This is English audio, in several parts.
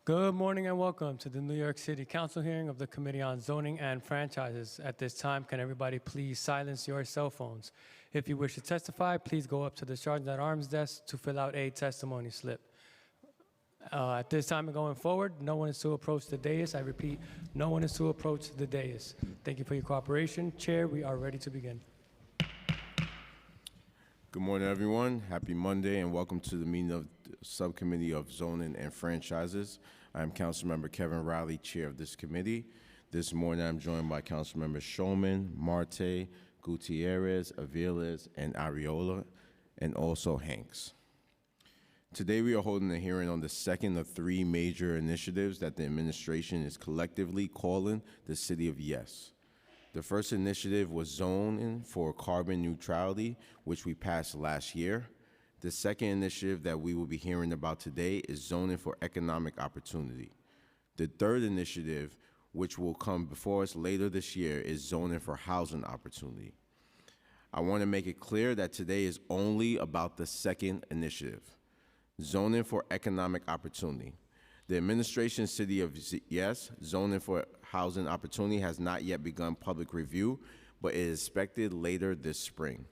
Good morning and welcome to the New York City Council hearing of the Committee on Zoning and Franchises. At this time, can everybody please silence your cell phones? If you wish to testify, please go up to the Sergeant at Arms desk to fill out a testimony slip. At this time and going forward, no one is to approach the dais. I repeat, no one is to approach the dais. Thank you for your cooperation. Chair, we are ready to begin. Good morning, everyone. Happy Monday, and welcome to the meeting of the Subcommittee of Zoning and Franchises. I'm Councilmember Kevin Riley, chair of this committee. This morning, I'm joined by Councilmembers Shulman, Marte, Gutierrez, Aviles, and Ariola, and also Hanks. Today, we are holding a hearing on the second of three major initiatives that the administration is collectively calling the City of Yes. The first initiative was zoning for carbon neutrality, which we passed last year. The second initiative that we will be hearing about today is zoning for economic opportunity. The third initiative, which will come before us later this year, is zoning for housing opportunity. I want to make it clear that today is only about the second initiative, zoning for economic opportunity. The administration City of Yes, zoning for housing opportunity, has not yet begun public review, but it is expected later this spring.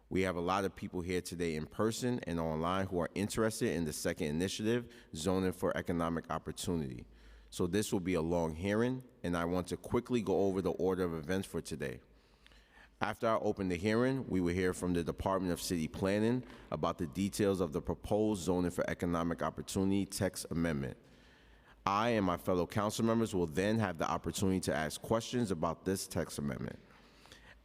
We have a lot of people here today in person and online who are interested in the second initiative, zoning for economic opportunity. So this will be a long hearing, and I want to quickly go over the order of events for today. After I open the hearing, we will hear from the Department of City Planning about the details of the proposed zoning for economic opportunity text amendment. I and my fellow council members will then have the opportunity to ask questions about this text amendment.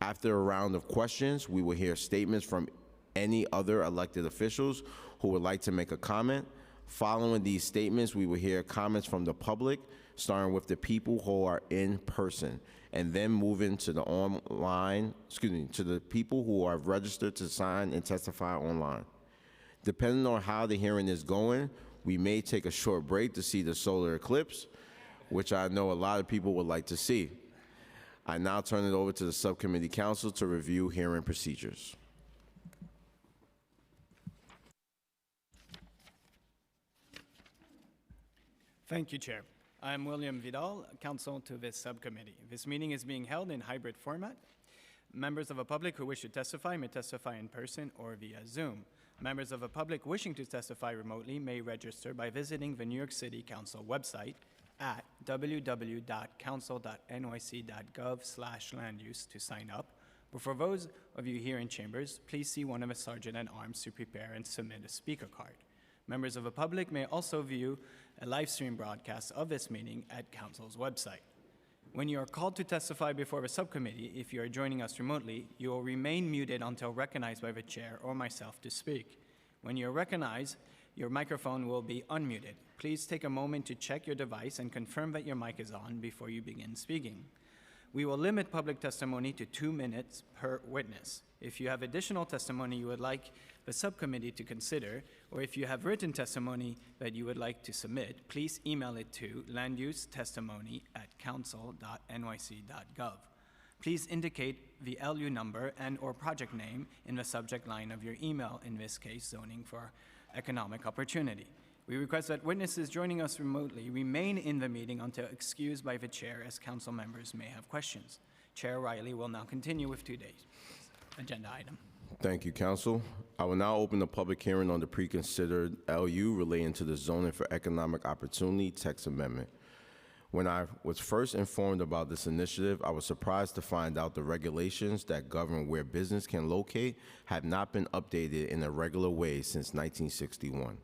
After a round of questions, we will hear statements from any other elected officials who would like to make a comment. Following these statements, we will hear comments from the public, starting with the people who are in person, and then moving to the to the people who are registered to sign and testify online. Depending on how the hearing is going, we may take a short break to see the solar eclipse, which I know a lot of people would like to see. I now turn it over to the subcommittee council to review hearing procedures. Thank you, Chair. I'm William Vidal, counsel to this subcommittee. This meeting is being held in hybrid format. Members of the public who wish to testify may testify in person or via Zoom. Members of the public wishing to testify remotely may register by visiting the New York City Council website at www.council.nyc.gov/landuse to sign up. But for those of you here in chambers, please see one of the Sergeant at Arms to prepare and submit a speaker card. Members of the public may also view a live stream broadcast of this meeting at Council's website. When you are called to testify before the subcommittee, if you are joining us remotely, you will remain muted until recognized by the chair or myself to speak. When you are recognized, your microphone will be unmuted. Please take a moment to check your device and confirm that your mic is on before you begin speaking. We will limit public testimony to 2 minutes per witness. If you have additional testimony you would like the subcommittee to consider, or if you have written testimony that you would like to submit, please email it to landusetestimony@council.nyc.gov. Please indicate the LU number and/or project name in the subject line of your email, in this case, zoning for economic opportunity. We request that witnesses joining us remotely remain in the meeting until excused by the chair, as council members may have questions. Chair Riley will now continue with today's agenda item. Thank you, council. I will now open the public hearing on the pre-considered LU relating to the zoning for economic opportunity text amendment. When I was first informed about this initiative, I was surprised to find out the regulations that govern where business can locate have not been updated in a regular way since 1961.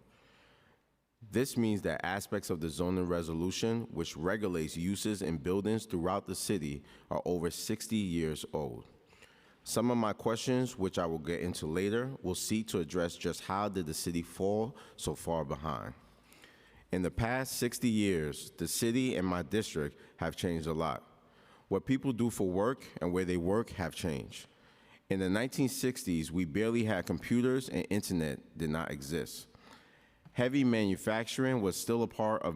This means that aspects of the zoning resolution, which regulates uses in buildings throughout the city, are over 60 years old. Some of my questions, which I will get into later, will seek to address just how did the city fall so far behind. In the past 60 years, the city and my district have changed a lot. What people do for work and where they work have changed. In the 1960s, we barely had computers and internet did not exist. Heavy manufacturing was still a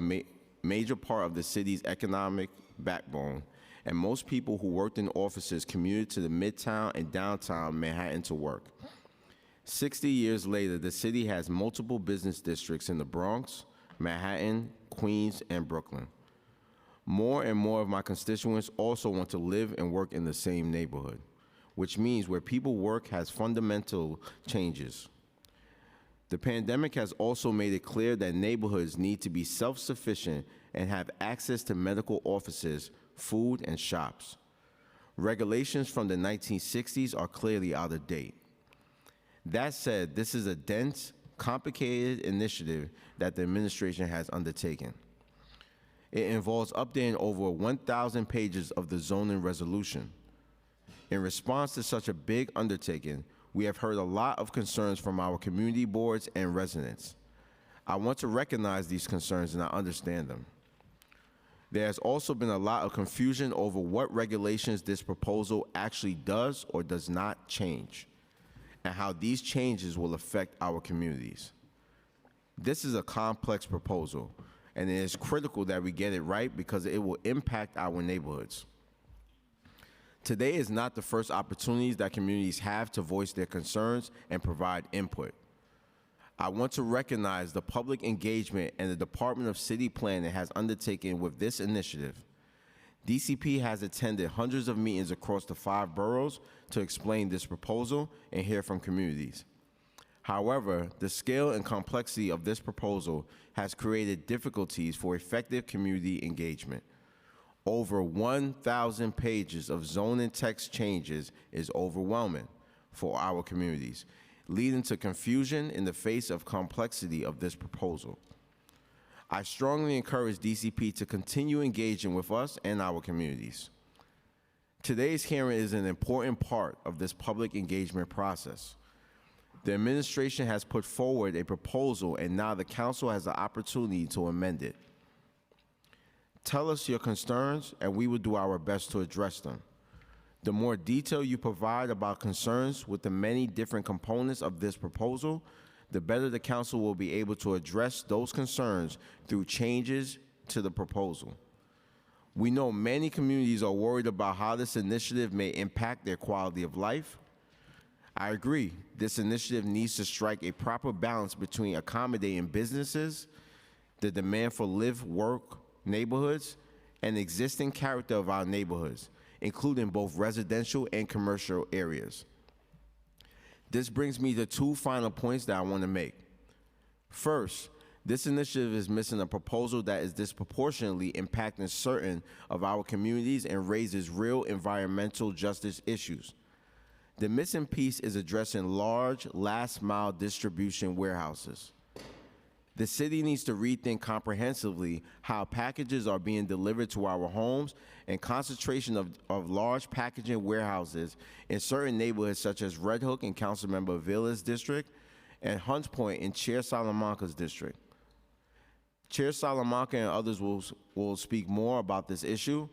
major part of the city's economic backbone, and most people who worked in offices commuted to the Midtown and downtown Manhattan to work. 60 years later, the city has multiple business districts in the Bronx, Manhattan, Queens, and Brooklyn. More and more of my constituents also want to live and work in the same neighborhood, which means where people work has fundamental changes. The pandemic has also made it clear that neighborhoods need to be self-sufficient and have access to medical offices, food, and shops. Regulations from the 1960s are clearly out of date. That said, this is a dense, complicated initiative that the administration has undertaken. It involves updating over 1,000 pages of the zoning resolution. In response to such a big undertaking, we have heard a lot of concerns from our community boards and residents. I want to recognize these concerns and I understand them. There has also been a lot of confusion over what regulations this proposal actually does or does not change, and how these changes will affect our communities. This is a complex proposal, and it is critical that we get it right because it will impact our neighborhoods. Today is not the first opportunities that communities have to voice their concerns and provide input. I want to recognize the public engagement and the Department of City Planning has undertaken with this initiative. DCP has attended hundreds of meetings across the 5 boroughs to explain this proposal and hear from communities. However, the scale and complexity of this proposal has created difficulties for effective community engagement. Over 1,000 pages of zoning text changes is overwhelming for our communities, leading to confusion in the face of complexity of this proposal. I strongly encourage DCP to continue engaging with us and our communities. Today's hearing is an important part of this public engagement process. The administration has put forward a proposal and now the council has the opportunity to amend it. Tell us your concerns and we will do our best to address them. The more detail you provide about concerns with the many different components of this proposal, the better the council will be able to address those concerns through changes to the proposal. We know many communities are worried about how this initiative may impact their quality of life. I agree, this initiative needs to strike a proper balance between accommodating businesses, the demand for live-work neighborhoods, and the existing character of our neighborhoods, including both residential and commercial areas. This brings me to 2 final points that I want to make. First, this initiative is missing a proposal that is disproportionately impacting certain of our communities and raises real environmental justice issues. The missing piece is addressing large, last-mile distribution warehouses. The city needs to rethink comprehensively how packages are being delivered to our homes and concentration of large packaging warehouses in certain neighborhoods such as Red Hook in Councilmember Villa's district and Hunts Point in Chair Salamanca's district. Chair Salamanca and others will speak more about this issue,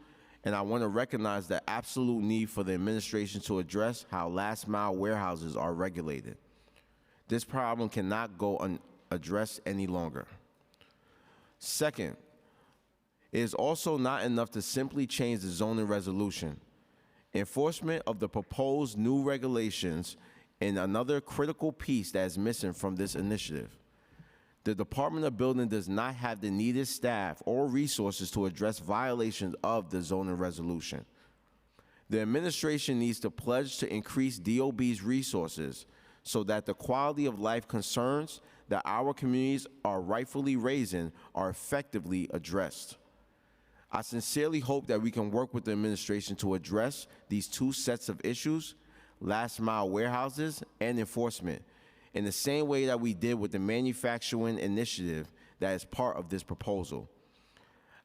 and I want to recognize the absolute need for the administration to address how last-mile warehouses are regulated. This problem cannot go unaddressed any longer. Second, it is also not enough to simply change the zoning resolution. Enforcement of the proposed new regulations is another critical piece that is missing from this initiative. The Department of Building does not have the needed staff or resources to address violations of the zoning resolution. The administration needs to pledge to increase DOB's resources so that the quality of life concerns that our communities are rightfully raising are effectively addressed. I sincerely hope that we can work with the administration to address these 2 sets of issues, last-mile warehouses and enforcement, in the same way that we did with the manufacturing initiative that is part of this proposal.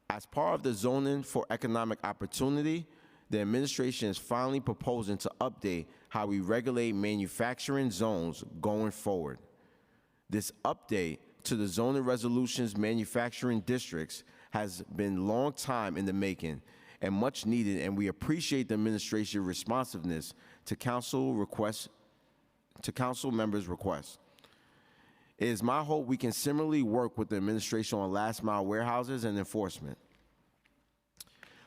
As part of the zoning for economic opportunity, the administration is finally proposing to update how we regulate manufacturing zones going forward. This update to the zoning resolution's manufacturing districts has been a long time in the making and much needed, and we appreciate the administration's responsiveness to council members' requests. It is my hope we can similarly work with the administration on last-mile warehouses and enforcement.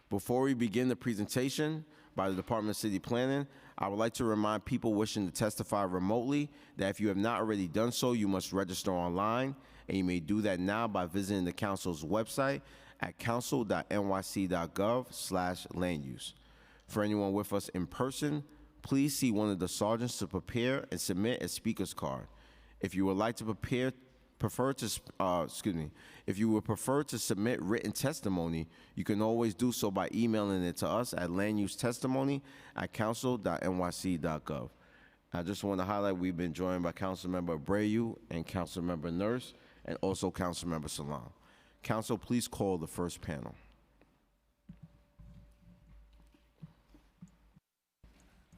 Before we begin the presentation by the Department of City Planning, I would like to remind people wishing to testify remotely that if you have not already done so, you must register online and you may do that now by visiting the council's website at council.nyc.gov/land use. For anyone with us in person, please see one of the sergeants to prepare and submit a speaker's card. If you would like to prefer to submit written testimony, you can always do so by emailing it to us at landusetestimony@council.nyc.gov. I just want to highlight we've been joined by Councilmember Abreu and Councilmember Nurse and also Councilmember Salam. Council, please call the first panel.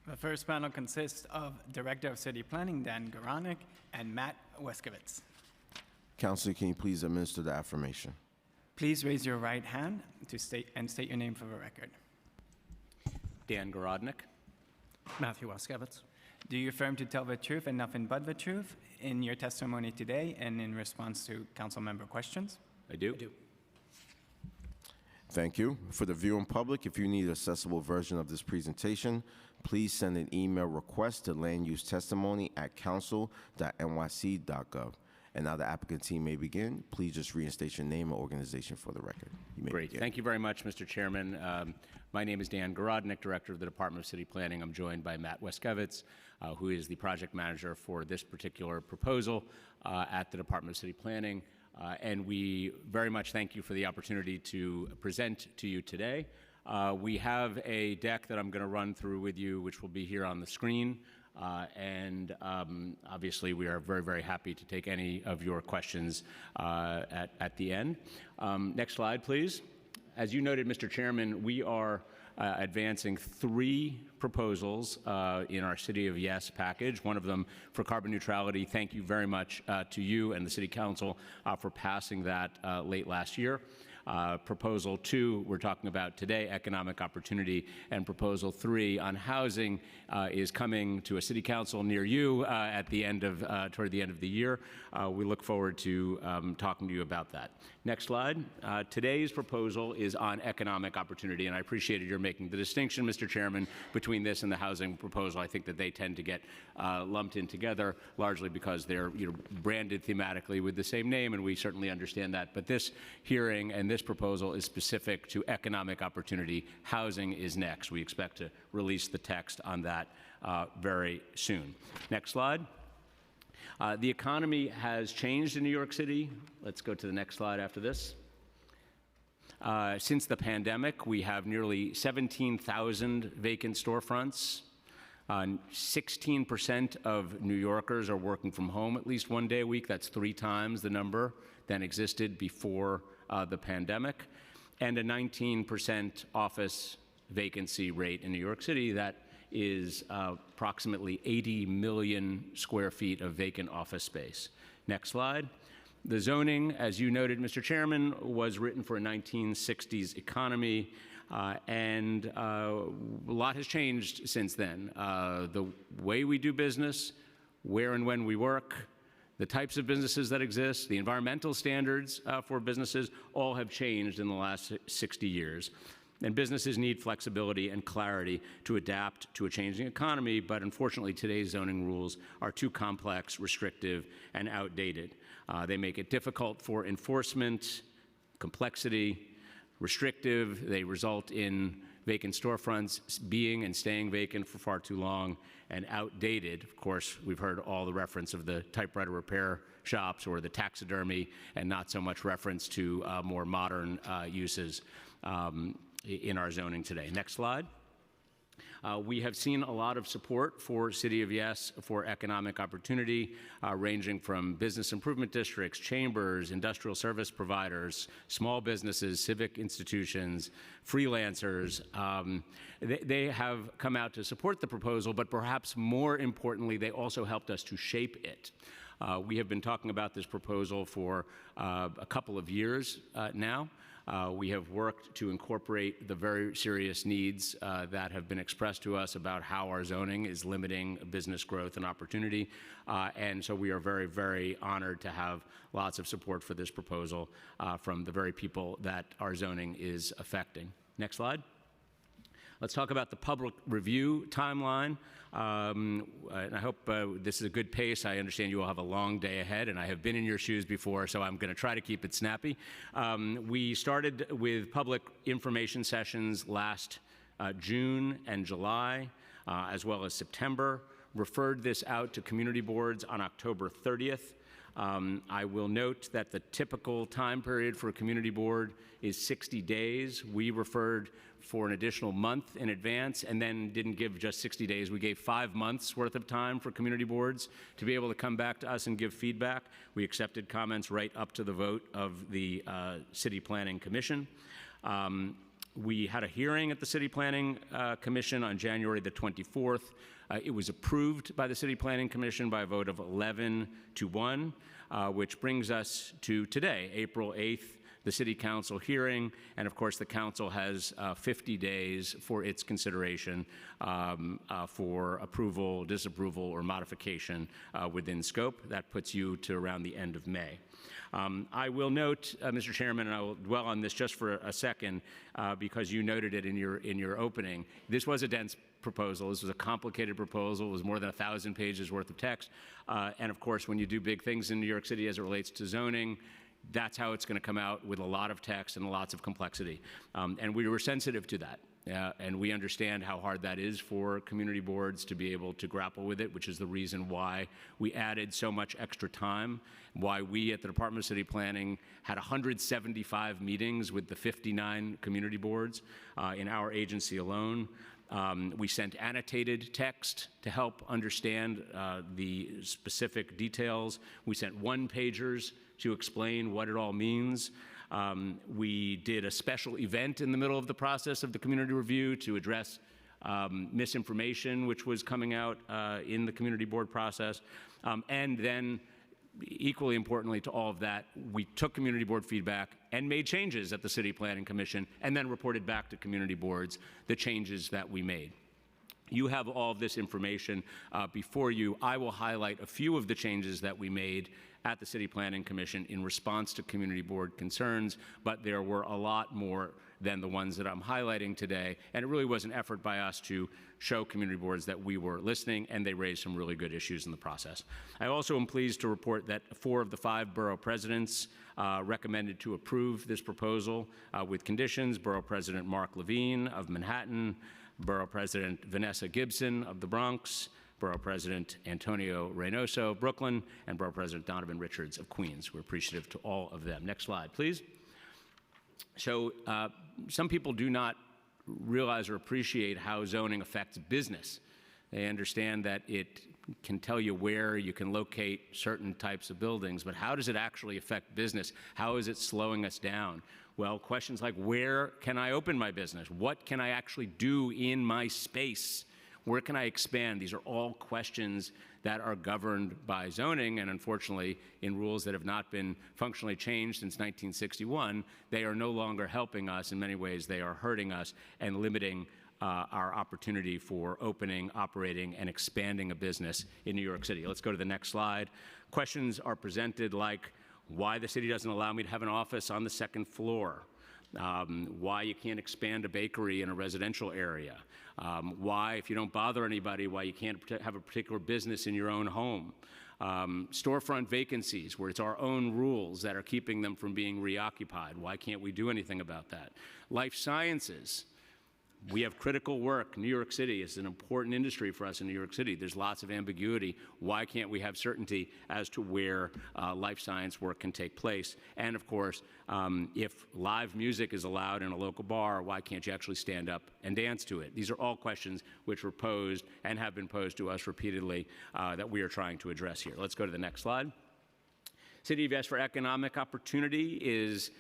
The first panel consists of Director of City Planning Dan Gorodnick and Matt Weskowitz. Council, can you please administer the affirmation? Please raise your right hand to state your name for the record. Dan Gorodnick. Matthew Weskowitz. Do you affirm to tell the truth and nothing but the truth in your testimony today and in response to council member questions? I do. Thank you. For the viewing public, if you need an accessible version of this presentation, please send an email request to landusetestimony@council.nyc.gov. And now the applicant team may begin. Please just reinstate your name and organization for the record. You may Great. begin. Thank you very much, Mr. Chairman. My name is Dan Gorodnick, Director of the Department of City Planning. I'm joined by Matt Weskowitz, who is the project manager for this particular proposal at the Department of City Planning. And we very much thank you for the opportunity to present to you today. We have a deck that I'm going to run through with you, which will be here on the screen. Obviously, we are very, very happy to take any of your questions at the end. Next slide, please. As you noted, Mr. Chairman, we are advancing 3 proposals in our City of Yes package, one of them for carbon neutrality. Thank you very much to you and the City Council for passing that late last year. Proposal 2, we're talking about today, economic opportunity, and Proposal 3 on housing is coming to a City Council near you at the end of toward the end of the year. We look forward to talking to you about that. Next slide. Today's proposal is on economic opportunity, and I appreciated your making the distinction, Mr. Chairman, between this and the housing proposal. I think that they tend to get lumped in together, largely because they're branded thematically with the same name, and we certainly understand that. But this hearing and this proposal is specific to economic opportunity. Housing is next. We expect to release the text on that very soon. Next slide. The economy has changed in New York City. Let's go to the next slide after this. Since the pandemic, we have nearly 17,000 vacant storefronts. 16% of New Yorkers are working from home at least one day a week. That's 3 times the number than existed before the pandemic. And a 19% office vacancy rate in New York City. That is approximately 80 million square feet of vacant office space. Next slide. The zoning, as you noted, Mr. Chairman, was written for a 1960s economy, and a lot has changed since then. The way we do business, where and when we work, the types of businesses that exist, the environmental standards for businesses, all have changed in the last 60 years. And businesses need flexibility and clarity to adapt to a changing economy, but unfortunately today's zoning rules are too complex, restrictive, and outdated. They make it difficult for enforcement, complexity, restrictive. They result in vacant storefronts being and staying vacant for far too long, and outdated. Of course, we've heard all the reference of the typewriter repair shops or the taxidermy, and not so much reference to more modern uses in our zoning today. Next slide. We have seen a lot of support for City of Yes for economic opportunity, ranging from business improvement districts, chambers, industrial service providers, small businesses, civic institutions, freelancers. They have come out to support the proposal, but perhaps more importantly, they also helped us to shape it. We have been talking about this proposal for a couple of years now. We have worked to incorporate the very serious needs that have been expressed to us about how our zoning is limiting business growth and opportunity. And so we are very, very honored to have lots of support for this proposal from the very people that our zoning is affecting. Next slide. Let's talk about the public review timeline. And I hope this is a good pace. I understand you all have a long day ahead, and I have been in your shoes before, so I'm going to try to keep it snappy. We started with public information sessions last June and July, as well as September. Referred this out to community boards on October 30th. I will note that the typical time period for a community board is 60 days. We referred for an additional month in advance and then didn't give just 60 days. We gave 5 months worth of time for community boards to be able to come back to us and give feedback. We accepted comments right up to the vote of the City Planning Commission. We had a hearing at the City Planning Commission on January the 24th. It was approved by the City Planning Commission by a vote of 11-1, which brings us to today, April 8th, the City Council hearing, and of course the Council has 50 days for its consideration for approval, disapproval, or modification within scope. That puts you to around the end of May. I will note, Mr. Chairman, and I will dwell on this just for a second because you noted it in your opening. This was a dense proposal. This was a complicated proposal. It was more than 1,000 pages worth of text. And of course, when you do big things in New York City as it relates to zoning, that's how it's going to come out, with a lot of text and lots of complexity. And we were sensitive to that. And we understand how hard that is for community boards to be able to grapple with it, which is the reason why we added so much extra time, why we at the Department of City Planning had 175 meetings with the 59 community boards in our agency alone. We sent annotated text to help understand the specific details. We sent one-pagers to explain what it all means. We did a special event in the middle of the process of the community review to address misinformation which was coming out in the community board process. And then, equally importantly to all of that, we took community board feedback and made changes at the City Planning Commission and then reported back to community boards the changes that we made. You have all of this information before you. I will highlight a few of the changes that we made at the City Planning Commission in response to community board concerns, but there were a lot more than the ones that I'm highlighting today, and it really was an effort by us to show community boards that we were listening, and they raised some really good issues in the process. I also am pleased to report that 4 of the 5 borough presidents recommended to approve this proposal with conditions. Borough President Mark Levine of Manhattan, Borough President Vanessa Gibson of the Bronx, Borough President Antonio Reynoso of Brooklyn, and Borough President Donovan Richards of Queens. We're appreciative to all of them. Next slide, please. So some people do not realize or appreciate how zoning affects business. They understand that it can tell you where you can locate certain types of buildings, but how does it actually affect business? How is it slowing us down? Well, questions like, where can I open my business? What can I actually do in my space? Where can I expand? These are all questions that are governed by zoning, and unfortunately, in rules that have not been functionally changed since 1961, they are no longer helping us. In many ways, they are hurting us and limiting our opportunity for opening, operating, and expanding a business in New York City. Let's go to the next slide. Questions are presented like, why the city doesn't allow me to have an office on the 2nd floor, why you can't expand a bakery in a residential area, why, if you don't bother anybody, why you can't have a particular business in your own home, storefront vacancies where it's our own rules that are keeping them from being reoccupied. Why can't we do anything about that? Life sciences. We have critical work. New York City is an important industry for us in New York City. There's lots of ambiguity. Why can't we have certainty as to where life science work can take place? And of course, if live music is allowed in a local bar, why can't you actually stand up and dance to it? These are all questions which were posed and have been posed to us repeatedly that we are trying to address here. Let's go to the next slide. City of Yes for Economic Opportunity is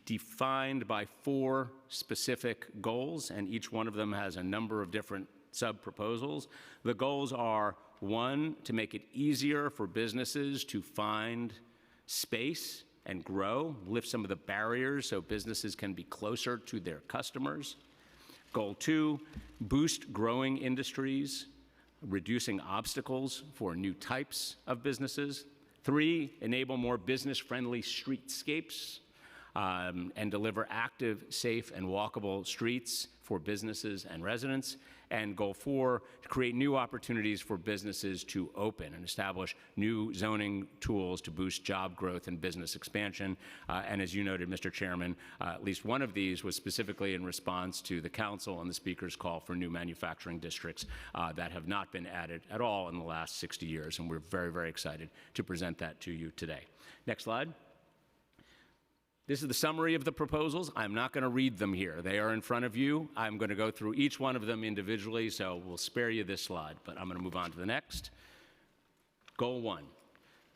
defined by 4 specific goals, and each one of them has a number of different sub-proposals. The goals are, 1, to make it easier for businesses to find space and grow, lift some of the barriers so businesses can be closer to their customers. Goal 2, boost growing industries, reducing obstacles for new types of businesses. 3, enable more business-friendly streetscapes. and deliver active, safe, and walkable streets for businesses and residents. And goal 4, to create new opportunities for businesses to open and establish new zoning tools to boost job growth and business expansion. And as you noted, Mr. Chairman, at least one of these was specifically in response to the Council and the Speaker's call for new manufacturing districts that have not been added at all in the last 60 years. And we're very, very excited to present that to you today. Next slide. This is the summary of the proposals. I'm not going to read them here. They are in front of you. I'm going to go through each one of them individually, so we'll spare you this slide, but I'm going to move on to the next. Goal 1.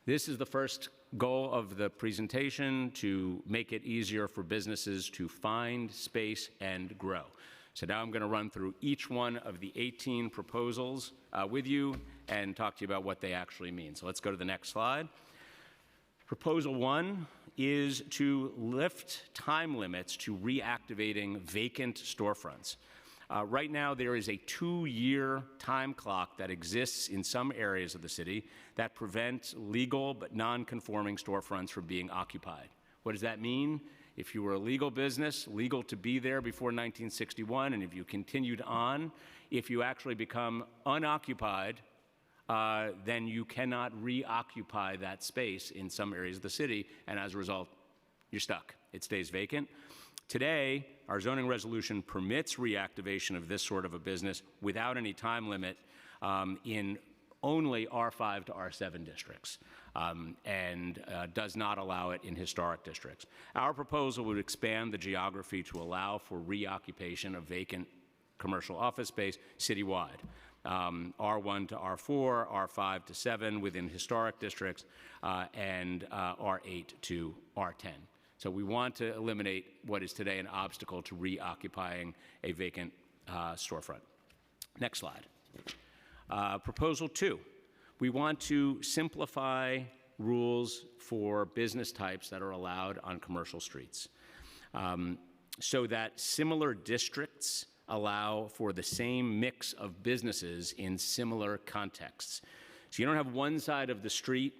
This is the first goal of the presentation, to make it easier for businesses to find space and grow. So now I'm going to run through each one of the 18 proposals with you and talk to you about what they actually mean. So let's go to the next slide. Proposal 1 is to lift time limits to reactivating vacant storefronts. Right now, there is a 2-year time clock that exists in some areas of the city that prevents legal but non-conforming storefronts from being occupied. What does that mean? If you were a legal business, legal to be there before 1961, and if you continued on, if you actually become unoccupied, then you cannot reoccupy that space in some areas of the city, and as a result, you're stuck. It stays vacant. Today, our zoning resolution permits reactivation of this sort of a business without any time limit in only R5 to R7 districts, and does not allow it in historic districts. Our proposal would expand the geography to allow for reoccupation of vacant commercial office space citywide. R1 to R4, R5 to 7 within historic districts, and R8 to R10. So we want to eliminate what is today an obstacle to reoccupying a vacant storefront. Next slide. Proposal 2. We want to simplify rules for business types that are allowed on commercial streets, so that similar districts allow for the same mix of businesses in similar contexts. So you don't have one side of the street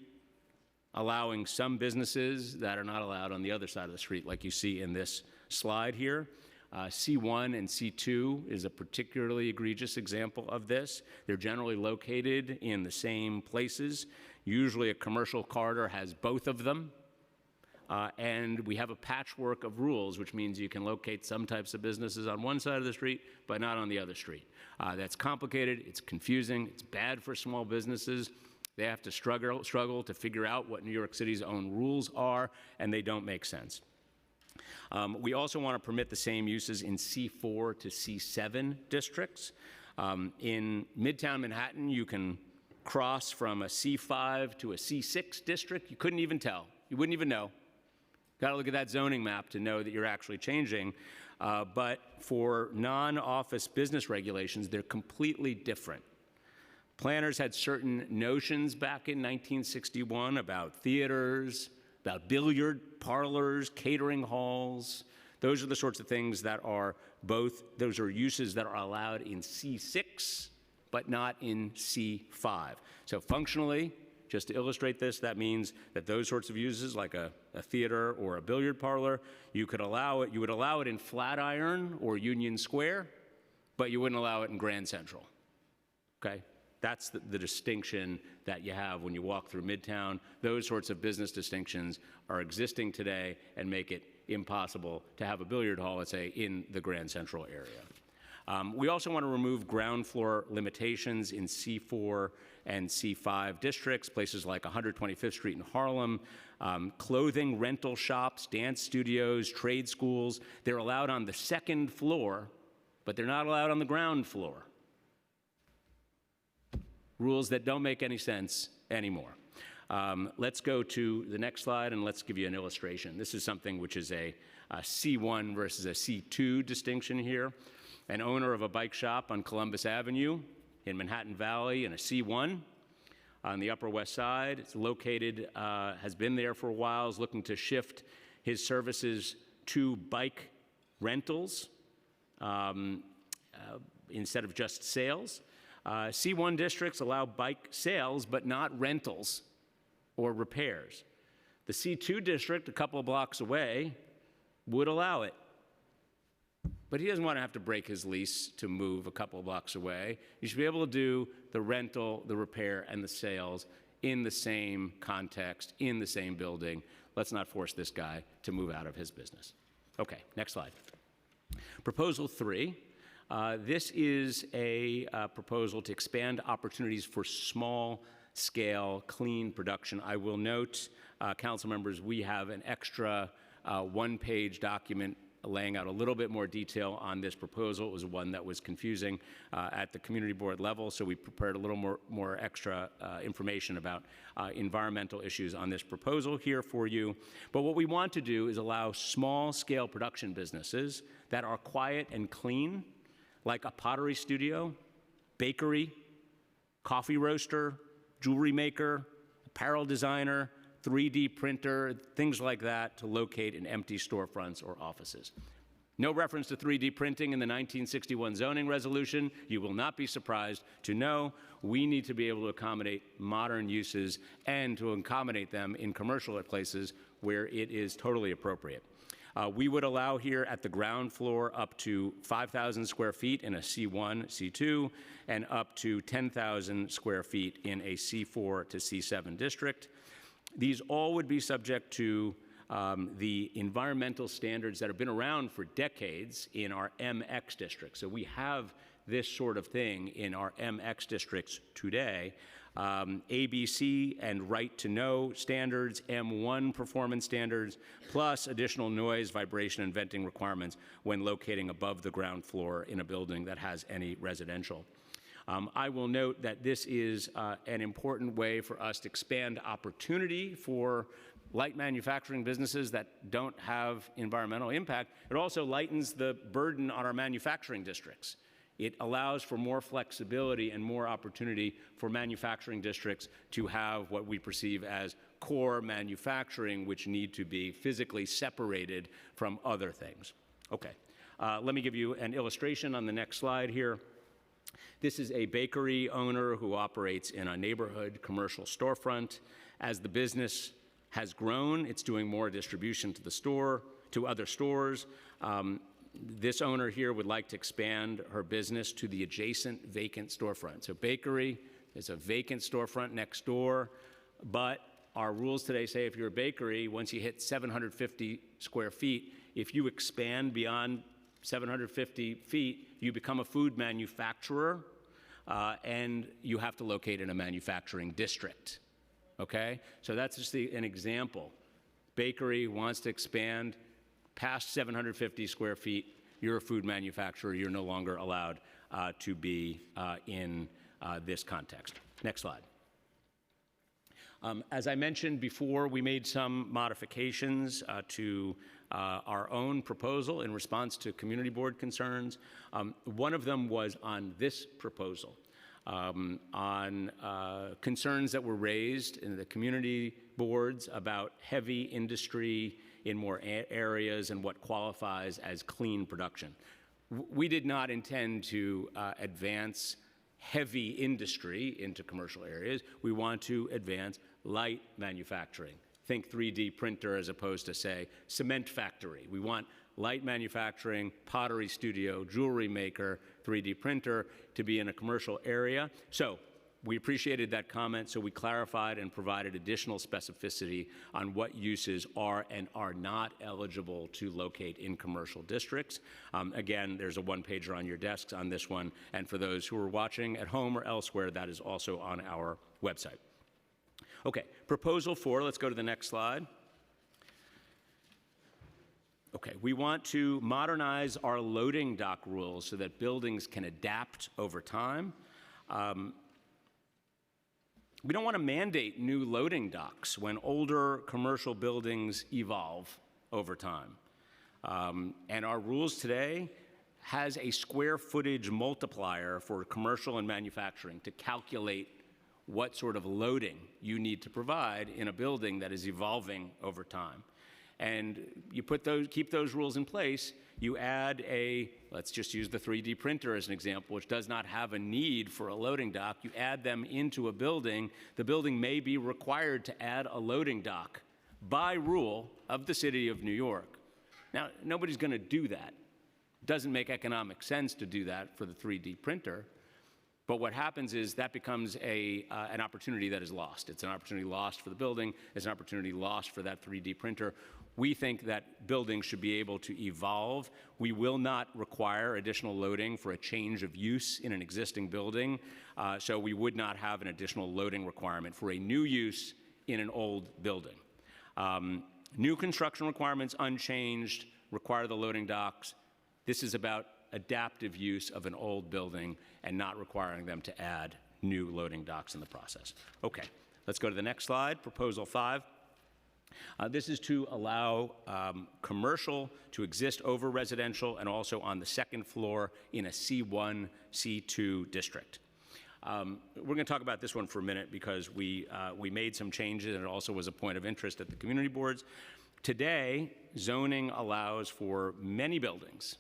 allowing some businesses that are not allowed on the other side of the street, like you see in this slide here. C1 and C2 is a particularly egregious example of this. They're generally located in the same places. Usually a commercial corridor has both of them. And we have a patchwork of rules, which means you can locate some types of businesses on one side of the street, but not on the other street. That's complicated, it's confusing, it's bad for small businesses. They have to struggle to figure out what New York City's own rules are, and they don't make sense. We also want to permit the same uses in C4 to C7 districts. In Midtown Manhattan, you can cross from a C5 to a C6 district. You couldn't even tell. You wouldn't even know. Got to look at that zoning map to know that you're actually changing. But for non-office business regulations, they're completely different. Planners had certain notions back in 1961 about theaters, about billiard parlors, catering halls. Those are the sorts of things that are those are uses that are allowed in C6, but not in C5. So functionally, just to illustrate this, that means that those sorts of uses, like a theater or a billiard parlor, you would allow it in Flatiron or Union Square, but you wouldn't allow it in Grand Central, okay? That's the distinction that you have when you walk through Midtown. Those sorts of business distinctions are existing today and make it impossible to have a billiard hall, let's say, in the Grand Central area. We also want to remove ground floor limitations in C4 and C5 districts, places like 125th Street in Harlem, clothing rental shops, dance studios, trade schools. They're allowed on the second floor, but they're not allowed on the ground floor. Rules that don't make any sense anymore. Let's go to the next slide and let's give you an illustration. This is something which is a C1 versus a C2 distinction here. An owner of a bike shop on Columbus Avenue in Manhattan Valley in a C1 on the Upper West Side. It's located, has been there for a while, is looking to shift his services to bike rentals instead of just sales. C1 districts allow bike sales, but not rentals or repairs. The C2 district, a couple of blocks away, would allow it. But he doesn't want to have to break his lease to move a couple of blocks away. You should be able to do the rental, the repair, and the sales in the same context, in the same building. Let's not force this guy to move out of his business. Okay, next slide. Proposal 3. This is a proposal to expand opportunities for small-scale, clean production. I will note, council members, we have an extra one-page document laying out a little bit more detail on this proposal. It was one that was confusing at the community board level, so we prepared a little more extra information about environmental issues on this proposal here for you. But what we want to do is allow small-scale production businesses that are quiet and clean, like a pottery studio, bakery, coffee roaster, jewelry maker, apparel designer, 3D printer, things like that, to locate in empty storefronts or offices. No reference to 3D printing in the 1961 zoning resolution. You will not be surprised to know we need to be able to accommodate modern uses and to accommodate them in commercial places where it is totally appropriate. We would allow here at the ground floor up to 5,000 square feet in a C1, C2, and up to 10,000 square feet in a C4 to C7 district. These all would be subject to the environmental standards that have been around for decades in our MX districts. So we have this sort of thing in our MX districts today. ABC and right to know standards, M1 performance standards, plus additional noise, vibration, and venting requirements when locating above the ground floor in a building that has any residential. I will note that this is an important way for us to expand opportunity for light manufacturing businesses that don't have environmental impact. It also lightens the burden on our manufacturing districts. It allows for more flexibility and more opportunity for manufacturing districts to have what we perceive as core manufacturing, which need to be physically separated from other things. Okay, let me give you an illustration on the next slide here. This is a bakery owner who operates in a neighborhood commercial storefront. As the business has grown, it's doing more distribution to the store, to other stores. This owner here would like to expand her business to the adjacent vacant storefront. So bakery is a vacant storefront next door, but our rules today say if you're a bakery, once you hit 750 square feet, if you expand beyond 750 feet, you become a food manufacturer, and you have to locate in a manufacturing district, okay? So that's just an example. Bakery wants to expand past 750 square feet, you're a food manufacturer, you're no longer allowed to be in this context. Next slide. As I mentioned before, we made some modifications to our own proposal in response to community board concerns. One of them was on this proposal, on concerns that were raised in the community boards about heavy industry in more areas and what qualifies as clean production. We did not intend to advance heavy industry into commercial areas. We want to advance light manufacturing. Think 3D printer as opposed to, say, cement factory. We want light manufacturing, pottery studio, jewelry maker, 3D printer to be in a commercial area. So we appreciated that comment, so we clarified and provided additional specificity on what uses are and are not eligible to locate in commercial districts. Again, there's a one-pager on your desks on this one, and for those who are watching at home or elsewhere, that is also on our website. Okay, proposal 4, let's go to the next slide. Okay, we want to modernize our loading dock rules so that buildings can adapt over time. We don't want to mandate new loading docks when older commercial buildings evolve over time. And our rules today has a square footage multiplier for commercial and manufacturing to calculate what sort of loading you need to provide in a building that is evolving over time. And you keep those rules in place, you add let's just use the 3D printer as an example, which does not have a need for a loading dock. You add them into a building, the building may be required to add a loading dock by rule of the City of New York. Now, nobody's going to do that. It doesn't make economic sense to do that for the 3D printer. But what happens is that becomes an opportunity that is lost. It's an opportunity lost for the building. It's an opportunity lost for that 3D printer. We think that buildings should be able to evolve. We will not require additional loading for a change of use in an existing building. So we would not have an additional loading requirement for a new use in an old building. New construction requirements unchanged, require the loading docks. This is about adaptive use of an old building and not requiring them to add new loading docks in the process. Okay, let's go to the next slide, Proposal 5. This is to allow commercial to exist over residential and also on the second floor in a C1, C2 district. We're going to talk about this one for a minute because we made some changes and it also was a point of interest at the community boards. Today, zoning allows for many buildings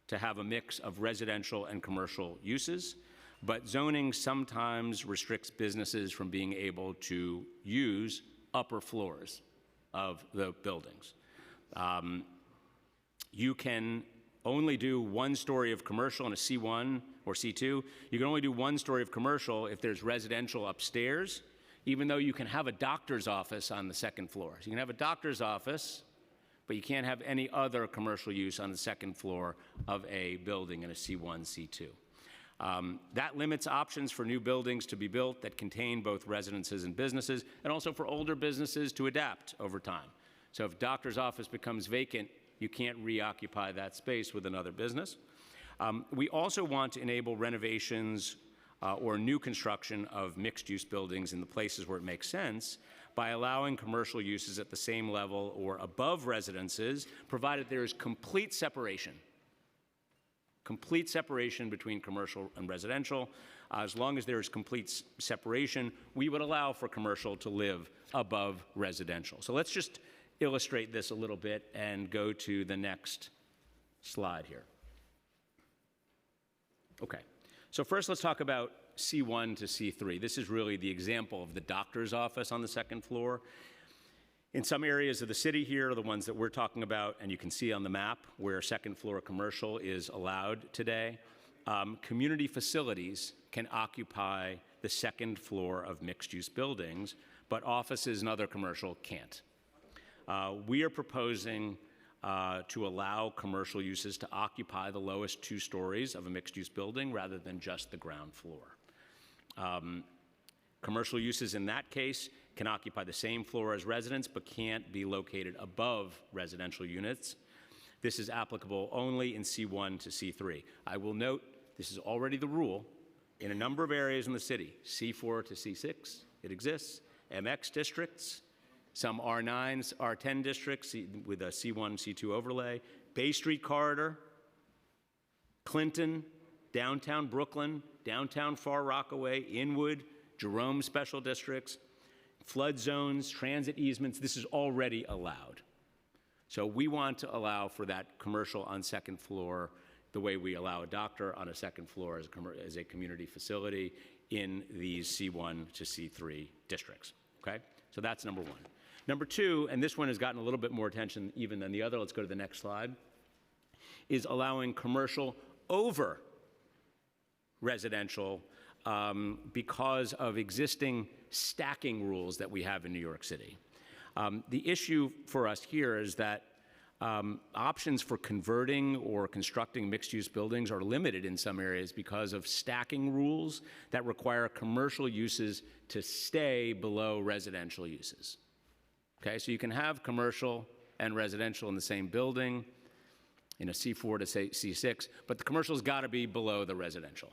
to have a mix of residential and commercial uses, but zoning sometimes restricts businesses from being able to use upper floors of the buildings. You can only do one story of commercial in a C1 or C2. You can only do one story of commercial if there's residential upstairs, even though you can have a doctor's office on the second floor. So you can have a doctor's office, but you can't have any other commercial use on the second floor of a building in a C1, C2. That limits options for new buildings to be built that contain both residences and businesses, and also for older businesses to adapt over time. So if doctor's office becomes vacant, you can't reoccupy that space with another business. We also want to enable renovations or new construction of mixed-use buildings in the places where it makes sense by allowing commercial uses at the same level or above residences, provided there is complete separation between commercial and residential. As long as there is complete separation, we would allow for commercial to live above residential. So let's just illustrate this a little bit and go to the next slide here. Okay, so first let's talk about C1 to C3. This is really the example of the doctor's office on the second floor. In some areas of the city here are the ones that we're talking about, and you can see on the map where second floor commercial is allowed today. Community facilities can occupy the second floor of mixed-use buildings, but offices and other commercial can't. We are proposing to allow commercial uses to occupy the lowest 2 stories of a mixed-use building rather than just the ground floor. Commercial uses in that case can occupy the same floor as residents but can't be located above residential units. This is applicable only in C1 to C3. I will note this is already the rule in a number of areas in the city. C4 to C6, it exists. MX districts, some R9s, R10 districts with a C1, C2 overlay. Bay Street Corridor, Clinton, downtown Brooklyn, downtown Far Rockaway, Inwood, Jerome special districts, flood zones, transit easements. This is already allowed. So we want to allow for that commercial on second floor the way we allow a doctor on a second floor as a community facility in these C1 to C3 districts, okay? So that's number 1. Number 2, and this one has gotten a little bit more attention even than the other, let's go to the next slide, is allowing commercial over residential because of existing stacking rules that we have in New York City. The issue for us here is that options for converting or constructing mixed-use buildings are limited in some areas because of stacking rules that require commercial uses to stay below residential uses. Okay, so you can have commercial and residential in the same building in a C4 to C6, but the commercial's got to be below the residential.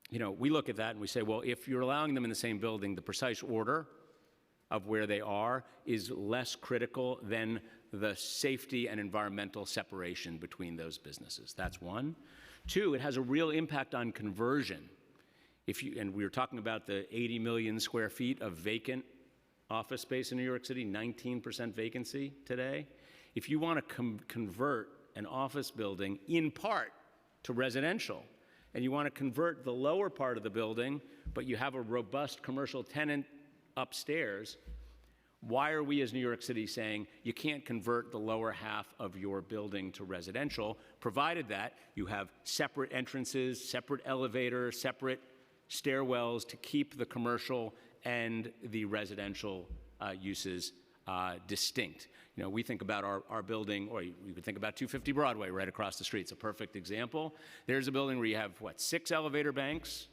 You know, we look at that and we say, well, if you're allowing them in the same building, the precise order of where they are is less critical than the safety and environmental separation between those businesses. That's 1. 2, it has a real impact on conversion. And we were talking about the 80 million square feet of vacant office space in New York City, 19% vacancy today. If you want to convert an office building in part to residential, and you want to convert the lower part of the building, but you have a robust commercial tenant upstairs, Why are we as New York City saying you can't convert the lower half of your building to residential, provided that you have separate entrances, separate elevators, separate stairwells to keep the commercial and the residential uses distinct? You know, we think about our building, or you could think about 250 Broadway right across the street. It's a perfect example. There's a building where you have, 6 elevator banks.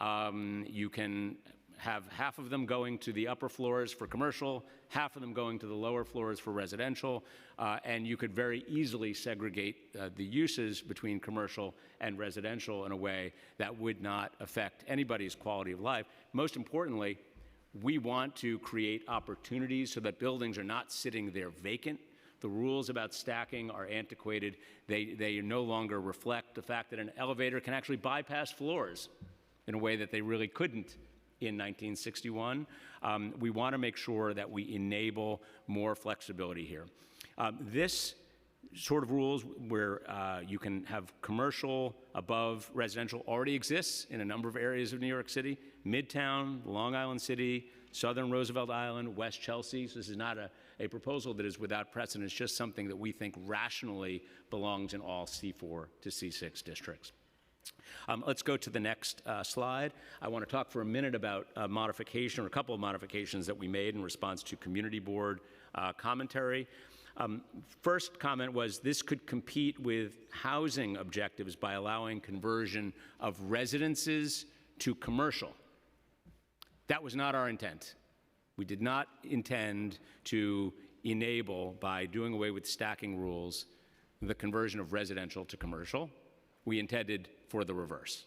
You can have half of them going to the upper floors for commercial, half of them going to the lower floors for residential, and you could very easily segregate the uses between commercial and residential in a way that would not affect anybody's quality of life. Most importantly, we want to create opportunities so that buildings are not sitting there vacant. The rules about stacking are antiquated. They no longer reflect the fact that an elevator can actually bypass floors in a way that they really couldn't in 1961. We want to make sure that we enable more flexibility here. This sort of rules where you can have commercial above residential already exists in a number of areas of New York City: Midtown, Long Island City, Southern Roosevelt Island, West Chelsea. So this is not a proposal that is without precedent. It's just something that we think rationally belongs in all C4 to C6 districts. Let's go to the next slide. I want to talk for a minute about a modification, or a couple of modifications that we made in response to community board commentary. First comment was this could compete with housing objectives by allowing conversion of residences to commercial. That was not our intent. We did not intend to enable, by doing away with stacking rules, the conversion of residential to commercial. We intended for the reverse.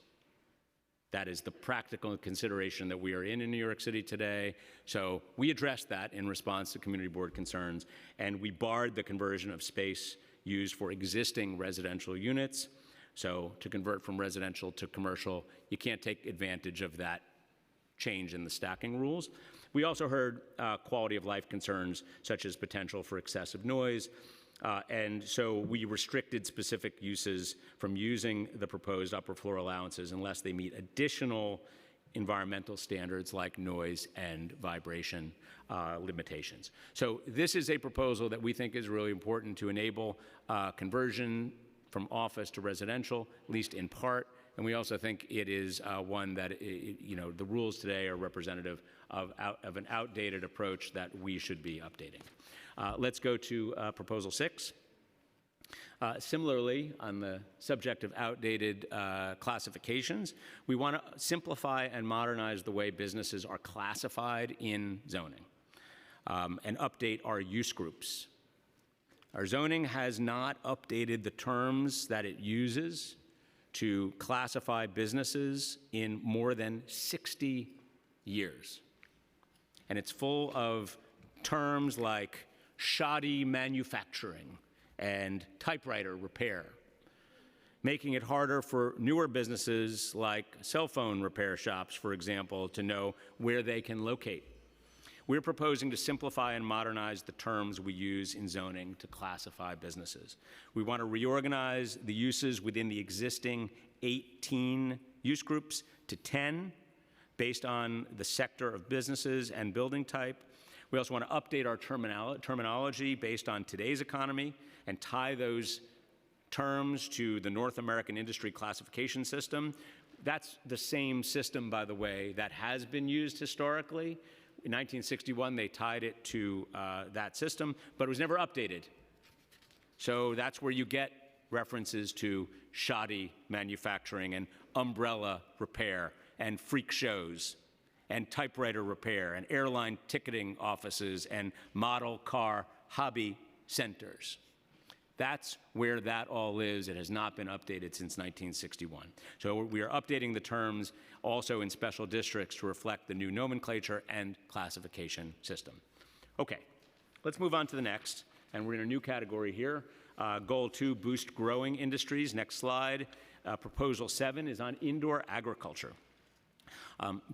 That is the practical consideration that we are in New York City today. So we addressed that in response to community board concerns, and we barred the conversion of space used for existing residential units. So to convert from residential to commercial, you can't take advantage of that change in the stacking rules. We also heard quality of life concerns, such as potential for excessive noise. And so we restricted specific uses from using the proposed upper floor allowances unless they meet additional environmental standards like noise and vibration limitations. So this is a proposal that we think is really important to enable conversion from office to residential, at least in part. And we also think it is one that, the rules today are representative of an outdated approach that we should be updating. Let's go to Proposal 6. Similarly, on the subject of outdated classifications, we want to simplify and modernize the way businesses are classified in zoning and update our use groups. Our zoning has not updated the terms that it uses to classify businesses in more than 60 years. And it's full of terms like shoddy manufacturing and typewriter repair, making it harder for newer businesses like cell phone repair shops, for example, to know where they can locate. We're proposing to simplify and modernize the terms we use in zoning to classify businesses. We want to reorganize the uses within the existing 18 use groups to 10 based on the sector of businesses and building type. We also want to update our terminology based on today's economy and tie those terms to the North American Industry Classification System. That's the same system, by the way, that has been used historically. In 1961, they tied it to that system, but it was never updated. So that's where you get references to shoddy manufacturing and umbrella repair and freak shows and typewriter repair and airline ticketing offices and model car hobby centers. That's where that all is. It has not been updated since 1961. So we are updating the terms also in special districts to reflect the new nomenclature and classification system. Okay, let's move on to the next. And we're in a new category here. Goal 2, boost growing industries. Next slide. Proposal 7 is on indoor agriculture.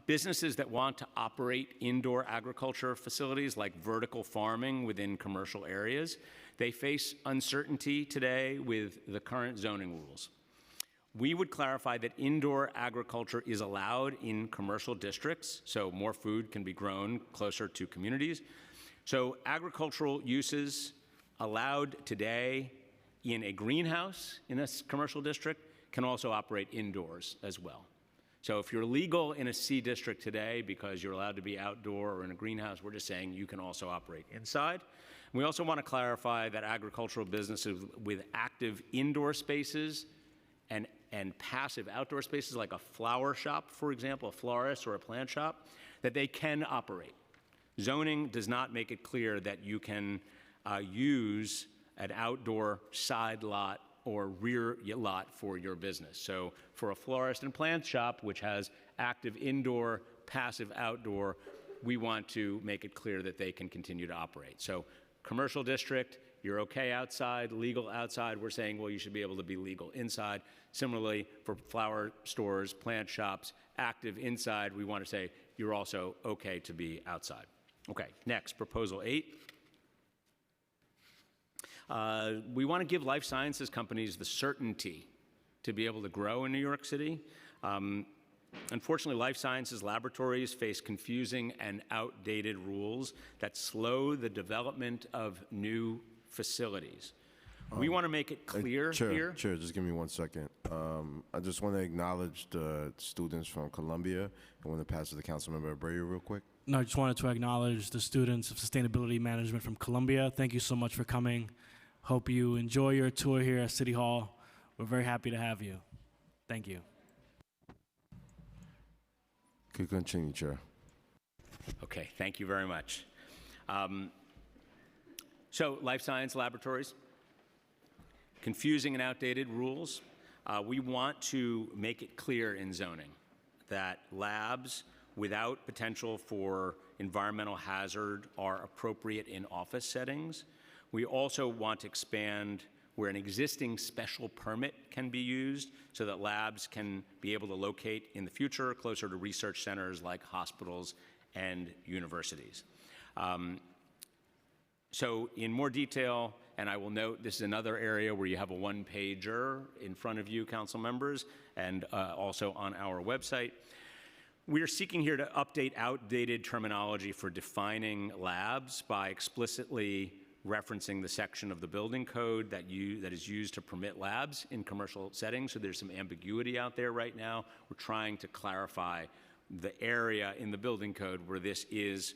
Businesses that want to operate indoor agriculture facilities like vertical farming within commercial areas, they face uncertainty today with the current zoning rules. We would clarify that indoor agriculture is allowed in commercial districts, so more food can be grown closer to communities, So agricultural uses allowed today in a greenhouse in a commercial district can also operate indoors as well. So if you're legal in a C district today because you're allowed to be outdoor or in a greenhouse, we're just saying you can also operate inside. We also want to clarify that agricultural businesses with active indoor spaces and passive outdoor spaces like a flower shop, for example, a florist or a plant shop, that they can operate. Zoning does not make it clear that you can use an outdoor side lot or rear lot for your business. So for a florist and plant shop, which has active indoor, passive outdoor, we want to make it clear that they can continue to operate. So commercial district, you're okay outside, legal outside, we're saying, well, you should be able to be legal inside. Similarly, for flower stores, plant shops, active inside, we want to say you're also okay to be outside. Okay, next, proposal 8. We want to give life sciences companies the certainty to be able to grow in New York City. Unfortunately, life sciences laboratories face confusing and outdated rules that slow the development of new facilities. We want to make it clear here. Chair, just give me 1 second. I just want to acknowledge the students from Columbia. I want to pass it to Councilmember Abreu real quick. No, I just wanted to acknowledge the students of Sustainability Management from Columbia. Thank you so much for coming. Hope you enjoy your tour here at City Hall. We're very happy to have you. Thank you. Could continue, Chair. Okay, thank you very much. So, life science laboratories, confusing and outdated rules. We want to make it clear in zoning that labs without potential for environmental hazard are appropriate in office settings. We also want to expand where an existing special permit can be used so that labs can be able to locate in the future closer to research centers like hospitals and universities. So in more detail, and I will note this is another area where you have a one-pager in front of you, council members, and also on our website. We are seeking here to update outdated terminology for defining labs by explicitly referencing the section of the building code that is used to permit labs in commercial settings. So there's some ambiguity out there right now. We're trying to clarify the area in the building code where this is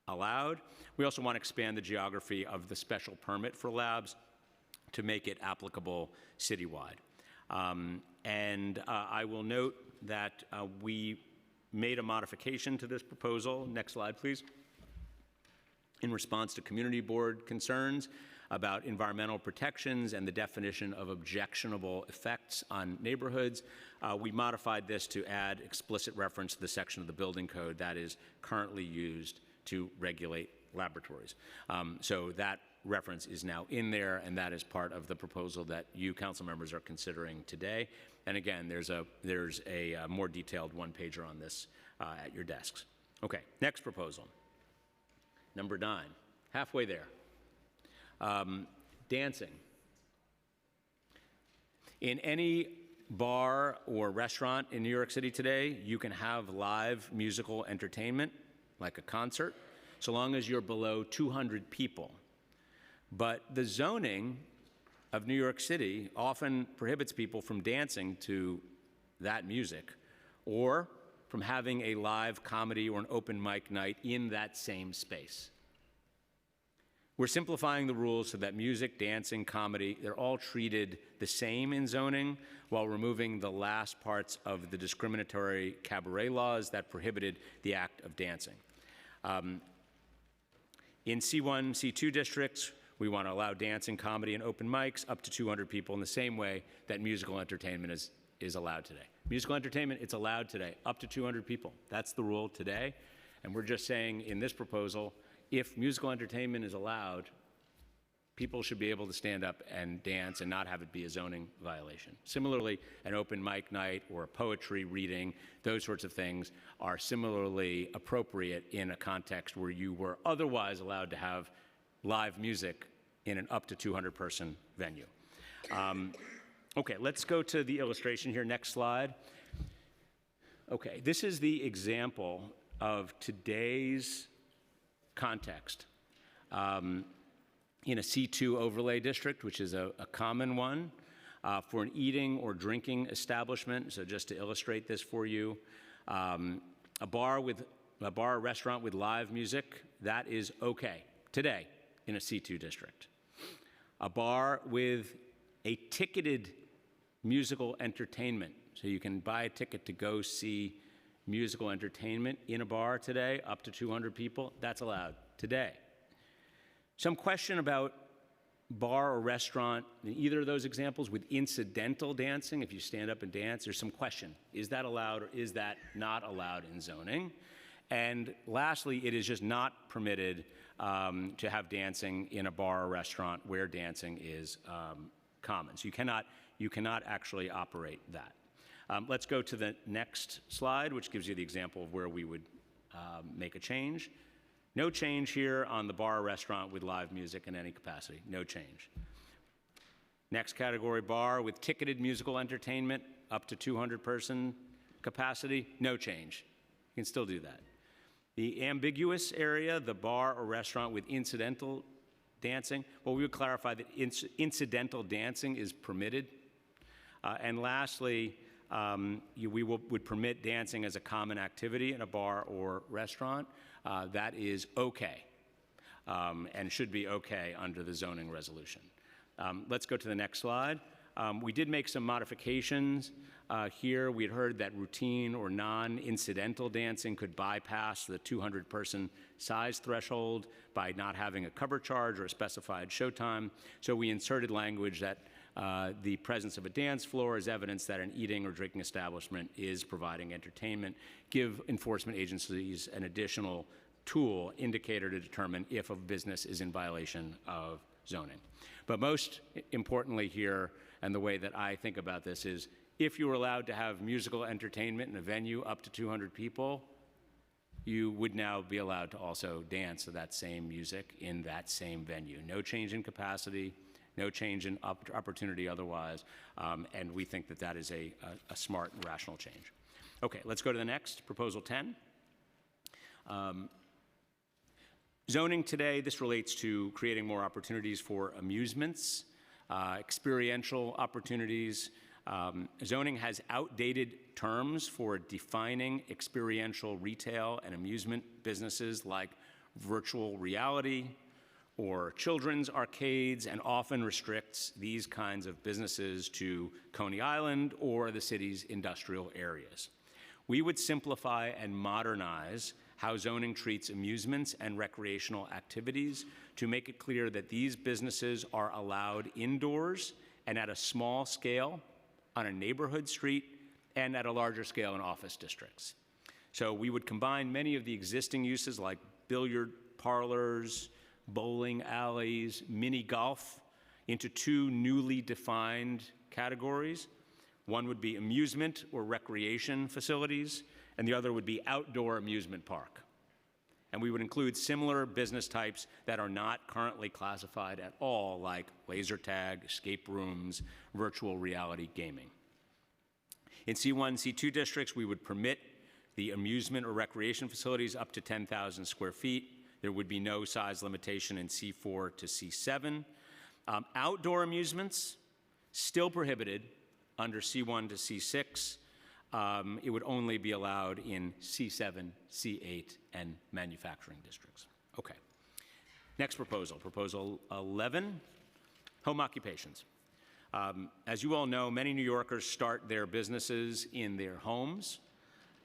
allowed. We also want to expand the geography of the special permit for labs to make it applicable citywide. I will note that we made a modification to this proposal. Next slide, please. In response to community board concerns about environmental protections and the definition of objectionable effects on neighborhoods, we modified this to add explicit reference to the section of the building code that is currently used to regulate laboratories. So that reference is now in there, and that is part of the proposal that you council members are considering today. And again, there's a more detailed one-pager on this at your desks. Okay, next proposal. Number 9, halfway there. Dancing. In any bar or restaurant in New York City today, you can have live musical entertainment, like a concert, so long as you're below 200 people. But the zoning of New York City often prohibits people from dancing to that music or from having a live comedy or an open mic night in that same space. We're simplifying the rules so that music, dancing, comedy, they're all treated the same in zoning while removing the last parts of the discriminatory cabaret laws that prohibited the act of dancing. In C1, C2 districts, we want to allow dancing, comedy, and open mics up to 200 people in the same way that musical entertainment is allowed today. Musical entertainment, it's allowed today, up to 200 people. That's the rule today. And we're just saying in this proposal, if musical entertainment is allowed, people should be able to stand up and dance and not have it be a zoning violation. Similarly, an open mic night or a poetry reading, those sorts of things are similarly appropriate in a context where you were otherwise allowed to have live music in an up to 200-person venue. Okay, let's go to the illustration here. Next slide. Okay, this is the example of today's context in a C2 overlay district, which is a common one, for an eating or drinking establishment. So just to illustrate this for you, a bar or restaurant with live music, that is okay today in a C2 district. A bar with a ticketed musical entertainment, so you can buy a ticket to go see musical entertainment in a bar today, up to 200 people, that's allowed today. Some question about bar or restaurant in either of those examples with incidental dancing. If you stand up and dance, there's some question. Is that allowed or is that not allowed in zoning? And lastly, it is just not permitted to have dancing in a bar or restaurant where dancing is common. So you cannot actually operate that. Let's go to the next slide, which gives you the example of where we would make a change. No change here on the bar or restaurant with live music in any capacity. No change. Next category, bar with ticketed musical entertainment up to 200-person capacity. No change. You can still do that. The ambiguous area, the bar or restaurant with incidental dancing, well, we would clarify that incidental dancing is permitted. And lastly, we would permit dancing as a common activity in a bar or restaurant. That is okay and should be okay under the zoning resolution. Let's go to the next slide. We did make some modifications here. We had heard that routine or non-incidental dancing could bypass the 200-person size threshold by not having a cover charge or a specified showtime. So we inserted language that the presence of a dance floor is evidence that an eating or drinking establishment is providing entertainment. Give enforcement agencies an additional tool, indicator to determine if a business is in violation of zoning. But most importantly here, and the way that I think about this is, if you were allowed to have musical entertainment in a venue up to 200 people, you would now be allowed to also dance to that same music in that same venue. No change in capacity, no change in opportunity otherwise, and we think that that is a smart and rational change. Okay, let's go to the next, Proposal 10. Zoning today, this relates to creating more opportunities for amusements, experiential opportunities. Zoning has outdated terms for defining experiential retail and amusement businesses like virtual reality or children's arcades, and often restricts these kinds of businesses to Coney Island or the city's industrial areas. We would simplify and modernize how zoning treats amusements and recreational activities to make it clear that these businesses are allowed indoors and at a small scale on a neighborhood street and at a larger scale in office districts. So we would combine many of the existing uses like billiard parlors, bowling alleys, mini golf into two newly defined categories. One would be amusement or recreation facilities, and the other would be outdoor amusement park. And we would include similar business types that are not currently classified at all, like laser tag, escape rooms, virtual reality gaming. In C1, C2 districts, we would permit the amusement or recreation facilities up to 10,000 square feet. There would be no size limitation in C4 to C7. Outdoor amusements, still prohibited under C1 to C6. It would only be allowed in C7, C8, and manufacturing districts. Okay. Next proposal, Proposal 11, home occupations. As you all know, many New Yorkers start their businesses in their homes,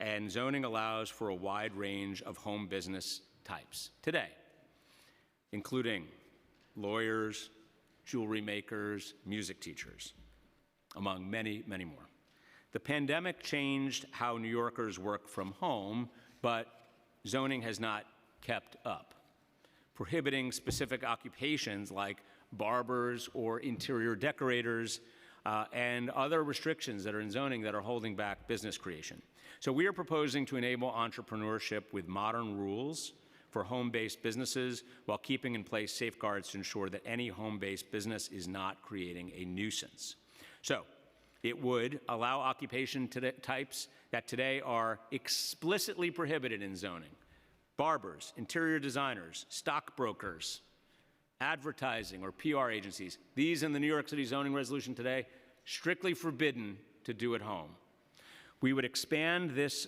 and zoning allows for a wide range of home business types today, including lawyers, jewelry makers, music teachers, among many, many more. The pandemic changed how New Yorkers work from home, but zoning has not kept up, prohibiting specific occupations like barbers or interior decorators and other restrictions that are in zoning that are holding back business creation. So we are proposing to enable entrepreneurship with modern rules for home-based businesses while keeping in place safeguards to ensure that any home-based business is not creating a nuisance. So it would allow occupation types that today are explicitly prohibited in zoning. Barbers, interior designers, stockbrokers, advertising or PR agencies, these in the New York City zoning resolution today, strictly forbidden to do at home. We would expand this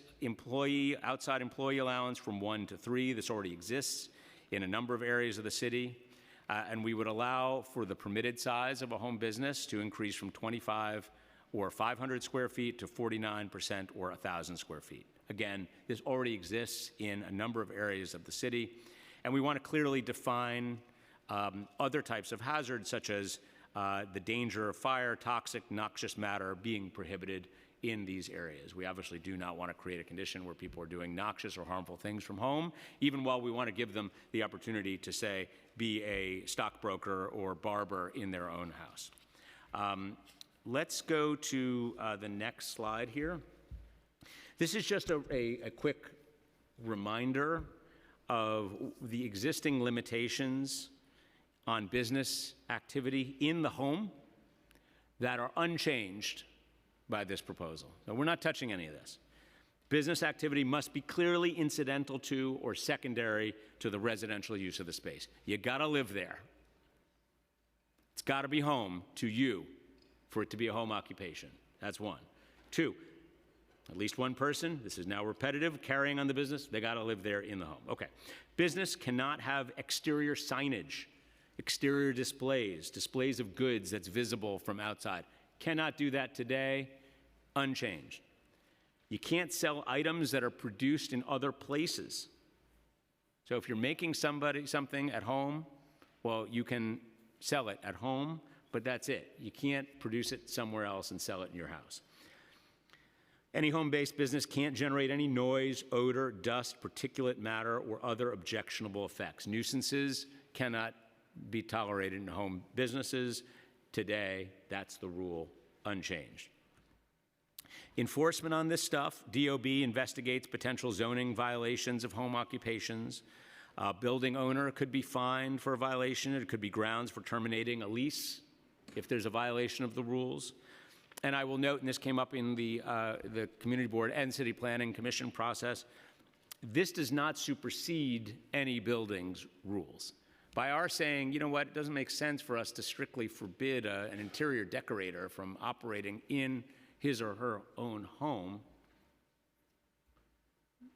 outside employee allowance from 1 to 3. This already exists in a number of areas of the city. And we would allow for the permitted size of a home business to increase from 25 or 500 square feet to 49% or 1,000 square feet. Again, this already exists in a number of areas of the city. And we want to clearly define other types of hazards, such as the danger of fire, toxic, noxious matter being prohibited in these areas. We obviously do not want to create a condition where people are doing noxious or harmful things from home, even while we want to give them the opportunity to, say, be a stockbroker or barber in their own house. Let's go to the next slide here. This is just a quick reminder of the existing limitations on business activity in the home that are unchanged by this proposal. So we're not touching any of this. Business activity must be clearly incidental to or secondary to the residential use of the space. You gotta live there. It's gotta be home to you for it to be a home occupation. That's one. Two, at least one person, this is now repetitive, carrying on the business, they gotta live there in the home. Okay. Business cannot have exterior signage, exterior displays, displays of goods that's visible from outside. Cannot do that today, unchanged. You can't sell items that are produced in other places. So if you're making something at home, well, you can sell it at home, but that's it. You can't produce it somewhere else and sell it in your house. Any home-based business can't generate any noise, odor, dust, particulate matter, or other objectionable effects. Nuisances cannot be tolerated in home businesses. Today, that's the rule, unchanged. Enforcement on this stuff, DOB investigates potential zoning violations of home occupations. Building owner could be fined for a violation. It could be grounds for terminating a lease if there's a violation of the rules. And I will note, and this came up in the Community Board and City Planning Commission process, this does not supersede any building's rules. By our saying, you know what, it doesn't make sense for us to strictly forbid an interior decorator from operating in his or her own home,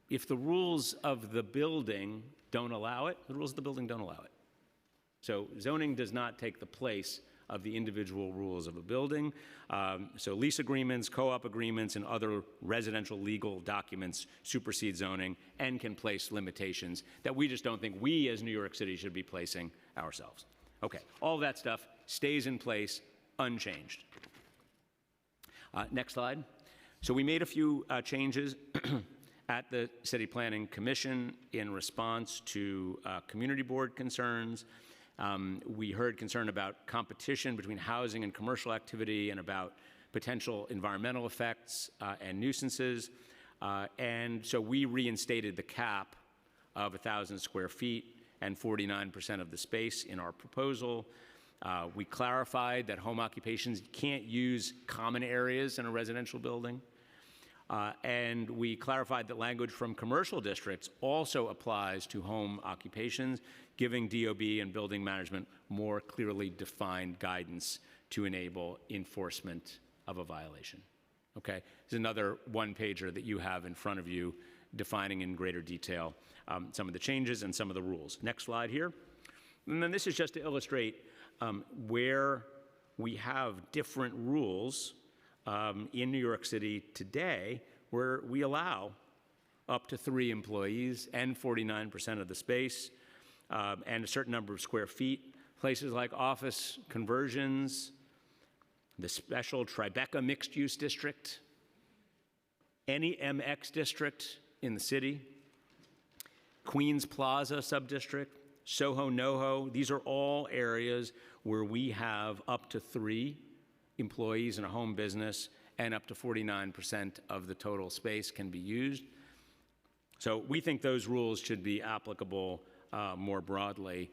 if the rules of the building don't allow it, the rules of the building don't allow it. So zoning does not take the place of the individual rules of a building. So lease agreements, co-op agreements, and other residential legal documents supersede zoning and can place limitations that we just don't think we as New York City should be placing ourselves. Okay, all that stuff stays in place unchanged. Next slide. So we made a few changes at the City Planning Commission in response to Community Board concerns. We heard concern about competition between housing and commercial activity and about potential environmental effects and nuisances. And so we reinstated the cap of 1,000 square feet and 49% of the space in our proposal. We clarified that home occupations can't use common areas in a residential building. And we clarified that language from commercial districts also applies to home occupations, giving DOB and building management more clearly defined guidance to enable enforcement of a violation. Okay, this is another one-pager that you have in front of you defining in greater detail some of the changes and some of the rules. Next slide here. And then this is just to illustrate where we have different rules in New York City today where we allow up to 3 employees and 49% of the space and a certain number of square feet. Places like office conversions, the special Tribeca mixed-use district, any MX district in the city, Queens Plaza subdistrict, Soho, NoHo, these are all areas where we have up to 3 employees in a home business and up to 49% of the total space can be used. So we think those rules should be applicable more broadly,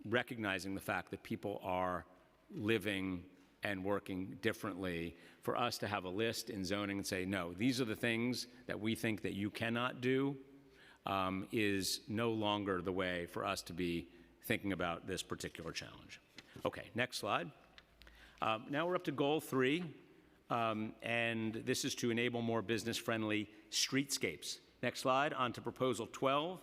recognizing the fact that people are living and working differently. For us to have a list in zoning and say, no, these are the things that we think that you cannot do is no longer the way for us to be thinking about this particular challenge. Okay, next slide. Now we're up to goal 3, and this is to enable more business-friendly streetscapes. Next slide, on to proposal 12.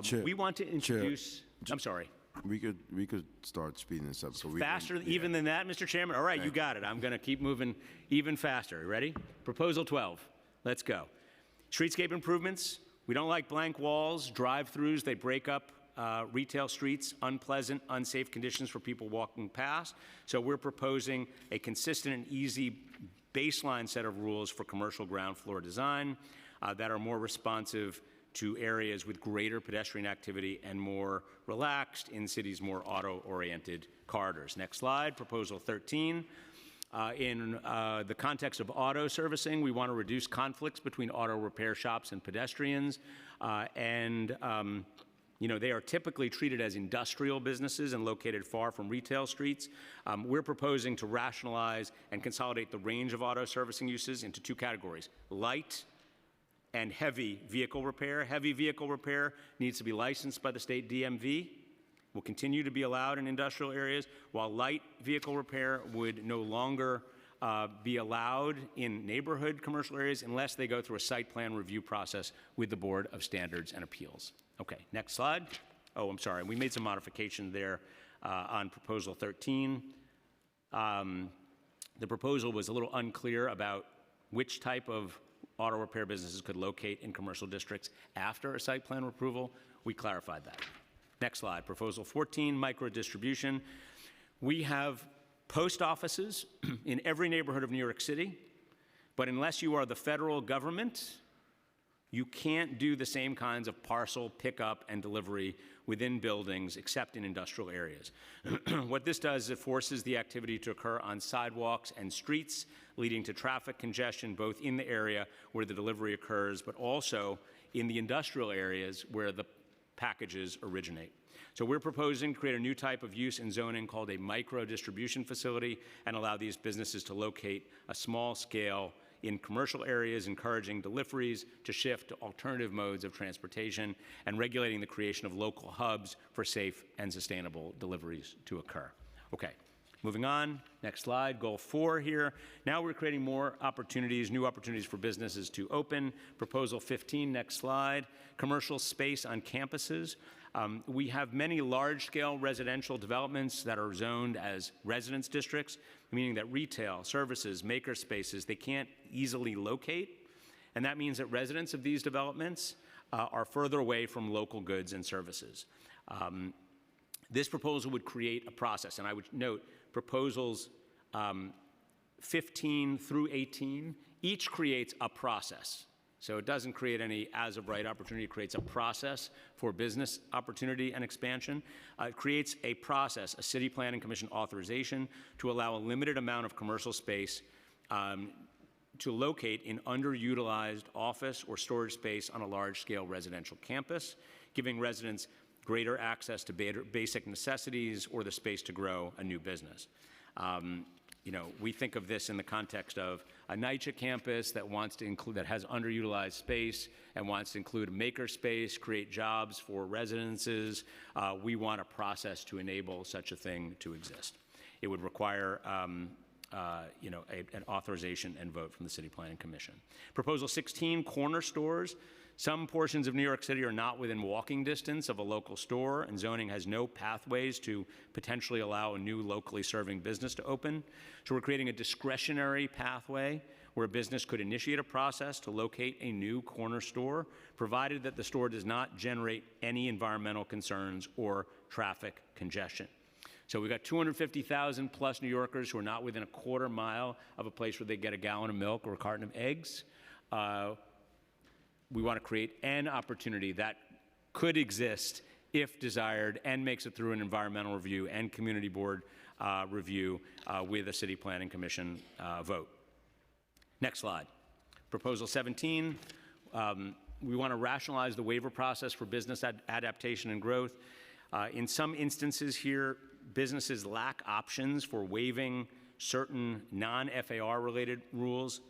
Chair- We want to introduce, I'm sorry, We could start speeding this up. So we can- faster even than that, Mr. Chairman? All right, you got it. I'm going to keep moving even faster. Ready? Proposal 12. Let's go. Streetscape improvements. We don't like blank walls, drive-throughs. They break up retail streets, unpleasant, unsafe conditions for people walking past. So we're proposing a consistent and easy baseline set of rules for commercial ground floor design that are more responsive to areas with greater pedestrian activity and more relaxed in cities' more auto-oriented corridors. Next slide, proposal 13. In the context of auto servicing, we want to reduce conflicts between auto repair shops and pedestrians. They are typically treated as industrial businesses and located far from retail streets. We're proposing to rationalize and consolidate the range of auto servicing uses into 2 categories: light and heavy vehicle repair. Heavy vehicle repair needs to be licensed by the state DMV, will continue to be allowed in industrial areas, while light vehicle repair would no longer be allowed in neighborhood commercial areas unless they go through a site plan review process with the Board of Standards and Appeals. Okay, next slide. Oh, I'm sorry, we made some modification there on proposal 13. The proposal was a little unclear about which type of auto repair businesses could locate in commercial districts after a site plan approval. We clarified that. Next slide, proposal 14, micro distribution. We have post offices in every neighborhood of New York City, but unless you are the federal government, you can't do the same kinds of parcel pickup and delivery within buildings except in industrial areas. What this does is it forces the activity to occur on sidewalks and streets, leading to traffic congestion both in the area where the delivery occurs, but also in the industrial areas where the packages originate. So we're proposing to create a new type of use in zoning called a micro distribution facility and allow these businesses to locate a small scale in commercial areas, encouraging deliveries to shift to alternative modes of transportation and regulating the creation of local hubs for safe and sustainable deliveries to occur. Okay, moving on, next slide, goal 4 here. Now we're creating more opportunities, new opportunities for businesses to open. Proposal 15, next slide, commercial space on campuses. We have many large-scale residential developments that are zoned as residence districts, meaning that retail, services, maker spaces, they can't easily locate. And that means that residents of these developments are further away from local goods and services. This proposal would create a process, and I would note proposals 15 through 18, each creates a process. So it doesn't create any as-of-right opportunity, it creates a process for business opportunity and expansion. It creates a process, a city planning commission authorization to allow a limited amount of commercial space to locate in underutilized office or storage space on a large-scale residential campus, giving residents greater access to basic necessities or the space to grow a new business. We think of this in the context of a NYCHA campus that wants to include, that has underutilized space and wants to include maker space, create jobs for residences. We want a process to enable such a thing to exist. It would require an authorization and vote from the City Planning Commission. Proposal 16, corner stores. Some portions of New York City are not within walking distance of a local store, and zoning has no pathways to potentially allow a new locally serving business to open. So we're creating a discretionary pathway where a business could initiate a process to locate a new corner store, provided that the store does not generate any environmental concerns or traffic congestion. So we've got 250,000 plus New Yorkers who are not within a quarter mile of a place where they get a gallon of milk or a carton of eggs. We want to create an opportunity that could exist if desired and makes it through an environmental review and community board review with a City Planning Commission vote. Next slide. Proposal 17, we want to rationalize the waiver process for business adaptation and growth. In some instances here, businesses lack options for waiving certain non-FAR related rules.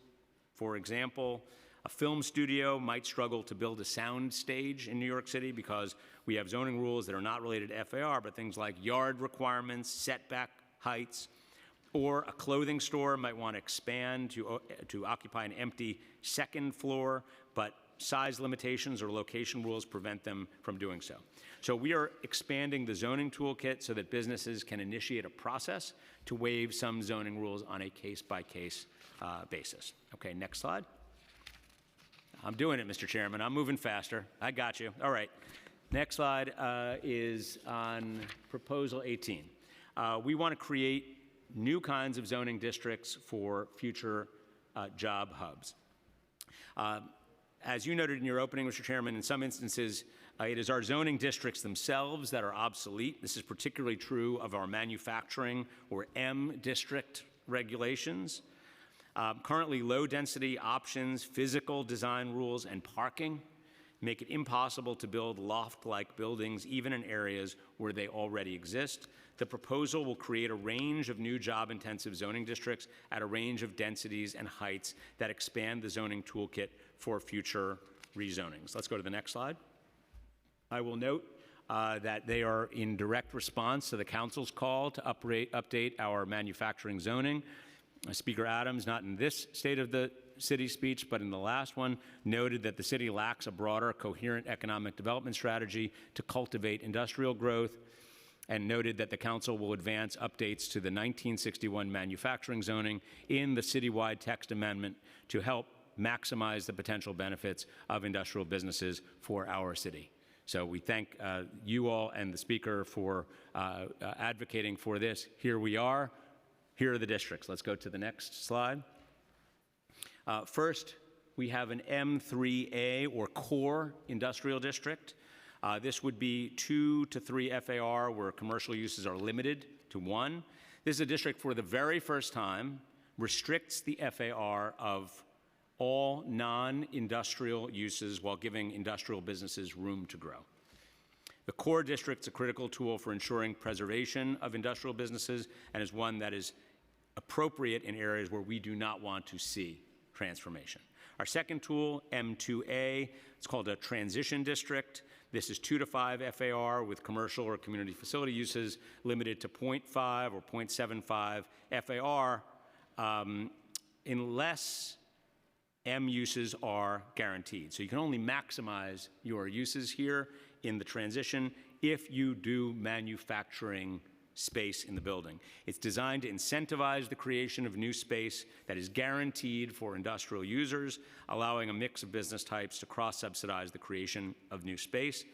For example, A film studio might struggle to build a sound stage in New York City because we have zoning rules that are not related to FAR, but things like yard requirements, setback heights, or a clothing store might want to expand to occupy an empty second floor, but size limitations or location rules prevent them from doing so. So we are expanding the zoning toolkit so that businesses can initiate a process to waive some zoning rules on a case-by-case basis. Okay, next slide. I'm doing it, Mr. Chairman. I'm moving faster. I got you. All right. Next slide is on Proposal 18. We want to create new kinds of zoning districts for future job hubs. As you noted in your opening, Mr. Chairman, in some instances, it is our zoning districts themselves that are obsolete. This is particularly true of our manufacturing or M district regulations. Currently, low-density options, physical design rules, and parking make it impossible to build loft-like buildings even in areas where they already exist. The proposal will create a range of new job-intensive zoning districts at a range of densities and heights that expand the zoning toolkit for future rezonings. Let's go to the next slide. I will note that they are in direct response to the council's call to update our manufacturing zoning. Speaker Adams, not in this State of the City speech, but in the last one, noted that the city lacks a broader, coherent economic development strategy to cultivate industrial growth, and noted that the council will advance updates to the 1961 manufacturing zoning in the citywide text amendment to help maximize the potential benefits of industrial businesses for our city. So we thank you all and the Speaker for advocating for this. Here we are. Here are the districts. Let's go to the next slide. First, we have an M3A or core industrial district. This would be 2 to 3 FAR where commercial uses are limited to 1. This is a district for the very first time restricts the FAR of all non-industrial uses while giving industrial businesses room to grow. The core district is a critical tool for ensuring preservation of industrial businesses and is one that is appropriate in areas where we do not want to see transformation. Our second tool, M2A, it's called a transition district. This is 2 to 5 FAR with commercial or community facility uses limited to 0.5 or 0.75 FAR unless M uses are guaranteed. So you can only maximize your uses here in the transition if you do manufacturing space in the building. It's designed to incentivize the creation of new space that is guaranteed for industrial users, allowing a mix of business types to cross-subsidize the creation of new space.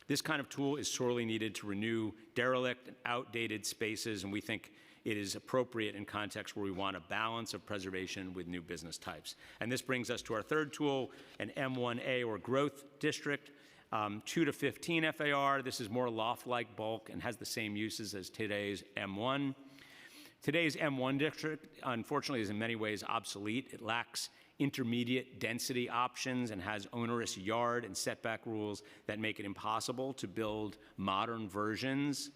This kind of tool is sorely needed to renew derelict and outdated spaces, and we think it is appropriate in contexts where we want a balance of preservation with new business types. And this brings us to our third tool, an M1A or growth district. 2 to 15 FAR. This is more loft-like bulk and has the same uses as today's M1. Today's M1 district, unfortunately, is in many ways obsolete. It lacks intermediate density options and has onerous yard and setback rules that make it impossible to build modern versions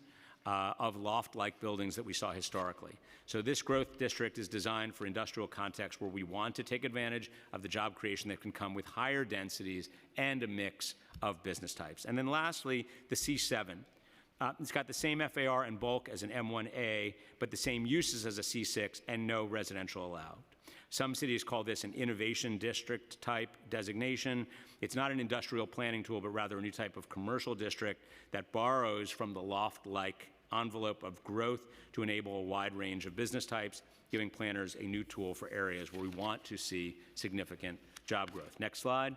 of loft-like buildings that we saw historically. So this growth district is designed for industrial contexts where we want to take advantage of the job creation that can come with higher densities and a mix of business types. And then lastly, the C7. It's got the same FAR and bulk as an M1A, but the same uses as a C6 and no residential allowed. Some cities call this an innovation district type designation. It's not an industrial planning tool, but rather a new type of commercial district that borrows from the loft-like envelope of growth to enable a wide range of business types, giving planners a new tool for areas where we want to see significant job growth. Next slide.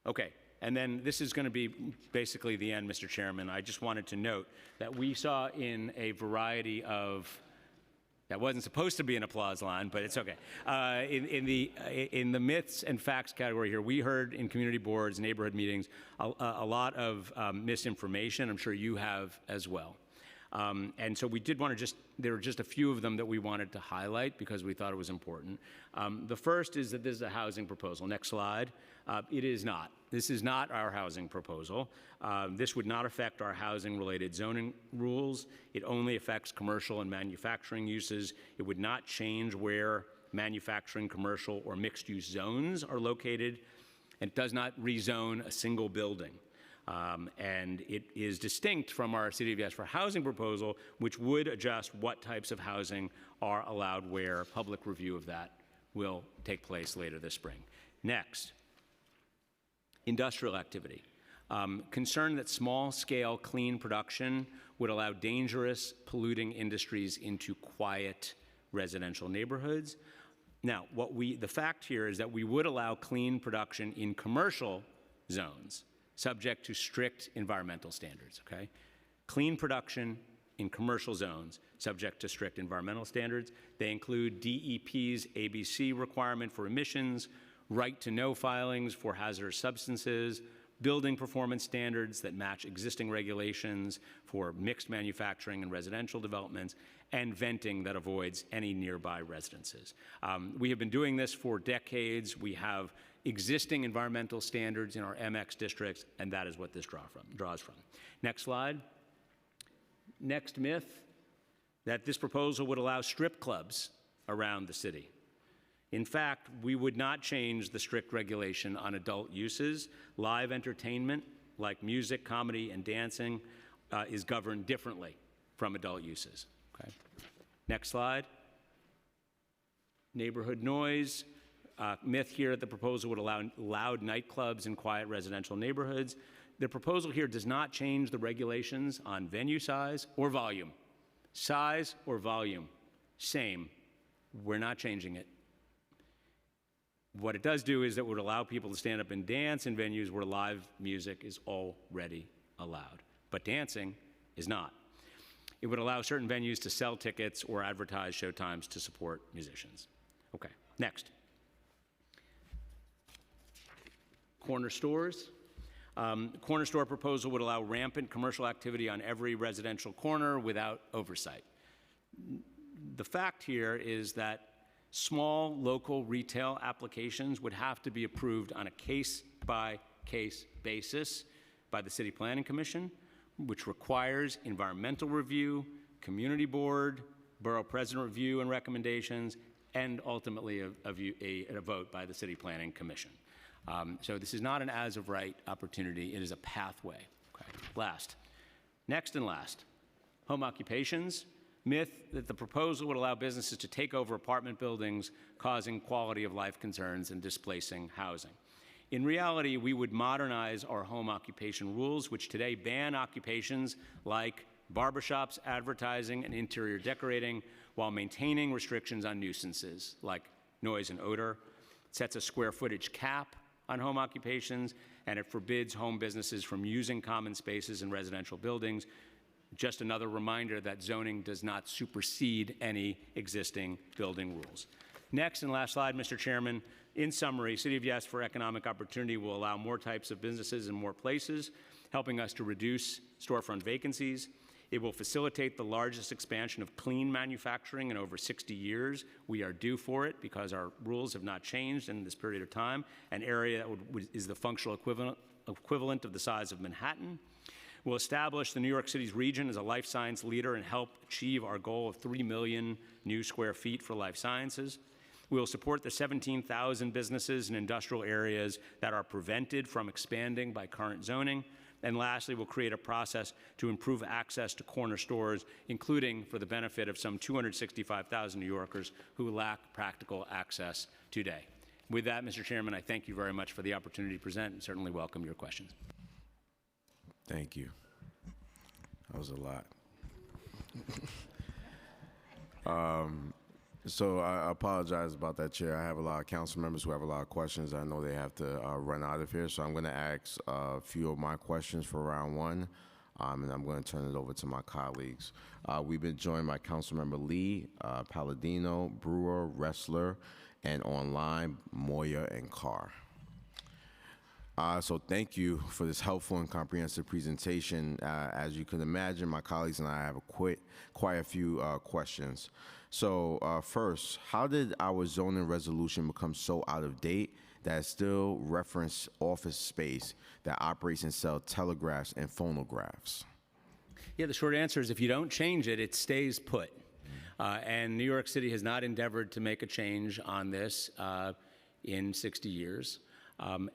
Okay, and then this is going to be basically the end, Mr. Chairman. I just wanted to note that we saw in a variety of, that wasn't supposed to be an applause line, but it's okay. In the myths and facts category here, we heard in community boards, neighborhood meetings, a lot of misinformation. I'm sure you have as well. And so we did want to there were just a few of them that we wanted to highlight because we thought it was important. The first is that this is a housing proposal. Next slide. It is not. This is not our housing proposal. This would not affect our housing-related zoning rules. It only affects commercial and manufacturing uses. It would not change where manufacturing, commercial, or mixed-use zones are located, and does not rezone a single building. And it is distinct from our City of Yes for Housing proposal, which would adjust what types of housing are allowed where. Public review of that will take place later this spring. Next, industrial activity. Concerned that small-scale clean production would allow dangerous, polluting industries into quiet residential neighborhoods. Now, the fact here is that we would allow clean production in commercial zones, subject to strict environmental standards, okay? Clean production in commercial zones, subject to strict environmental standards. They include DEP's ABC requirement for emissions, right to know filings for hazardous substances, building performance standards that match existing regulations for mixed manufacturing and residential developments, and venting that avoids any nearby residences. We have been doing this for decades. We have existing environmental standards in our MX districts, and that is what this draws from. Next slide. Next myth, that this proposal would allow strip clubs around the city. In fact, we would not change the strict regulation on adult uses. Live entertainment, like music, comedy, and dancing, is governed differently from adult uses. Okay. Next slide. Neighborhood noise. Myth here, the proposal would allow loud nightclubs in quiet residential neighborhoods. The proposal here does not change the regulations on venue size or volume. Size or volume, same. We're not changing it. What it does do is it would allow people to stand up and dance in venues where live music is already allowed, but dancing is not. It would allow certain venues to sell tickets or advertise showtimes to support musicians. Okay, next. Corner stores. Corner store proposal would allow rampant commercial activity on every residential corner without oversight. The fact here is that small local retail applications would have to be approved on a case-by-case basis by the City Planning Commission, which requires environmental review, community board, borough president review and recommendations, and ultimately a vote by the City Planning Commission. So this is not an as-of-right opportunity, it is a pathway. Okay. Next and last, home occupations. Myth that the proposal would allow businesses to take over apartment buildings, causing quality of life concerns and displacing housing. In reality, we would modernize our home occupation rules, which today ban occupations like barbershops, advertising, and interior decorating, while maintaining restrictions on nuisances like noise and odor. It sets a square footage cap on home occupations, and it forbids home businesses from using common spaces in residential buildings. Just another reminder that zoning does not supersede any existing building rules. Next and last slide, Mr. Chairman. In summary, City of Yes for Economic Opportunity will allow more types of businesses in more places, helping us to reduce storefront vacancies. It will facilitate the largest expansion of clean manufacturing in over 60 years. We are due for it because our rules have not changed in this period of time, an area that is the functional equivalent of the size of Manhattan. We'll establish the New York City's region as a life science leader and help achieve our goal of 3 million new square feet for life sciences. We will support the 17,000 businesses and industrial areas that are prevented from expanding by current zoning. And lastly, we'll create a process to improve access to corner stores, including for the benefit of some 265,000 New Yorkers who lack practical access today. With that, Mr. Chairman, I thank you very much for the opportunity to present and certainly welcome your questions. Thank you. That was a lot. So I apologize about that, Chair. I have a lot of council members who have a lot of questions. I know they have to run out of here, so I'm going to ask a few of my questions for round one, and I'm going to turn it over to my colleagues. We've been joined by Councilmember Lee, Palladino, Brewer, Ressler, and online, Moyer and Carr. So thank you for this helpful and comprehensive presentation. As you can imagine, my colleagues and I have quite a few questions. So first, how did our zoning resolution become so out of date that it still references office space that operates and sells telegraphs and phonographs? Yeah, the short answer is if you don't change it, it stays put. And New York City has not endeavored to make a change on this in 60 years.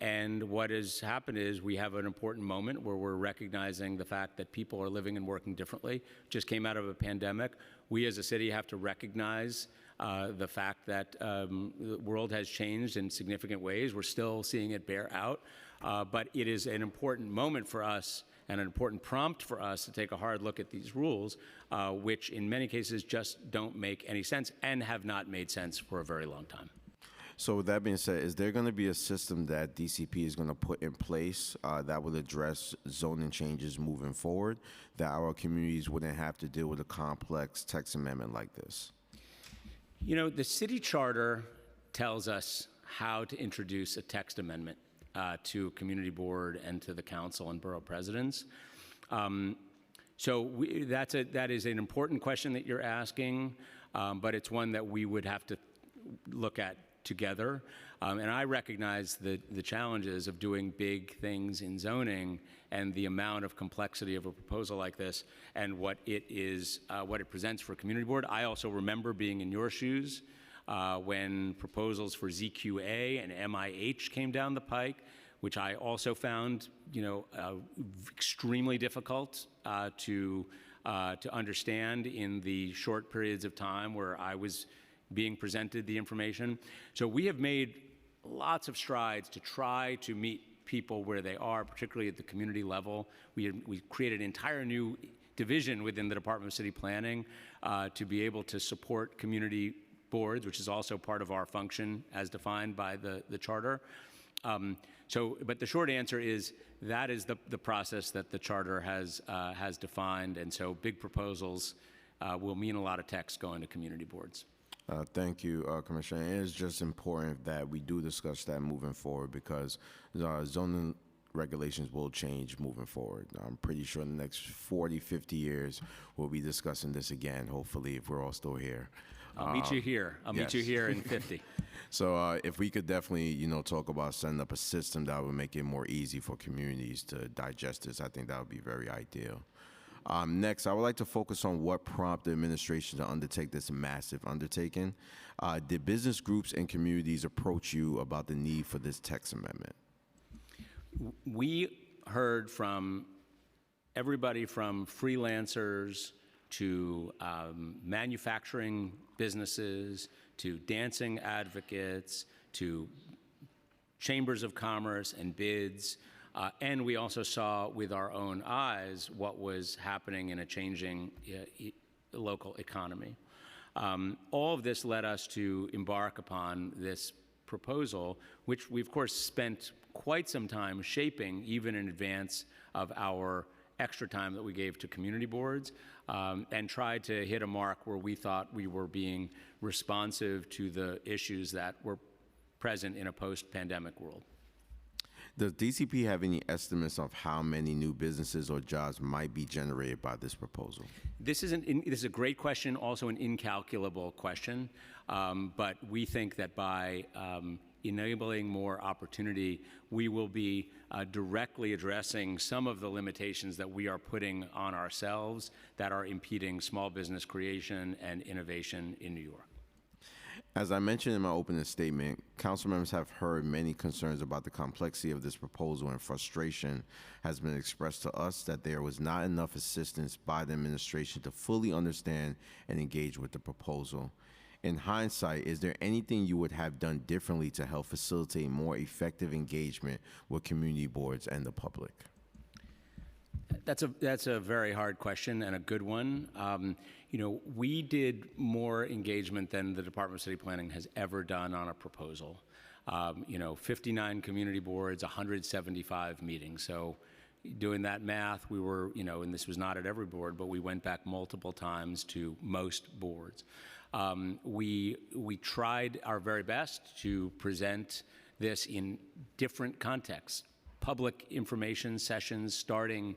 And what has happened is we have an important moment where we're recognizing the fact that people are living and working differently. Just came out of a pandemic. We as a city have to recognize the fact that the world has changed in significant ways. We're still seeing it bear out. But it is an important moment for us and an important prompt for us to take a hard look at these rules, which in many cases just don't make any sense and have not made sense for a very long time. So with that being said, is there going to be a system that DCP is going to put in place that would address zoning changes moving forward, that our communities wouldn't have to deal with a complex text amendment like this? You know, the city charter tells us how to introduce a text amendment to a community board and to the council and borough presidents. That is an important question that you're asking, but it's one that we would have to look at together. And I recognize the challenges of doing big things in zoning and the amount of complexity of a proposal like this and what it presents for a community board. I also remember being in your shoes when proposals for ZQA and MIH came down the pike, which I also found, extremely difficult to understand in the short periods of time where I was being presented the information. So we have made lots of strides to try to meet people where they are, particularly at the community level. We created an entire new division within the Department of City Planning to be able to support community boards, which is also part of our function as defined by the charter. But the short answer is that is the process that the charter has defined, and so big proposals will mean a lot of text going to community boards. Thank you, Commissioner. It is just important that we do discuss that moving forward because zoning regulations will change moving forward. I'm pretty sure in the next 40, 50 years, we'll be discussing this again, hopefully, if we're all still here. I'll meet you here. I'll meet you here in 50. So if we could definitely, talk about setting up a system that would make it more easy for communities to digest this, I think that would be very ideal. Next, I would like to focus on what prompted the administration to undertake this massive undertaking. Did business groups and communities approach you about the need for this text amendment? We heard from everybody from freelancers to manufacturing businesses to dancing advocates to chambers of commerce and bids. And we also saw with our own eyes what was happening in a changing local economy. All of this led us to embark upon this proposal, which we, of course, spent quite some time shaping, even in advance of our extra time that we gave to community boards, and tried to hit a mark where we thought we were being responsive to the issues that were present in a post-pandemic world. Does DCP have any estimates of how many new businesses or jobs might be generated by this proposal? This is a great question, also an incalculable question, but we think that by enabling more opportunity, we will be directly addressing some of the limitations that we are putting on ourselves that are impeding small business creation and innovation in New York. As I mentioned in my opening statement, council members have heard many concerns about the complexity of this proposal, and frustration has been expressed to us that there was not enough assistance by the administration to fully understand and engage with the proposal. In hindsight, is there anything you would have done differently to help facilitate more effective engagement with community boards and the public? That's a very hard question and a good one. We did more engagement than the Department of City Planning has ever done on a proposal. 59 community boards, 175 meetings. So doing that math, we were, and this was not at every board, but we went back multiple times to most boards. We tried our very best to present this in different contexts. Public information sessions starting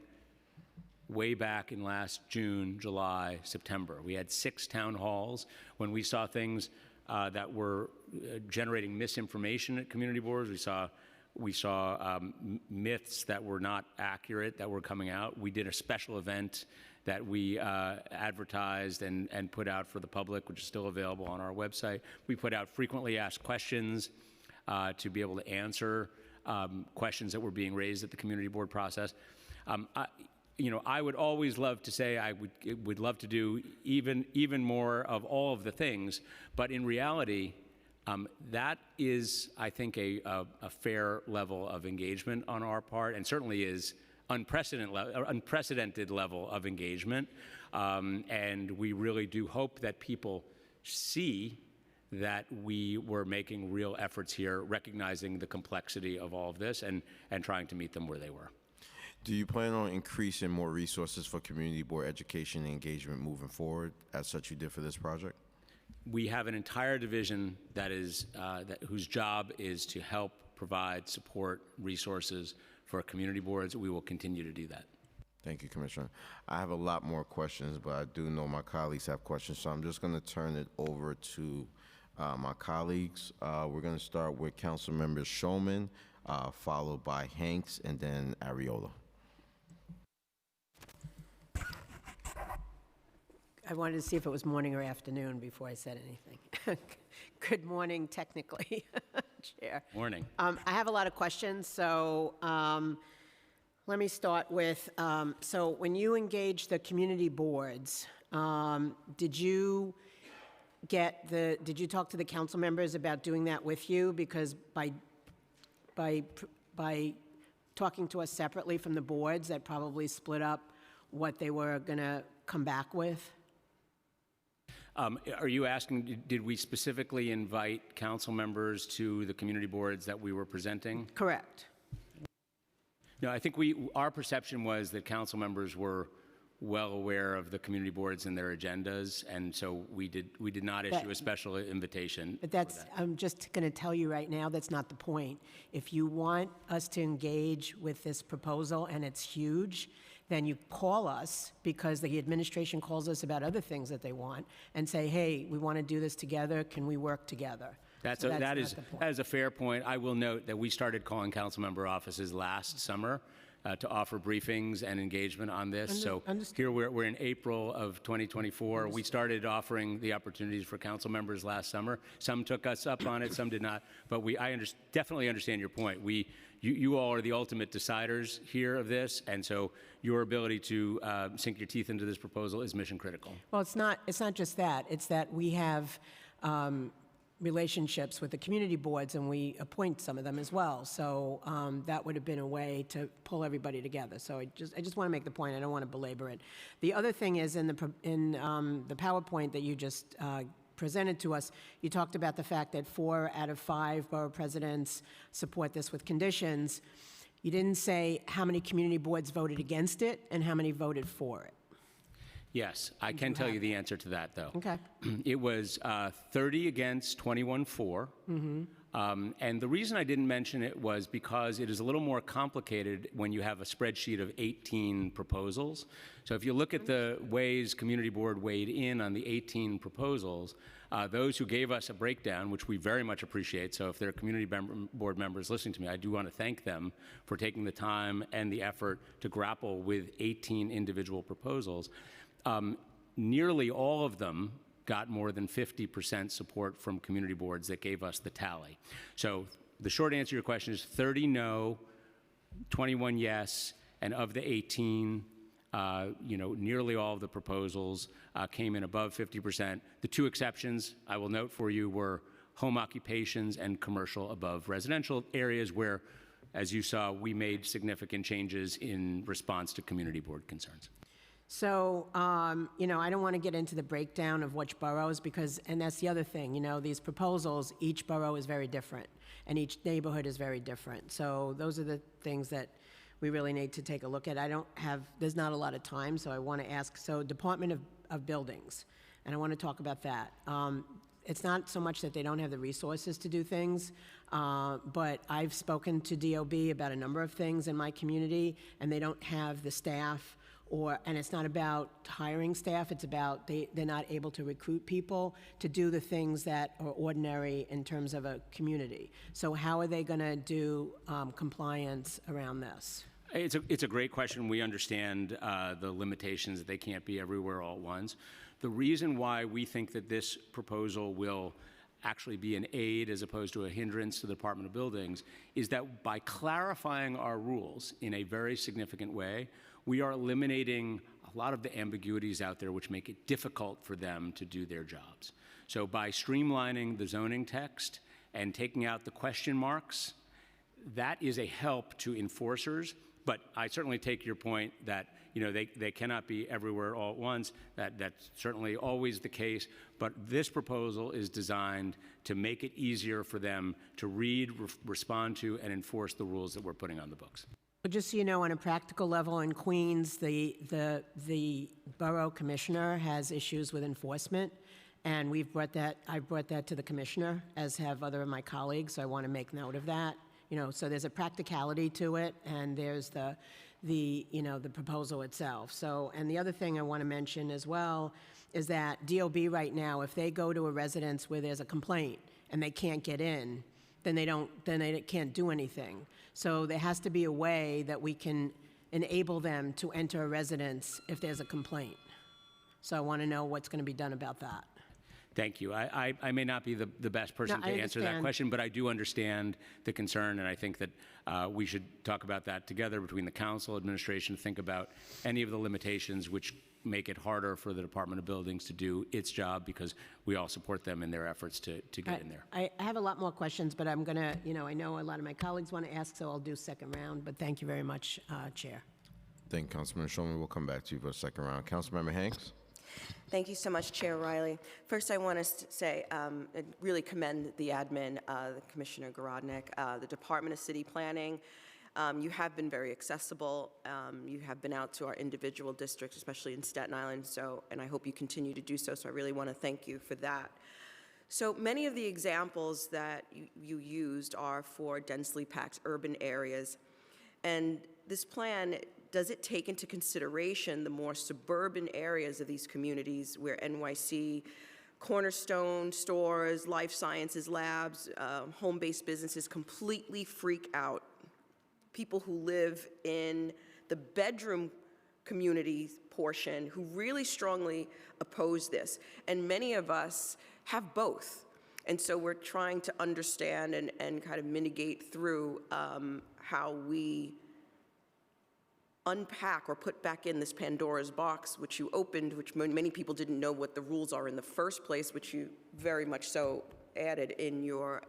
way back in last June, July, September. We had 6 town halls when we saw things that were generating misinformation at community boards. We saw We saw myths that were not accurate that were coming out. We did a special event that we advertised and put out for the public, which is still available on our website. We put out frequently asked questions to be able to answer questions that were being raised at the community board process. I would always love to say I would love to do even more of all of the things, but in reality, that is, I think, a fair level of engagement on our part, and certainly is unprecedented level of engagement. And we really do hope that people see that we were making real efforts here, recognizing the complexity of all of this and trying to meet them where they were. Do you plan on increasing more resources for community board education and engagement moving forward, as such you did for this project? We have an entire division whose job is to help provide support resources for community boards. We will continue to do that. Thank you, Commissioner. I have a lot more questions, but I do know my colleagues have questions, so I'm just going to turn it over to my colleagues. We're going to start with Councilmember Shulman, followed by Hanks, and then Ariola. I wanted to see if it was morning or afternoon before I said anything. Good morning, technically, Chair. Morning. I have a lot of questions, so let me start with, so when you engage the community boards, did you talk to the council members about doing that with you? Because by talking to us separately from the boards, that probably split up what they were going to come back with. Are you asking, did we specifically invite council members to the community boards that we were presenting? Correct. No, I think our perception was that council members were well aware of the community boards and their agendas, and so we did not issue a special invitation. But I'm just going to tell you right now, that's not the point. If you want us to engage with this proposal and it's huge, then you call us, because the administration calls us about other things that they want, and say, hey, we want to do this together, can we work together? That is a fair point. I will note that we started calling council member offices last summer to offer briefings and engagement on this. Here we're in April of 2024. We started offering the opportunities for council members last summer. Some took us up on it, some did not. But I definitely understand your point. You all are the ultimate deciders here of this, and so your ability to sink your teeth into this proposal is mission critical. Well, it's not just that. It's that we have relationships with the community boards, and we appoint some of them as well. So that would have been a way to pull everybody together. So I just want to make the point. I don't want to belabor it. The other thing is in the PowerPoint that you just presented to us, you talked about the fact that 4 out of 5 borough presidents support this with conditions. You didn't say how many community boards voted against it and how many voted for it. Yes, I can tell you the answer to that, though. Okay. It was 30 against, 21 for. And the reason I didn't mention it was because it is a little more complicated when you have a spreadsheet of 18 proposals. So if you look at the ways Community Board weighed in on the 18 proposals, those who gave us a breakdown, which we very much appreciate, so if there are Community Board members listening to me, I do want to thank them for taking the time and the effort to grapple with 18 individual proposals. Nearly all of them got more than 50% support from community boards that gave us the tally. So the short answer to your question is 30 no, 21 yes, and of the 18, nearly all of the proposals came in above 50%. The 2 exceptions, I will note for you, were home occupations and commercial above residential areas where, as you saw, we made significant changes in response to community board concerns. So, I don't want to get into the breakdown of which boroughs and that's the other thing, these proposals, each borough is very different and each neighborhood is very different. So those are the things that we really need to take a look at. There's not a lot of time, so I want to ask, so Department of Buildings, and I want to talk about that. It's not so much that they don't have the resources to do things, but I've spoken to DOB about a number of things in my community, and they don't have the staff and it's not about hiring staff, it's about they're not able to recruit people to do the things that are ordinary in terms of a community. So how are they going to do compliance around this? It's a great question. We understand the limitations that they can't be everywhere all at once. The reason why we think that this proposal will actually be an aid as opposed to a hindrance to the Department of Buildings is that by clarifying our rules in a very significant way, we are eliminating a lot of the ambiguities out there which make it difficult for them to do their jobs. So by streamlining the zoning text and taking out the question marks, that is a help to enforcers. But I certainly take your point that they cannot be everywhere all at once. That's certainly always the case. But this proposal is designed to make it easier for them to read, respond to, and enforce the rules that we're putting on the books. Just so you know, on a practical level in Queens, the borough commissioner has issues with enforcement, and I've brought that to the commissioner, as have other of my colleagues, so I want to make note of that. So there's a practicality to it, and there's the proposal itself. So, and the other thing I want to mention as well is that DOB right now, if they go to a residence where there's a complaint and they can't get in, then they can't do anything. So there has to be a way that we can enable them to enter a residence if there's a complaint. So I want to know what's going to be done about that. Thank you. I may not be the best person to answer that question, but I do understand the concern, and I think that we should talk about that together between the council, administration, think about any of the limitations which make it harder for the Department of Buildings to do its job, because we all support them in their efforts to get in there. I have a lot more questions, but I'm going to, I know a lot of my colleagues want to ask, so I'll do second round, but thank you very much, Chair. Thank you, Councilman Shulman. We'll come back to you for a second round. Councilmember Hanks? Thank you so much, Chair Riley. First, I want to say, really commend the admin, the Commissioner Garodnick, the Department of City Planning. You have been very accessible. You have been out to our individual districts, especially in Staten Island, and I hope you continue to do so, so I really want to thank you for that. So many of the examples that you used are for densely packed urban areas, and this plan, does it take into consideration the more suburban areas of these communities where NYC, Cornerstone stores, life sciences labs, home-based businesses completely freak out? People who live in the bedroom community portion who really strongly oppose this. And many of us have both. And so we're trying to understand and kind of mitigate through how we unpack or put back in this Pandora's box, which you opened, which many people didn't know what the rules are in the first place, which you very much so added in your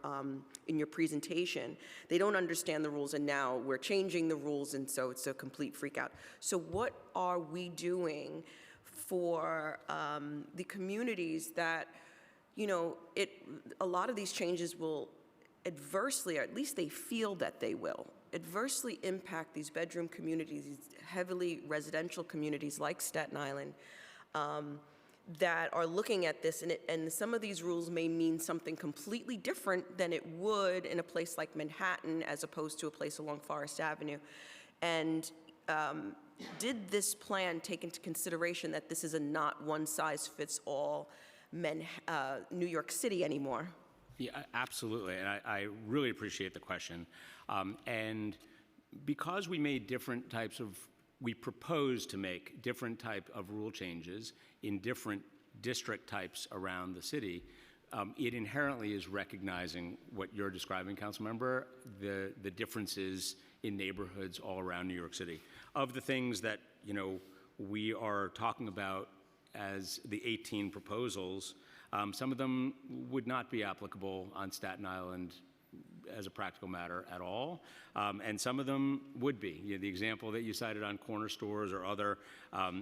presentation. They don't understand the rules, and now we're changing the rules, and so it's a complete freak out. So what are we doing for the communities that, a lot of these changes will adversely, or at least they feel that they will, adversely impact these bedroom communities, these heavily residential communities like Staten Island, that are looking at this, and some of these rules may mean something completely different than it would in a place like Manhattan as opposed to a place along Forest Avenue. And did this plan take into consideration that this is a not one-size-fits-all New York City anymore? Yeah, absolutely, and I really appreciate the question. And because we proposed to make different type of rule changes in different district types around the city, it inherently is recognizing what you're describing, Councilmember, the differences in neighborhoods all around New York City. Of the things that, we are talking about as the 18 proposals, some of them would not be applicable on Staten Island as a practical matter at all, and some of them would be. The example that you cited on corner stores or other,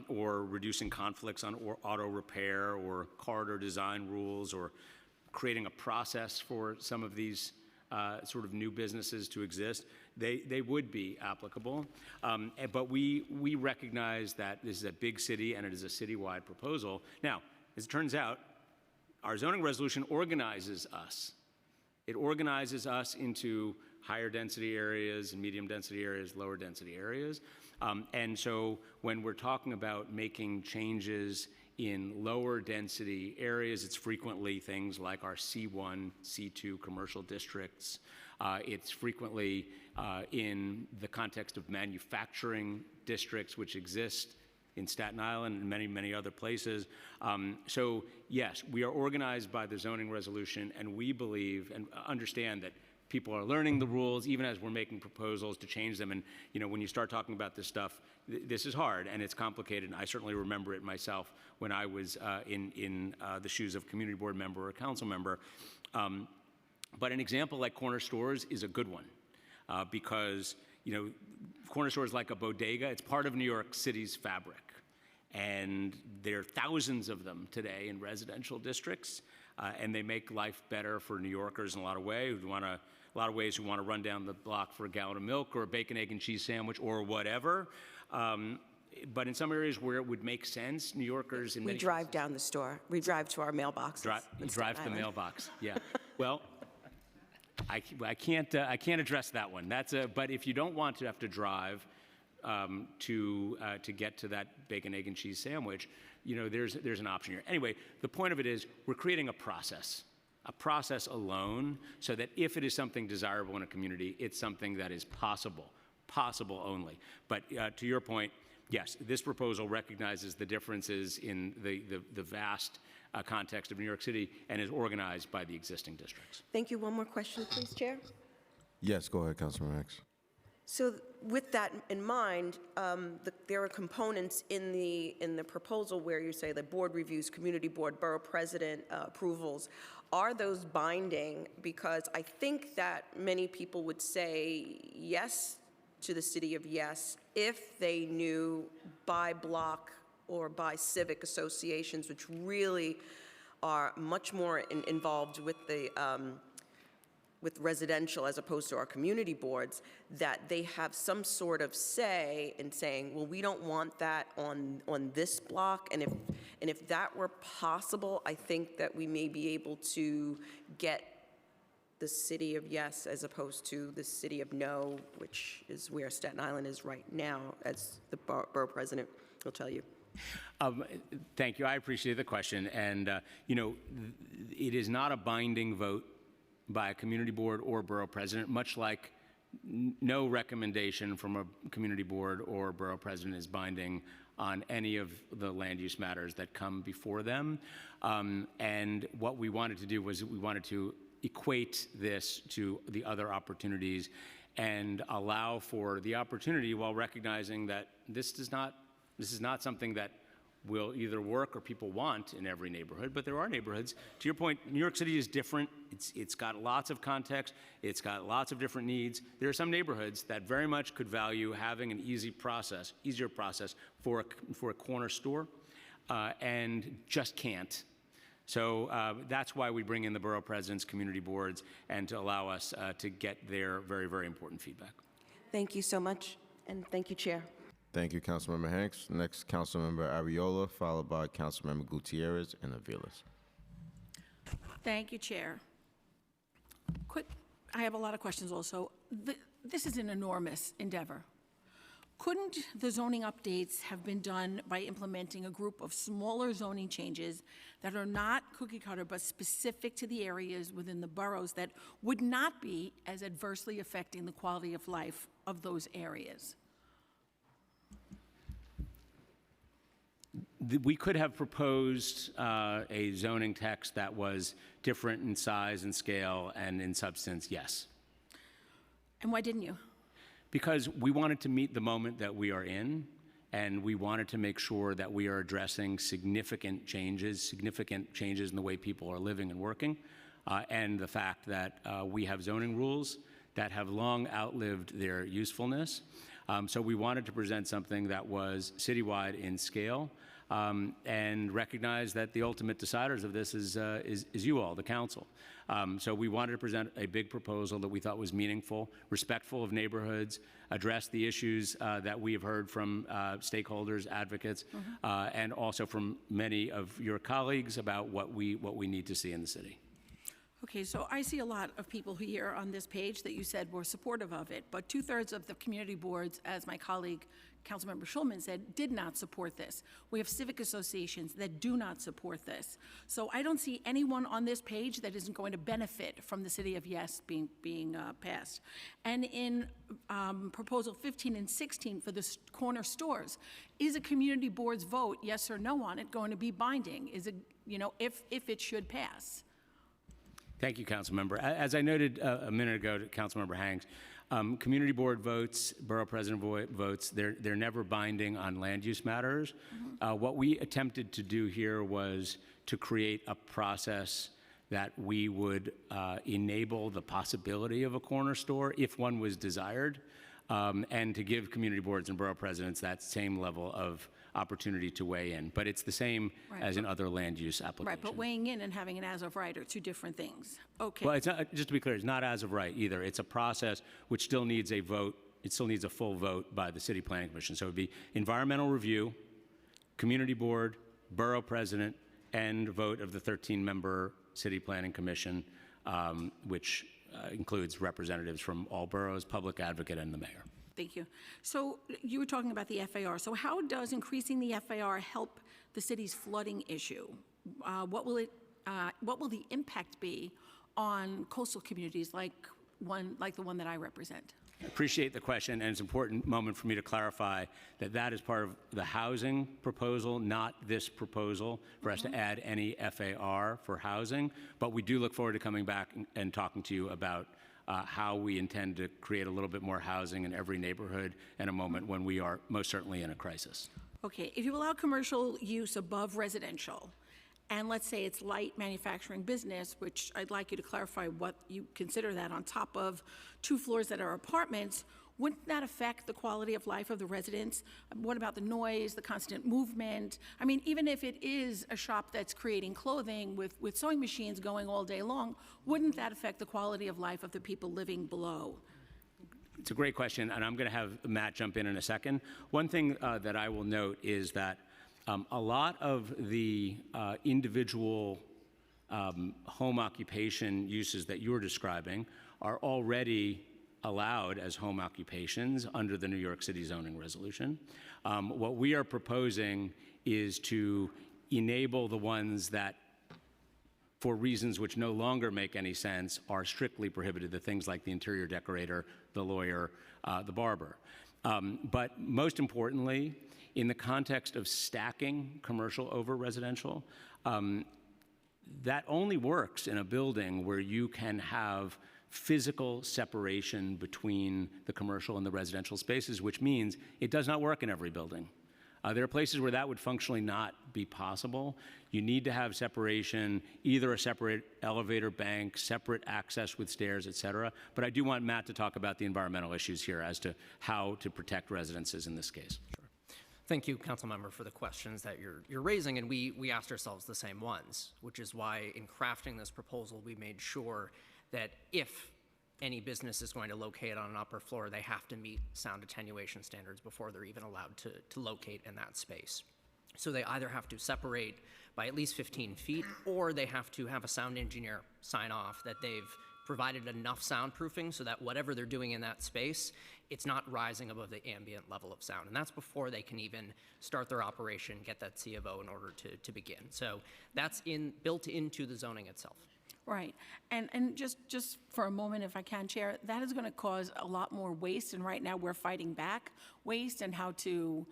or reducing conflicts on auto repair or corridor design rules, or creating a process for some of these sort of new businesses to exist, they would be applicable. But we recognize that this is a big city and it is a citywide proposal. Now, as it turns out, our zoning resolution organizes us. It organizes us into higher density areas and medium density areas, lower density areas. And so when we're talking about making changes in lower density areas, it's frequently things like our C1, C2 commercial districts. It's frequently in the context of manufacturing districts, which exist in Staten Island and many, many other places. So yes, we are organized by the zoning resolution, and we believe and understand that people are learning the rules even as we're making proposals to change them. And when you start talking about this stuff, this is hard and it's complicated. And I certainly remember it myself when I was in the shoes of a community board member or council member. But an example like corner stores is a good one because corner stores like a bodega, it's part of New York City's fabric. And there are thousands of them today in residential districts, and they make life better for New Yorkers in a lot of ways who want to run down the block for a gallon of milk or a bacon, egg, and cheese sandwich or whatever. But in some areas where it would make sense, New Yorkers in We many drive down the store. We drive to our mailboxes. in drive Staten to the Island. mailbox. Yeah. Well, I can't address that one. But if you don't want to have to drive to get to that bacon, egg, and cheese sandwich, there's an option here. Anyway, the point of it is we're creating a process alone, so that if it is something desirable in a community, it's something that is possible only. But to your point, yes, this proposal recognizes the differences in the vast context of New York City and is organized by the existing districts. Thank you. One more question, please, Chair. Yes, go ahead, Councilman Hicks. So with that in mind, there are components in the proposal where you say the board reviews, community board, borough president approvals. Are those binding? Because I think that many people would say yes to the city of Yes if they knew by block or by civic associations, which really are much more involved with the with residential as opposed to our community boards, that they have some sort of say in saying, well, we don't want that on this block. And if that were possible, I think that we may be able to get the city of Yes as opposed to the city of No, which is where Staten Island is right now, as the borough president will tell you. Thank you. I appreciate the question. And, it is not a binding vote by a community board or borough president, much like no recommendation from a community board or borough president is binding on any of the land use matters that come before them. And what we wanted to do was we wanted to equate this to the other opportunities and allow for the opportunity while recognizing that this is not something that will either work or people want in every neighborhood, but there are neighborhoods. To your point, New York City is different. It's got lots of context. It's got lots of different needs. There are some neighborhoods that very much could value having an easier process for a corner store, and just can't. So that's why we bring in the borough presidents, community boards, and to allow us to get their very, very important feedback. Thank you so much, and thank you, Chair. Thank you, Councilmember Hanks. Next, Councilmember Ariola, followed by Councilmember Gutierrez and Aviles. Thank you, Chair. I have a lot of questions also. This is an enormous endeavor. Couldn't the zoning updates have been done by implementing a group of smaller zoning changes that are not cookie cutter but specific to the areas within the boroughs that would not be as adversely affecting the quality of life of those areas? We could have proposed a zoning text that was different in size and scale and in substance, yes. And why didn't you? Because we wanted to meet the moment that we are in, and we wanted to make sure that we are addressing significant changes in the way people are living and working, and the fact that we have zoning rules that have long outlived their usefulness. So we wanted to present something that was citywide in scale, and recognize that the ultimate deciders of this is you all, the council. So we wanted to present a big proposal that we thought was meaningful, respectful of neighborhoods, address the issues that we have heard from stakeholders, advocates, and also from many of your colleagues about what we need to see in the city. Okay, so I see a lot of people here on this page that you said were supportive of it, but 2/3 of the community boards, as my colleague, Councilmember Schulman said, did not support this. We have civic associations that do not support this. So I don't see anyone on this page that isn't going to benefit from the City of Yes being passed. And in Proposal 15 and 16 for the corner stores, is a community board's vote, yes or no on it, going to be binding? Is it, if it should pass? Thank you, Councilmember. As I noted a minute ago to Councilmember Hanks, community board votes, borough president votes, they're never binding on land use matters. What we attempted to do here was to create a process that we would enable the possibility of a corner store if one was desired, and to give community boards and borough presidents that same level of opportunity to weigh in. But it's the same as in other land use applications. Right, but weighing in and having an as of right are two different things. Okay. Well, it's not, just to be clear, it's not as of right either. It's a process which still needs a vote. It still needs a full vote by the City Planning Commission. So it would be environmental review, community board, borough president, and vote of the 13-member City Planning Commission, which includes representatives from all boroughs, public advocate, and the mayor. Thank you. So you were talking about the FAR. So how does increasing the FAR help the city's flooding issue? What will the impact be on coastal communities like the one that I represent? I appreciate the question, and it's an important moment for me to clarify that that is part of the housing proposal, not this proposal, for us to add any FAR for housing. But we do look forward to coming back and talking to you about how we intend to create a little bit more housing in every neighborhood in a moment when we are most certainly in a crisis. Okay, if you allow commercial use above residential, and let's say it's light manufacturing business, which I'd like you to clarify what you consider that on top of 2 floors that are apartments, wouldn't that affect the quality of life of the residents? What about the noise, the constant movement? I mean, even if it is a shop that's creating clothing with sewing machines going all day long, wouldn't that affect the quality of life of the people living below? It's a great question, and I'm going to have Matt jump in a second. One thing that I will note is that a lot of the individual home occupation uses that you're describing are already allowed as home occupations under the New York City zoning resolution. What we are proposing is to enable the ones that, for reasons which no longer make any sense, are strictly prohibited, the things like the interior decorator, the lawyer, the barber. But most importantly, in the context of stacking commercial over residential, that only works in a building where you can have physical separation between the commercial and the residential spaces, which means it does not work in every building. There are places where that would functionally not be possible. You need to have separation, either a separate elevator bank, separate access with stairs, et cetera. But I do want Matt to talk about the environmental issues here as to how to protect residences in this case. Sure. Thank you, Councilmember, for the questions that you're raising, and we asked ourselves the same ones, which is why in crafting this proposal, we made sure that if any business is going to locate on an upper floor, they have to meet sound attenuation standards before they're even allowed to locate in that space. So they either have to separate by at least 15 feet, or they have to have a sound engineer sign off that they've provided enough soundproofing so that whatever they're doing in that space, it's not rising above the ambient level of sound. And that's before they can even start their operation, get that C of O in order to begin. So that's built into the zoning itself. Right, and just for a moment, if I can, Chair, that is going to cause a lot more waste, and right now we're fighting back waste and how to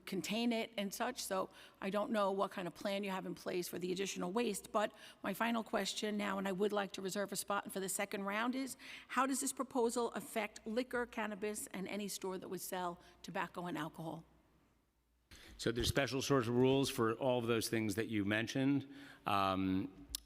contain it and such. So I don't know what kind of plan you have in place for the additional waste. But my final question now, and I would like to reserve a spot for the second round, is how does this proposal affect liquor, cannabis, and any store that would sell tobacco and alcohol? So there's special sorts of rules for all of those things that you mentioned.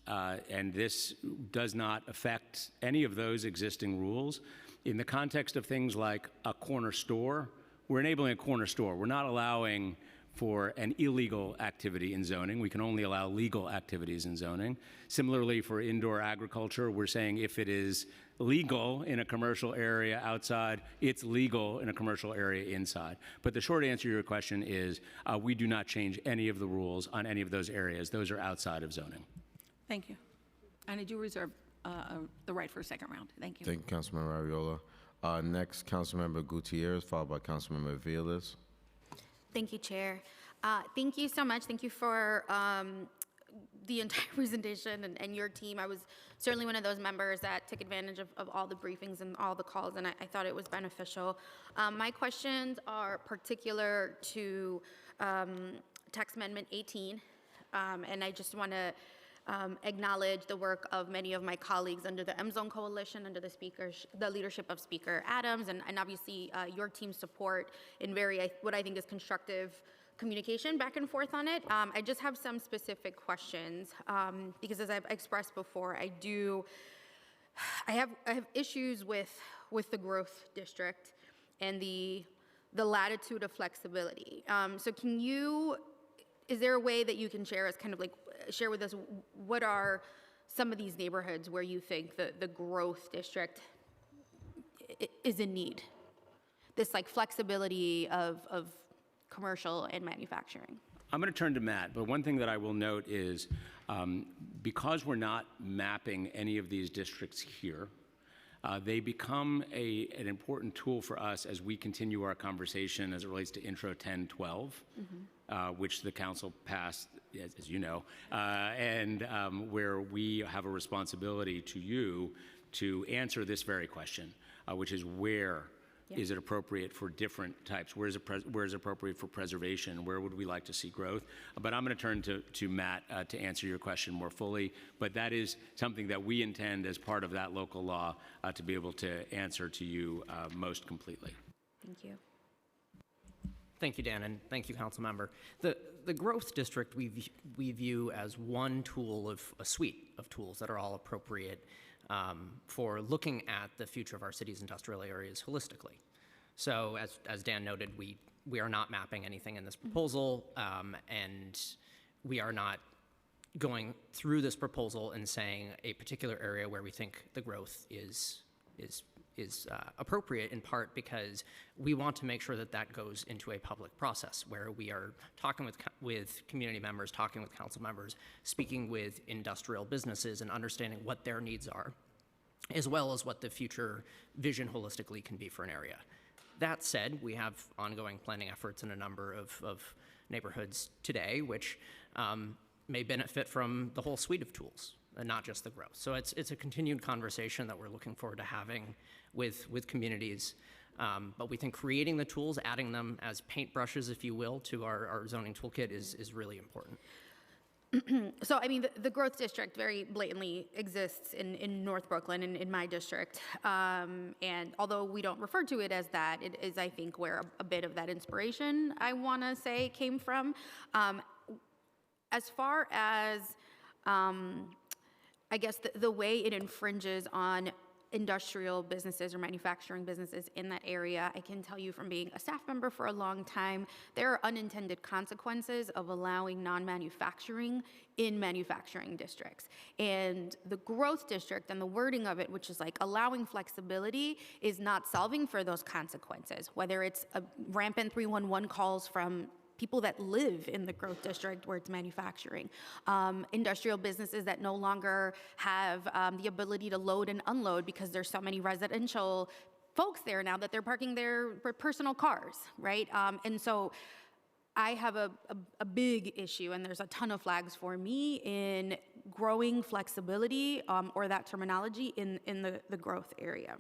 And this does not affect any of those existing rules. In the context of things like a corner store, we're enabling a corner store. We're not allowing for an illegal activity in zoning. We can only allow legal activities in zoning. Similarly, for indoor agriculture, we're saying if it is legal in a commercial area outside, it's legal in a commercial area inside. But the short answer to your question is we do not change any of the rules on any of those areas. Those are outside of zoning. Thank you. And I do reserve the right for a second round. Thank you. Thank you, Councilmember Ariola. Next, Councilmember Gutierrez, followed by Councilmember Vilas. Thank you, Chair. Thank you so much. Thank you for the entire presentation and your team. I was certainly one of those members that took advantage of all the briefings and all the calls, and I thought it was beneficial. My questions are particular to Tax Amendment 18, and I just want to acknowledge the work of many of my colleagues under the M-Zone Coalition, under the leadership of Speaker Adams, and obviously your team's support in what I think is constructive communication back and forth on it. I just have some specific questions because, as I've expressed before, I have issues with the growth district and the latitude of flexibility. So is there a way that you can share with us what are some of these neighborhoods where you think the growth district is in need? This flexibility of commercial and manufacturing. I'm going to turn to Matt, but one thing that I will note is because we're not mapping any of these districts here, they become an important tool for us as we continue our conversation as it relates to Intro 1012, which the council passed, as you know, and where we have a responsibility to you to answer this very question, which is where is it appropriate for different types? Where is it appropriate for preservation? Where would we like to see growth? But I'm going to turn to Matt to answer your question more fully. But that is something that we intend as part of that local law to be able to answer to you most completely. Thank you. Thank you, Dan, and thank you, Council Member. The growth district we view as one tool of a suite of tools that are all appropriate for looking at the future of our city's industrial areas holistically. So as Dan noted, we are not mapping anything in this proposal, and we are not going through this proposal and saying a particular area where we think the growth is appropriate, in part because we want to make sure that goes into a public process where we are talking with community members, talking with council members, speaking with industrial businesses and understanding what their needs are, as well as what the future vision holistically can be for an area. That said, we have ongoing planning efforts in a number of neighborhoods today, which may benefit from the whole suite of tools and not just the growth. So it's a continued conversation that we're looking forward to having with communities. But we think creating the tools, adding them as paintbrushes, if you will, to our zoning toolkit is really important. So, I mean, the growth district very blatantly exists in North Brooklyn, in my district. And although we don't refer to it as that, it is, I think, where a bit of that inspiration, I want to say, came from. As far as, I guess, the way it infringes on industrial businesses or manufacturing businesses in that area, I can tell you from being a staff member for a long time, there are unintended consequences of allowing non-manufacturing in manufacturing districts. And the growth district and the wording of it, which is allowing flexibility, is not solving for those consequences, whether it's a rampant 311 calls from people that live in the growth district where it's manufacturing, industrial businesses that no longer have the ability to load and unload because there's so many residential folks there now that they're parking their personal cars, right? And so I have a big issue, and there's a ton of flags for me in growing flexibility or that terminology in the growth area.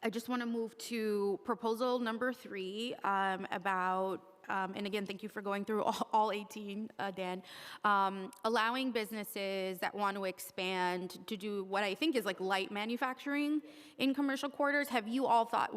I just want to move to proposal number 3 about, and again, thank you for going through all 18, Dan, allowing businesses that want to expand to do what I think is light manufacturing in commercial quarters. Have you all thought,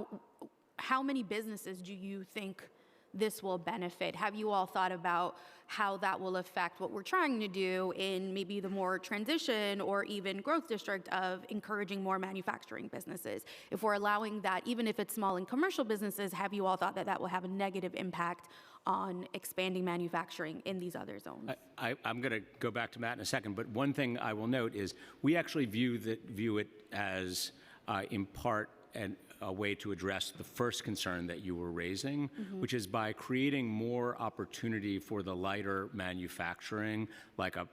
how many businesses do you think this will benefit? Have you all thought about how that will affect what we're trying to do in maybe the more transition or even growth district of encouraging more manufacturing businesses? If we're allowing that, even if it's small and commercial businesses, have you all thought that that will have a negative impact on expanding manufacturing in these other zones? I'm going to go back to Matt in a second, but one thing I will note is we actually view it as, in part, a way to address the first concern that you were raising, which is by creating more opportunity for the lighter manufacturing, like a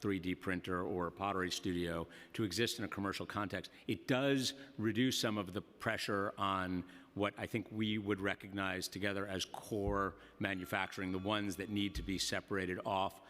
3D printer or a pottery studio, to exist in a commercial context. It does reduce some of the pressure on what I think we would recognize together as core manufacturing, the ones that need to be separated off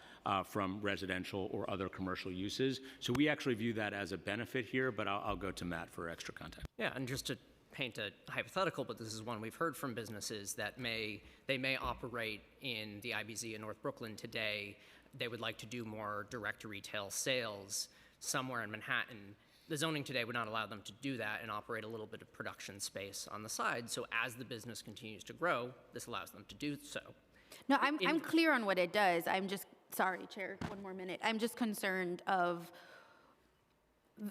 from residential or other commercial uses. So we actually view that as a benefit here, but I'll go to Matt for extra context. Yeah, and just to paint a hypothetical, but this is one we've heard from businesses that they may operate in the IBZ in North Brooklyn today. They would like to do more direct to retail sales somewhere in Manhattan. The zoning today would not allow them to do that and operate a little bit of production space on the side. So as the business continues to grow, this allows them to do so. No, I'm clear on what it does. I'm just, sorry, Chair, one more minute. I'm just concerned of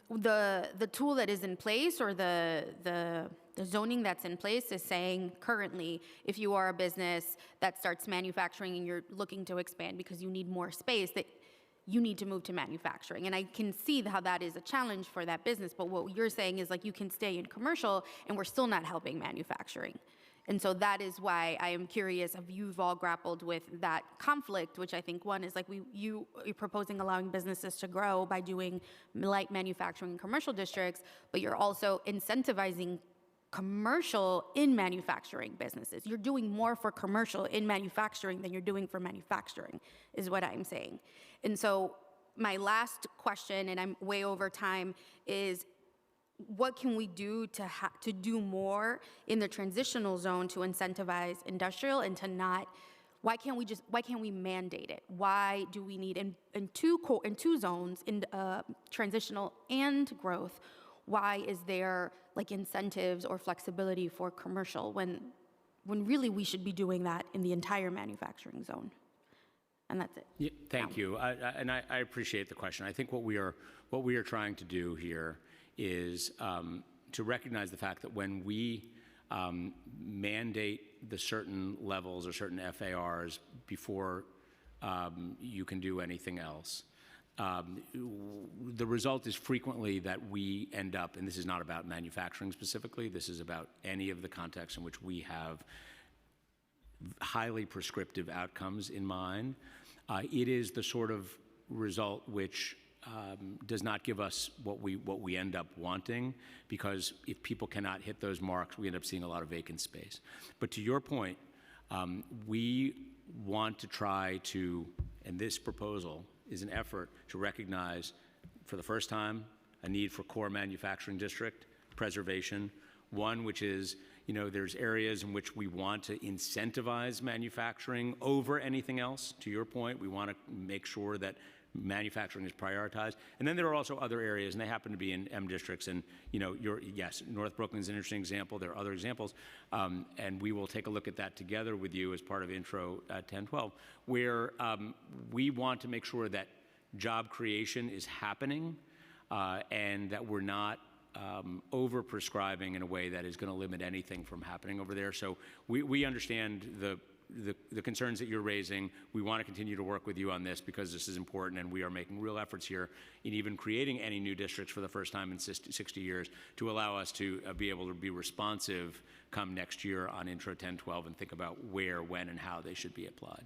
the tool that is in place, or the zoning that's in place is saying currently, if you are a business that starts manufacturing and you're looking to expand because you need more space, that you need to move to manufacturing. And I can see how that is a challenge for that business, but what you're saying is like you can stay in commercial and we're still not helping manufacturing. And so that is why I am curious if you've all grappled with that conflict, which I think one is like you're proposing allowing businesses to grow by doing light manufacturing in commercial districts, but you're also incentivizing commercial in manufacturing businesses. You're doing more for commercial in manufacturing than you're doing for manufacturing, is what I'm saying. And so my last question, and I'm way over time, is what can we do to do more in the transitional zone to incentivize industrial and to not, why can't we mandate it? Why do we need in two zones, in transitional and growth, why is there like incentives or flexibility for commercial when really we should be doing that in the entire manufacturing zone? And that's it. Yeah, thank you. And I appreciate the question. I think what we are trying to do here is to recognize the fact that when we mandate the certain levels or certain FARs before you can do anything else, the result is frequently that we end up, and this is not about manufacturing specifically, this is about any of the contexts in which we have highly prescriptive outcomes in mind. It is the sort of result which does not give us what we end up wanting, because if people cannot hit those marks, we end up seeing a lot of vacant space. But to your point, we want to try to, and this proposal is an effort to recognize for the first time a need for core manufacturing district preservation. One, which is, there's areas in which we want to incentivize manufacturing over anything else. To your point, we want to make sure that manufacturing is prioritized. And then there are also other areas, and they happen to be in M districts. And yes, North Brooklyn is an interesting example. There are other examples, and we will take a look at that together with you as part of Intro 1012, where we want to make sure that job creation is happening, and that we're not over-prescribing in a way that is going to limit anything from happening over there. So we understand the concerns that you're raising. We want to continue to work with you on this because this is important, and we are making real efforts here in even creating any new districts for the first time in 60 years to allow us to be able to be responsive come next year on Intro 1012 and think about where, when, and how they should be applied.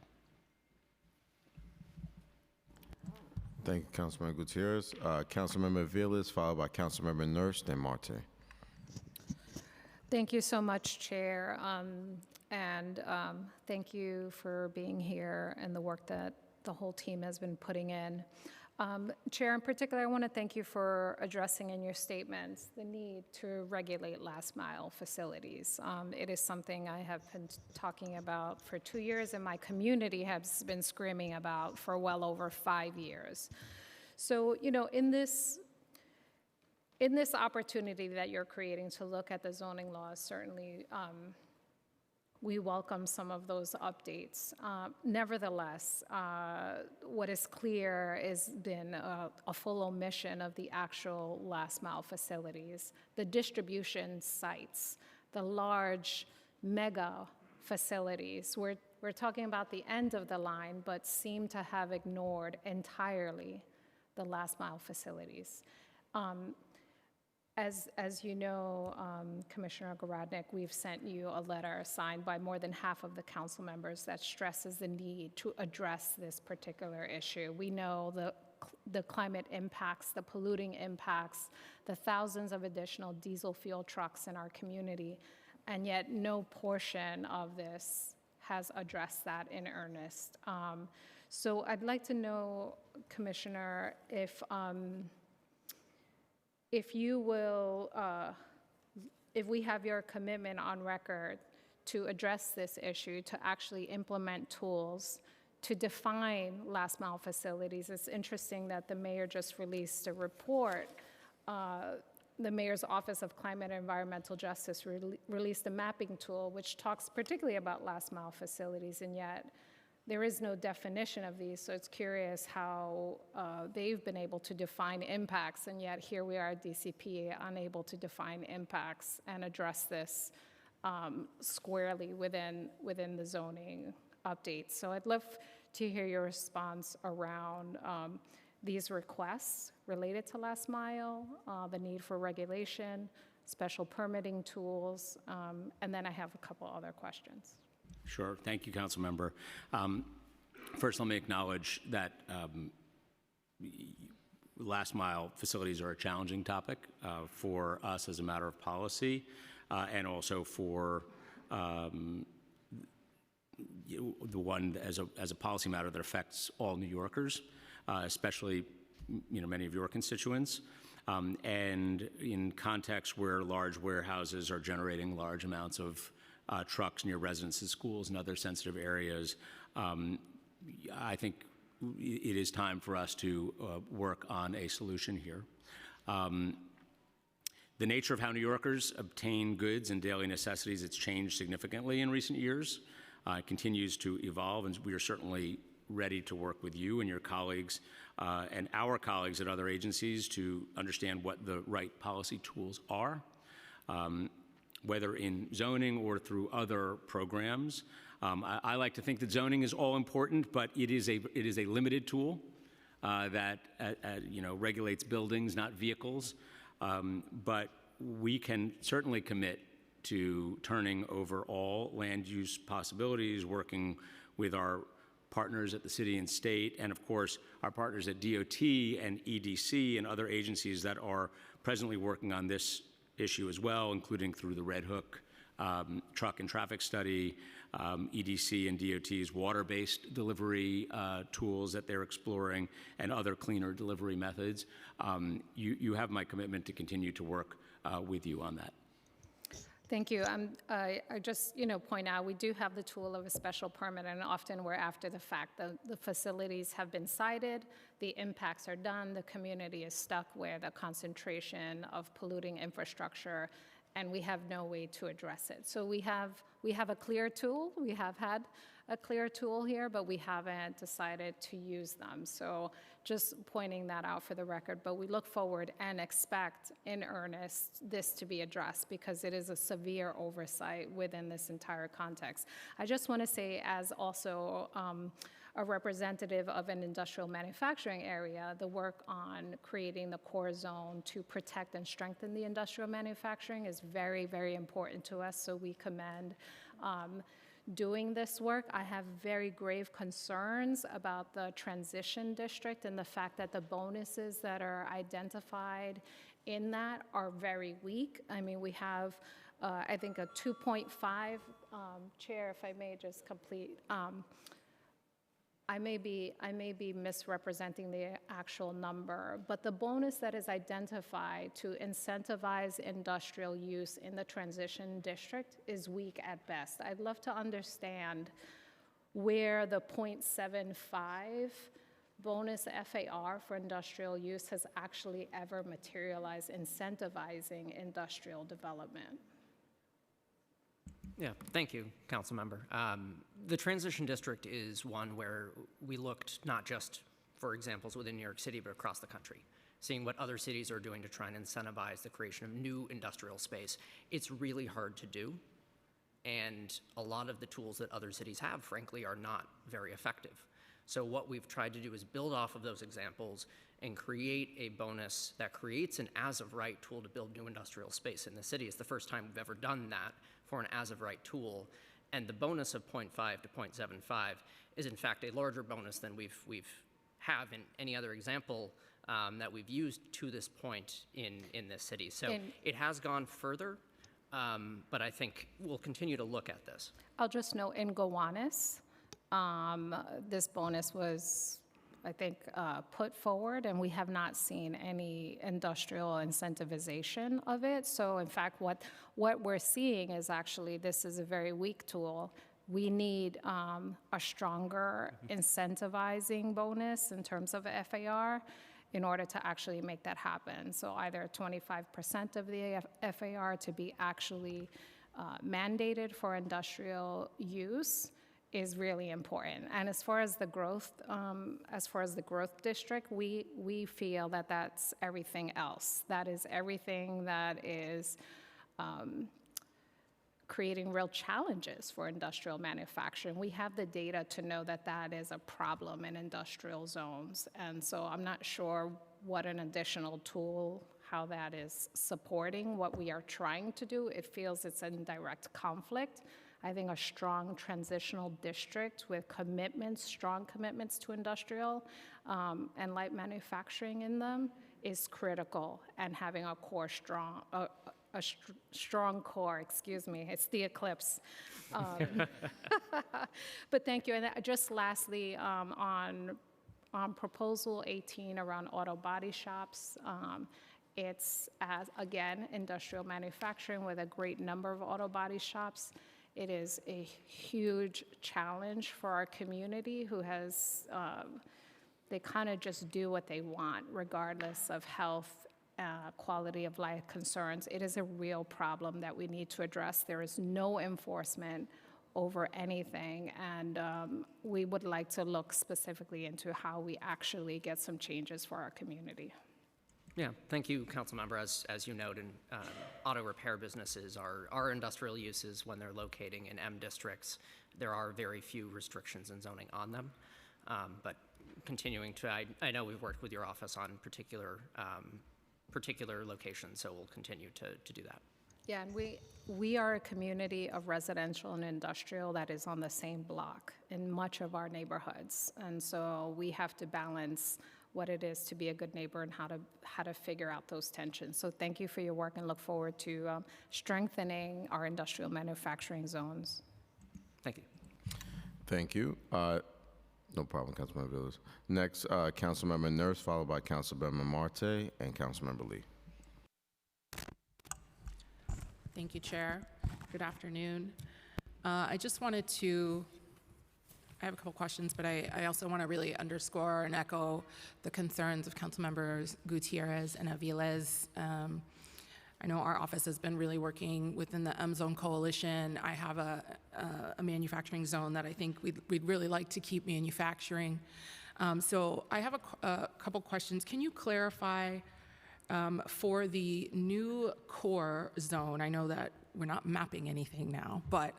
Thank you, Councilmember Gutierrez. Councilmember Vilas, followed by Councilmember Nurse, then Marte. Thank you so much, Chair. And thank you for being here and the work that the whole team has been putting in. Chair, in particular, I want to thank you for addressing in your statements the need to regulate last mile facilities. It is something I have been talking about for 2 years, and my community has been screaming about for well over 5 years. So, in this opportunity that you're creating to look at the zoning laws, certainly we welcome some of those updates. Nevertheless, what is clear has been a full omission of the actual last mile facilities, the distribution sites, the large mega facilities. We're talking about the end of the line, but seem to have ignored entirely the last mile facilities. As you know, Commissioner Garodnick, we've sent you a letter signed by more than half of the council members that stresses the need to address this particular issue. We know the climate impacts, the polluting impacts, the thousands of additional diesel fuel trucks in our community, and yet no portion of this has addressed that in earnest. So I'd like to know, Commissioner, if you will, if we have your commitment on record to address this issue, to actually implement tools to define last mile facilities. It's interesting that the mayor just released a report. The Mayor's Office of Climate and Environmental Justice released a mapping tool which talks particularly about last mile facilities, and yet there is no definition of these, so it's curious how they've been able to define impacts, and yet here we are at DCP unable to define impacts and address this squarely within the zoning updates. So I'd love to hear your response around these requests related to last mile, the need for regulation, special permitting tools, and then I have a couple other questions. Sure. Thank you, Council Member. First, let me acknowledge that last mile facilities are a challenging topic for us as a matter of policy, and also for the one as a policy matter that affects all New Yorkers, especially many of your constituents. And in contexts where large warehouses are generating large amounts of trucks near residences, schools, and other sensitive areas, I think it is time for us to work on a solution here. The nature of how New Yorkers obtain goods and daily necessities, it's changed significantly in recent years. It continues to evolve, and we are certainly ready to work with you and your colleagues and our colleagues at other agencies to understand what the right policy tools are, whether in zoning or through other programs. I like to think that zoning is all important, but it is a limited tool that regulates buildings, not vehicles. But we can certainly commit to turning over all land use possibilities, working with our partners at the city and state, and of course our partners at DOT and EDC and other agencies that are presently working on this issue as well, including through the Red Hook truck and traffic study, EDC and DOT's water-based delivery tools that they're exploring, and other cleaner delivery methods. You have my commitment to continue to work with you on that. Thank you. I just, point out, we do have the tool of a special permit, and often we're after the fact. The facilities have been sited, the impacts are done, the community is stuck with a concentration of polluting infrastructure, and we have no way to address it. So we have a clear tool. We have had a clear tool here, but we haven't decided to use them. So just pointing that out for the record, but we look forward and expect in earnest this to be addressed because it is a severe oversight within this entire context. I just want to say, as also a representative of an industrial manufacturing area, the work on creating the core zone to protect and strengthen the industrial manufacturing is very, very important to us, so we commend doing this work. I have very grave concerns about the transition district and the fact that the bonuses that are identified in that are very weak. I mean, we have, I think, a 2.5, Chair, if I may just complete, I may be misrepresenting the actual number, but the bonus that is identified to incentivize industrial use in the transition district is weak at best. I'd love to understand where the 0.75 bonus FAR for industrial use has actually ever materialized incentivizing industrial development. Yeah, thank you, Council Member. The transition district is one where we looked not just for examples within New York City, but across the country, seeing what other cities are doing to try and incentivize the creation of new industrial space. It's really hard to do, and a lot of the tools that other cities have, frankly, are not very effective. So what we've tried to do is build off of those examples and create a bonus that creates an as-of-right tool to build new industrial space in the city. It's the first time we've ever done that for an as-of-right tool. And the bonus of 0.5 to 0.75 is in fact a larger bonus than we've have in any other example that we've used to this point in this city. So it has gone further, but I think we'll continue to look at this. I'll just note in Gowanus, this bonus was, I think, put forward, and we have not seen any industrial incentivization of it. So in fact, what we're seeing is actually this is a very weak tool. We need a stronger incentivizing bonus in terms of FAR in order to actually make that happen. So either 25% of the FAR to be actually mandated for industrial use is really important. And as far as the growth, district, we feel that that's everything else. That is everything that is creating real challenges for industrial manufacturing. We have the data to know that that is a problem in industrial zones. And so I'm not sure what an additional tool, how that is supporting what we are trying to do. It feels it's in direct conflict. I think a strong transitional district with commitments, strong commitments to industrial and light manufacturing in them is critical, and having a core strong, strong core, excuse me, it's the eclipse. But thank you. And just lastly, on proposal 18 around auto body shops, it's, again, industrial manufacturing with a great number of auto body shops. It is a huge challenge for our community who has, they kind of just do what they want regardless of health, quality of life concerns. It is a real problem that we need to address. There is no enforcement over anything, and we would like to look specifically into how we actually get some changes for our community. Yeah, thank you, Councilmember. As you noted, auto repair businesses are industrial uses when they're locating in M districts. There are very few restrictions in zoning on them, but continuing to, I know we've worked with your office on particular locations, so we'll continue to do that. Yeah, and we are a community of residential and industrial that is on the same block in much of our neighborhoods, and so we have to balance what it is to be a good neighbor and how to figure out those tensions. So thank you for your work, and look forward to strengthening our industrial manufacturing zones. Thank you. Thank you. No problem, Councilmember Villas. Next, Councilmember Nurse, followed by Councilmember Marte and Councilmember Lee. Thank you, Chair. Good afternoon. I just wanted to, I have a couple questions, but I also want to really underscore and echo the concerns of Councilmembers Gutierrez and Aviles. I know our office has been really working within the M-Zone Coalition. I have a manufacturing zone that I think we'd really like to keep manufacturing. So I have a couple questions. Can you clarify for the new core zone? I know that we're not mapping anything now, but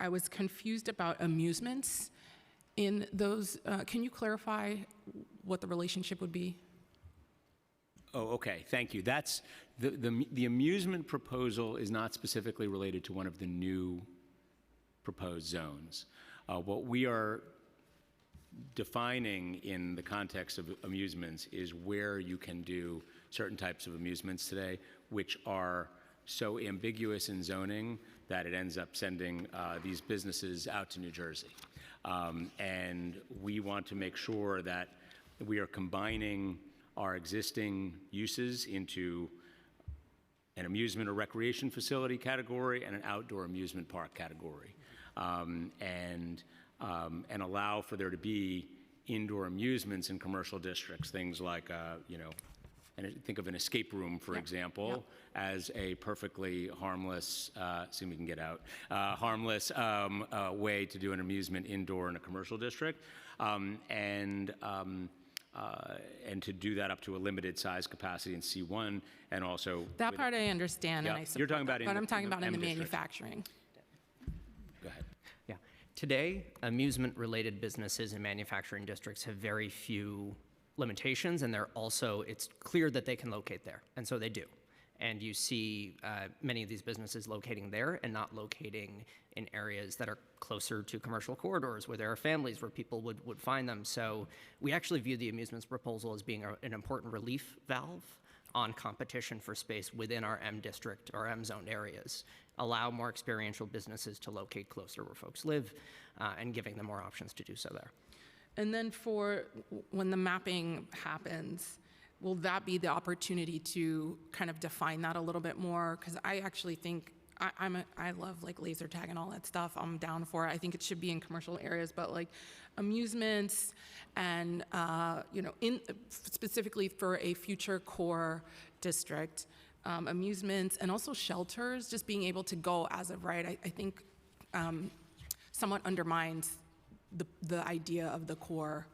I was confused about amusements in those. Can you clarify what the relationship would be? Oh, okay, thank you. That's, the amusement proposal is not specifically related to one of the new proposed zones. What we are defining in the context of amusements is where you can do certain types of amusements today, which are so ambiguous in zoning that it ends up sending these businesses out to New Jersey. And we want to make sure that we are combining our existing uses into an amusement or recreation facility category and an outdoor amusement park category, and allow for there to be indoor amusements in commercial districts, things like, and think of an escape room, for example, as a perfectly harmless, see if we can get out, harmless way to do an amusement indoor in a commercial district, and to do that up to a limited size capacity in C1, and also that part I understand, and I support you're talking about that, but I'm talking about in the M district. manufacturing. Go ahead. Yeah. Today, amusement-related businesses in manufacturing districts have very few limitations, and it's clear that they can locate there, and so they do. And you see many of these businesses locating there and not locating in areas that are closer to commercial corridors where there are families where people would find them. So we actually view the amusements proposal as being an important relief valve on competition for space within our M district or M zoned areas. Allow more experiential businesses to locate closer where folks live and giving them more options to do so there. And then for when the mapping happens, will that be the opportunity to kind of define that a little bit more? Because I actually think I love like laser tag and all that stuff. I'm down for it. I think it should be in commercial areas, but like amusements and specifically for a future core district, amusements and also shelters, just being able to go as of right, I think somewhat undermines the idea of the core.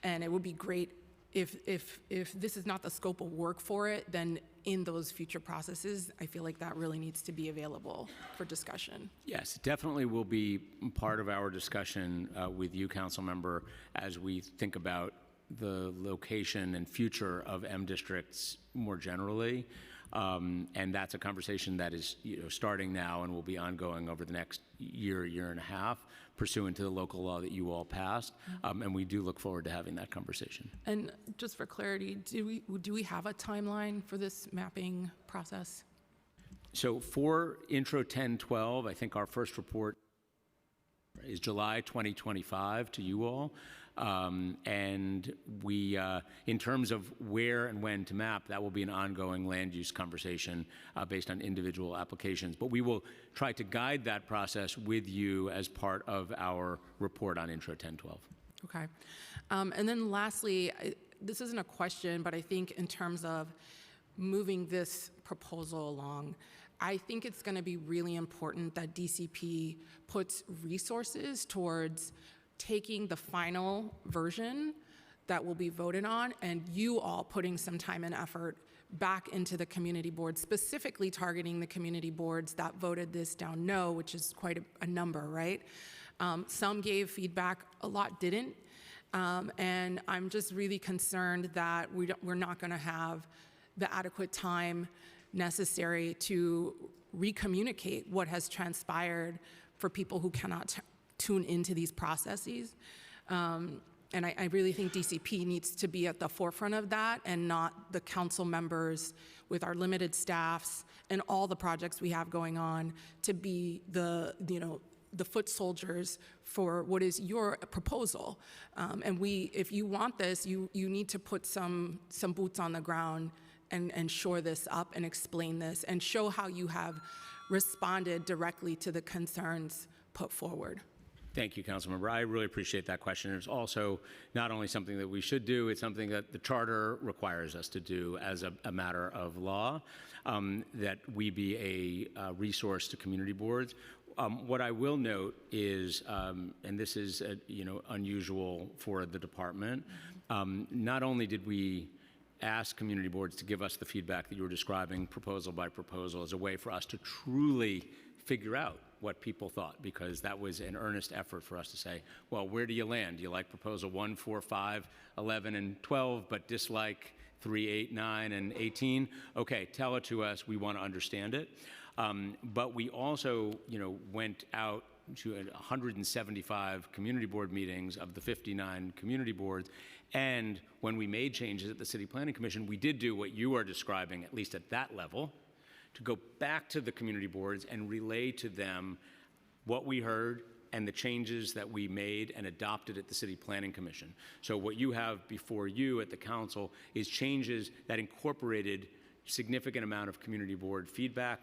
And it would be great if this is not the scope of work for it, then in those future processes, I feel like that really needs to be available for discussion. Yes, it definitely will be part of our discussion with you, council member, as we think about the location and future of M districts more generally. And that's a conversation that is starting now and will be ongoing over the next year and a half, pursuant to the local law that you all passed. And we do look forward to having that conversation. And just for clarity, do we have a timeline for this mapping process? So for Intro 1012, I think our first report is July 2025 to you all. And we, in terms of where and when to map, that will be an ongoing land use conversation based on individual applications. But we will try to guide that process with you as part of our report on Intro 1012. Okay. And then lastly, this isn't a question, but I think in terms of moving this proposal along, I think it's going to be really important that DCP puts resources towards taking the final version that will be voted on and you all putting some time and effort back into the community board, specifically targeting the community boards that voted this down no, which is quite a number, right? Some gave feedback, a lot didn't. And I'm just really concerned that we're not going to have the adequate time necessary to recommunicate what has transpired for people who cannot tune into these processes. And I really think DCP needs to be at the forefront of that and not the council members with our limited staffs and all the projects we have going on to be the foot soldiers for what is your proposal. And if you want this, you need to put some boots on the ground and shore this up and explain this and show how you have responded directly to the concerns put forward. Thank you, Councilmember. I really appreciate that question. It's also not only something that we should do, it's something that the charter requires us to do as a matter of law, that we be a resource to community boards. What I will note is, and this is unusual for the department, not only did we ask community boards to give us the feedback that you were describing proposal by proposal as a way for us to truly figure out what people thought, because that was an earnest effort for us to say, well, where do you land? Do you like proposal 1, 4, 5, 11, and 12, but dislike 3, 8, 9, and 18? Okay, tell it to us. We want to understand it. But we also, went out to 175 community board meetings of the 59 community boards. And when we made changes at the City Planning Commission, we did do what you are describing, at least at that level, to go back to the community boards and relay to them what we heard and the changes that we made and adopted at the City Planning Commission. So what you have before you at the council is changes that incorporated significant amount of community board feedback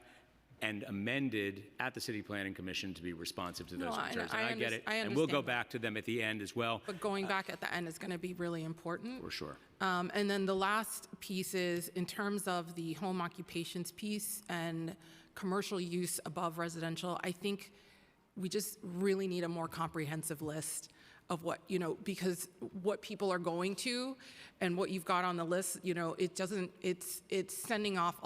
and amended at the City Planning Commission to be responsive to those concerns. And I get it, and we'll go back to them at the end as well. But going back at the end is going to be really important. For sure. And then the last piece is in terms of the home occupations piece and commercial use above residential, I think we just really need a more comprehensive list of what, because what people are going to and what you've got on the list, it's sending off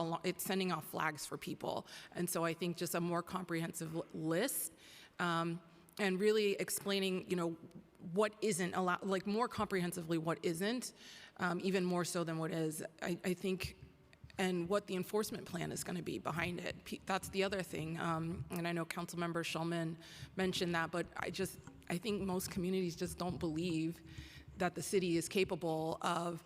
flags for people. And so I think just a more comprehensive list and really explaining, what isn't allowed, like more comprehensively what isn't, even more so than what is, I think, and what the enforcement plan is going to be behind it. That's the other thing, and I know Councilmember Shulman mentioned that, but I think most communities just don't believe that the city is capable of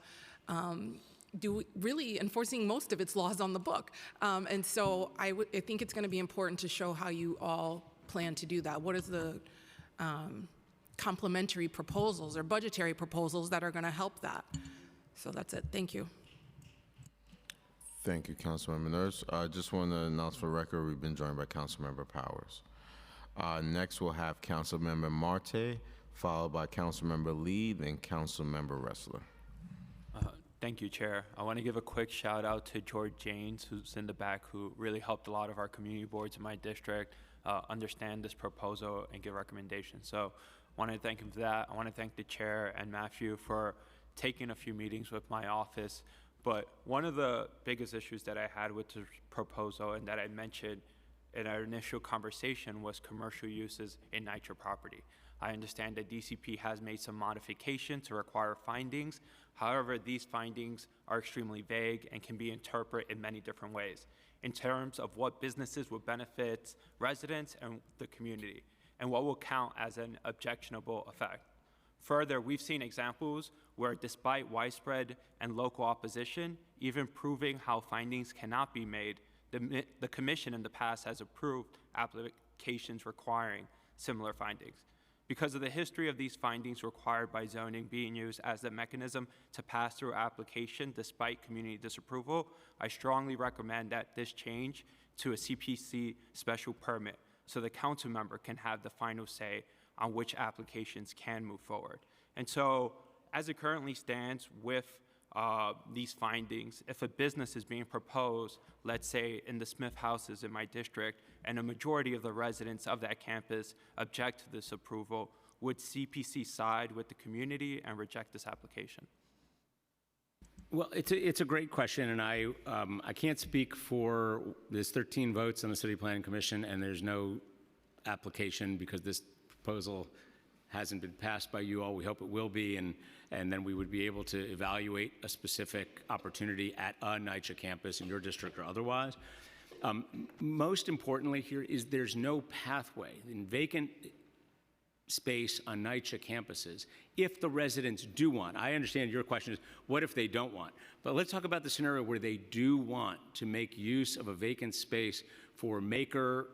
really enforcing most of its laws on the book. And so I think it's going to be important to show how you all plan to do that. What is the complementary proposals or budgetary proposals that are going to help that? So that's it. Thank you. Thank you, Councilmember Nurse. I just want to announce for record we've been joined by Councilmember Powers. Next, we'll have Councilmember Marte, followed by Councilmember Lee, then Councilmember Ressler. Thank you, Chair. I want to give a quick shout out to George Janes, who's in the back, who really helped a lot of our community boards in my district understand this proposal and give recommendations. So I want to thank him for that. I want to thank the Chair and Matthew for taking a few meetings with my office. But one of the biggest issues that I had with this proposal and that I mentioned in our initial conversation was commercial uses in NYCHA property. I understand that DCP has made some modifications to require findings. However, these findings are extremely vague and can be interpreted in many different ways in terms of what businesses would benefit residents and the community, and what will count as an objectionable effect. Further, we've seen examples where despite widespread and local opposition, even proving how findings cannot be made, the Commission in the past has approved applications requiring similar findings. Because of the history of these findings required by zoning being used as the mechanism to pass through application despite community disapproval, I strongly recommend that this change to a CPC special permit so the council member can have the final say on which applications can move forward. And so, as it currently stands with these findings, if a business is being proposed, let's say in the Smith houses in my district, and a majority of the residents of that campus object to this approval, would CPC side with the community and reject this application? Well, it's a great question, and I can't speak for there's 13 votes on the City Planning Commission, and there's no application because this proposal hasn't been passed by you all. We hope it will be, and then we would be able to evaluate a specific opportunity at a NYCHA campus in your district or otherwise. Most importantly here is there's no pathway in vacant space on NYCHA campuses if the residents do want. I understand your question is, what if they don't want? But let's talk about the scenario where they do want to make use of a vacant space for maker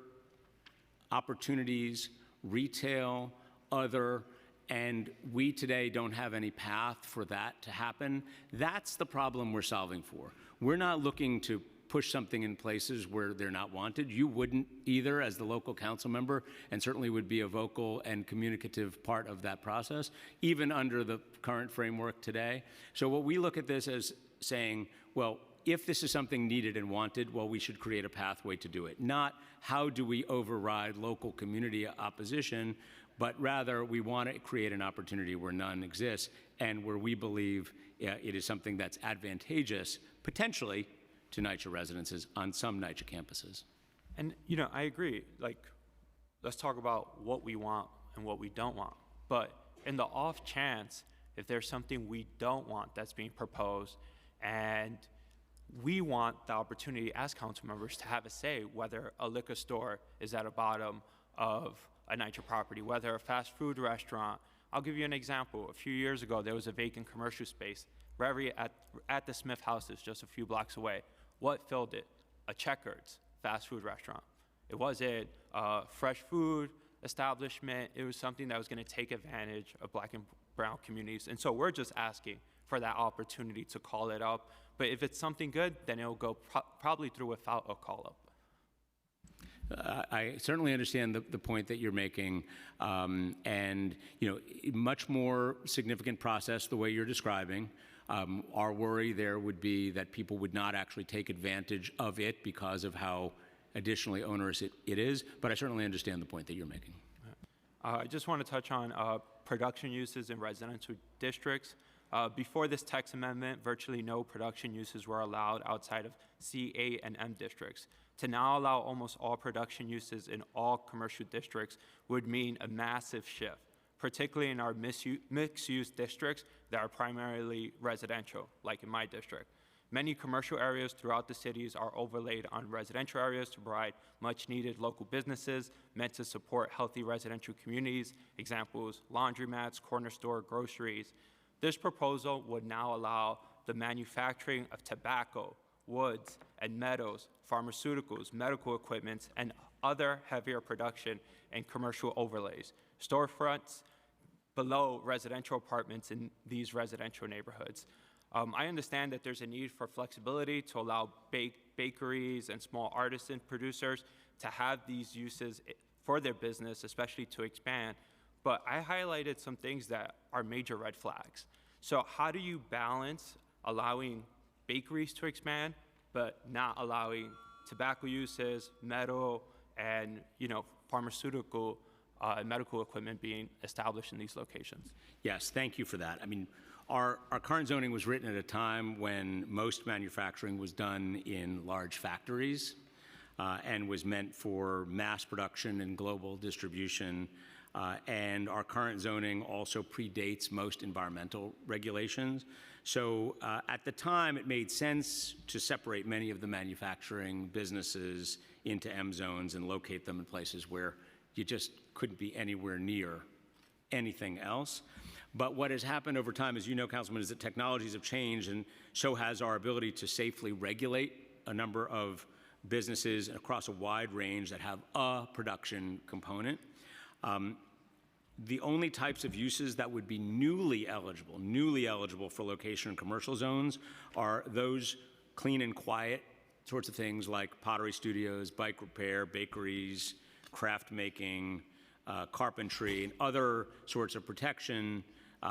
opportunities, retail, other, and we today don't have any path for that to happen. That's the problem we're solving for. We're not looking to push something in places where they're not wanted. You wouldn't either as the local council member, and certainly would be a vocal and communicative part of that process, even under the current framework today. So what we look at this as saying, well, if this is something needed and wanted, well, we should create a pathway to do it. Not how do we override local community opposition, but rather we want to create an opportunity where none exists and where we believe it is something that's advantageous, potentially, to NYCHA residences on some NYCHA campuses. And, I agree. Let's talk about what we want and what we don't want. But in the off chance, if there's something we don't want that's being proposed, and we want the opportunity as council members to have a say whether a liquor store is at the bottom of a NYCHA property, whether a fast food restaurant. I'll give you an example. A few years ago, there was a vacant commercial space right at the Smith houses just a few blocks away. What filled it? A Checkers fast food restaurant. It wasn't a fresh food establishment. It was something that was going to take advantage of Black and brown communities. And so we're just asking for that opportunity to call it up. But if it's something good, then it'll go probably through without a call up. I certainly understand the point that you're making, and much more significant process the way you're describing. Our worry there would be that people would not actually take advantage of it because of how additionally onerous it is, but I certainly understand the point that you're making. I just want to touch on production uses in residential districts. Before this text amendment, virtually no production uses were allowed outside of C, A, and M districts. To now allow almost all production uses in all commercial districts would mean a massive shift, particularly in our mixed-use districts that are primarily residential, like in my district. Many commercial areas throughout the cities are overlaid on residential areas to provide much-needed local businesses meant to support healthy residential communities, examples, laundromats, corner store, groceries. This proposal would now allow the manufacturing of tobacco, woods, and metals, pharmaceuticals, medical equipment, and other heavier production and commercial overlays, storefronts below residential apartments in these residential neighborhoods. I understand that there's a need for flexibility to allow bakeries and small artisan producers to have these uses for their business, especially to expand, but I highlighted some things that are major red flags. So how do you balance allowing bakeries to expand, but not allowing tobacco uses, metal, and pharmaceutical and medical equipment being established in these locations? Yes, thank you for that. I mean, our current zoning was written at a time when most manufacturing was done in large factories and was meant for mass production and global distribution. And our current zoning also predates most environmental regulations. So at the time, it made sense to separate many of the manufacturing businesses into M zones and locate them in places where you just couldn't be anywhere near anything else. But what has happened over time, as you know, Councilman, is that technologies have changed, and so has our ability to safely regulate a number of businesses across a wide range that have a production component. The only types of uses that would be newly eligible for location in commercial zones are those clean and quiet sorts of things like pottery studios, bike repair, bakeries, craft making, carpentry, and other sorts of protection.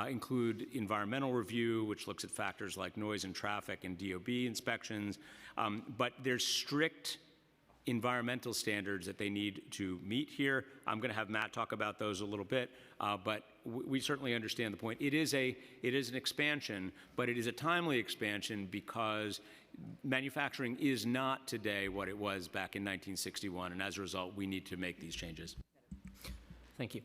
Include environmental review, which looks at factors like noise and traffic and DOB inspections. But there's strict environmental standards that they need to meet here. I'm going to have Matt talk about those a little bit, but we certainly understand the point. It is an expansion, but it is a timely expansion because manufacturing is not today what it was back in 1961, and as a result, we need to make these changes. Thank you.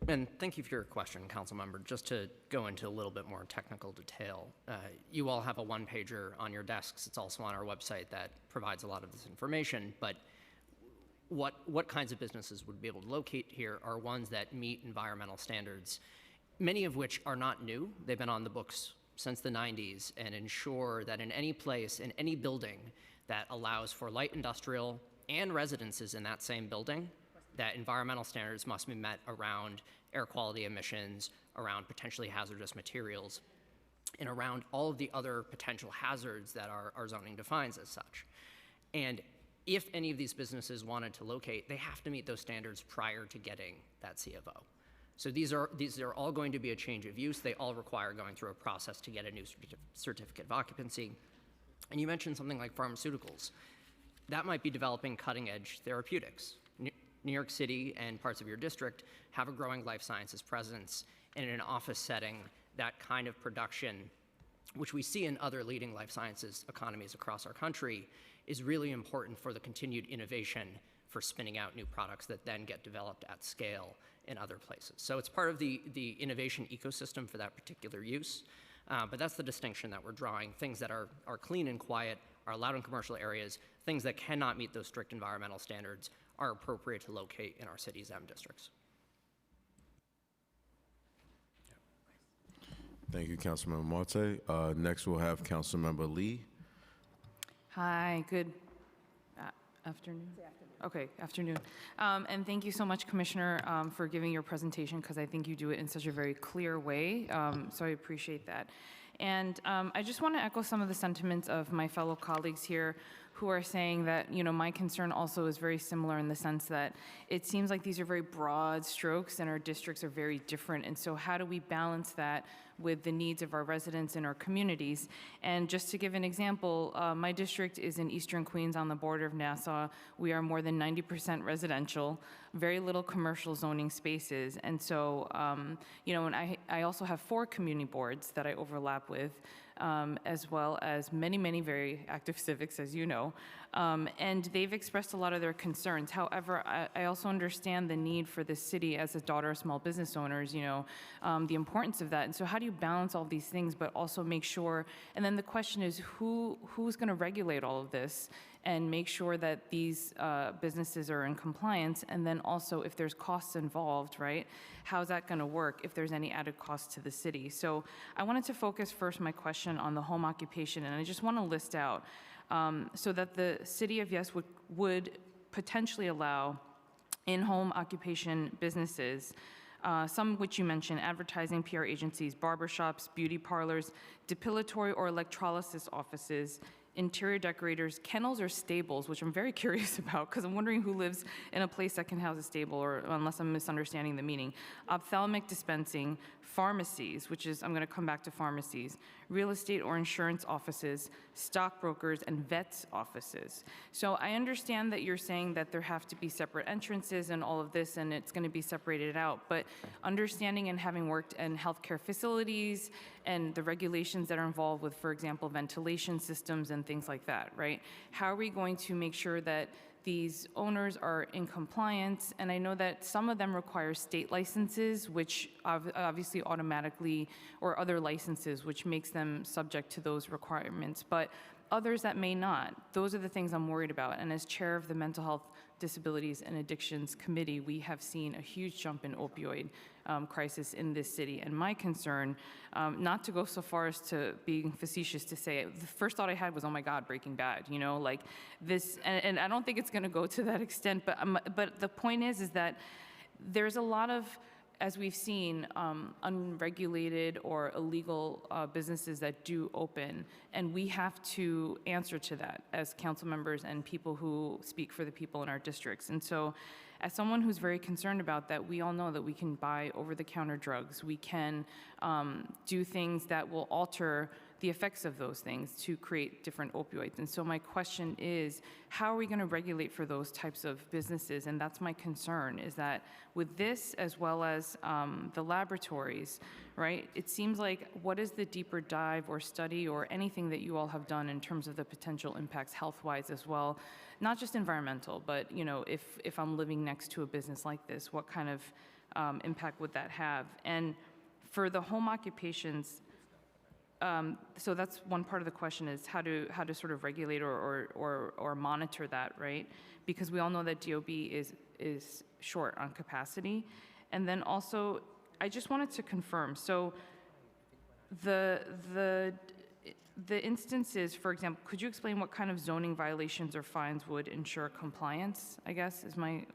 And thank you for your question, Councilmember. Just to go into a little bit more technical detail, you all have a one-pager on your desks. It's also on our website that provides a lot of this information. But what kinds of businesses would be able to locate here are ones that meet environmental standards, many of which are not new. They've been on the books since the 90s and ensure that in any place, in any building that allows for light industrial and residences in that same building, that environmental standards must be met around air quality emissions, around potentially hazardous materials, and around all of the other potential hazards that our zoning defines as such. And if any of these businesses wanted to locate, they have to meet those standards prior to getting that C of O. So these are all going to be a change of use. They all require going through a process to get a new certificate of occupancy. And you mentioned something like pharmaceuticals. That might be developing cutting-edge therapeutics. New York City and parts of your district have a growing life sciences presence, and in an office setting, that kind of production, which we see in other leading life sciences economies across our country, is really important for the continued innovation for spinning out new products that then get developed at scale in other places. So it's part of the innovation ecosystem for that particular use, but that's the distinction that we're drawing. Things that are clean and quiet, are allowed in commercial areas, things that cannot meet those strict environmental standards are appropriate to locate in our city's M districts. Thank you, Councilmember Marte. Next, we'll have Councilmember Lee. Hi, good afternoon. Okay, afternoon. And thank you so much, Commissioner, for giving your presentation, because I think you do it in such a very clear way, so I appreciate that. And I just want to echo some of the sentiments of my fellow colleagues here who are saying that, my concern also is very similar in the sense that it seems like these are very broad strokes and our districts are very different. And so how do we balance that with the needs of our residents and our communities? And just to give an example, my district is in Eastern Queens on the border of Nassau. We are more than 90% residential. very little commercial zoning spaces. And so, and I also have 4 community boards that I overlap with, as well as many, many very active civics, as you know. And they've expressed a lot of their concerns. However, I also understand the need for the city as a daughter of small business owners, the importance of that. And so how do you balance all these things, but also make sure, and then the question is who's going to regulate all of this and make sure that these businesses are in compliance? And then also if there's costs involved, right? How's that going to work if there's any added cost to the city? So I wanted to focus first my question on the home occupation, and I just want to list out so that the city of Yes would potentially allow in-home occupation businesses, some which you mentioned: advertising, PR agencies, barbershops, beauty parlors, depilatory or electrolysis offices, interior decorators, kennels or stables, which I'm very curious about because I'm wondering who lives in a place that can house a stable, or unless I'm misunderstanding the meaning, ophthalmic dispensing, pharmacies, which is, I'm going to come back to pharmacies, real estate or insurance offices, stockbrokers, and vets offices. So I understand that you're saying that there have to be separate entrances and all of this, and it's going to be separated out, but understanding and having worked in healthcare facilities and the regulations that are involved with, for example, ventilation systems and things like that, right? How are we going to make sure that these owners are in compliance? And I know that some of them require state licenses, which obviously automatically, or other licenses, which makes them subject to those requirements, but others that may not. Those are the things I'm worried about. And as chair of the Mental Health, Disabilities, and Addictions Committee, we have seen a huge jump in opioid crisis in this city. And my concern, not to go so far as to being facetious to say it, the first thought I had was, oh my God, Breaking Bad, like this, and I don't think it's gonna go to that extent, but the point is that there's a lot of, as we've seen, unregulated or illegal businesses that do open, and we have to answer to that as council members and people who speak for the people in our districts. And so as someone who's very concerned about that, we all know that we can buy over-the-counter drugs. We can do things that will alter the effects of those things to create different opioids. And so my question is, how are we going to regulate for those types of businesses? And that's my concern, is that with this, as well as the laboratories, right, it seems like, what is the deeper dive or study or anything that you all have done in terms of the potential impacts health-wise as well? Not just environmental, but if I'm living next to a business like this, what kind of impact would that have? And for the home occupations, so that's one part of the question, is how to sort of regulate or monitor that, right? Because we all know that DOB is short on capacity. And then also, I just wanted to confirm, so the instances, for example, could you explain what kind of zoning violations or fines would ensure compliance, I guess, is my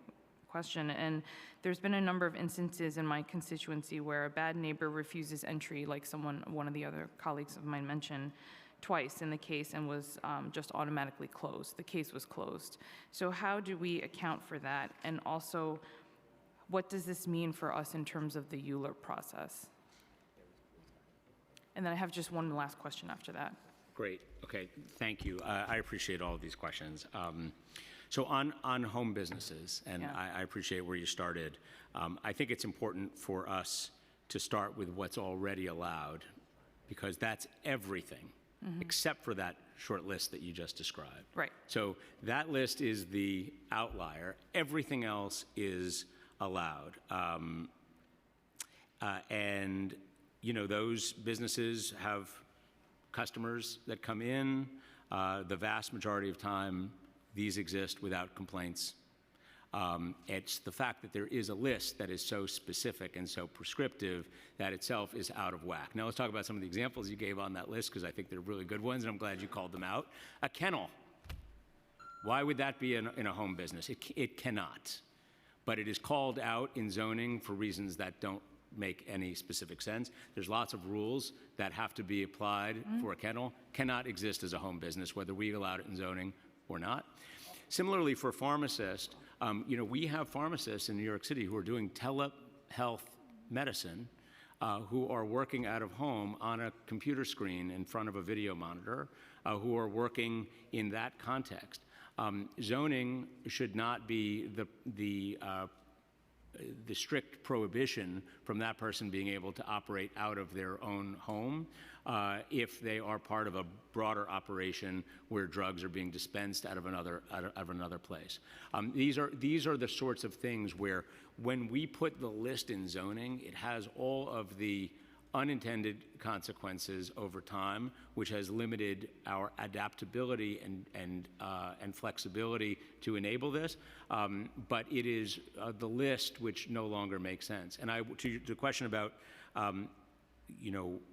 question. And there's been a number of instances in my constituency where a bad neighbor refuses entry, like one of the other colleagues of mine mentioned, twice in the case, and was just automatically closed. The case was closed. So how do we account for that? And also, what does this mean for us in terms of the ULURP process? And then I have just one last question after that. Great. Okay. Thank you. I appreciate all of these questions. So on home businesses, and yeah. I appreciate where you started, I think it's important for us to start with what's already allowed, because that's everything, except for that short list that you just described. Right. So that list is the outlier. Everything else is allowed. And, those businesses have customers that come in. The vast majority of time, these exist without complaints. It's the fact that there is a list that is so specific and so prescriptive that itself is out of whack. Now let's talk about some of the examples you gave on that list, because I think they're really good ones, and I'm glad you called them out. A kennel. Why would that be in a home business? It cannot. But it is called out in zoning for reasons that don't make any specific sense. There's lots of rules that have to be applied for a kennel. Cannot exist as a home business, whether we allow it in zoning or not. Similarly, for pharmacists, we have pharmacists in New York City who are doing telehealth medicine, who are working out of home on a computer screen in front of a video monitor, who are working in that context. Zoning should not be the the strict prohibition from that person being able to operate out of their own home if they are part of a broader operation where drugs are being dispensed out of another place. These are the sorts of things where when we put the list in zoning, it has all of the unintended consequences over time, which has limited our adaptability and flexibility to enable this. But it is the list which no longer makes sense. And to the question about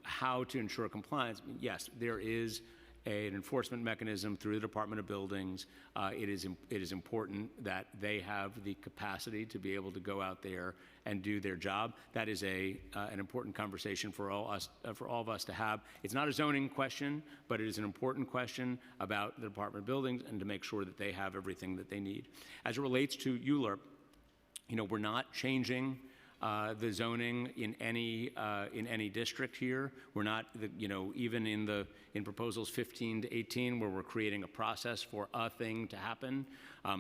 how to ensure compliance, yes, there is an enforcement mechanism through the Department of Buildings. It is important that they have the capacity to be able to go out there and do their job. That is an important conversation for all of us to have. It's not a zoning question, but it is an important question about the Department of Buildings and to make sure that they have everything that they need. As it relates to ULURP, we're not changing the zoning in any district here. We're not, even in proposals 15 to 18, where we're creating a process for a thing to happen.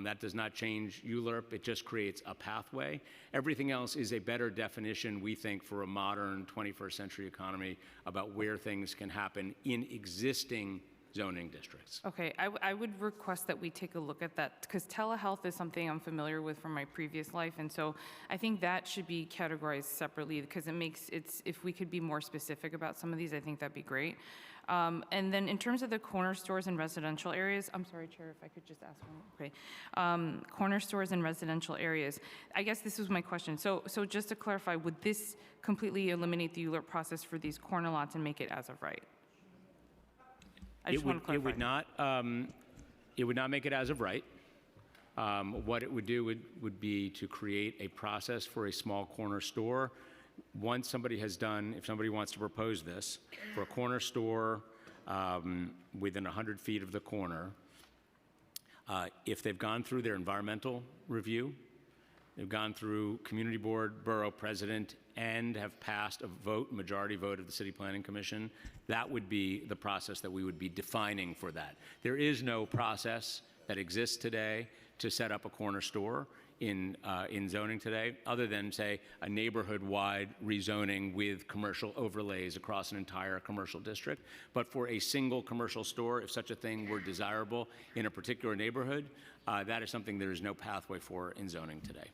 That does not change ULURP. It just creates a pathway. Everything else is a better definition, we think, for a modern 21st century economy about where things can happen in existing zoning districts. Okay, I would request that we take a look at that, because telehealth is something I'm familiar with from my previous life, and so I think that should be categorized separately, because if we could be more specific about some of these, I think that'd be great. And then in terms of the corner stores in residential areas, I'm sorry, Chair, if I could just ask one. Okay, corner stores in residential areas. I guess this was my question. So just to clarify, would this completely eliminate the ULURP process for these corner lots and make it as of right? I just want to clarify. It would not make it as of right. What it would do would be to create a process for a small corner store. Once somebody has done, if somebody wants to propose this, for a corner store within 100 feet of the corner, if they've gone through their environmental review, they've gone through community board, borough president, and have passed a majority vote of the City Planning Commission, that would be the process that we would be defining for that. There is no process that exists today to set up a corner store in zoning today, other than, say, a neighborhood-wide rezoning with commercial overlays across an entire commercial district. But for a single commercial store, if such a thing were desirable in a particular neighborhood, that is something there is no pathway for in zoning today.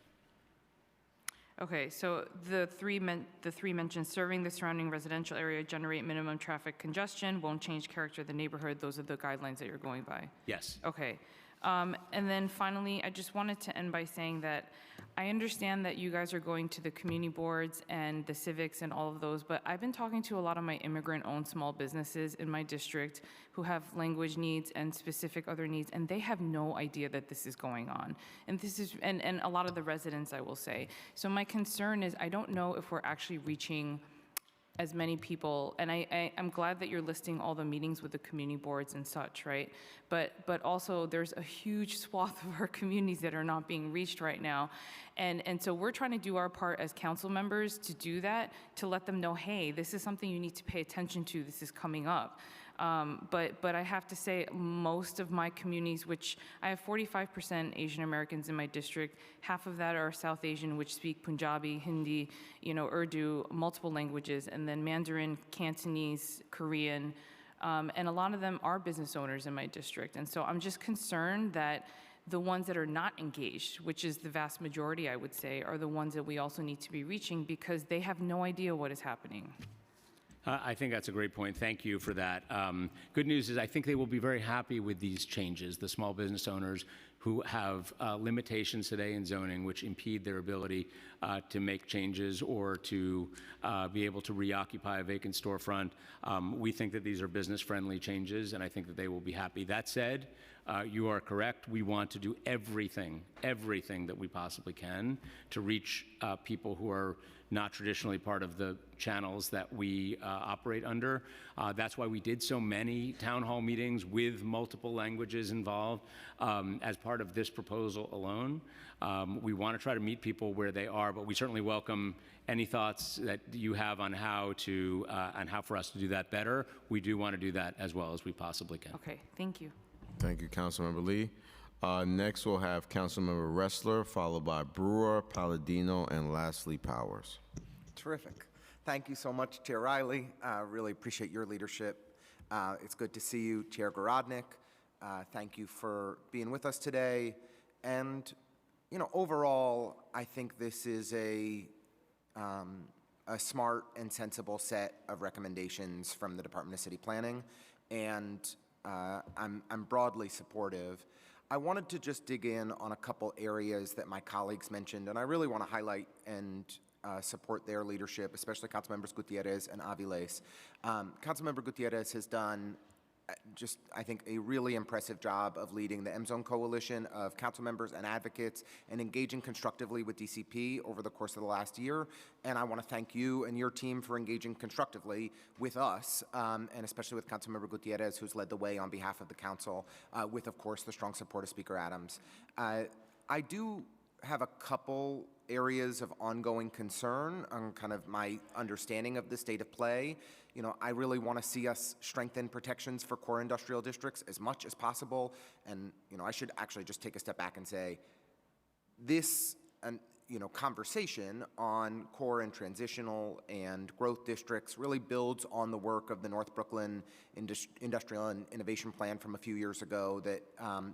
Okay, so the three mentioned: serving the surrounding residential area, generate minimum traffic congestion, won't change character of the neighborhood. Those are the guidelines that you're going by. Yes. Okay. And then finally, I just wanted to end by saying that I understand that you guys are going to the community boards and the civics and all of those, but I've been talking to a lot of my immigrant-owned small businesses in my district who have language needs and specific other needs, and they have no idea that this is going on. And this is, and a lot of the residents, I will say. So my concern is I don't know if we're actually reaching as many people, and I'm glad that you're listing all the meetings with the community boards and such, right? But also there's a huge swath of our communities that are not being reached right now. And so we're trying to do our part as council members to do that, to let them know, hey, this is something you need to pay attention to, this is coming up. But I have to say, most of my communities, which I have 45% Asian Americans in my district, half of that are South Asian, which speak Punjabi, Hindi, Urdu, multiple languages, and then Mandarin, Cantonese, Korean, and a lot of them are business owners in my district. And so I'm just concerned that the ones that are not engaged, which is the vast majority, I would say, are the ones that we also need to be reaching, because they have no idea what is happening. I think that's a great point. Thank you for that. Good news is I think they will be very happy with these changes, the small business owners who have limitations today in zoning which impede their ability to make changes or to be able to reoccupy a vacant storefront. We think that these are business-friendly changes, and I think that they will be happy. That said, you are correct. We want to do everything that we possibly can to reach people who are not traditionally part of the channels that we operate under. That's why we did so many town hall meetings with multiple languages involved as part of this proposal alone. We want to try to meet people where they are, but we certainly welcome any thoughts that you have on how for us to do that better. We do want to do that as well as we possibly can. Okay, thank you. Thank you, Councilmember Lee. Next, we'll have Councilmember Ressler, followed by Brewer, Palladino, and lastly, Powers. Terrific. Thank you so much, Chair Riley. Really appreciate your leadership. It's good to see you, Chair Gorodnik. Thank you for being with us today. And, you know, overall, I think this is a smart and sensible set of recommendations from the Department of City Planning, and I'm broadly supportive. I wanted to just dig in on a couple areas that my colleagues mentioned, and I really want to highlight and support their leadership, especially Councilmembers Gutierrez and Aviles. Councilmember Gutierrez has done just, I think, a really impressive job of leading the M-Zone coalition of council members and advocates and engaging constructively with DCP over the course of the last year. And I want to thank you and your team for engaging constructively with us, and especially with Councilmember Gutierrez, who's led the way on behalf of the council, with, of course, the strong support of Speaker Adams. I do have a couple areas of ongoing concern on kind of my understanding of the state of play. You know, I really want to see us strengthen protections for core industrial districts as much as possible. And, you know, I should actually just take a step back and say this, you know, conversation on core and transitional and growth districts really builds on the work of the North Brooklyn Industrial and Innovation Plan from a few years ago that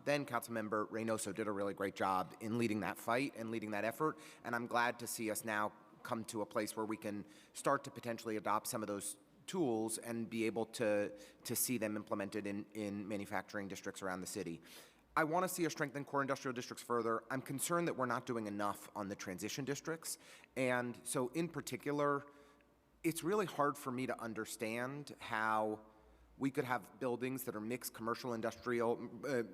then Councilmember Reynoso did a really great job in leading that fight and leading that effort. And I'm glad to see us now come to a place where we can start to potentially adopt some of those tools and be able to see them implemented in manufacturing districts around the city. I want to see us strengthen core industrial districts further. I'm concerned that we're not doing enough on the transition districts. And so in particular, it's really hard for me to understand how we could have buildings that are mixed commercial industrial,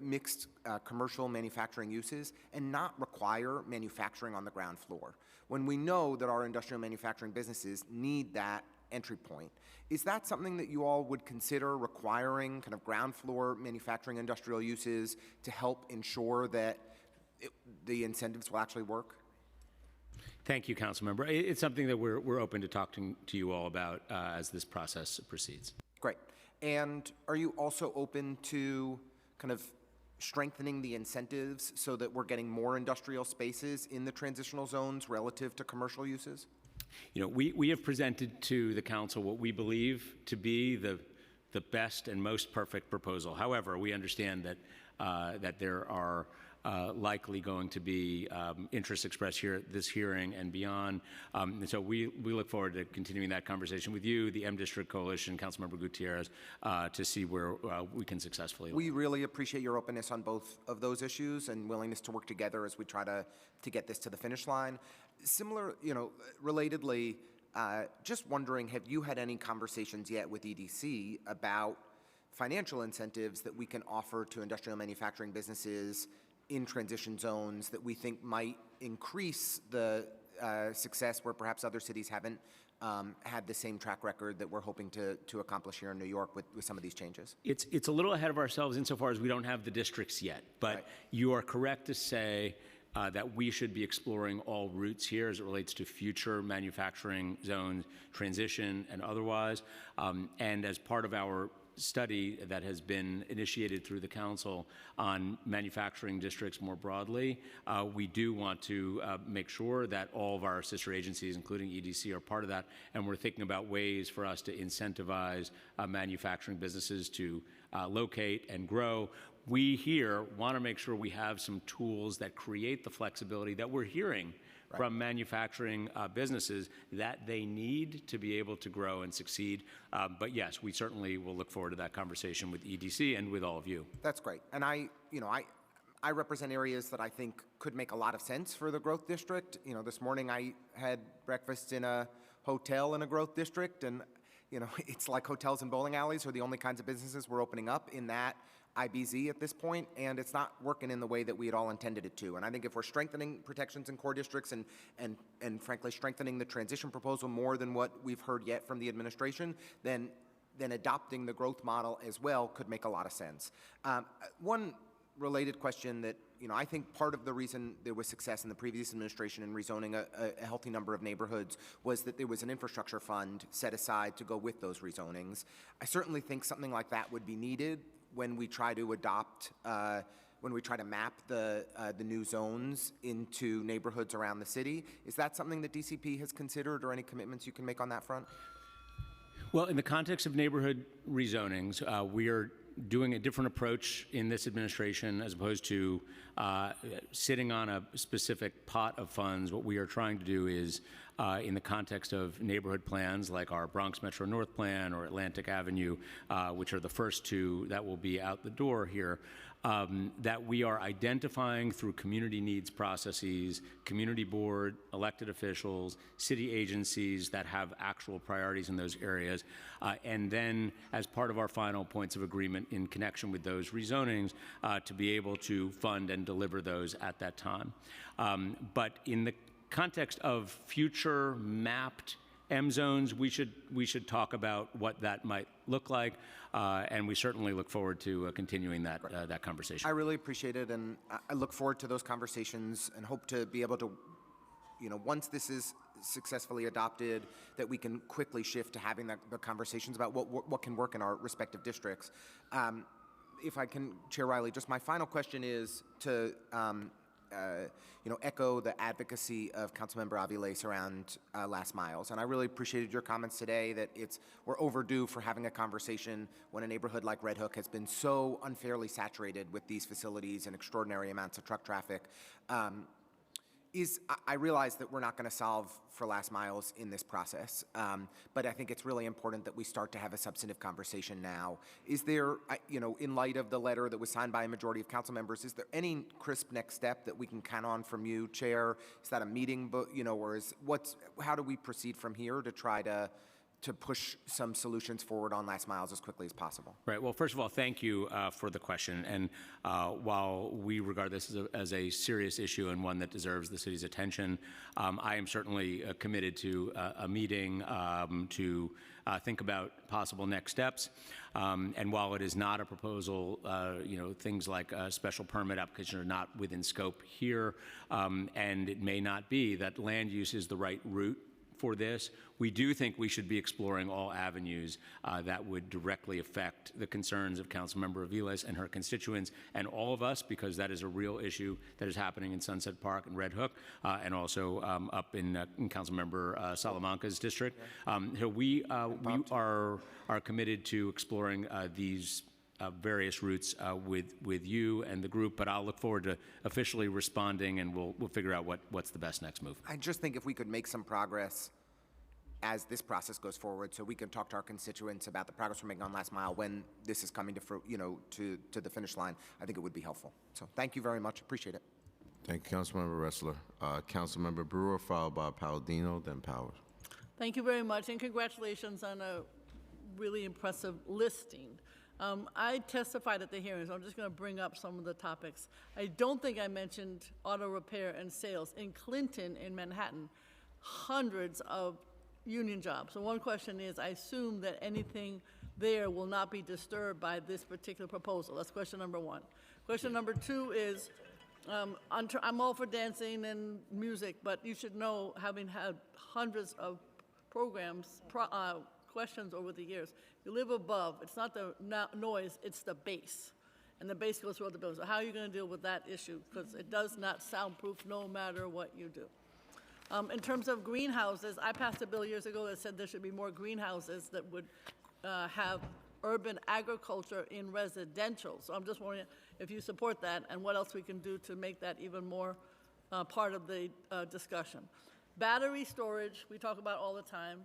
mixed commercial manufacturing uses and not require manufacturing on the ground floor, when we know that our industrial manufacturing businesses need that entry point. Is that something that you all would consider requiring kind of ground floor manufacturing industrial uses to help ensure that the incentives will actually work? Thank you, Councilmember. It's something that we're open to talking to you all about as this process proceeds. Great. And are you also open to kind of strengthening the incentives so that we're getting more industrial spaces in the transitional zones relative to commercial uses? You know, we have presented to the council what we believe to be the best and most perfect proposal. However, we understand that that there are likely going to be interests expressed here at this hearing and beyond. And so we look forward to continuing that conversation with you, the M District Coalition, Councilmember Gutierrez, to see where we can successfully. We really appreciate your openness on both of those issues and willingness to work together as we try to get this to the finish line. Similar, you know, relatedly, just wondering, have you had any conversations yet with EDC about financial incentives that we can offer to industrial manufacturing businesses in transition zones that we think might increase the success where perhaps other cities haven't had the same track record that we're hoping to accomplish here in New York with some of these changes? It's a little ahead of ourselves insofar as we don't have the districts yet, but right. You are correct to say that we should be exploring all routes here as it relates to future manufacturing zones, transition and otherwise. And as part of our study that has been initiated through the council on manufacturing districts more broadly, we do want to make sure that all of our sister agencies, including EDC, are part of that, and we're thinking about ways for us to incentivize manufacturing businesses to locate and grow. We here want to make sure we have some tools that create the flexibility that we're hearing from manufacturing businesses that they need to be able to grow and succeed. But yes, we certainly will look forward to that conversation with EDC and with all of you. That's great. And I represent areas that I think could make a lot of sense for the growth district. You know, this morning I had breakfast in a hotel in a growth district, and you know, it's like hotels and bowling alleys are the only kinds of businesses we're opening up in that IBZ at this point, and it's not working in the way that we had all intended it to. And I think if we're strengthening protections in core districts and frankly strengthening the transition proposal more than what we've heard yet from the administration, then adopting the growth model as well could make a lot of sense. One related question that, you know, I think part of the reason there was success in the previous administration in rezoning a healthy number of neighborhoods was that there was an infrastructure fund set aside to go with those rezonings. I certainly think something like that would be needed when we try to adopt when we try to map the new zones into neighborhoods around the city. Is that something that DCP has considered, or any commitments you can make on that front? Well, in the context of neighborhood rezonings, we are doing a different approach in this administration as opposed to sitting on a specific pot of funds. What we are trying to do is, in the context of neighborhood plans like our Bronx Metro North Plan or Atlantic Avenue, which are the first two that will be out the door here, that we are identifying through community needs processes, community board, elected officials, city agencies that have actual priorities in those areas, and then as part of our final points of agreement in connection with those rezonings, to be able to fund and deliver those at that time. But in the context of future mapped M zones, we should talk about what that might look like, and we certainly look forward to continuing that that conversation. I really appreciate it, and I look forward to those conversations and hope to be able to, once this is successfully adopted, that we can quickly shift to having the conversations about what can work in our respective districts. If I can, Chair Riley, just my final question is to echo the advocacy of Councilmember Aviles around last miles. And I really appreciated your comments today that we're overdue for having a conversation when a neighborhood like Red Hook has been so unfairly saturated with these facilities and extraordinary amounts of truck traffic. I realize that we're not going to solve for last miles in this process, but I think it's really important that we start to have a substantive conversation now. Is there, in light of the letter that was signed by a majority of council members, is there any crisp next step that we can count on from you, Chair? Is that a meeting, or how do we proceed from here to try to push some solutions forward on last miles as quickly as possible? Right. Well, first of all, thank you for the question. And while we regard this as a serious issue and one that deserves the city's attention, I am certainly committed to a meeting to think about possible next steps. And while it is not a proposal, things like special permit applications are not within scope here, and it may not be that land use is the right route for this. We do think we should be exploring all avenues that would directly affect the concerns of Councilmember Aviles and her constituents and all of us, because that is a real issue that is happening in Sunset Park and Red Hook, and also up in Councilmember Salamanca's district. So we are committed to exploring these various routes with you and the group, but I'll look forward to officially responding, and we'll figure out what's the best next move. I just think if we could make some progress as this process goes forward, so we can talk to our constituents about the progress we're making on last mile when this is coming to the finish line, I think it would be helpful. So thank you very much. Appreciate it. Thank you, Councilmember Ressler. Councilmember Brewer, followed by Palladino, then Powers. Thank you very much, and congratulations on a really impressive listing. I testified at the hearings. I'm just going to bring up some of the topics. I don't think I mentioned auto repair and sales. In Clinton, in Manhattan, hundreds of union jobs. So one question is, I assume that anything there will not be disturbed by this particular proposal. That's question number one. Question number two is, I'm all for dancing and music, but you should know, having had hundreds of programs, questions over the years, you live above, it's not the noise, it's the bass. And the bass goes throughout the building. So how are you going to deal with that issue? Because it does not soundproof no matter what you do. In terms of greenhouses, I passed a bill years ago that said there should be more greenhouses that would have urban agriculture in residential. So I'm just wondering if you support that and what else we can do to make that even more part of the discussion. Battery storage, we talk about all the time.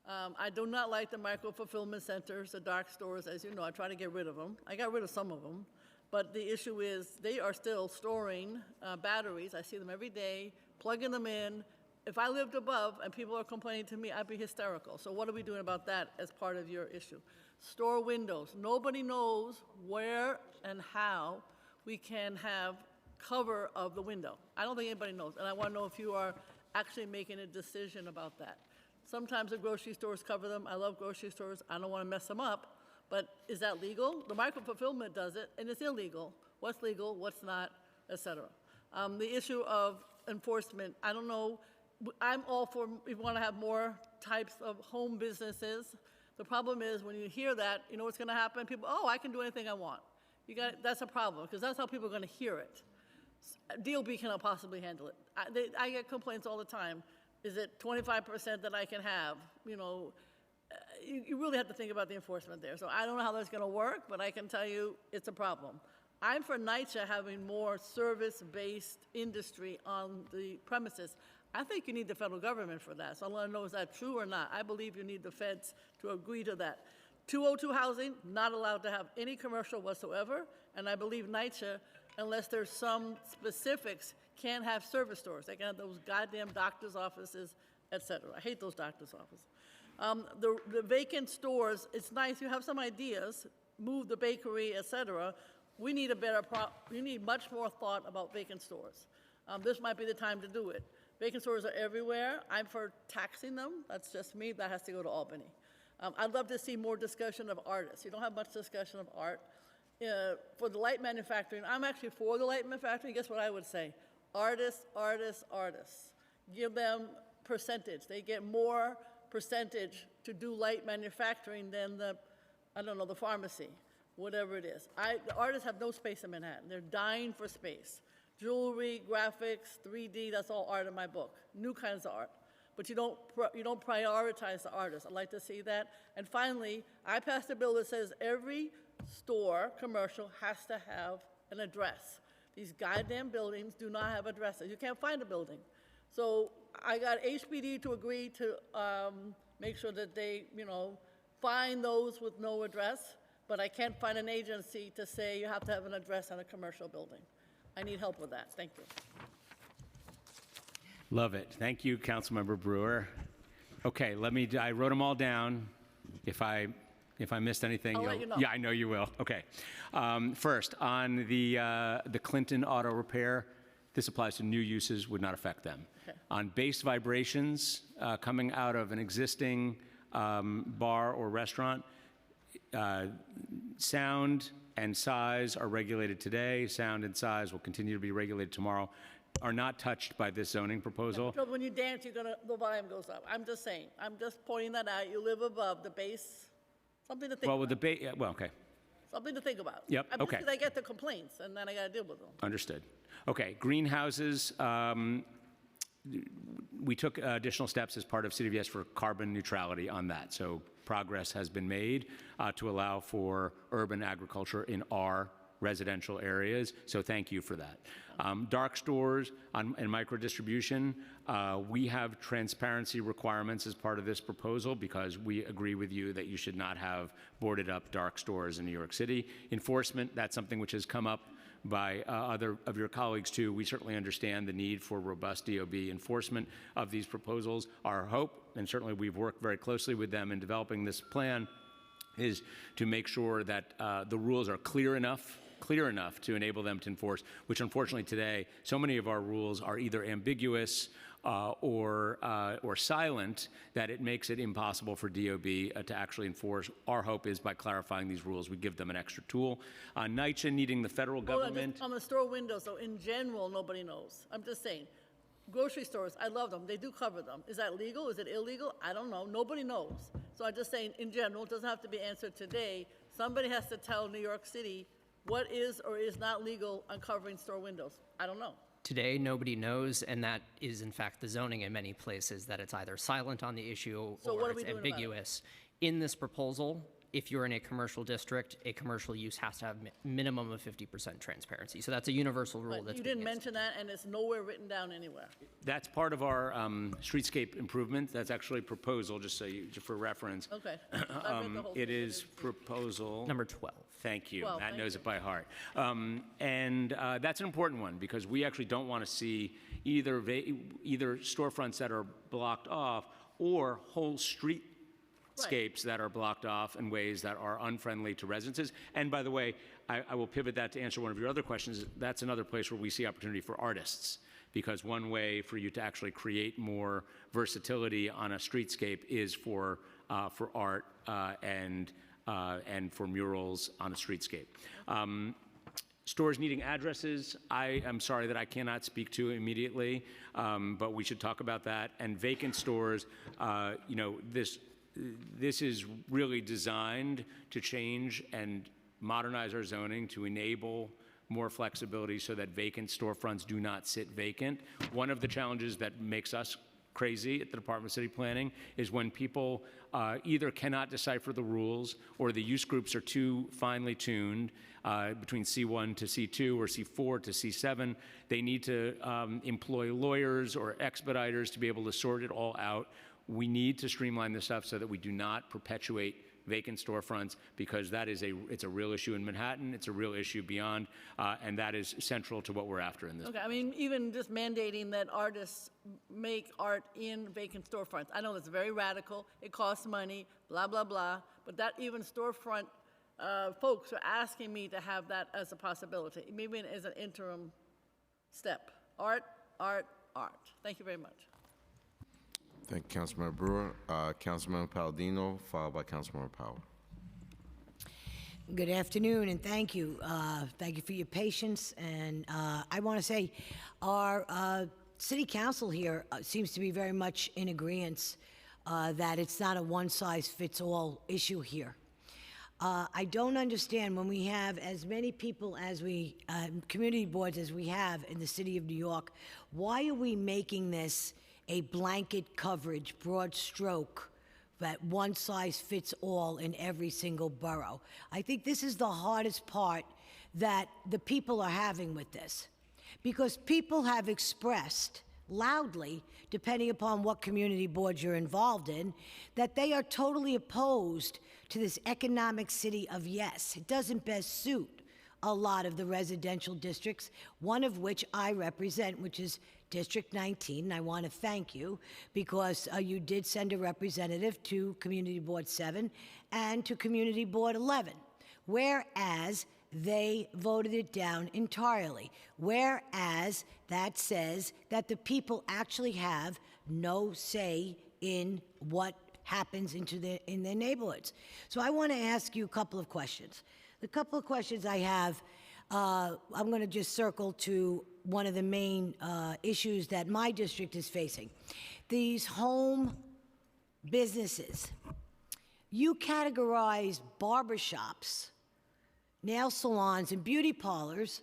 I do not like the micro-fulfillment centers, the dark stores. As you know, I try to get rid of them. I got rid of some of them. But the issue is they are still storing batteries. I see them every day, plugging them in. If I lived above and people are complaining to me, I'd be hysterical. So what are we doing about that as part of your issue? Store windows. Nobody knows where and how we can have cover of the window. I don't think anybody knows. And I want to know if you are actually making a decision about that. Sometimes the grocery stores cover them. I love grocery stores. I don't want to mess them up. But is that legal? The micro-fulfillment does it, and it's illegal. What's legal, what's not, et cetera. The issue of enforcement, I don't know. I'm all for, we want to have more types of home businesses. The problem is when you hear that, you know what's going to happen? People, oh, I can do anything I want. That's a problem, because that's how people are going to hear it. DOB cannot possibly handle it. I get complaints all the time. Is it 25% that I can have? You know, you really have to think about the enforcement there. So I don't know how that's going to work, but I can tell you it's a problem. I'm for NYCHA having more service-based industry on the premises. I think you need the federal government for that. So I want to know, is that true or not? I believe you need the feds to agree to that. 202 housing, not allowed to have any commercial whatsoever. And I believe NYCHA, unless there's some specifics, can't have service stores. They can have those goddamn doctor's offices, et cetera. I hate those doctor's offices. The vacant stores, it's nice, you have some ideas, move the bakery, et cetera. We need we need much more thought about vacant stores. This might be the time to do it. Vacant stores are everywhere. I'm for taxing them. That's just me. That has to go to Albany. I'd love to see more discussion of artists. You don't have much discussion of art. For the light manufacturing, I'm actually for the light manufacturing. Guess what I would say? Artists, artists, artists. Give them percentage. They get more percentage to do light manufacturing than the pharmacy, whatever it is. The artists have no space in Manhattan. They're dying for space. Jewelry, graphics, 3D, that's all art in my book. New kinds of art. But you don't prioritize the artists. I'd like to see that. And finally, I passed a bill that says every store, commercial, has to have an address. These goddamn buildings do not have addresses. You can't find a building. So I got HPD to agree to make sure that they, find those with no address, but I can't find an agency to say you have to have an address on a commercial building. I need help with that. Thank you. Love it. Thank you, Councilmember Brewer. Okay, I wrote them all down. If I missed anything, I'll let you know. Yeah, I know you will. Okay. First, on the Clinton Auto Repair, this applies to new uses, would not affect them. Okay. On base vibrations coming out of an existing bar or restaurant, sound and size are regulated today. Sound and size will continue to be regulated tomorrow. Are not touched by this zoning proposal. So when you dance, the volume goes up. I'm just saying. I'm just pointing that out. You live above the base. Something to think about. Well, with the okay. Something to think about. Yep, okay. Because I get the complaints, and then I got to deal with them. Understood. Okay, greenhouses. We took additional steps as part of City of Yes for carbon neutrality on that. So progress has been made to allow for urban agriculture in our residential areas. So thank you for that. Dark stores and micro distribution, we have transparency requirements as part of this proposal because we agree with you that you should not have boarded up dark stores in New York City. Enforcement, that's something which has come up by other of your colleagues too. We certainly understand the need for robust DOB enforcement of these proposals. Our hope, and certainly we've worked very closely with them in developing this plan, is to make sure that the rules are clear enough to enable them to enforce, which unfortunately today, so many of our rules are either ambiguous or silent that it makes it impossible for DOB to actually enforce. Our hope is by clarifying these rules, we give them an extra tool. NYCHA needing the federal government. On the store windows, so in general, nobody knows. I'm just saying. Grocery stores, I love them. They do cover them. Is that legal? Is it illegal? I don't know. Nobody knows. So I'm just saying, in general, it doesn't have to be answered today. Somebody has to tell New York City what is or is not legal on covering store windows. I don't know. Today, nobody knows, and that is in fact the zoning in many places, that it's either silent on the issue or it's ambiguous. In this proposal, if you're in a commercial district, a commercial use has to have minimum of 50% transparency. So that's a universal rule. But you didn't mention that, and it's nowhere written down anywhere. That's part of our streetscape improvement. That's actually a proposal, just for reference. Okay. It is proposal number 12. Thank you. 12, Matt knows it by heart. And that's an important one because we actually don't want to see either storefronts that are blocked off or whole streetscapes that are blocked off in ways that are unfriendly to residences. And by the way, I will pivot that to answer one of your other questions. That's another place where we see opportunity for artists, because one way for you to actually create more versatility on a streetscape is for art and for murals on a streetscape. Stores needing addresses, I am sorry that I cannot speak to immediately, but we should talk about that. And vacant stores, this is really designed to change and modernize our zoning to enable more flexibility so that vacant storefronts do not sit vacant. One of the challenges that makes us crazy at the Department of City Planning is when people either cannot decipher the rules or the use groups are too finely tuned between C1 to C2 or C4 to C7. They need to employ lawyers or expediters to be able to sort it all out. We need to streamline this stuff so that we do not perpetuate vacant storefronts, because that is it's a real issue in Manhattan, it's a real issue beyond, and that is central to what we're after in this. Okay, I mean, even just mandating that artists make art in vacant storefronts. I know that's very radical, it costs money, blah, blah, blah, but that even storefront folks are asking me to have that as a possibility, maybe as an interim step. Art, art, art. Thank you very much. Thank you, Councilmember Brewer. Councilmember Palladino, followed by Councilmember Powell. Good afternoon, and thank you. Thank you for your patience. And I want to say our city council here seems to be very much in agreement that it's not a one-size-fits-all issue here. I don't understand when we have as many people as we, community boards as we have in the city of New York, why are we making this a blanket coverage, broad stroke, that one size fits all in every single borough? I think this is the hardest part that the people are having with this, because people have expressed loudly, depending upon what community board you're involved in, that they are totally opposed to this economic city of yes. It doesn't best suit a lot of the residential districts, one of which I represent, which is District 19. And I want to thank you because you did send a representative to Community Board 7 and to Community Board 11, whereas they voted it down entirely, whereas that says that the people actually have no say in what happens in their neighborhoods. So I want to ask you a couple of questions. The couple of questions I have, I'm going to just circle to one of the main issues that my district is facing. These home businesses. You categorize barbershops, nail salons, and beauty parlors,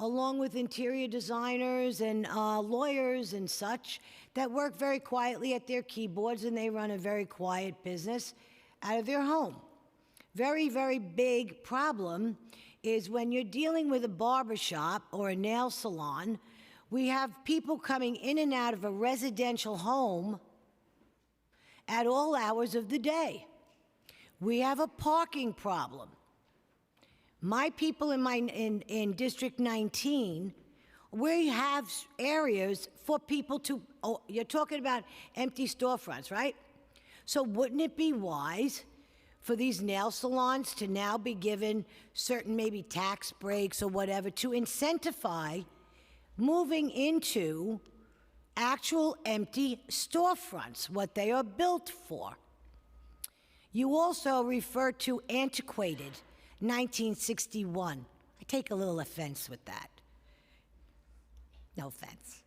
along with interior designers and lawyers and such, that work very quietly at their keyboards, and they run a very quiet business out of their home. Very, very big problem is when you're dealing with a barbershop or a nail salon, we have people coming in and out of a residential home at all hours of the day. We have a parking problem. My people in District 19, we have areas for people to, oh, you're talking about empty storefronts, right? So wouldn't it be wise for these nail salons to now be given certain maybe tax breaks or whatever to incentivize moving into actual empty storefronts, what they are built for? You also refer to antiquated 1961. I take a little offense with that. No offense.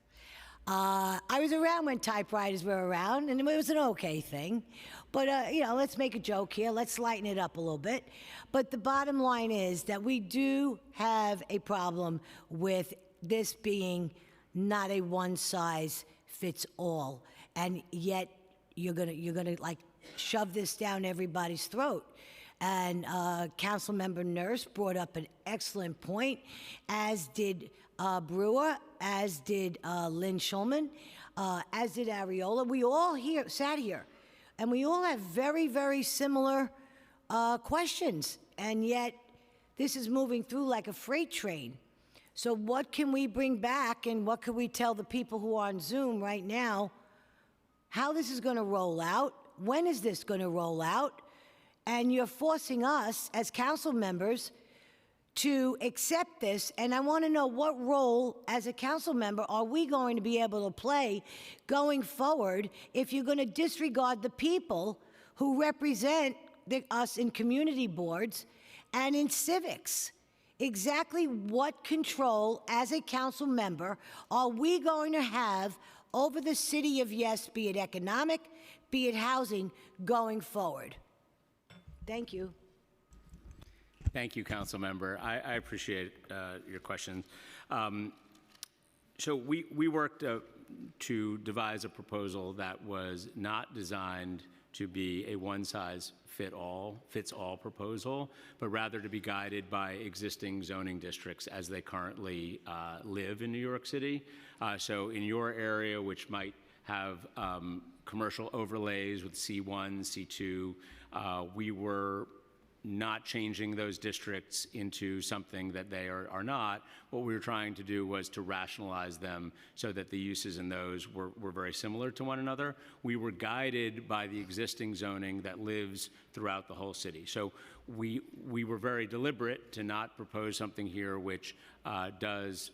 I was around when typewriters were around, and it was an okay thing. But, you know, let's make a joke here. Let's lighten it up a little bit. But the bottom line is that we do have a problem with this being not a one-size-fits-all. And yet you're gonna like shove this down everybody's throat. And Councilmember Nurse brought up an excellent point, as did Brewer, as did Lynn Schulman, as did Ariola. We all sat here, and we all have very, very similar questions, and yet this is moving through like a freight train. So what can we bring back, and what can we tell the people who are on Zoom right now, how this is going to roll out? When is this going to roll out? And you're forcing us as council members to accept this, and I want to know what role as a council member are we going to be able to play going forward if you're going to disregard the people who represent us in community boards and in civics. Exactly what control as a council member are we going to have over the city of yes, be it economic, be it housing, going forward? Thank you. Thank you, Council Member. I appreciate your question. So we worked to devise a proposal that was not designed to be a one-size-fits-all proposal, but rather to be guided by existing zoning districts as they currently live in New York City. So in your area, which might have commercial overlays with C1, C2, we were not changing those districts into something that they are not. What we were trying to do was to rationalize them so that the uses in those were very similar to one another. We were guided by the existing zoning that lives throughout the whole city. So we were very deliberate to not propose something here which does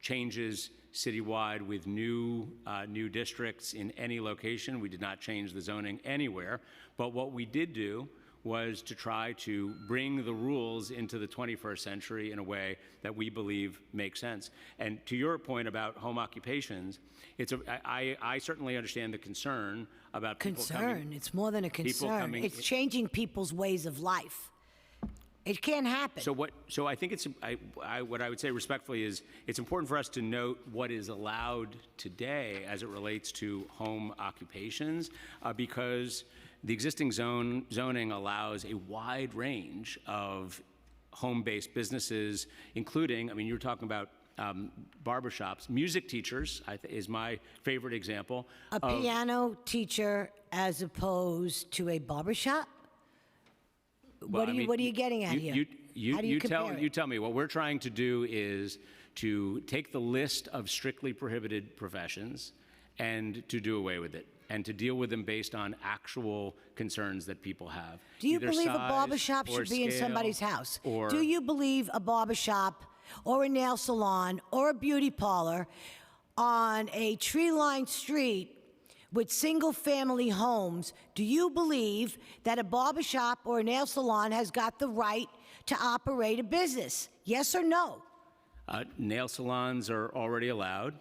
changes citywide with new districts in any location. We did not change the zoning anywhere. But what we did do was to try to bring the rules into the 21st century in a way that we believe makes sense. And to your point about home occupations, I certainly understand the concern about people coming. It's more than a concern. It's changing people's ways of life. It can't happen. So I think what I would say respectfully is it's important for us to note what is allowed today as it relates to home occupations, because the existing zoning allows a wide range of home-based businesses, including, I mean, you were talking about barbershops. Music teachers is my favorite example. A piano teacher as opposed to a barbershop? Well, what are you getting at here? How do you compare it? You tell me. What we're trying to do is to take the list of strictly prohibited professions and to do away with it, and to deal with them based on actual concerns that people have. Do you believe a barbershop should be in somebody's house? Do you believe a barbershop or a nail salon or a beauty parlor on a tree-lined street with single-family homes, do you believe that a barbershop or a nail salon has got the right to operate a business? Yes or no? Nail salons are already allowed.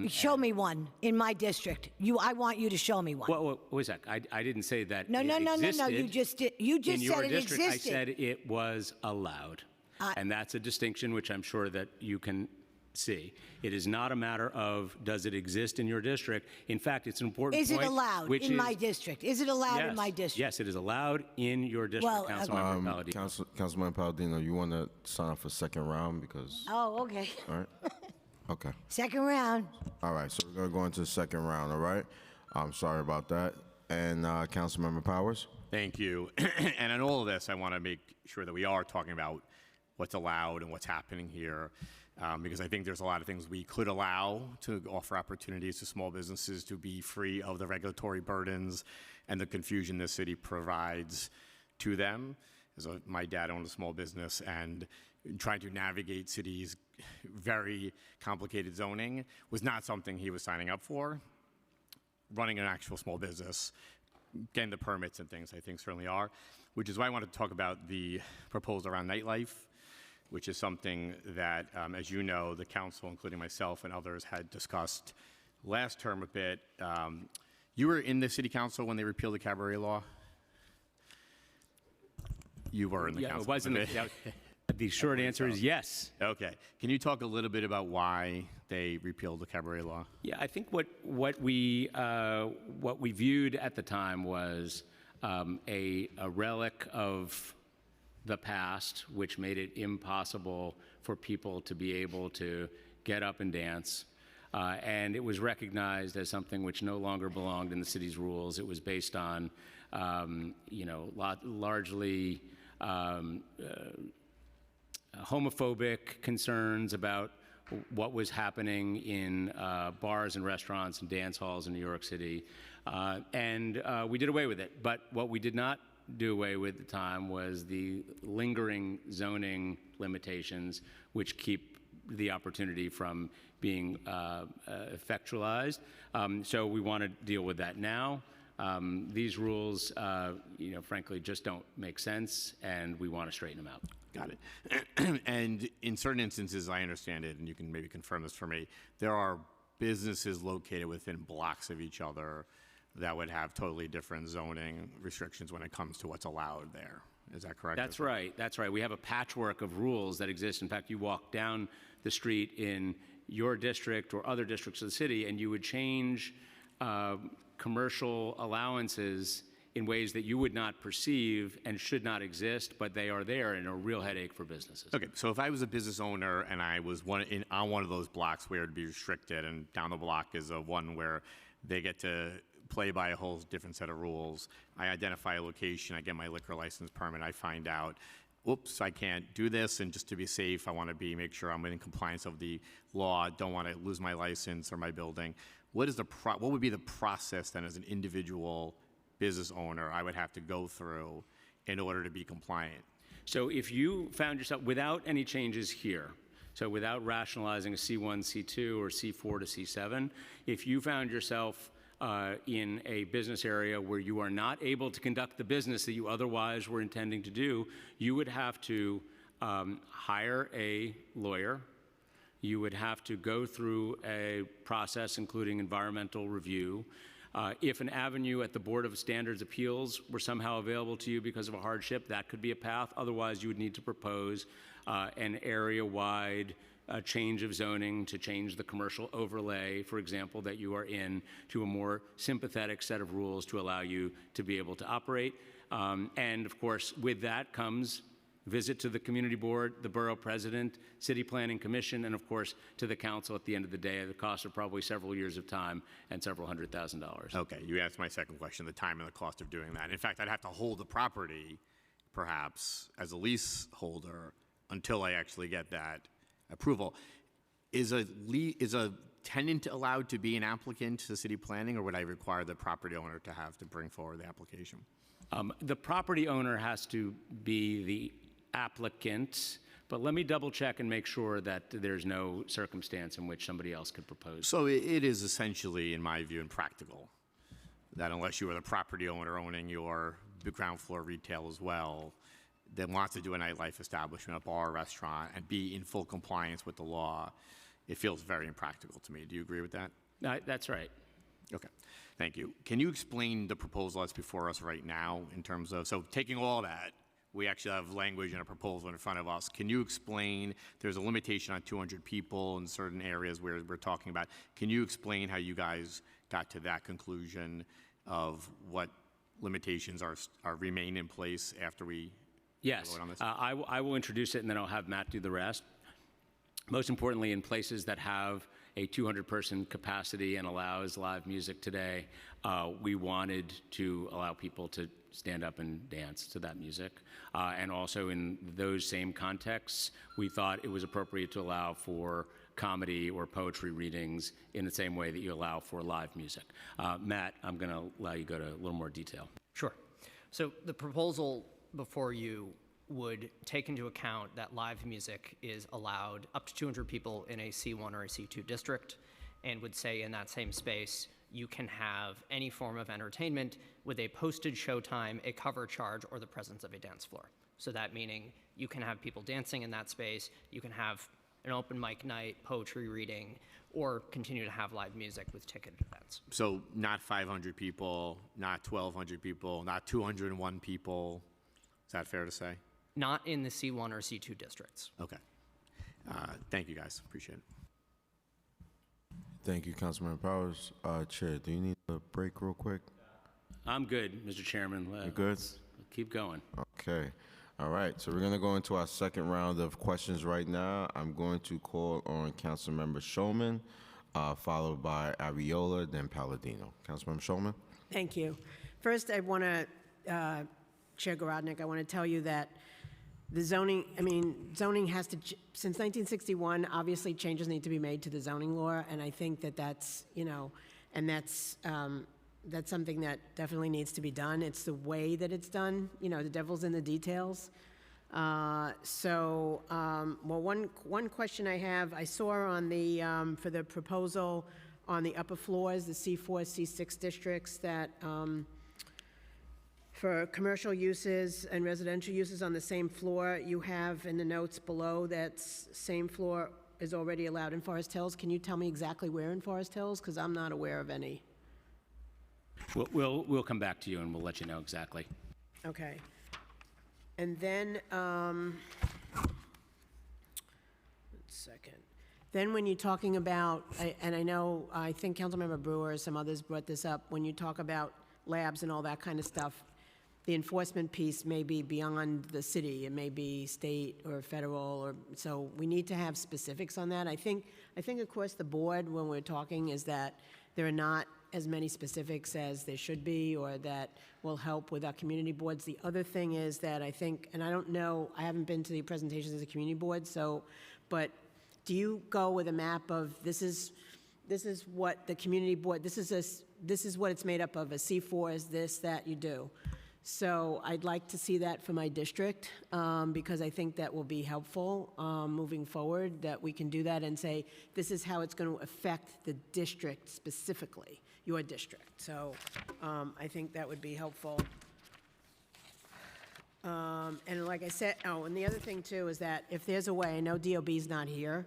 Show me one in my district. I want you to show me one. Well, wait a sec. I didn't say that. No. You just did. You just said it existed. I said it was allowed, and that's a distinction which I'm sure that you can see. It is not a matter of does it exist in your district. In fact, it's an important point. Is it allowed in my district? Is it allowed in my district? Yes, it is allowed in your district, Councilmember Palladino. Councilman Palladino, you want to sign up for second round because? Oh, okay. All right. Okay. Second round. All right, so we're going to go into the second round, all right? I'm sorry about that. And Councilmember Powers? Thank you. And in all of this, I want to make sure that we are talking about what's allowed and what's happening here, because I think there's a lot of things we could allow to offer opportunities to small businesses to be free of the regulatory burdens and the confusion this city provides to them. My dad owned a small business, and trying to navigate cities' very complicated zoning was not something he was signing up for. Running an actual small business, getting the permits and things, I think certainly are, which is why I wanted to talk about the proposal around nightlife, which is something that, as you know, the council, including myself and others, had discussed last term a bit. You were in the city council when they repealed the cabaret law? You were in the council. It wasn't. The short answer is yes. Okay. Can you talk a little bit about why they repealed the cabaret law? Yeah, I think what we viewed at the time was a relic of the past, which made it impossible for people to be able to get up and dance. And it was recognized as something which no longer belonged in the city's rules. It was based on, largely homophobic concerns about what was happening in bars and restaurants and dance halls in New York City. And we did away with it. But what we did not do away with at the time was the lingering zoning limitations, which keep the opportunity from being effectualized. So we want to deal with that now. These rules, frankly, just don't make sense, and we want to straighten them out. Got it. And in certain instances, I understand it, and you can maybe confirm this for me, there are businesses located within blocks of each other that would have totally different zoning restrictions when it comes to what's allowed there. Is that correct? That's right. That's right. We have a patchwork of rules that exist. In fact, you walk down the street in your district or other districts of the city, and you would change commercial allowances in ways that you would not perceive and should not exist, but they are there and are a real headache for businesses. Okay, so if I was a business owner and I was on one of those blocks where it'd be restricted, and down the block is a one where they get to play by a whole different set of rules, I identify a location, I get my liquor license permit, I find out, oops, I can't do this, and just to be safe, I want to make sure I'm in compliance of the law, don't want to lose my license or my building. What would be the process then as an individual business owner I would have to go through in order to be compliant? So if you found yourself without any changes here, so without rationalizing a C1, C2, or C4 to C7, if you found yourself in a business area where you are not able to conduct the business that you otherwise were intending to do, you would have to hire a lawyer. You would have to go through a process including environmental review. If an avenue at the Board of Standards Appeals were somehow available to you because of a hardship, that could be a path. Otherwise, you would need to propose an area-wide change of zoning to change the commercial overlay, for example, that you are in, to a more sympathetic set of rules to allow you to be able to operate. And of course, with that comes visit to the community board, the borough president, city planning commission, and of course to the council at the end of the day. The cost of probably several years of time and several $100,000. Okay, you asked my second question, the time and the cost of doing that. In fact, I'd have to hold the property, perhaps, as a leaseholder until I actually get that approval. Is a tenant allowed to be an applicant to city planning, or would I require the property owner to have to bring forward the application? The property owner has to be the applicant, but let me double check and make sure that there's no circumstance in which somebody else could propose. So it is essentially, in my view, impractical that unless you are the property owner owning your ground floor retail as well, that wants to do a nightlife establishment, a bar, restaurant, and be in full compliance with the law, it feels very impractical to me. Do you agree with that? That's right. Okay, thank you. Can you explain the proposal that's before us right now in terms of, so taking all that, we actually have language and a proposal in front of us. Can you explain, there's a limitation on 200 people in certain areas where we're talking about. Can you explain how you guys got to that conclusion of what limitations remain in place after we Yes, vote on this? I will introduce it and then I'll have Matt do the rest. Most importantly, in places that have a 200-person capacity and allows live music today, we wanted to allow people to stand up and dance to that music. And also in those same contexts, we thought it was appropriate to allow for comedy or poetry readings in the same way that you allow for live music. Matt, I'm going to allow you to go to a little more detail. Sure. So the proposal before you would take into account that live music is allowed up to 200 people in a C1 or a C2 district, and would say in that same space, you can have any form of entertainment with a posted showtime, a cover charge, or the presence of a dance floor. So that meaning you can have people dancing in that space, you can have an open mic night, poetry reading, or continue to have live music with ticketed events. So not 500 people, not 1,200 people, not 201 people. Is that fair to say? Not in the C1 or C2 districts. Okay. Thank you, guys. Appreciate it. Thank you, Councilman Powers. Chair, do you need a break real quick? I'm good, Mr. Chairman. You good? Let's keep going. Okay. All right. So we're going to go into our second round of questions right now. I'm going to call on Councilmember Shulman, followed by Ariola, then Palladino. Councilmember Shulman. Thank you. First, I want to, Chair Garodnick, I want to tell you that the zoning has to, since 1961, obviously changes need to be made to the zoning law, and I think that that's, and that's something that definitely needs to be done. It's the way that it's done, the devil's in the details. Well, one question I have, I saw on the, for the proposal on the upper floors, the C4, C6 districts, that for commercial uses and residential uses on the same floor, you have in the notes below that same floor is already allowed in Forest Hills. Can you tell me exactly where in Forest Hills? Because I'm not aware of any. We'll come back to you and we'll let you know exactly. Okay. And then, second. Then when you're talking about, and I think Councilmember Brewer or some others brought this up, when you talk about labs and all that kind of stuff, the enforcement piece may be beyond the city. It may be state or federal, or so we need to have specifics on that. I think across the board when we're talking is that there are not as many specifics as there should be, or that will help with our community boards. The other thing is that I think, and I don't know, I haven't been to the presentations of the community board, so, but do you go with a map of this is what the community board, this is what it's made up of, a C4 is this, that you do. So I'd like to see that for my district, because I think that will be helpful moving forward, that we can do that and say, this is how it's going to affect the district specifically, your district. So I think that would be helpful. And like I said, and the other thing too is that if there's a way, I know DOB's not here,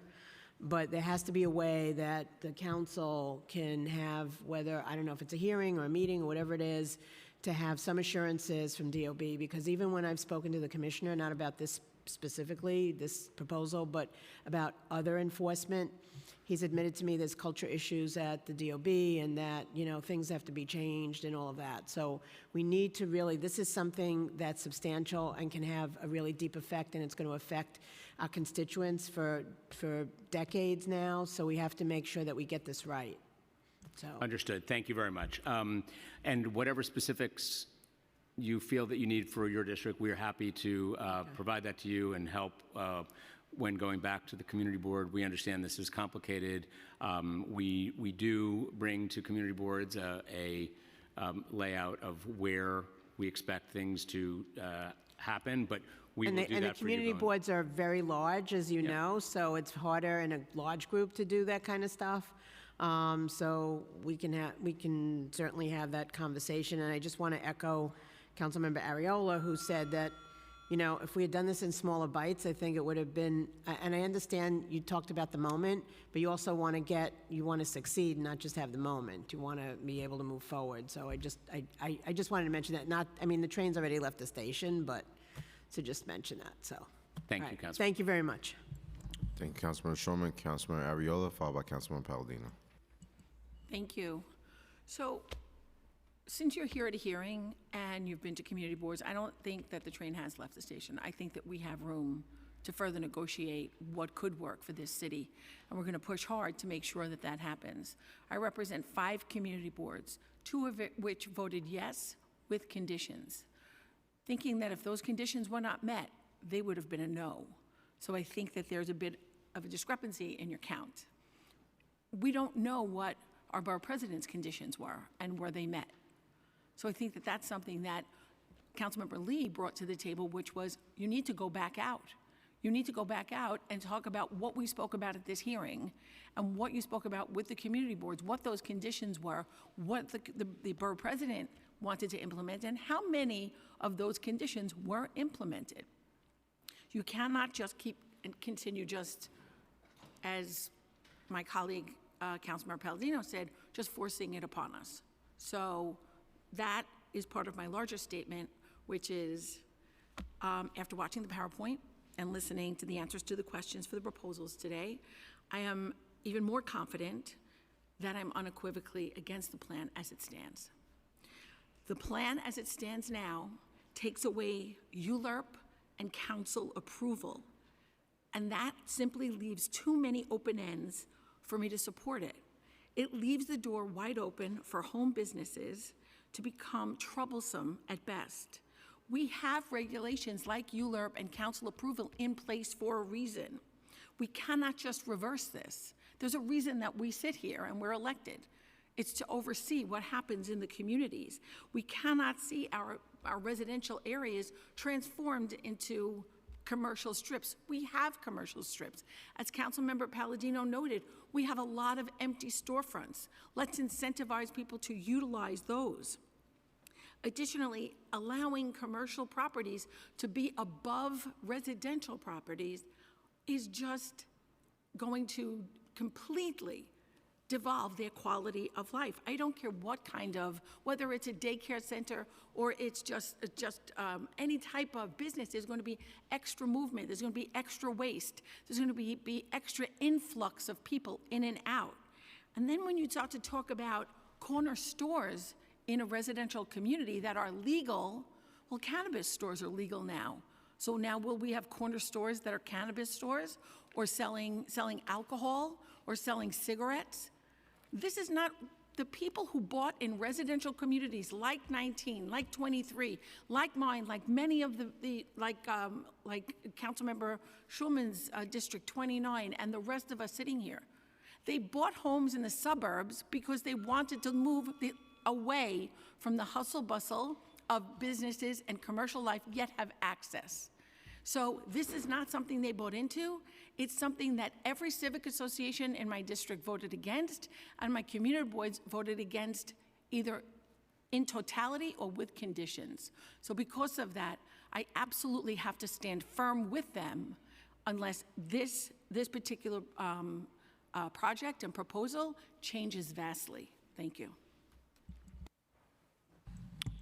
but there has to be a way that the council can have, whether, I don't know if it's a hearing or a meeting or whatever it is, to have some assurances from DOB, because even when I've spoken to the commissioner, not about this specifically, this proposal, but about other enforcement, he's admitted to me there's culture issues at the DOB and that, things have to be changed and all of that. So we need to really, this is something that's substantial and can have a really deep effect, and it's going to affect our constituents for decades now, so we have to make sure that we get this right. So. Understood. Thank you very much. And whatever specifics you feel that you need for your district, we're happy to provide that to you and help when going back to the community board. We understand this is complicated. We do bring to community boards a layout of where we expect things to happen, but we will do that for you. And the community boards are very large, as you know, so it's harder in a large group to do that kind of stuff. So we can certainly have that conversation. And I just want to echo Councilmember Ariola, who said that, if we had done this in smaller bites, I think it would have been, and I understand you talked about the moment, but you also want to succeed, not just have the moment. You want to be able to move forward. So I just wanted to mention that. The train's already left the station, but to just mention that, so. Thank you, Councilman. Thank you very much. Thank you, Councilman Shulman. Councilman Ariola, followed by Councilman Palladino. Thank you. So, since you're here at a hearing and you've been to community boards, I don't think that the train has left the station. I think that we have room to further negotiate what could work for this city, and we're going to push hard to make sure that that happens. I represent 5 community boards, 2 of which voted yes with conditions, thinking that if those conditions were not met, they would have been a no. So I think that there's a bit of a discrepancy in your count. We don't know what our borough president's conditions were and were they met. So I think that that's something that Councilmember Lee brought to the table, which was you need to go back out. You need to go back out and talk about what we spoke about at this hearing and what you spoke about with the community boards, what those conditions were, what the borough president wanted to implement, and how many of those conditions were implemented. You cannot just continue just, as my colleague Councilmember Palladino said, just forcing it upon us. So that is part of my larger statement, which is after watching the PowerPoint and listening to the answers to the questions for the proposals today, I am even more confident that I'm unequivocally against the plan as it stands. The plan as it stands now takes away ULURP and council approval, and that simply leaves too many open ends for me to support it. It leaves the door wide open for home businesses to become troublesome at best. We have regulations like ULURP and council approval in place for a reason. We cannot just reverse this. There's a reason that we sit here and we're elected. It's to oversee what happens in the communities. We cannot see our residential areas transformed into commercial strips. We have commercial strips. As Councilmember Palladino noted, we have a lot of empty storefronts. Let's incentivize people to utilize those. Additionally, allowing commercial properties to be above residential properties is just going to completely devolve their quality of life. I don't care what kind of, whether it's a daycare center or it's just any type of business, there's going to be extra movement, there's going to be extra waste, there's going to be extra influx of people in and out. And then when you start to talk about corner stores in a residential community that are legal, well, cannabis stores are legal now. So now will we have corner stores that are cannabis stores or selling alcohol or selling cigarettes? This is not the people who bought in residential communities like 19, like 23, like mine, like many of like Councilmember Schulman's District 29 and the rest of us sitting here. They bought homes in the suburbs because they wanted to move away from the hustle bustle of businesses and commercial life, yet have access. So this is not something they bought into. It's something that every civic association in my district voted against, and my community boards voted against either in totality or with conditions. So because of that, I absolutely have to stand firm with them unless this particular project and proposal changes vastly. Thank you.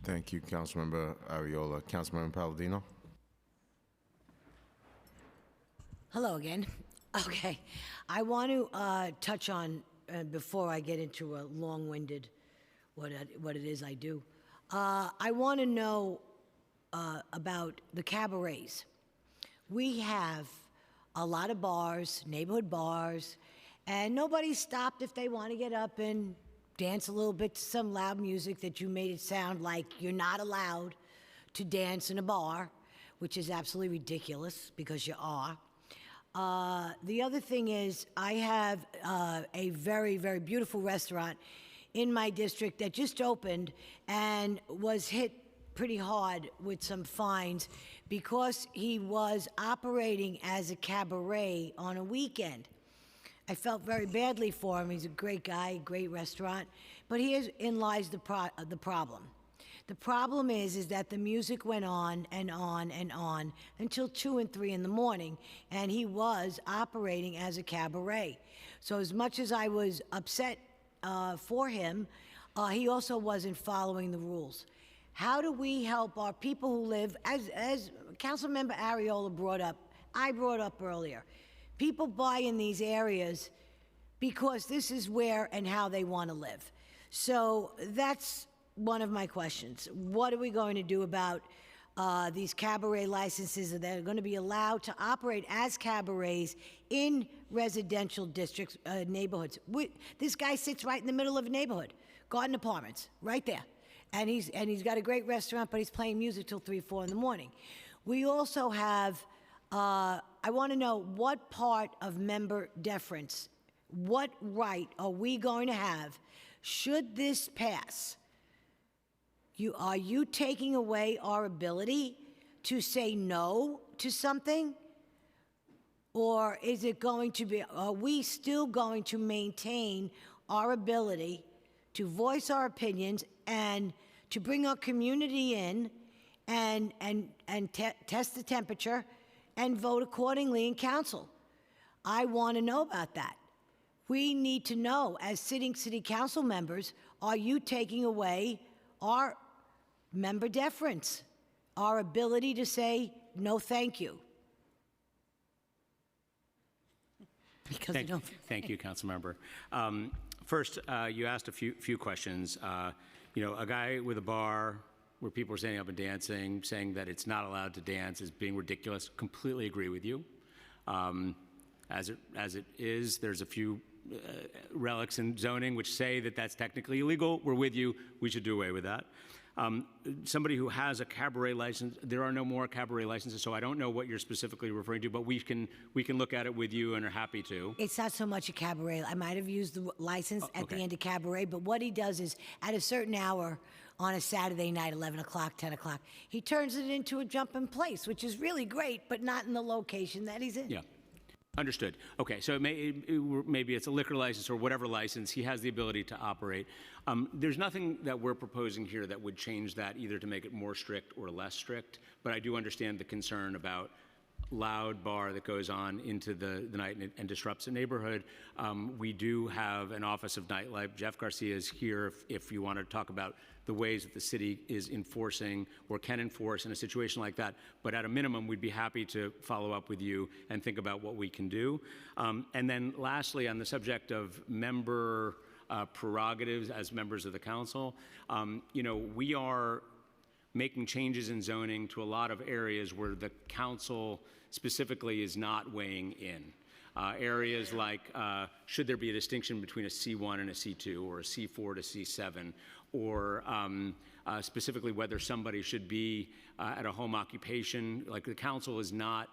Thank you, Councilmember Ariola. Councilmember Palladino? Hello again. Okay, I want to touch on, before I get into a long-winded, what it is I do, I want to know about the cabarets. We have a lot of bars, neighborhood bars, and nobody stopped if they want to get up and dance a little bit to some loud music that you made it sound like you're not allowed to dance in a bar, which is absolutely ridiculous because you are. The other thing is I have a very, very beautiful restaurant in my district that just opened and was hit pretty hard with some fines because he was operating as a cabaret on a weekend. I felt very badly for him. He's a great guy, great restaurant, but herein lies the problem. The problem is that the music went on and on and on until 2 and 3 in the morning, and he was operating as a cabaret. So as much as I was upset for him, he also wasn't following the rules. How do we help our people who live, as Councilmember Ariola brought up, I brought up earlier, people buy in these areas because this is where and how they want to live. So that's one of my questions. What are we going to do about these cabaret licenses that are going to be allowed to operate as cabarets in residential districts, neighborhoods? This guy sits right in the middle of a neighborhood, Garden Apartments, right there. And he's got a great restaurant, but he's playing music till 3, 4 in the morning. We also have, I want to know what part of member deference, what right are we going to have should this pass? Are you taking away our ability to say no to something? Or is it going to be, are we still going to maintain our ability to voice our opinions and to bring our community in and test the temperature and vote accordingly in council? I want to know about that. We need to know, as sitting city council members, are you taking away our member deference, our ability to say no thank you? Because Thank you, Councilmember. First, you asked a few questions. You know, a guy with a bar where people are standing up and dancing, saying that it's not allowed to dance is being ridiculous. Completely agree with you. As it is, there's a few relics in zoning which say that that's technically illegal. We're with you. We should do away with that. Somebody who has a cabaret license, there are no more cabaret licenses, so I don't know what you're specifically referring to, but we can look at it with you and are happy to. It's not so much a cabaret. I might have used the license at the end of cabaret, but what he does is at a certain hour on a Saturday night, 11 o'clock, 10 o'clock, he turns it into a jumping place, which is really great, but not in the location that he's in. Yeah. Understood. Okay, so maybe it's a liquor license or whatever license. He has the ability to operate. There's nothing that we're proposing here that would change that either to make it more strict or less strict, but I do understand the concern about loud bar that goes on into the night and disrupts the neighborhood. We do have an Office of Nightlife. Jeff Garcia is here if you want to talk about the ways that the city is enforcing or can enforce in a situation like that. But at a minimum, we'd be happy to follow up with you and think about what we can do. And then lastly, on the subject of member prerogatives as members of the council, we are making changes in zoning to a lot of areas where the council specifically is not weighing in. Areas like should there be a distinction between a C1 and a C2 or a C4 to C7, or specifically whether somebody should be at a home occupation. Like the council is not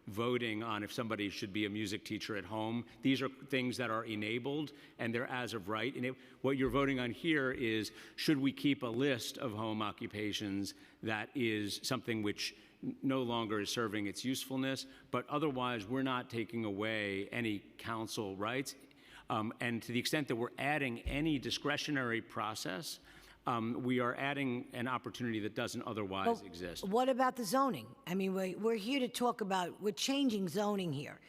voting on if somebody should be a music teacher at home. These are things that are enabled and they're as of right. And what you're voting on here is, should we keep a list of home occupations that is something which no longer is serving its usefulness, but otherwise we're not taking away any council rights. And to the extent that we're adding any discretionary process, we are adding an opportunity that doesn't otherwise exist. What about the zoning? I mean, we're here to talk about, we're changing zoning here,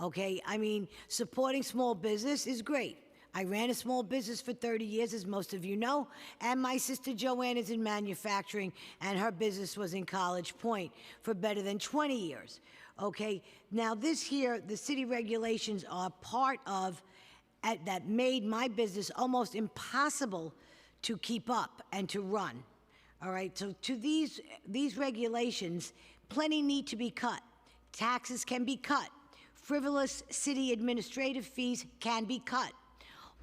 okay? I mean, supporting small business is great. I ran a small business for 30 years, as most of you know, and my sister Joanne is in manufacturing, and her business was in College Point for better than 20 years, okay? Now, this here, the city regulations are part of, that made my business almost impossible to keep up and to run. All right, so to these regulations, plenty need to be cut. Taxes can be cut. Frivolous city administrative fees can be cut.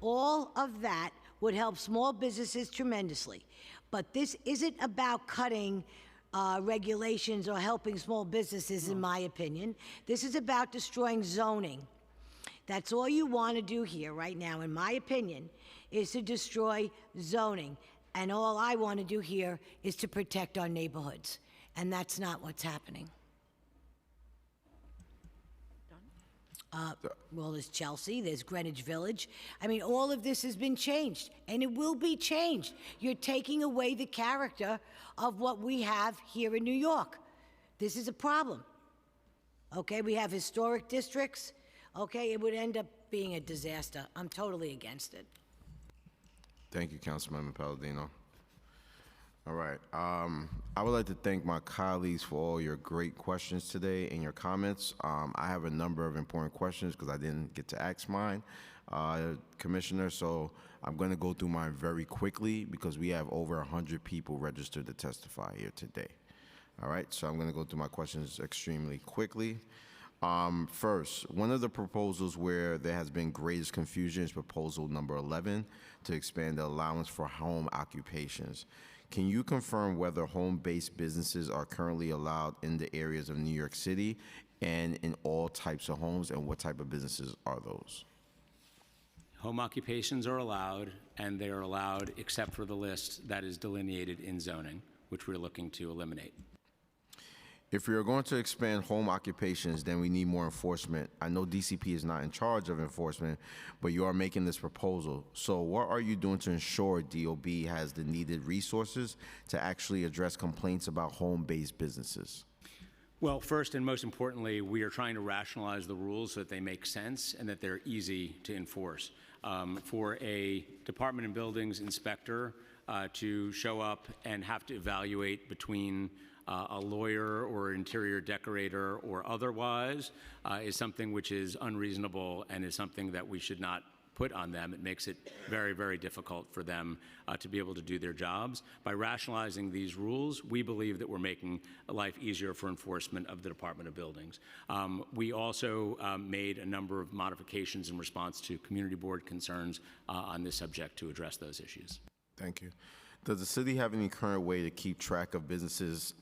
All of that would help small businesses tremendously. But this isn't about cutting regulations or helping small businesses, in my opinion. This is about destroying zoning. That's all you want to do here right now, in my opinion, is to destroy zoning. And all I want to do here is to protect our neighborhoods. And that's not what's happening. Well, there's Chelsea, there's Greenwich Village. I mean, all of this has been changed, and it will be changed. You're taking away the character of what we have here in New York. This is a problem. Okay, we have historic districts. Okay, it would end up being a disaster. I'm totally against it. Thank you, Councilmember Palladino. All right. I would like to thank my colleagues for all your great questions today and your comments. I have a number of important questions because I didn't get to ask mine, Commissioner, so I'm going to go through mine very quickly because we have over 100 people registered to testify here today. All right, so I'm going to go through my questions extremely quickly. First, one of the proposals where there has been greatest confusion is proposal number 11 to expand the allowance for home occupations. Can you confirm whether home-based businesses are currently allowed in the areas of New York City and in all types of homes, and what type of businesses are those? Home occupations are allowed, and they are allowed except for the list that is delineated in zoning, which we're looking to eliminate. If we are going to expand home occupations, then we need more enforcement. I know DCP is not in charge of enforcement, but you are making this proposal. So what are you doing to ensure DOB has the needed resources to actually address complaints about home-based businesses? Well, first and most importantly, we are trying to rationalize the rules so that they make sense and that they're easy to enforce. For a Department of Buildings inspector to show up and have to evaluate between a lawyer or interior decorator or otherwise is something which is unreasonable and is something that we should not put on them. It makes it very, very difficult for them to be able to do their jobs. By rationalizing these rules, we believe that we're making life easier for enforcement of the Department of Buildings. We also made a number of modifications in response to community board concerns on this subject to address those issues. Thank you. Does the city have any current way to keep track of business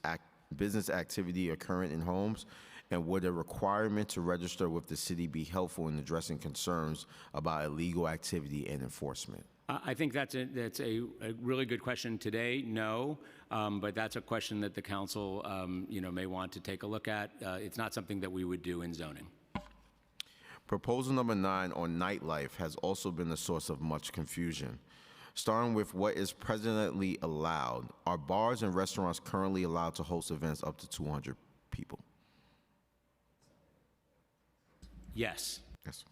activity occurring in homes? And would a requirement to register with the city be helpful in addressing concerns about illegal activity and enforcement? I think that's a really good question today. No, but that's a question that the council may want to take a look at. It's not something that we would do in zoning. Proposal number 9 on nightlife has also been a source of much confusion. Starting with what is presently allowed, are bars and restaurants currently allowed to host events up to 200 people? Yes. Yes.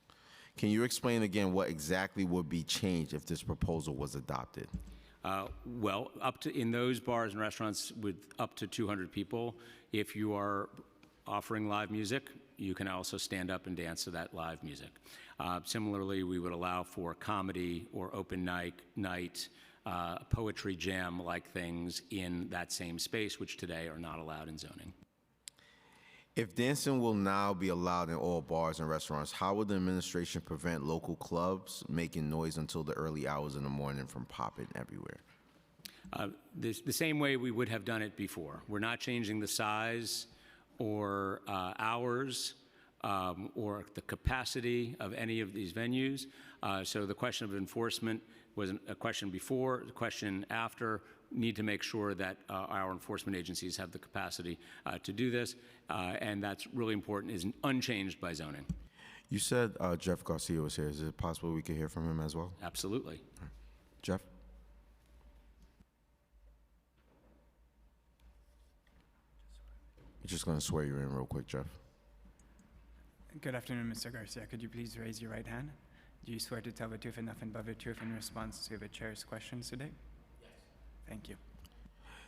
Can you explain again what exactly would be changed if this proposal was adopted? Well, up to in those bars and restaurants with up to 200 people, if you are offering live music, you can also stand up and dance to that live music. Similarly, we would allow for comedy or open night poetry jam-like things in that same space, which today are not allowed in zoning. If dancing will now be allowed in all bars and restaurants, how will the administration prevent local clubs making noise until the early hours in the morning from popping everywhere? The same way we would have done it before. We're not changing the size or hours or the capacity of any of these venues. So the question of enforcement was a question before, the question after. Need to make sure that our enforcement agencies have the capacity to do this, and that's really important, is unchanged by zoning. You said Jeff Garcia was here. Is it possible we could hear from him as well? Absolutely. Jeff? I'm just going to swear you in real quick, Jeff. Good afternoon, Mr. Garcia. Could you please raise your right hand? Do you swear to tell the truth and nothing but the truth in response to the chair's questions today? Thank you.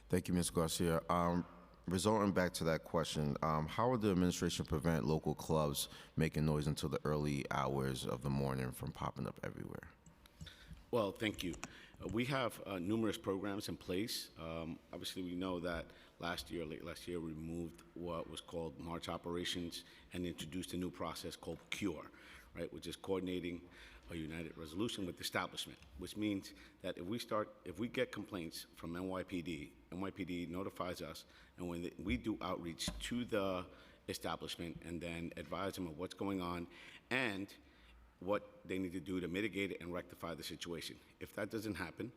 Thank you, Ms. Garcia. Resulting back to that question, how will the administration prevent local clubs making noise until the early hours of the morning from popping up everywhere? Well, thank you. We have numerous programs in place. Obviously, we know that late last year, we removed what was called March operations and introduced a new process called CURE, right, which is coordinating a united resolution with the establishment, which means that if we get complaints from NYPD notifies us, and when we do outreach to the establishment and then advise them of what's going on and what they need to do to mitigate it and rectify the situation. If that doesn't happen,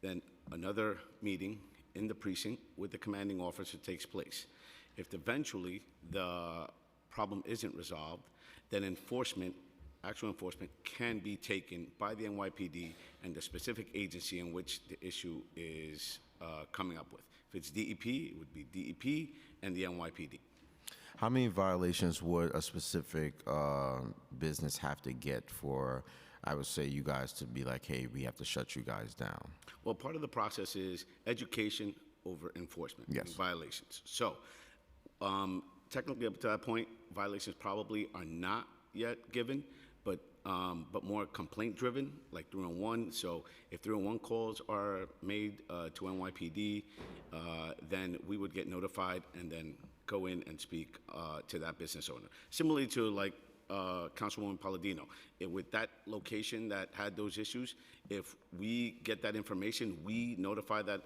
then another meeting in the precinct with the commanding officer takes place. If eventually the problem isn't resolved, then actual enforcement can be taken by the NYPD and the specific agency in which the issue is coming up with. If it's DEP, it would be DEP and the NYPD. How many violations would a specific business have to get for, I would say, you guys to be like, hey, we have to shut you guys down? Well, part of the process is education over enforcement. Yes. Violations. So technically up to that point, violations probably are not yet given, but more complaint driven, like 311. So if 311 calls are made to NYPD, then we would get notified and then go in and speak to that business owner. Similarly to like Councilwoman Palladino, with that location that had those issues, if we get that information, we notify that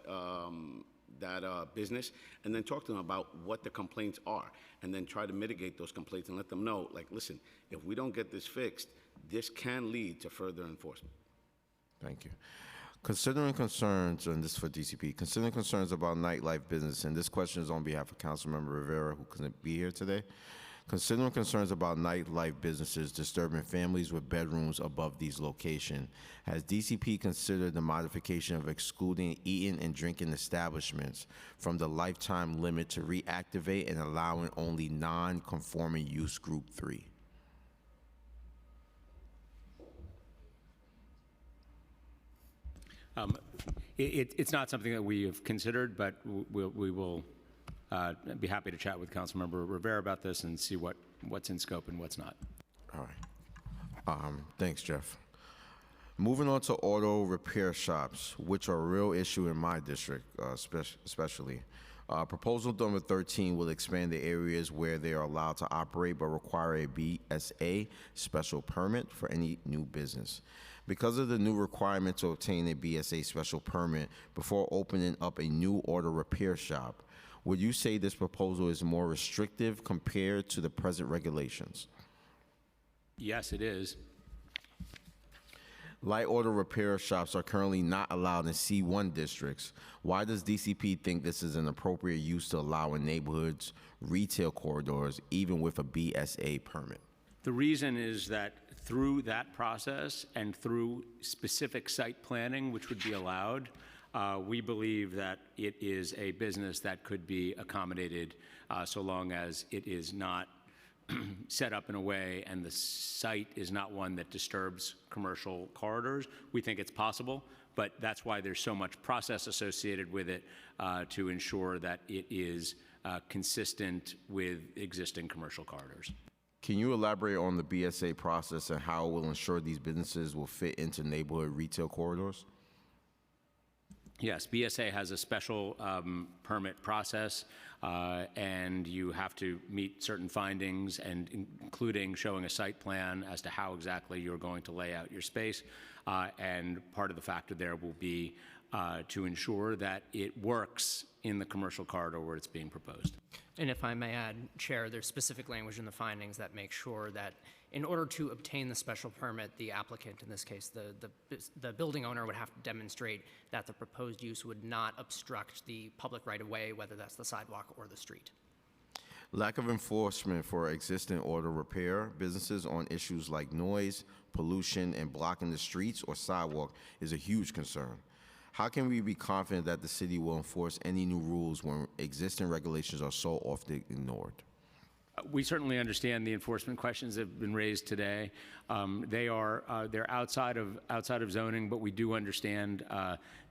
business and then talk to them about what the complaints are and then try to mitigate those complaints and let them know, like, listen, if we don't get this fixed, this can lead to further enforcement. Thank you. Considering concerns, and this is for DCP, considering concerns about nightlife business, and this question is on behalf of Councilmember Rivera, who couldn't be here today. Considering concerns about nightlife businesses disturbing families with bedrooms above these locations, has DCP considered the modification of excluding eating and drinking establishments from the lifetime limit to reactivate and allowing only non-conforming use group 3? It's not something that we have considered, but we will be happy to chat with Councilmember Rivera about this and see what's in scope and what's not. All right. Thanks, Jeff. Moving on to auto repair shops, which are a real issue in my district, especially. Proposal number 13 will expand the areas where they are allowed to operate but require a BSA special permit for any new business. Because of the new requirement to obtain a BSA special permit before opening up a new auto repair shop, would you say this proposal is more restrictive compared to the present regulations? Yes, it is. Light auto repair shops are currently not allowed in C1 districts. Why does DCP think this is an appropriate use to allow in neighborhoods, retail corridors, even with a BSA permit? The reason is that through that process and through specific site planning, which would be allowed, we believe that it is a business that could be accommodated so long as it is not set up in a way and the site is not one that disturbs commercial corridors, we think it's possible, but that's why there's so much process associated with it to ensure that it is consistent with existing commercial corridors. Can you elaborate on the BSA process and how it will ensure these businesses will fit into neighborhood retail corridors? Yes, BSA has a special permit process, and you have to meet certain findings, and including showing a site plan as to how exactly you're going to lay out your space. And part of the factor there will be to ensure that it works in the commercial corridor where it's being proposed. And if I may add, Chair, there's specific language in the findings that make sure that in order to obtain the special permit, the applicant, in this case the building owner, would have to demonstrate that the proposed use would not obstruct the public right-of-way, whether that's the sidewalk or the street. Lack of enforcement for existing auto repair businesses on issues like noise, pollution, and blocking the streets or sidewalk is a huge concern. How can we be confident that the city will enforce any new rules when existing regulations are so often ignored? We certainly understand the enforcement questions that have been raised today. They're outside of zoning, but we do understand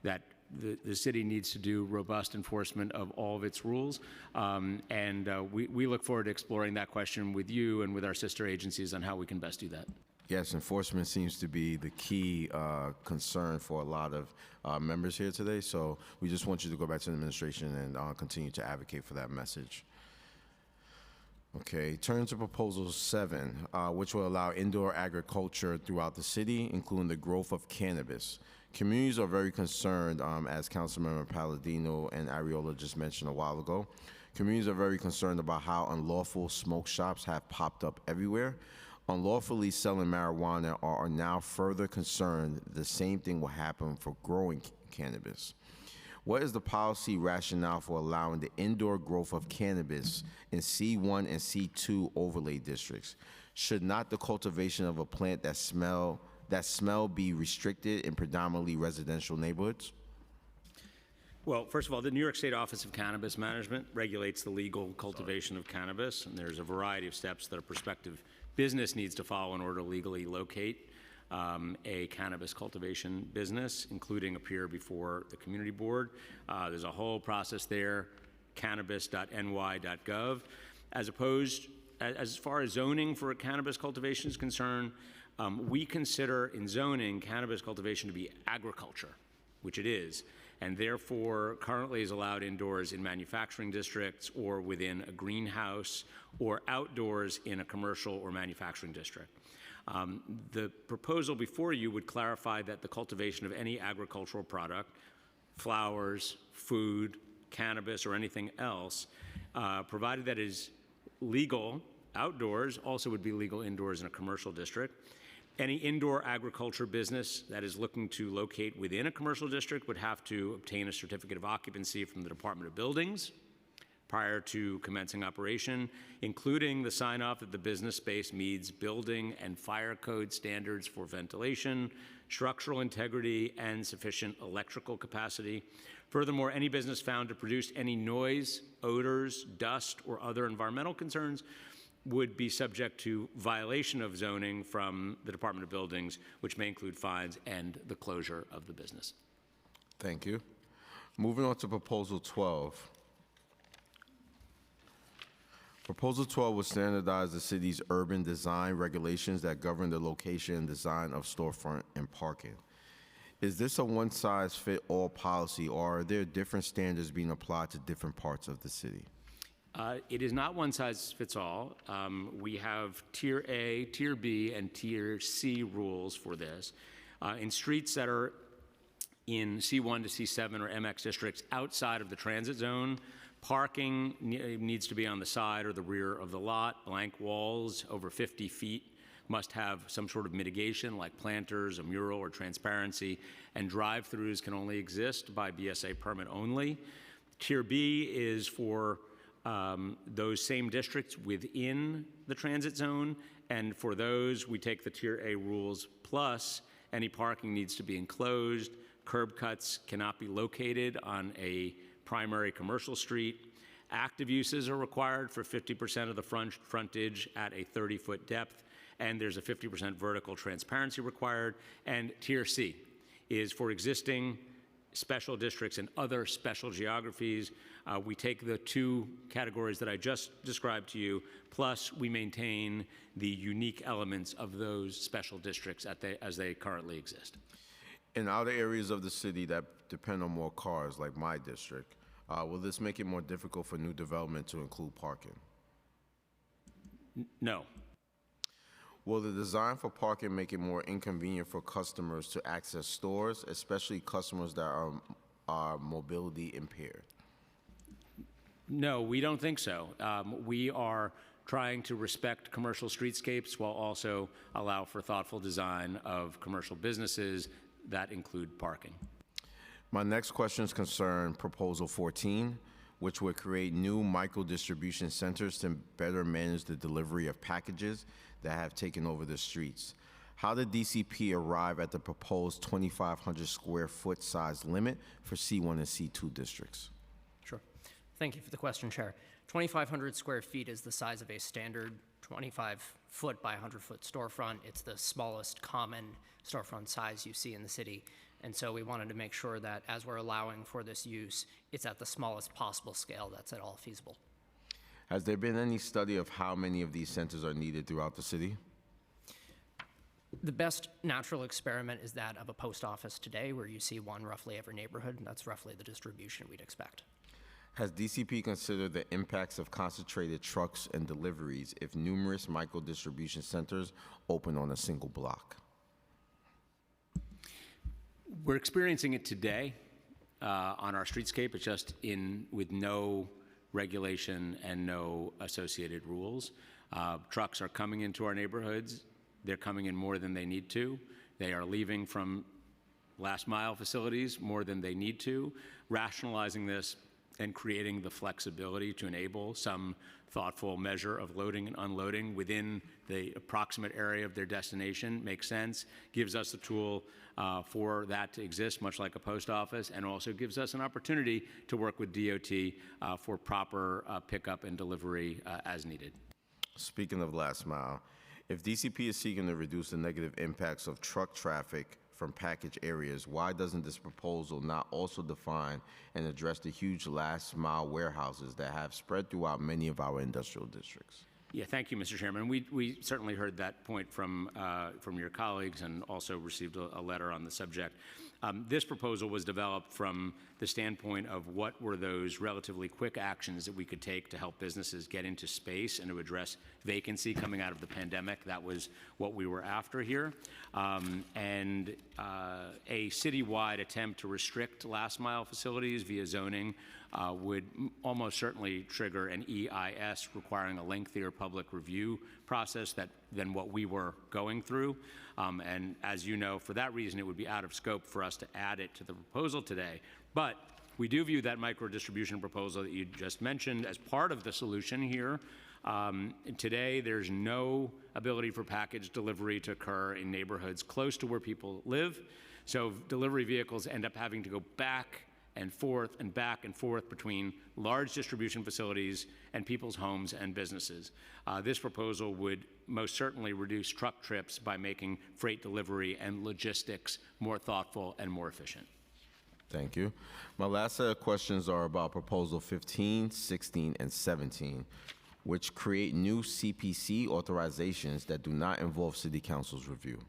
that the city needs to do robust enforcement of all of its rules, and we look forward to exploring that question with you and with our sister agencies on how we can best do that. Yes, enforcement seems to be the key concern for a lot of members here today, so we just want you to go back to the administration and continue to advocate for that message. Okay, turn to Proposal 7, which will allow indoor agriculture throughout the city, including the growth of cannabis. Communities are very concerned, as Councilmember Palladino and Ariola just mentioned a while ago. Communities are very concerned about how unlawful smoke shops have popped up everywhere. Unlawfully selling marijuana are now further concerned the same thing will happen for growing cannabis. What is the policy rationale for allowing the indoor growth of cannabis in C1 and C2 overlay districts? Should not the cultivation of a plant that smell be restricted in predominantly residential neighborhoods? Well, first of all, the New York State Office of Cannabis Management regulates the legal cultivation of cannabis, and there's a variety of steps that a prospective business needs to follow in order to legally locate a cannabis cultivation business, including appear before the community board. There's a whole process there, cannabis.ny.gov. As far as zoning for cannabis cultivation is concerned, we consider in zoning cannabis cultivation to be agriculture, which it is, and therefore currently is allowed indoors in manufacturing districts or within a greenhouse or outdoors in a commercial or manufacturing district. The proposal before you would clarify that the cultivation of any agricultural product, flowers, food, cannabis, or anything else, provided that is legal outdoors, also would be legal indoors in a commercial district. Any indoor agriculture business that is looking to locate within a commercial district would have to obtain a certificate of occupancy from the Department of Buildings prior to commencing operation, including the sign-off that the business space meets building and fire code standards for ventilation, structural integrity, and sufficient electrical capacity. Furthermore, any business found to produce any noise, odors, dust, or other environmental concerns would be subject to violation of zoning from the Department of Buildings, which may include fines and the closure of the business. Thank you. Moving on to Proposal 12. Proposal 12 will standardize the city's urban design regulations that govern the location and design of storefront and parking. Is this a one-size-fits-all policy, or are there different standards being applied to different parts of the city? It is not one size fits all. We have Tier A, Tier B, and Tier C rules for this. In streets that are in C1 to C7 or MX districts outside of the transit zone, parking needs to be on the side or the rear of the lot. Blank walls over 50 feet must have some sort of mitigation like planters, a mural, or transparency, and drive-throughs can only exist by BSA permit only. Tier B is for those same districts within the transit zone, and for those we take the Tier A rules plus any parking needs to be enclosed, curb cuts cannot be located on a primary commercial street, Active uses are required for 50% of the frontage at a 30-foot depth, and there's a 50% vertical transparency required. And Tier C is for existing special districts and other special geographies. We take the two categories that I just described to you, plus we maintain the unique elements of those special districts as they currently exist. In other areas of the city that depend on more cars, like my district, will this make it more difficult for new development to include parking? No. Will the design for parking make it more inconvenient for customers to access stores, especially customers that are mobility impaired? No, we don't think so. We are trying to respect commercial streetscapes while also allow for thoughtful design of commercial businesses that include parking. My next questions concern Proposal 14, which would create new micro-distribution centers to better manage the delivery of packages that have taken over the streets. How did DCP arrive at the proposed 2,500 square foot size limit for C1 and C2 districts? Sure. Thank you for the question, Chair. 2,500 square feet is the size of a standard 25-foot by 100-foot storefront. It's the smallest common storefront size you see in the city. And so we wanted to make sure that as we're allowing for this use, it's at the smallest possible scale that's at all feasible. Has there been any study of how many of these centers are needed throughout the city? The best natural experiment is that of a post office today, where you see one roughly every neighborhood, and that's roughly the distribution we'd expect. Has DCP considered the impacts of concentrated trucks and deliveries if numerous micro-distribution centers open on a single block? We're experiencing it today on our streetscape. It's just with no regulation and no associated rules. Trucks are coming into our neighborhoods. They're coming in more than they need to. They are leaving from last mile facilities more than they need to. Rationalizing this and creating the flexibility to enable some thoughtful measure of loading and unloading within the approximate area of their destination makes sense, gives us the tool for that to exist, much like a post office, and also gives us an opportunity to work with DOT for proper pickup and delivery as needed. Speaking of last mile, if DCP is seeking to reduce the negative impacts of truck traffic from package areas, why doesn't this proposal not also define and address the huge last mile warehouses that have spread throughout many of our industrial districts? Yeah, thank you, Mr. Chairman. We certainly heard that point from your colleagues and also received a letter on the subject. This proposal was developed from the standpoint of what were those relatively quick actions that we could take to help businesses get into space and to address vacancy coming out of the pandemic. That was what we were after here. And a citywide attempt to restrict last mile facilities via zoning would almost certainly trigger an EIS requiring a lengthier public review process than what we were going through. And as you know, for that reason, it would be out of scope for us to add it to the proposal today. But we do view that micro-distribution proposal that you just mentioned as part of the solution here. Today, there's no ability for package delivery to occur in neighborhoods close to where people live. So delivery vehicles end up having to go back and forth and back and forth between large distribution facilities and people's homes and businesses. This proposal would most certainly reduce truck trips by making freight delivery and logistics more thoughtful and more efficient. Thank you. My last set of questions are about Proposal 15, 16, and 17, which create new CPC authorizations that do not involve City Council's review.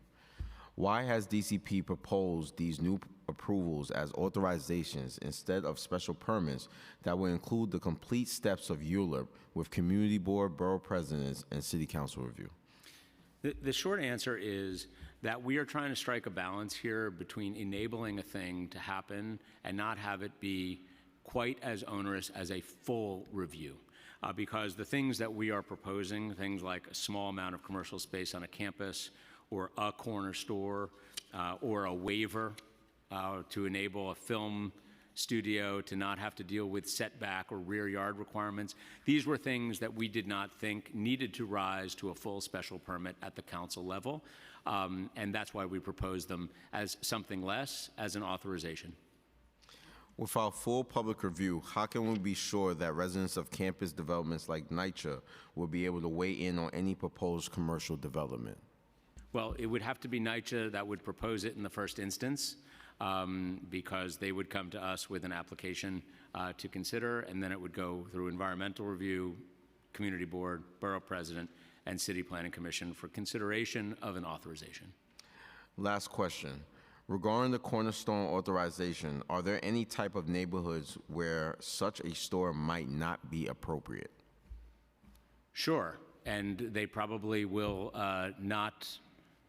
Why has DCP proposed these new approvals as authorizations instead of special permits that will include the complete steps of ULURP with Community Board, Borough Presidents, and City Council review? The short answer is that we are trying to strike a balance here between enabling a thing to happen and not have it be quite as onerous as a full review. Because the things that we are proposing, things like a small amount of commercial space on a campus, or a corner store, or a waiver to enable a film studio to not have to deal with setback or rear yard requirements. These were things that we did not think needed to rise to a full special permit at the council level, and that's why we proposed them as something less, as an authorization. Without full public review, how can we be sure that residents of campus developments like NYCHA will be able to weigh in on any proposed commercial development? Well, it would have to be NYCHA that would propose it in the first instance, because they would come to us with an application to consider, and then it would go through environmental review, community board, borough president, and city planning commission for consideration of an authorization. Last question. Regarding the Cornerstone authorization, are there any type of neighborhoods where such a store might not be appropriate? Sure, and they probably will not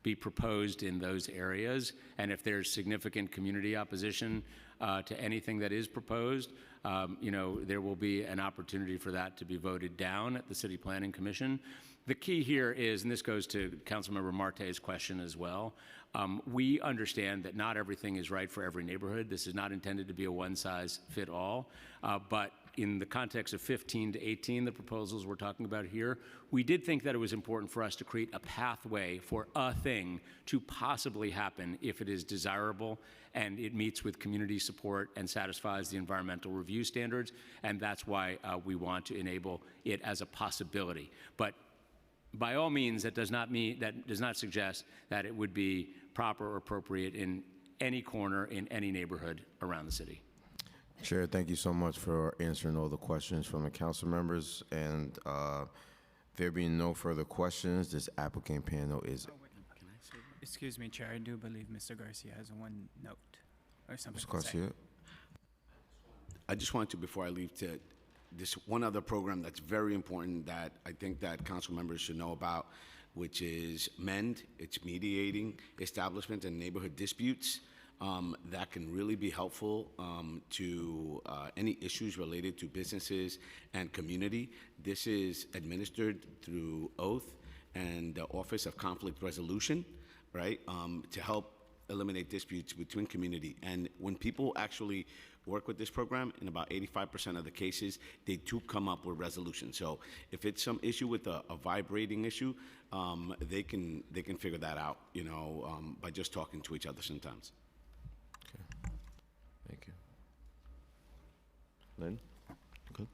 be proposed in those areas. And if there's significant community opposition to anything that is proposed, there will be an opportunity for that to be voted down at the City Planning Commission. The key here is, and this goes to Councilmember Marte's question as well, we understand that not everything is right for every neighborhood. This is not intended to be a one-size-fit-all, but in the context of 15 to 18, the proposals we're talking about here, we did think that it was important for us to create a pathway for a thing to possibly happen if it is desirable and it meets with community support and satisfies the environmental review standards, and that's why we want to enable it as a possibility. But by all means, that does not suggest that it would be proper or appropriate in any corner in any neighborhood around the city. Chair, thank you so much for answering all the questions from the council members. And there being no further questions, this applicant panel is. Excuse me, Chair. I do believe Mr. Garcia has one note or something. Mr. Garcia. I just wanted to, before I leave, to this one other program that's very important that I think that council members should know about, which is MEND. It's mediating establishment and neighborhood disputes. That can really be helpful to any issues related to businesses and community. This is administered through oath and the Office of Conflict Resolution, right, to help eliminate disputes between community. And when people actually work with this program, in about 85% of the cases, they do come up with resolutions. So if it's some issue with a vibrating issue, they can figure that out, by just talking to each other sometimes. Thank you. Lynn? Good.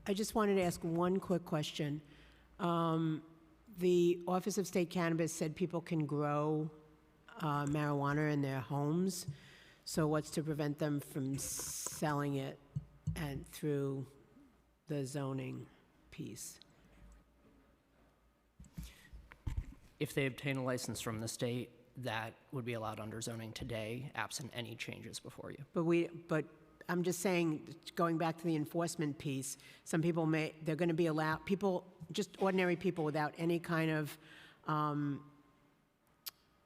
I just wanted to ask one quick question. The Office of State Cannabis said people can grow marijuana in their homes. So what's to prevent them from selling it and through the zoning piece? If they obtain a license from the state, that would be allowed under zoning today, absent any changes before you. But I'm just saying, going back to the enforcement piece, some people they're going to be allowed, just ordinary people without any kind of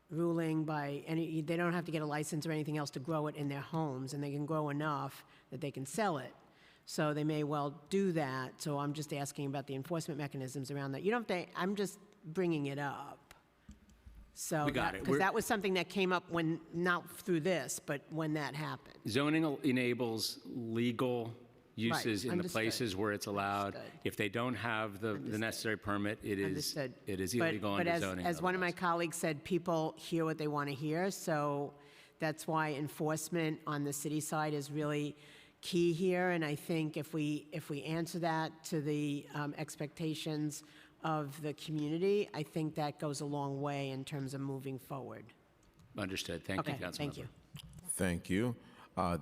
ruling by they don't have to get a license or anything else to grow it in their homes, and they can grow enough that they can sell it. So they may well do that. So I'm just asking about the enforcement mechanisms around that. You don't think, I'm just bringing it up. So, We got it. Because that was something that came up when, not through this, but when that happened. Zoning enables legal uses in the understood. places where it's allowed. Understood. If they don't have the necessary permit, it is illegal under zoning. But as one of my colleagues said, people hear what they want to hear, so that's why enforcement on the city side is really key here. And I think if we answer that to the expectations of the community, I think that goes a long way in terms of moving forward. Understood. Thank you, Okay, Councilmember. thank you. Thank you.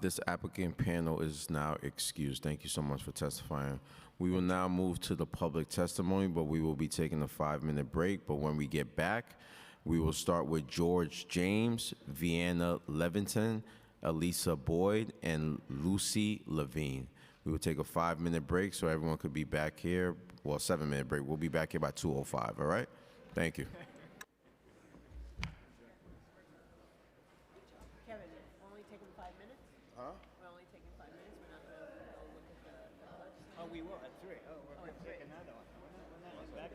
This applicant panel is now excused. Thank you so much for testifying. We will now move to the public testimony, but we will be taking a 5-minute break. But when we get back, we will start with George James, Vienna Levinton, Elisa Boyd, and Lucy Levine. We will take a 5-minute break so everyone could be back here. Well, 7-minute break. We'll be back here by 2:05, all right? Thank you. Kevin, we're only taking 5 minutes? Huh? We're only taking 5 minutes? We're not going to go look at the... Oh, we will at 3. Oh, we're taking another one. We're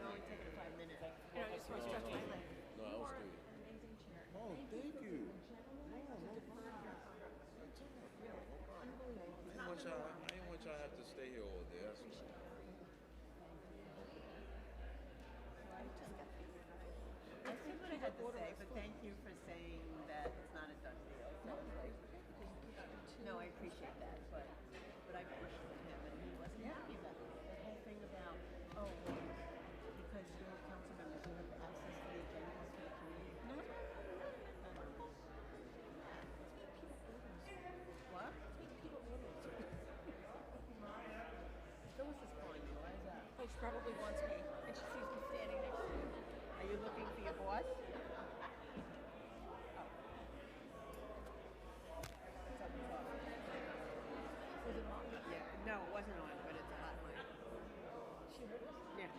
only taking a 5-minute. No, that was good. Oh, thank you. I didn't want y'all to have to stay here all day. That's all. I see what I had to say, but thank you for saying that it's not a done deal. probably wants me, and she sees me standing next to you. Are you looking for your boss? Was it on? Yeah, no, it wasn't on, but it's a hotline. She heard us? Yeah.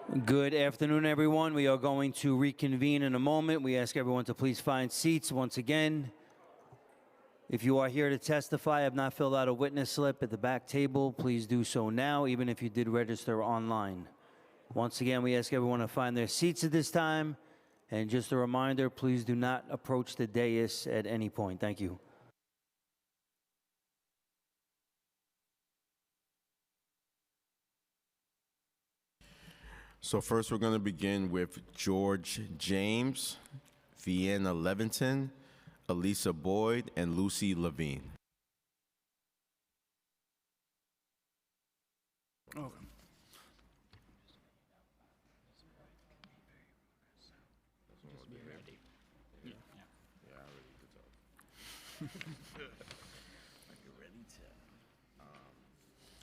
Good afternoon, everyone. We are going to reconvene in a moment. We ask everyone to please find seats once again. If you are here to testify, have not filled out a witness slip at the back table, please do so now, even if you did register online. Once again, we ask everyone to find their seats at this time. And just a reminder, please do not approach the dais at any point. Thank you. So first, we're going to begin with George James, Vienna Leventon, Elisa Boyd, and Lucy Levine. Okay.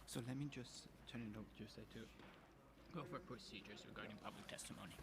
So let me just turn it over just to go for procedures regarding public testimony.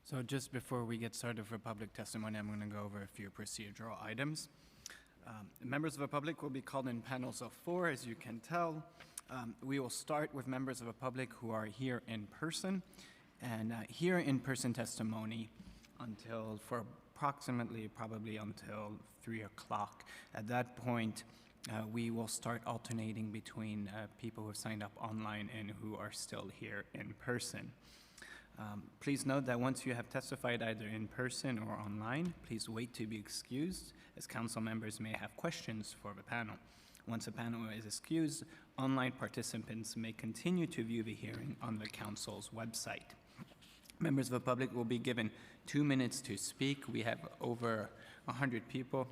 So just before we get started for public testimony, I'm going to go over a few procedural items. Members of the public will be called in panels of 4, as you can tell. We will start with members of the public who are here in person, and here in person testimony for approximately probably until 3 o'clock. At that point, we will start alternating between people who have signed up online and who are still here in person. Please note that once you have testified either in person or online, please wait to be excused, as council members may have questions for the panel. Once the panel is excused, online participants may continue to view the hearing on the council's website. Members of the public will be given 2 minutes to speak. We have over 100 people,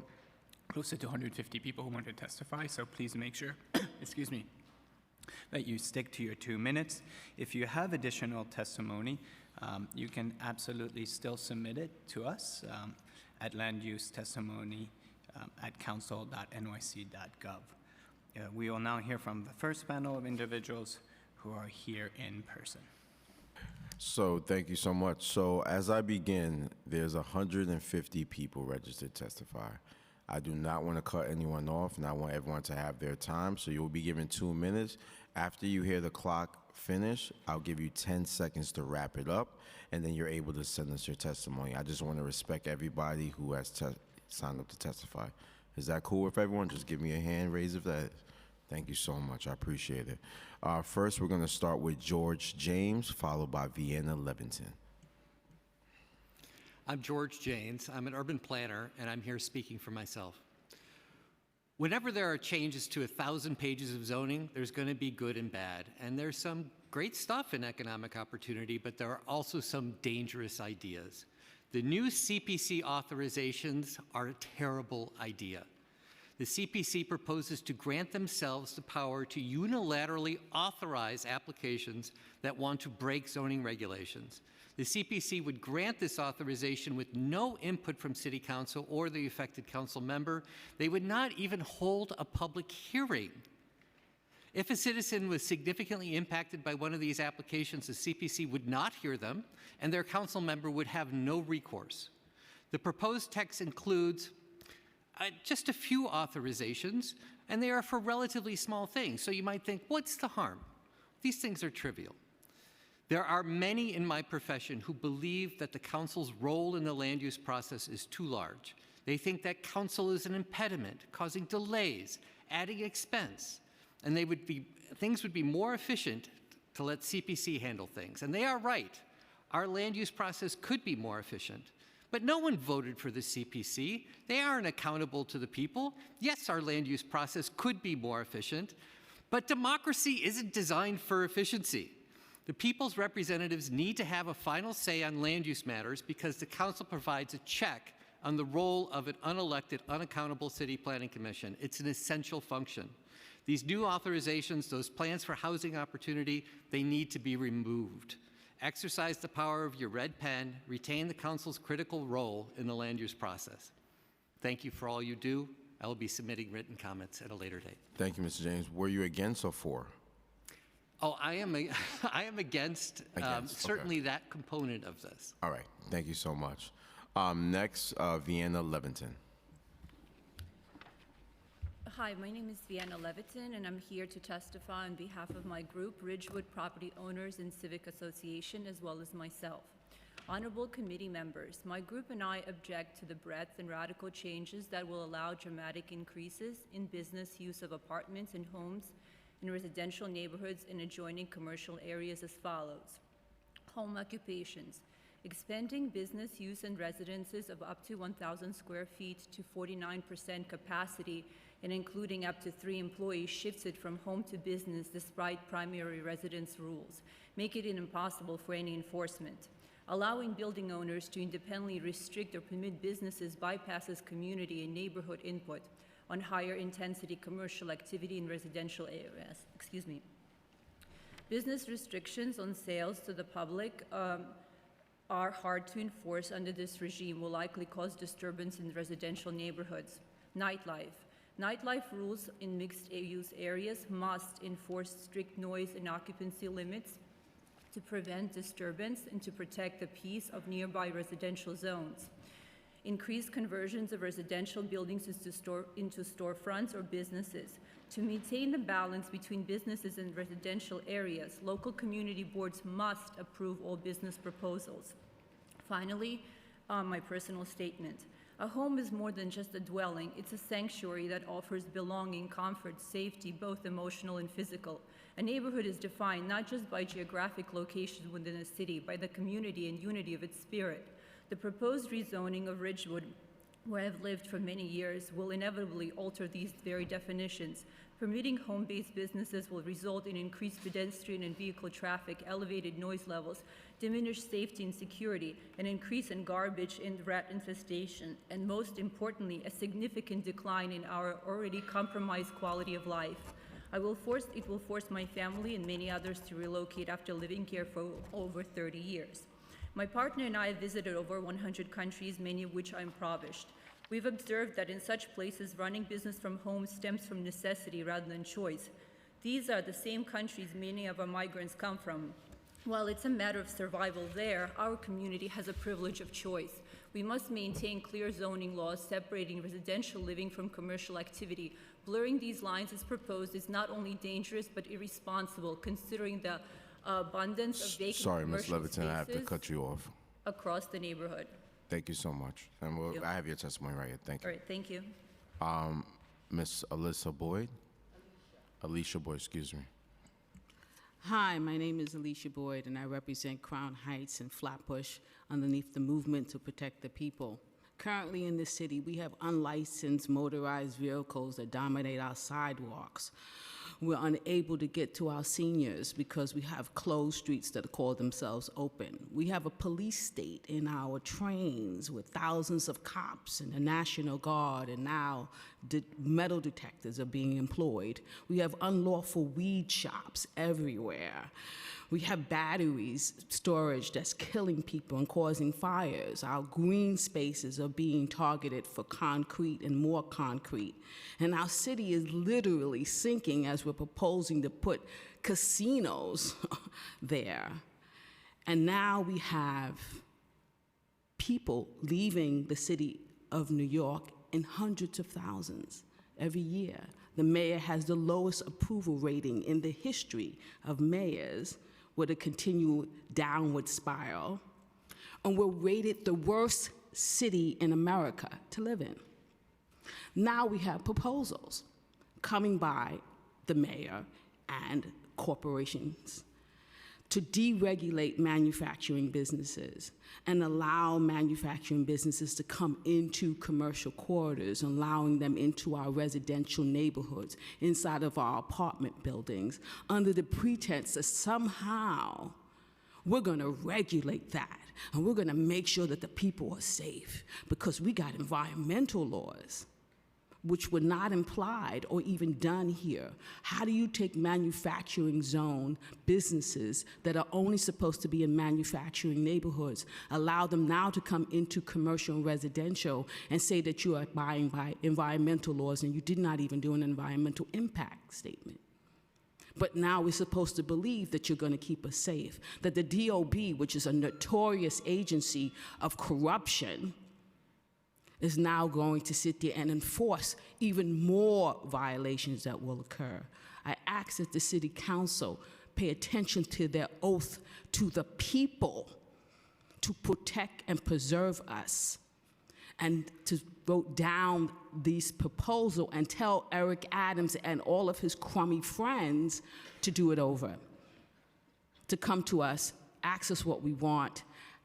closer to 150 people who want to testify, so please make sure, excuse me, that you stick to your 2 minutes. If you have additional testimony, you can absolutely still submit it to us at landusetestimony@council.nyc.gov. We will now hear from the first panel of individuals who are here in person. So thank you so much. So as I begin, there's 150 people registered to testify. I do not want to cut anyone off, and I want everyone to have their time, so you'll be given 2 minutes. After you hear the clock finish, I'll give you 10 seconds to wrap it up, and then you're able to send us your testimony. I just want to respect everybody who has signed up to testify. Is that cool with everyone? Just give me a hand raise if that is. Thank you so much. I appreciate it. First, we're going to start with George James, followed by Vienna Leventon. I'm George James. I'm an urban planner, and I'm here speaking for myself. Whenever there are changes to 1,000 pages of zoning, there's going to be good and bad. And there's some great stuff in economic opportunity, but there are also some dangerous ideas. The new CPC authorizations are a terrible idea. The CPC proposes to grant themselves the power to unilaterally authorize applications that want to break zoning regulations. The CPC would grant this authorization with no input from City Council or the affected council member. They would not even hold a public hearing. If a citizen was significantly impacted by one of these applications, the CPC would not hear them, and their council member would have no recourse. The proposed text includes just a few authorizations, and they are for relatively small things. So you might think, what's the harm? These things are trivial. There are many in my profession who believe that the council's role in the land use process is too large. They think that council is an impediment, causing delays, adding expense, and things would be more efficient to let CPC handle things. And they are right. Our land use process could be more efficient. But no one voted for the CPC. They aren't accountable to the people. Yes, our land use process could be more efficient, but democracy isn't designed for efficiency. The people's representatives need to have a final say on land use matters because the council provides a check on the role of an unelected, unaccountable city planning commission. It's an essential function. These new authorizations, those plans for housing opportunity, they need to be removed. Exercise the power of your red pen, retain the council's critical role in the land use process. Thank you for all you do. I will be submitting written comments at a later date. Thank you, Mr. James. Were you against or for? Oh, I am against, certainly that component of this. All right. Thank you so much. Next, Vienna Leviton. Hi, my name is Vienna Leviton, and I'm here to testify on behalf of my group, Ridgewood Property Owners and Civic Association, as well as myself. Honorable committee members, my group and I object to the breadth and radical changes that will allow dramatic increases in business use of apartments and homes in residential neighborhoods and adjoining commercial areas as follows. Home occupations. Expanding business use in residences of up to 1,000 square feet to 49% capacity and including up to 3 employees shifts it from home to business despite primary residence rules, make it impossible for any enforcement. Allowing building owners to independently restrict or permit businesses bypasses community and neighborhood input on higher intensity commercial activity in residential areas. Business restrictions on sales to the public are hard to enforce under this regime, will likely cause disturbance in residential neighborhoods. Nightlife. Nightlife rules in mixed-use areas must enforce strict noise and occupancy limits to prevent disturbance and to protect the peace of nearby residential zones. Increase conversions of residential buildings into storefronts or businesses. To maintain the balance between businesses and residential areas, local community boards must approve all business proposals. Finally, my personal statement. A home is more than just a dwelling. It's a sanctuary that offers belonging, comfort, safety, both emotional and physical. A neighborhood is defined not just by geographic location within a city, by the community and unity of its spirit. The proposed rezoning of Ridgewood, where I've lived for many years, will inevitably alter these very definitions. Permitting home-based businesses will result in increased pedestrian and vehicle traffic, elevated noise levels, diminished safety and security, an increase in garbage and rat infestation, and most importantly, a significant decline in our already compromised quality of life. It will force my family and many others to relocate after living here for over 30 years. My partner and I have visited over 100 countries, many of which are impoverished. We've observed that in such places, running business from home stems from necessity rather than choice. These are the same countries many of our migrants come from. While it's a matter of survival there, our community has a privilege of choice. We must maintain clear zoning laws separating residential living from commercial activity. Blurring these lines as proposed is not only dangerous but irresponsible, considering the abundance of vacant Sorry, Ms. commercial Leviton, I have to spaces cut you off. across the neighborhood. Thank you so much. And Thank you. I have your testimony right here. Thank All you. right, thank you. Ms. Alicia Boyd, excuse me. Hi, my name is Alicia Boyd, and I represent Crown Heights and Flatbush underneath the Movement to Protect the People. Currently in this city, we have unlicensed motorized vehicles that dominate our sidewalks. We're unable to get to our seniors because we have closed streets that call themselves open. We have a police state in our trains with thousands of cops and the National Guard, and now metal detectors are being employed. We have unlawful weed shops everywhere. We have batteries storage that's killing people and causing fires. Our green spaces are being targeted for concrete and more concrete. And our city is literally sinking as we're proposing to put casinos there. And now we have people leaving the city of New York in hundreds of thousands every year. The mayor has the lowest approval rating in the history of mayors, with a continued downward spiral. And we're rated the worst city in America to live in. Now we have proposals coming by the mayor and corporations to deregulate manufacturing businesses and allow manufacturing businesses to come into commercial corridors, allowing them into our residential neighborhoods, inside of our apartment buildings, under the pretense that somehow we're gonna regulate that and we're gonna make sure that the people are safe because we got environmental laws. which were not implied or even done here. How do you take manufacturing zone businesses that are only supposed to be in manufacturing neighborhoods, allow them now to come into commercial and residential, and say that you are abiding by environmental laws and you did not even do an environmental impact statement? But now we're supposed to believe that you're going to keep us safe, that the DOB, which is a notorious agency of corruption, is now going to sit there and enforce even more violations that will occur. I ask that the City Council pay attention to their oath to the people to protect and preserve us, and to vote down these proposals and tell Eric Adams and all of his crummy friends to do it over, to come to us, ask us what we want,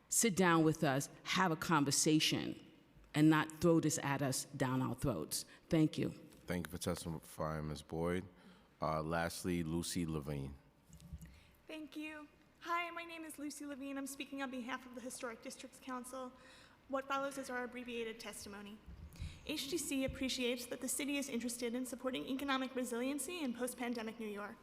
sit down with us, have a conversation, and not throw this at us down our throats. Thank you. Thank you for testifying, Ms. Boyd. Lastly, Lucy Levine. Thank you. Hi, my name is Lucy Levine. I'm speaking on behalf of the Historic Districts Council. What follows is our abbreviated testimony. HDC appreciates that the city is interested in supporting economic resiliency in post-pandemic New York.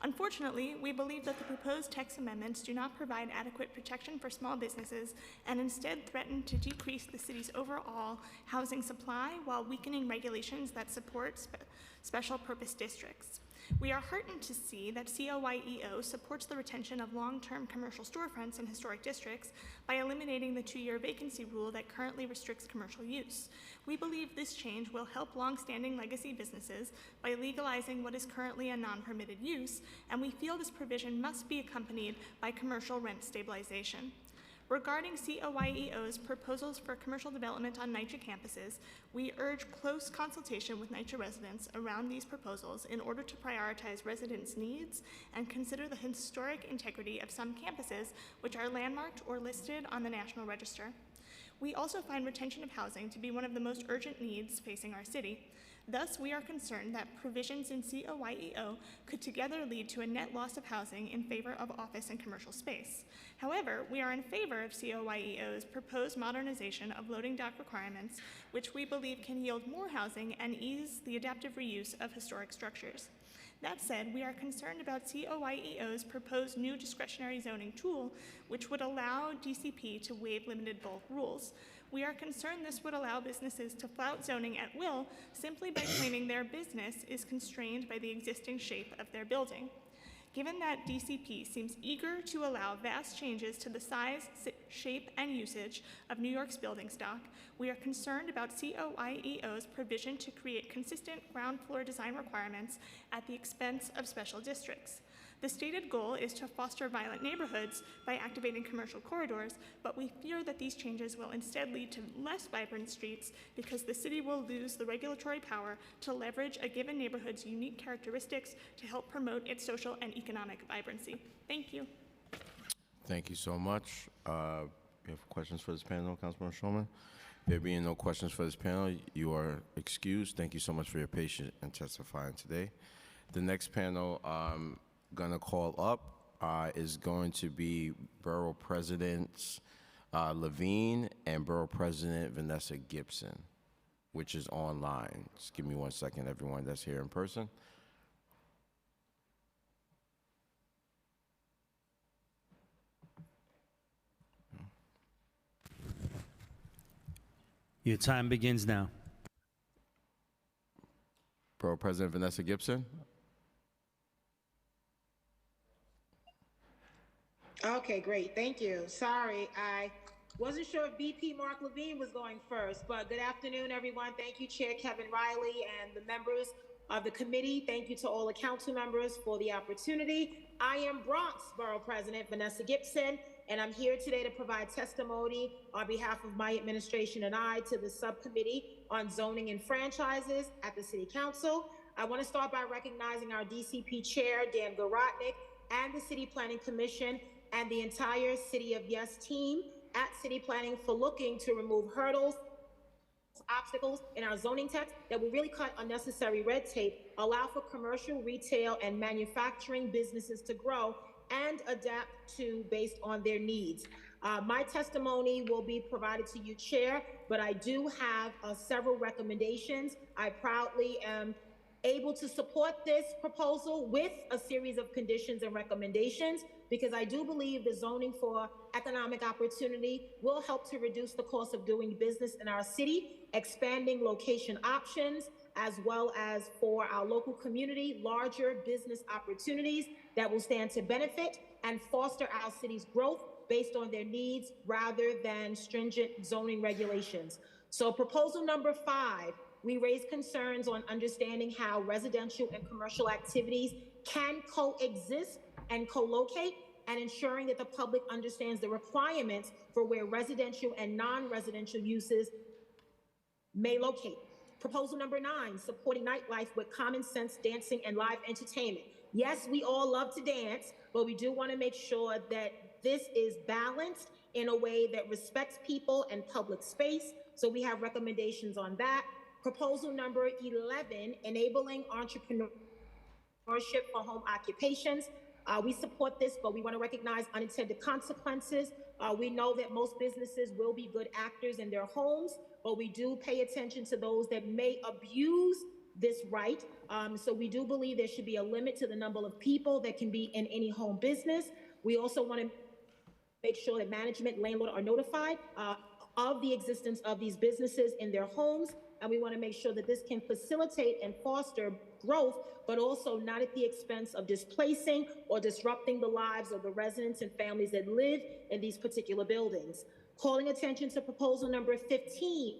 Unfortunately, we believe that the proposed text amendments do not provide adequate protection for small businesses and instead threaten to decrease the city's overall housing supply while weakening regulations that support special purpose districts. We are heartened to see that COYEO supports the retention of long-term commercial storefronts in historic districts by eliminating the 2-year vacancy rule that currently restricts commercial use. We believe this change will help long-standing legacy businesses by legalizing what is currently a non-permitted use, and we feel this provision must be accompanied by commercial rent stabilization. Regarding COYEO's proposals for commercial development on NYCHA campuses, we urge close consultation with NYCHA residents around these proposals in order to prioritize residents' needs and consider the historic integrity of some campuses which are landmarked or listed on the National Register. We also find retention of housing to be one of the most urgent needs facing our city. Thus, we are concerned that provisions in COYEO could together lead to a net loss of housing in favor of office and commercial space. However, we are in favor of COYEO's proposed modernization of loading dock requirements, which we believe can yield more housing and ease the adaptive reuse of historic structures. That said, we are concerned about COYEO's proposed new discretionary zoning tool, which would allow DCP to waive limited bulk rules. We are concerned this would allow businesses to flout zoning at will simply by claiming their business is constrained by the existing shape of their building. Given that DCP seems eager to allow vast changes to the size, shape, and usage of New York's building stock, we are concerned about COYEO's provision to create consistent ground floor design requirements at the expense of special districts. The stated goal is to foster violent neighborhoods by activating commercial corridors, but we fear that these changes will instead lead to less vibrant streets because the city will lose the regulatory power to leverage a given neighborhood's unique characteristics to help promote its social and economic vibrancy. Thank you. Thank you so much. You have questions for this panel, Councilmember Shulman? There being no questions for this panel, you are excused. Thank you so much for your patience and testifying today. The next panel gonna call up is going to be Borough Presidents Levine and Borough President Vanessa Gibson, which is online. Just give me 1 second, everyone that's here in person. Your time begins now. Borough President Vanessa Gibson. Okay, great. Thank you. Sorry, I wasn't sure if BP Mark Levine was going first, but good afternoon, everyone. Thank you, Chair Kevin Riley and the members of the committee. Thank you to all the council members for the opportunity. I am Bronx Borough President Vanessa Gibson, and I'm here today to provide testimony on behalf of my administration and I to the subcommittee on zoning and franchises at the City Council. I want to start by recognizing our DCP Chair, Dan Gorotnik, and the City Planning Commission and the entire City of Yes team at City Planning for looking to remove hurdles, obstacles in our zoning text that will really cut unnecessary red tape, allow for commercial, retail, and manufacturing businesses to grow and adapt to based on their needs. My testimony will be provided to you, Chair, but I do have several recommendations. I proudly am able to support this proposal with a series of conditions and recommendations because I do believe the zoning for economic opportunity will help to reduce the cost of doing business in our city, expanding location options, as well as for our local community, larger business opportunities that will stand to benefit and foster our city's growth based on their needs rather than stringent zoning regulations. So proposal number 5, we raise concerns on understanding how residential and commercial activities can coexist and co-locate, and ensuring that the public understands the requirements for where residential and non-residential uses may locate. Proposal number 9, supporting nightlife with common sense dancing and live entertainment. Yes, we all love to dance, but we do want to make sure that this is balanced in a way that respects people and public space. So we have recommendations on that. Proposal number 11, enabling entrepreneurship for home occupations. We support this, but we want to recognize unintended consequences. We know that most businesses will be good actors in their homes, but we do pay attention to those that may abuse this right. So we do believe there should be a limit to the number of people that can be in any home business. We also want to make sure that management, landlord are notified of the existence of these businesses in their homes. And we want to make sure that this can facilitate and foster growth, but also not at the expense of displacing or disrupting the lives of the residents and families that live in these particular buildings. Calling attention to proposal number 15,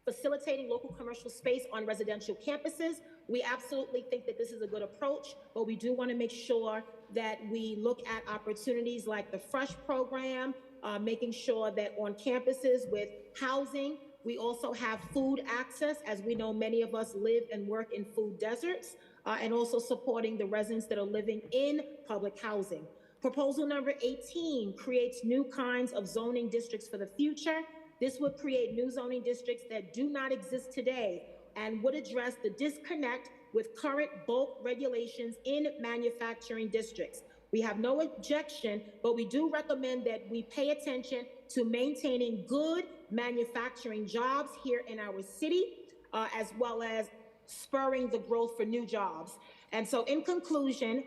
facilitating local commercial space on residential campuses. We absolutely think that this is a good approach, but we do want to make sure that we look at opportunities like the FRESH program, making sure that on campuses with housing, we also have food access, as we know many of us live and work in food deserts, and also supporting the residents that are living in public housing. Proposal number 18 creates new kinds of zoning districts for the future. This would create new zoning districts that do not exist today and would address the disconnect with current bulk regulations in manufacturing districts. We have no objection, but we do recommend that we pay attention to maintaining good manufacturing jobs here in our city, as well as spurring the growth for new jobs. And so in conclusion,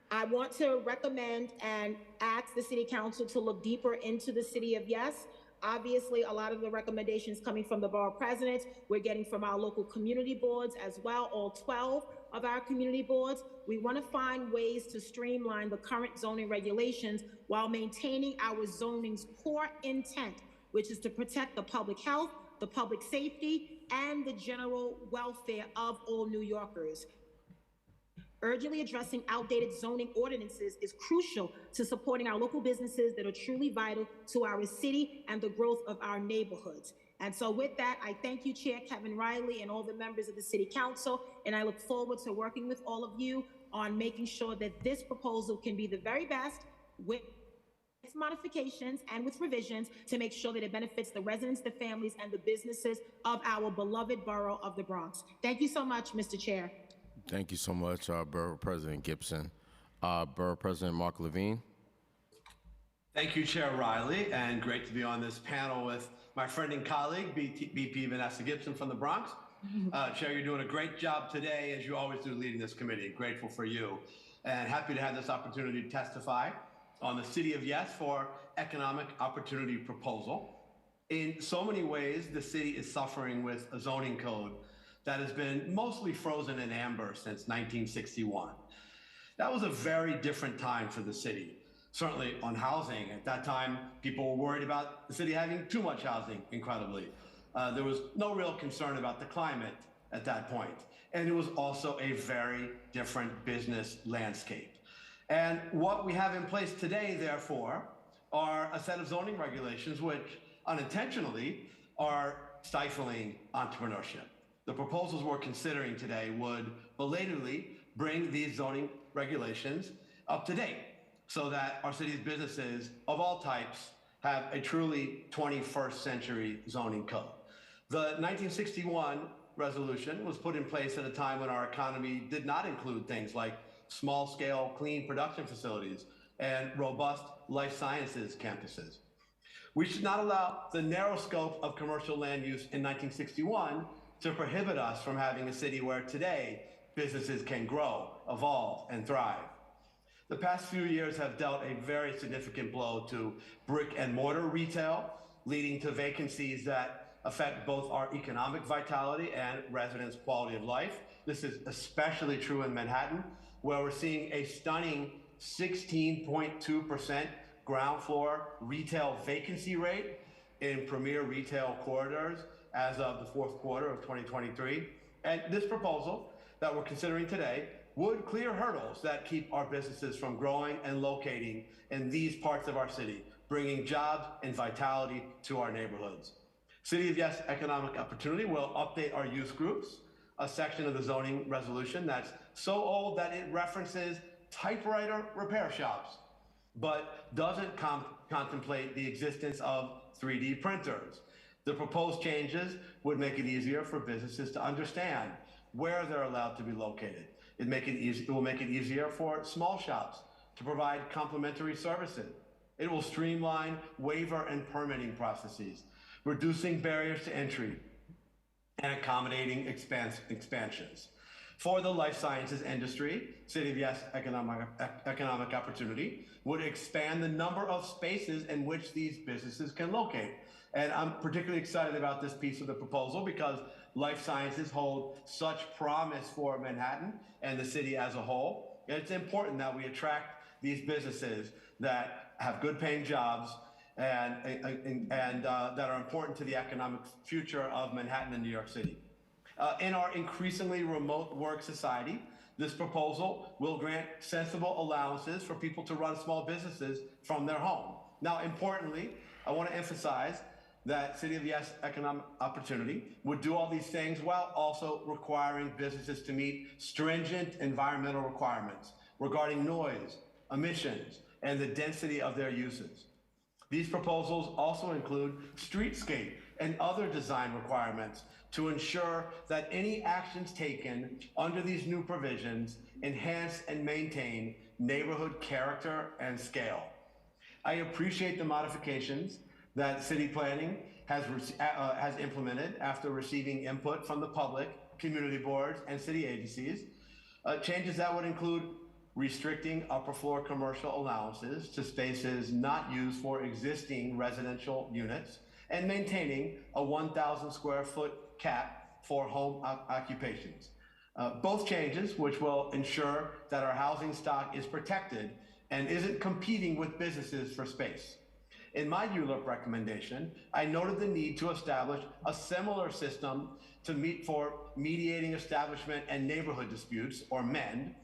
I want to recommend and ask the City Council to look deeper into the City of Yes. Obviously, a lot of the recommendations coming from the borough president, we're getting from our local community boards as well, all 12 of our community boards. We want to find ways to streamline the current zoning regulations while maintaining our zoning's core intent, which is to protect the public health, the public safety, and the general welfare of all New Yorkers. Urgently addressing outdated zoning ordinances is crucial to supporting our local businesses that are truly vital to our city and the growth of our neighborhoods. And so with that, I thank you, Chair Kevin Riley, and all the members of the City Council, and I look forward to working with all of you on making sure that this proposal can be the very best with its modifications and with revisions to make sure that it benefits the residents, the families, and the businesses of our beloved borough of the Bronx. Thank you so much, Mr. Chair. Thank you so much, Borough President Gibson. Borough President Mark Levine. Thank you, Chair Riley, and great to be on this panel with my friend and colleague, BP Vanessa Gibson from the Bronx. Chair, you're doing a great job today, as you always do, leading this committee. Grateful for you, and happy to have this opportunity to testify on the City of Yes for Economic Opportunity Proposal. In so many ways, the city is suffering with a zoning code that has been mostly frozen in amber since 1961. That was a very different time for the city, certainly on housing. At that time, people were worried about the city having too much housing, incredibly. There was no real concern about the climate at that point. And it was also a very different business landscape. And what we have in place today, therefore, are a set of zoning regulations which unintentionally are stifling entrepreneurship. The proposals we're considering today would belatedly bring these zoning regulations up to date so that our city's businesses of all types have a truly 21st century zoning code. The 1961 resolution was put in place at a time when our economy did not include things like small-scale clean production facilities and robust life sciences campuses. We should not allow the narrow scope of commercial land use in 1961 to prohibit us from having a city where today businesses can grow, evolve, and thrive. The past few years have dealt a very significant blow to brick and mortar retail, leading to vacancies that affect both our economic vitality and residents' quality of life. This is especially true in Manhattan, where we're seeing a stunning 16.2% ground floor retail vacancy rate in premier retail corridors as of the fourth quarter of 2023. And this proposal that we're considering today would clear hurdles that keep our businesses from growing and locating in these parts of our city, bringing jobs and vitality to our neighborhoods. City of Yes Economic Opportunity will update our youth groups, a section of the zoning resolution that's so old that it references typewriter repair shops, but doesn't contemplate the existence of 3D printers. The proposed changes would make it easier for businesses to understand where they're allowed to be located. It will make it easier for small shops to provide complementary services. It will streamline waiver and permitting processes, reducing barriers to entry and accommodating expansions. For the life sciences industry, City of Yes Economic Opportunity would expand the number of spaces in which these businesses can locate. And I'm particularly excited about this piece of the proposal because life sciences hold such promise for Manhattan and the city as a whole. And it's important that we attract these businesses that have good paying jobs and that are important to the economic future of Manhattan and New York City. In our increasingly remote work society, this proposal will grant sensible allowances for people to run small businesses from their home. Now, importantly, I want to emphasize that City of Yes Economic Opportunity would do all these things while also requiring businesses to meet stringent environmental requirements regarding noise, emissions, and the density of their uses. These proposals also include streetscape and other design requirements to ensure that any actions taken under these new provisions enhance and maintain neighborhood character and scale. I appreciate the modifications that city planning has implemented after receiving input from the public, community boards, and city agencies. Changes that would include restricting upper floor commercial allowances to spaces not used for existing residential units, and maintaining a 1,000 square foot cap for home occupations. Both changes, which will ensure that our housing stock is protected and isn't competing with businesses for space. In my ULURP recommendation, I noted the need to establish a similar system for mediating establishment and neighborhood disputes, or MEND,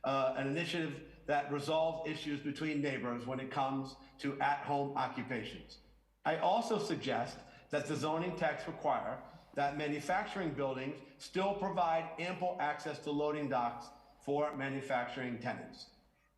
an initiative that resolves issues between neighbors when it comes to at-home occupations. I also suggest that the zoning text require that manufacturing buildings still provide ample access to loading docks for manufacturing tenants.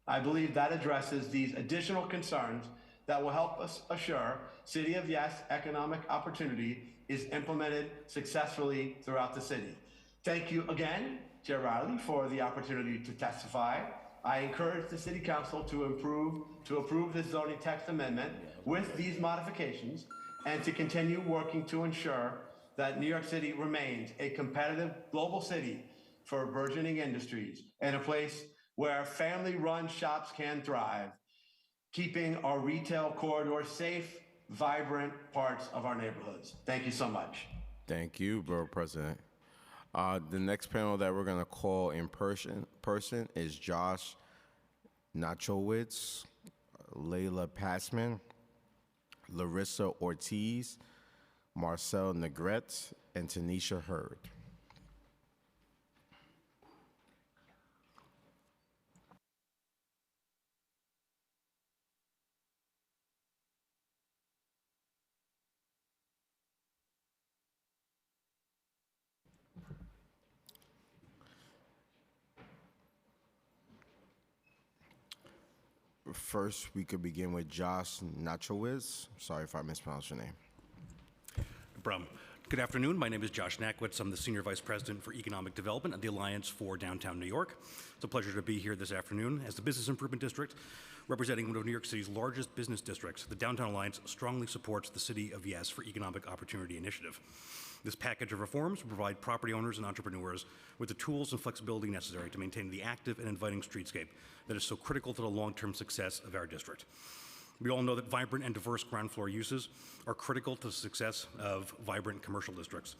I believe that addresses these additional concerns that will help us assure City of Yes Economic Opportunity is implemented successfully throughout the city. Thank you again, Chair Riley, for the opportunity to testify. I encourage the City Council to approve this zoning text amendment with these modifications and to continue working to ensure that New York City remains a competitive global city for burgeoning industries and a place where family-run shops can thrive, keeping our retail corridors safe, vibrant parts of our neighborhoods. Thank you so much. Thank you, Borough President. The next panel that we're going to call in person is Josh Nachowitz, Layla Passman, Larissa Ortiz, Marcel Negrete, and Tanisha Hurd. First, we could begin with Josh Nachowitz. Sorry if I mispronounced your name. No problem. Good afternoon. My name is Josh Nakwitz. I'm the Senior Vice President for Economic Development at the Alliance for Downtown New York. It's a pleasure to be here this afternoon. As the Business Improvement District, representing one of New York City's largest business districts, the Downtown Alliance strongly supports the City of Yes for Economic Opportunity initiative. This package of reforms will provide property owners and entrepreneurs with the tools and flexibility necessary to maintain the active and inviting streetscape that is so critical to the long-term success of our district. We all know that vibrant and diverse ground floor uses are critical to the success of vibrant commercial districts.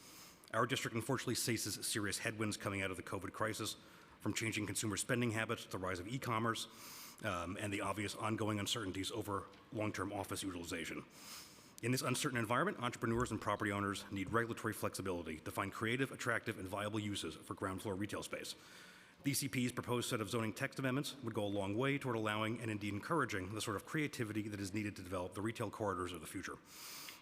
Our district unfortunately faces serious headwinds coming out of the COVID crisis, from changing consumer spending habits to the rise of e-commerce and the obvious ongoing uncertainties over long-term office utilization. In this uncertain environment, entrepreneurs and property owners need regulatory flexibility to find creative, attractive, and viable uses for ground floor retail space. DCP's proposed set of zoning text amendments would go a long way toward allowing and indeed encouraging the sort of creativity that is needed to develop the retail corridors of the future.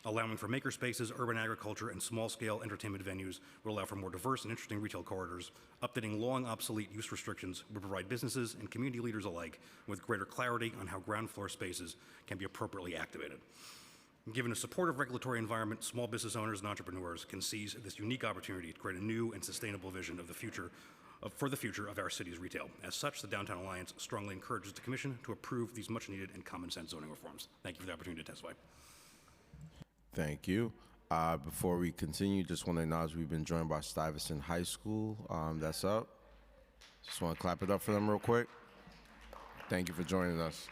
Allowing for maker spaces, urban agriculture, and small-scale entertainment venues would allow for more diverse and interesting retail corridors. Updating long obsolete use restrictions would provide businesses and community leaders alike with greater clarity on how ground floor spaces can be appropriately activated. Given a supportive regulatory environment, small business owners and entrepreneurs can seize this unique opportunity to create a new and sustainable vision of the future for the future of our city's retail. As such, the Downtown Alliance strongly encourages the Commission to approve these much-needed and common-sense zoning reforms. Thank you for the opportunity to testify. Thank you. Before we continue, just want to acknowledge we've been joined by Stuyvesant High School. That's up. Just want to clap it up for them real quick. Thank you for joining us.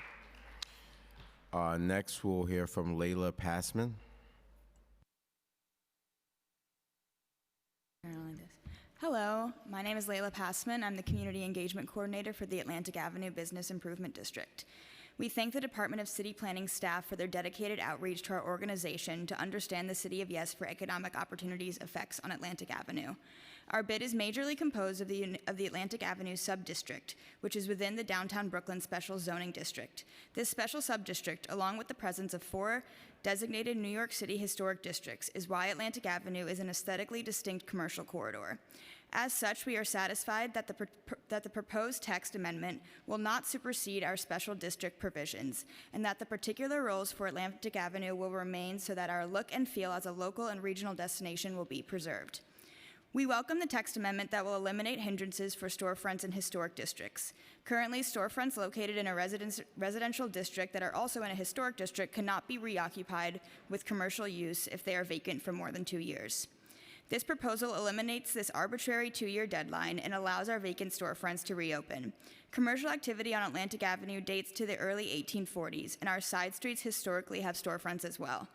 Next, we'll hear from Layla Passman. Hello, my name is Layla Passman. I'm the Community Engagement Coordinator for the Atlantic Avenue Business Improvement District. We thank the Department of City Planning staff for their dedicated outreach to our organization to understand the City of Yes for Economic Opportunities effects on Atlantic Avenue. Our bid is majorly composed of the Atlantic Avenue Subdistrict, which is within the Downtown Brooklyn Special Zoning District. This special subdistrict, along with the presence of 4 designated New York City historic districts, is why Atlantic Avenue is an aesthetically distinct commercial corridor. As such, we are satisfied that the proposed text amendment will not supersede our special district provisions, and that the particular roles for Atlantic Avenue will remain so that our look and feel as a local and regional destination will be preserved. We welcome the text amendment that will eliminate hindrances for storefronts in historic districts. Currently, storefronts located in a residential district that are also in a historic district cannot be reoccupied with commercial use if they are vacant for more than 2 years. This proposal eliminates this arbitrary 2-year deadline and allows our vacant storefronts to reopen. Commercial activity on Atlantic Avenue dates to the early 1840s, and our side streets historically have storefronts as well.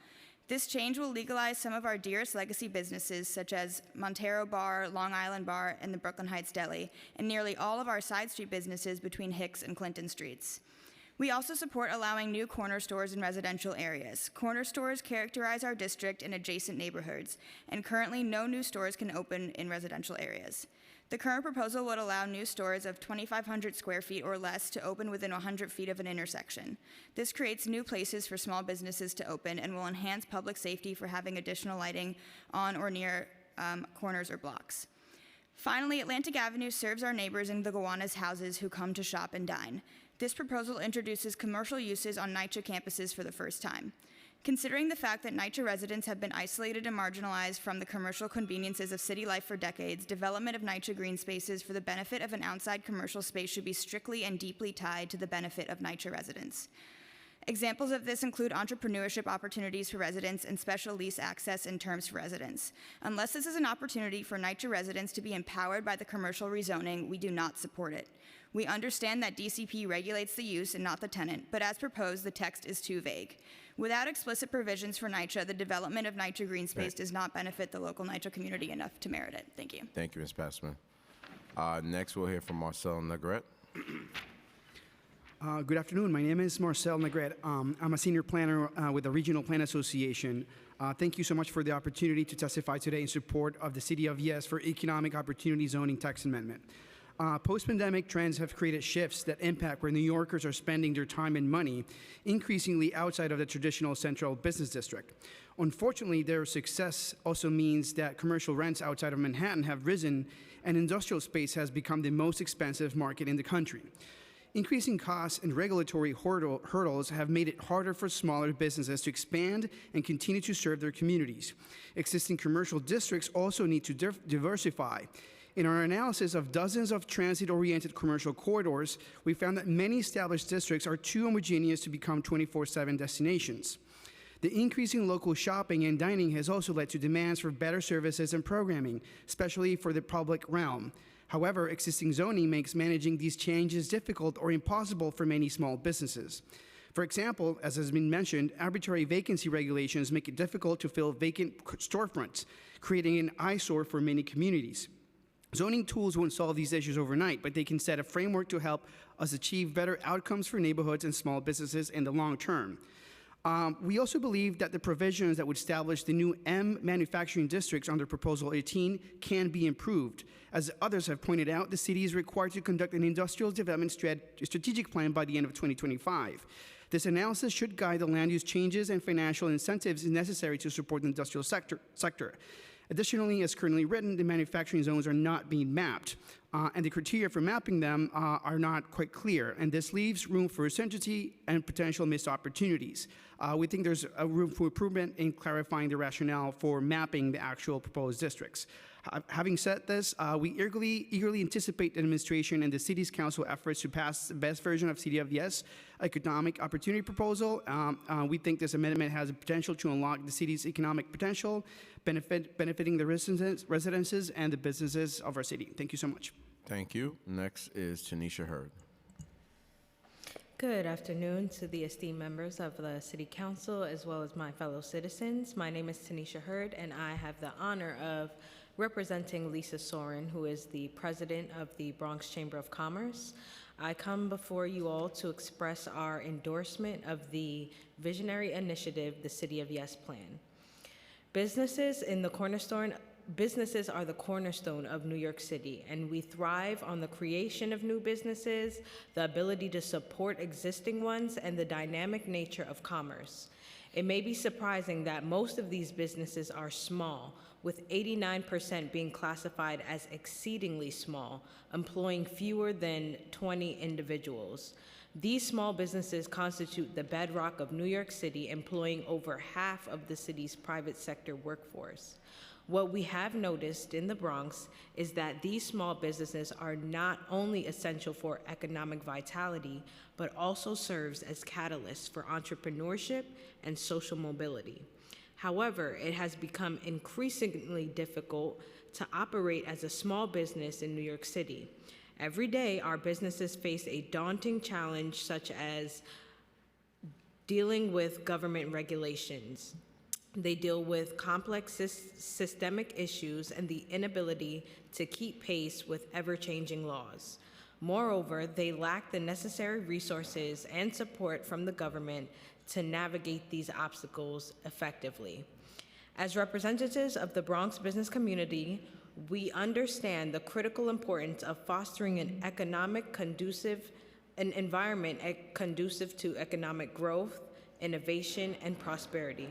This change will legalize some of our dearest legacy businesses, such as Montero Bar, Long Island Bar, and the Brooklyn Heights Deli, and nearly all of our side street businesses between Hicks and Clinton Streets. We also support allowing new corner stores in residential areas. Corner stores characterize our district and adjacent neighborhoods, and currently no new stores can open in residential areas. The current proposal would allow new stores of 2,500 square feet or less to open within 100 feet of an intersection. This creates new places for small businesses to open and will enhance public safety for having additional lighting on or near corners or blocks. Finally, Atlantic Avenue serves our neighbors in the Gowanus houses who come to shop and dine. This proposal introduces commercial uses on NYCHA campuses for the first time. Considering the fact that NYCHA residents have been isolated and marginalized from the commercial conveniences of city life for decades, development of NYCHA green spaces for the benefit of an outside commercial space should be strictly and deeply tied to the benefit of NYCHA residents. Examples of this include entrepreneurship opportunities for residents and special lease access and terms for residents. Unless this is an opportunity for NYCHA residents to be empowered by the commercial rezoning, we do not support it. We understand that DCP regulates the use and not the tenant, but as proposed, the text is too vague. Without explicit provisions for NYCHA, the development of NYCHA green space does not benefit the local NYCHA community enough to merit it. Thank you. Thank you, Ms. Passman. Next, we'll hear from Marcel Negrete. Good afternoon. My name is Marcel Negrete. I'm a senior planner with the Regional Plan Association. Thank you so much for the opportunity to testify today in support of the City of Yes for Economic Opportunity Zoning Text Amendment. Post-pandemic trends have created shifts that impact where New Yorkers are spending their time and money, increasingly outside of the traditional central business district. Unfortunately, their success also means that commercial rents outside of Manhattan have risen, and industrial space has become the most expensive market in the country. Increasing costs and regulatory hurdles have made it harder for smaller businesses to expand and continue to serve their communities. Existing commercial districts also need to diversify. In our analysis of dozens of transit-oriented commercial corridors, we found that many established districts are too homogeneous to become 24/7 destinations. The increasing local shopping and dining has also led to demands for better services and programming, especially for the public realm. However, existing zoning makes managing these changes difficult or impossible for many small businesses. For example, as has been mentioned, arbitrary vacancy regulations make it difficult to fill vacant storefronts, creating an eyesore for many communities. Zoning tools won't solve these issues overnight, but they can set a framework to help us achieve better outcomes for neighborhoods and small businesses in the long term. We also believe that the provisions that would establish the new M manufacturing districts under Proposal 18 can be improved. As others have pointed out, the city is required to conduct an industrial development strategic plan by the end of 2025. This analysis should guide the land use changes and financial incentives necessary to support the industrial sector. Additionally, as currently written, the manufacturing zones are not being mapped, and the criteria for mapping them are not quite clear, and this leaves room for uncertainty and potential missed opportunities. We think there's a room for improvement in clarifying the rationale for mapping the actual proposed districts. Having said this, we eagerly anticipate the administration and the city's council efforts to pass the best version of City of Yes economic opportunity proposal. We think this amendment has the potential to unlock the city's economic potential, benefiting the residences and the businesses of our city. Thank you so much. Thank you. Next is Tanisha Hurd. Good afternoon to the esteemed members of the City Council as well as my fellow citizens. My name is Tanisha Hurd, and I have the honor of representing Lisa Soren, who is the president of the Bronx Chamber of Commerce. I come before you all to express our endorsement of the visionary initiative, the City of Yes plan. Businesses are the cornerstone of New York City, and we thrive on the creation of new businesses, the ability to support existing ones, and the dynamic nature of commerce. It may be surprising that most of these businesses are small, with 89% being classified as exceedingly small, employing fewer than 20 individuals. These small businesses constitute the bedrock of New York City, employing over half of the city's private sector workforce. What we have noticed in the Bronx is that these small businesses are not only essential for economic vitality, but also serves as catalysts for entrepreneurship and social mobility. However, it has become increasingly difficult to operate as a small business in New York City. Every day, our businesses face a daunting challenge such as dealing with government regulations. They deal with complex systemic issues and the inability to keep pace with ever-changing laws. Moreover, they lack the necessary resources and support from the government to navigate these obstacles effectively. As representatives of the Bronx business community, we understand the critical importance of fostering an environment conducive to economic growth, innovation, and prosperity.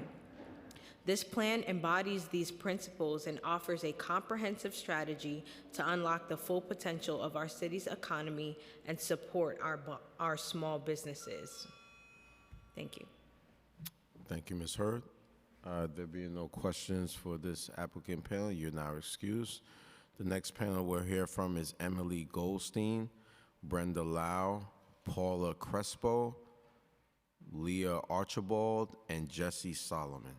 This plan embodies these principles and offers a comprehensive strategy to unlock the full potential of our city's economy and support our small businesses. Thank you. Thank you, Ms. Hurd. There being no questions for this applicant panel, you're now excused. The next panel we'll hear from is Emily Goldstein, Brenda Lau, Paula Crespo, Leah Archibald, and Jesse Solomon.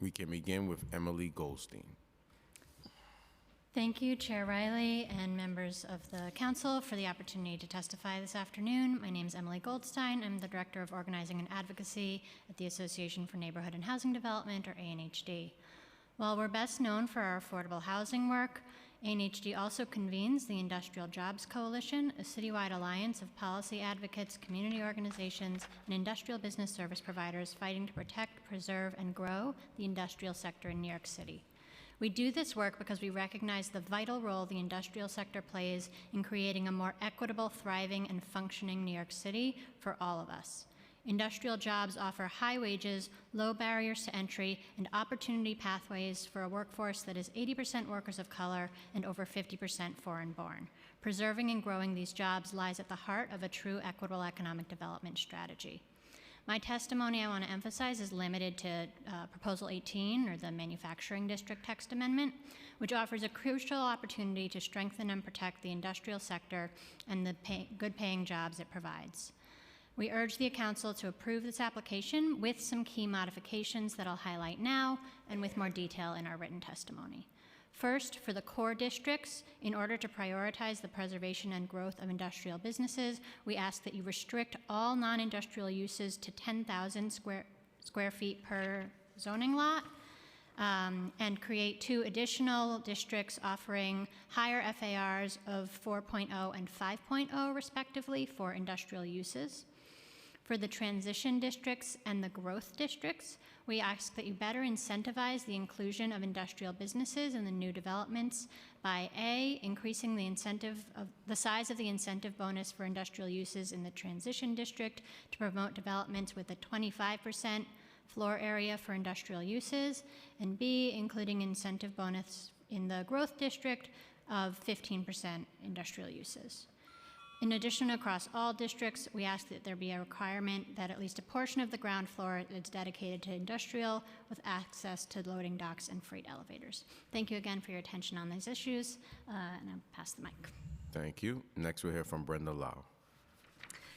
We can begin with Emily Goldstein. Thank you, Chair Riley and members of the council for the opportunity to testify this afternoon. My name is Emily Goldstein. I'm the Director of Organizing and Advocacy at the Association for Neighborhood and Housing Development, or ANHD. While we're best known for our affordable housing work, ANHD also convenes the Industrial Jobs Coalition, a citywide alliance of policy advocates, community organizations, and industrial business service providers fighting to protect, preserve, and grow the industrial sector in New York City. We do this work because we recognize the vital role the industrial sector plays in creating a more equitable, thriving, and functioning New York City for all of us. Industrial jobs offer high wages, low barriers to entry, and opportunity pathways for a workforce that is 80% workers of color and over 50% foreign-born. Preserving and growing these jobs lies at the heart of a true equitable economic development strategy. My testimony I want to emphasize is limited to Proposal 18, or the Manufacturing District Text Amendment, which offers a crucial opportunity to strengthen and protect the industrial sector and the good-paying jobs it provides. We urge the Council to approve this application with some key modifications that I'll highlight now and with more detail in our written testimony. First, for the core districts, in order to prioritize the preservation and growth of industrial businesses, we ask that you restrict all non-industrial uses to 10,000 square feet per zoning lot, and create 2 additional districts offering higher FARs of 4.0 and 5.0 respectively for industrial uses. For the transition districts and the growth districts, we ask that you better incentivize the inclusion of industrial businesses in the new developments by A, increasing the size of the incentive bonus for industrial uses in the transition district to promote developments with a 25% floor area for industrial uses, and B, including incentive bonus in the growth district of 15% industrial uses. In addition, across all districts, we ask that there be a requirement that at least a portion of the ground floor is dedicated to industrial with access to loading docks and freight elevators. Thank you again for your attention on these issues, and I'll pass the mic. Thank you. Next, we'll hear from Brenda Lau.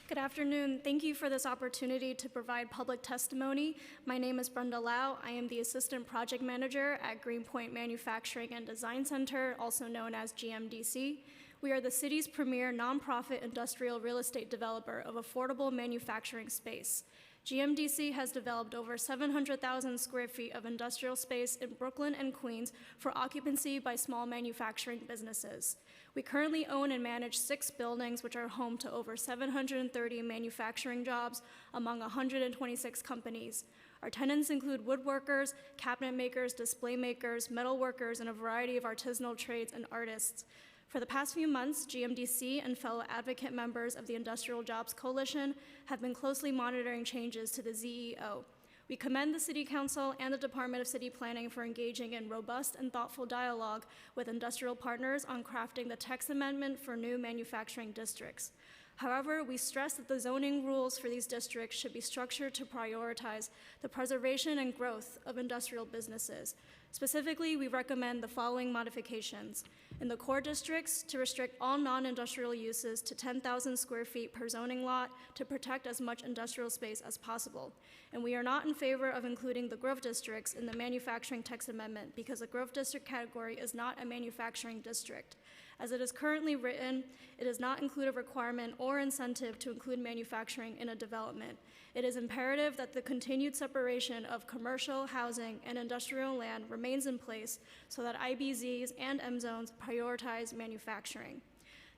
Good afternoon. Thank you for this opportunity to provide public testimony. My name is Brenda Lau. I am the Assistant Project Manager at Greenpoint Manufacturing and Design Center, also known as GMDC. We are the city's premier nonprofit industrial real estate developer of affordable manufacturing space. GMDC has developed over 700,000 square feet of industrial space in Brooklyn and Queens for occupancy by small manufacturing businesses. We currently own and manage 6 buildings, which are home to over 730 manufacturing jobs among 126 companies. Our tenants include woodworkers, cabinet makers, display makers, metal workers, and a variety of artisanal trades and artists. For the past few months, GMDC and fellow advocate members of the Industrial Jobs Coalition have been closely monitoring changes to the ZEO. We commend the City Council and the Department of City Planning for engaging in robust and thoughtful dialogue with industrial partners on crafting the text amendment for new manufacturing districts. However, we stress that the zoning rules for these districts should be structured to prioritize the preservation and growth of industrial businesses. Specifically, we recommend the following modifications. In the core districts, to restrict all non-industrial uses to 10,000 square feet per zoning lot to protect as much industrial space as possible. And we are not in favor of including the growth districts in the manufacturing text amendment because the growth district category is not a manufacturing district. As it is currently written, it does not include a requirement or incentive to include manufacturing in a development. It is imperative that the continued separation of commercial, housing, and industrial land remains in place so that IBZs and M zones prioritize manufacturing.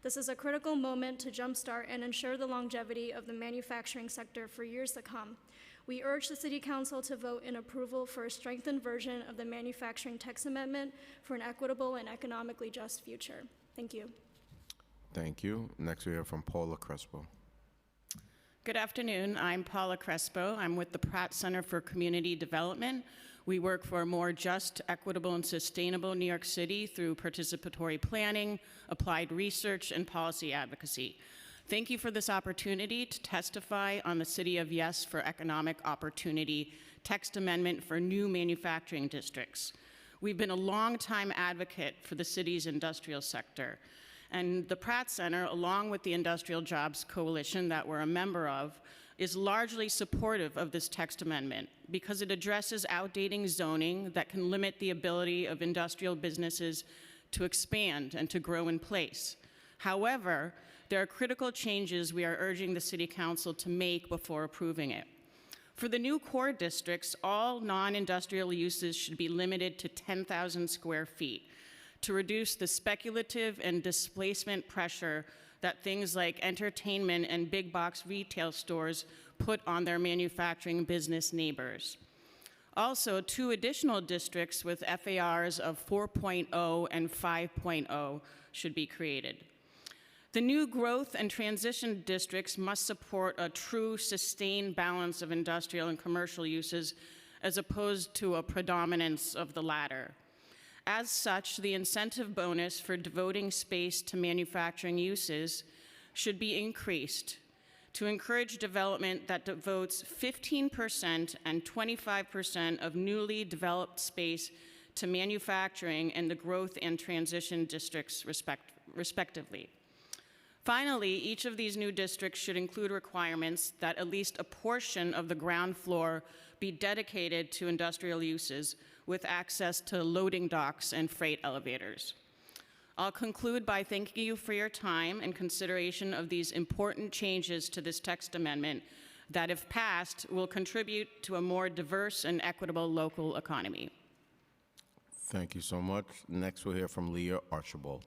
This is a critical moment to jumpstart and ensure the longevity of the manufacturing sector for years to come. We urge the City Council to vote in approval for a strengthened version of the manufacturing text amendment for an equitable and economically just future. Thank you. Thank you. Next, we hear from Paula Crespo. Good afternoon. I'm Paula Crespo. I'm with the Pratt Center for Community Development. We work for a more just, equitable, and sustainable New York City through participatory planning, applied research, and policy advocacy. Thank you for this opportunity to testify on the City of Yes for Economic Opportunity text amendment for new manufacturing districts. We've been a long-time advocate for the city's industrial sector. And the Pratt Center, along with the Industrial Jobs Coalition that we're a member of, is largely supportive of this text amendment because it addresses outdating zoning that can limit the ability of industrial businesses to expand and to grow in place. However, there are critical changes we are urging the City Council to make before approving it. For the new core districts, all non-industrial uses should be limited to 10,000 square feet. to reduce the speculative and displacement pressure that things like entertainment and big box retail stores put on their manufacturing business neighbors. Also, 2 additional districts with FARs of 4.0 and 5.0 should be created. The new growth and transition districts must support a true sustained balance of industrial and commercial uses as opposed to a predominance of the latter. As such, the incentive bonus for devoting space to manufacturing uses should be increased to encourage development that devotes 15% and 25% of newly developed space to manufacturing in the growth and transition districts respectively. Finally, each of these new districts should include requirements that at least a portion of the ground floor be dedicated to industrial uses with access to loading docks and freight elevators. I'll conclude by thanking you for your time and consideration of these important changes to this text amendment that, if passed, will contribute to a more diverse and equitable local economy. Thank you so much. Next, we'll hear from Leah Archibald.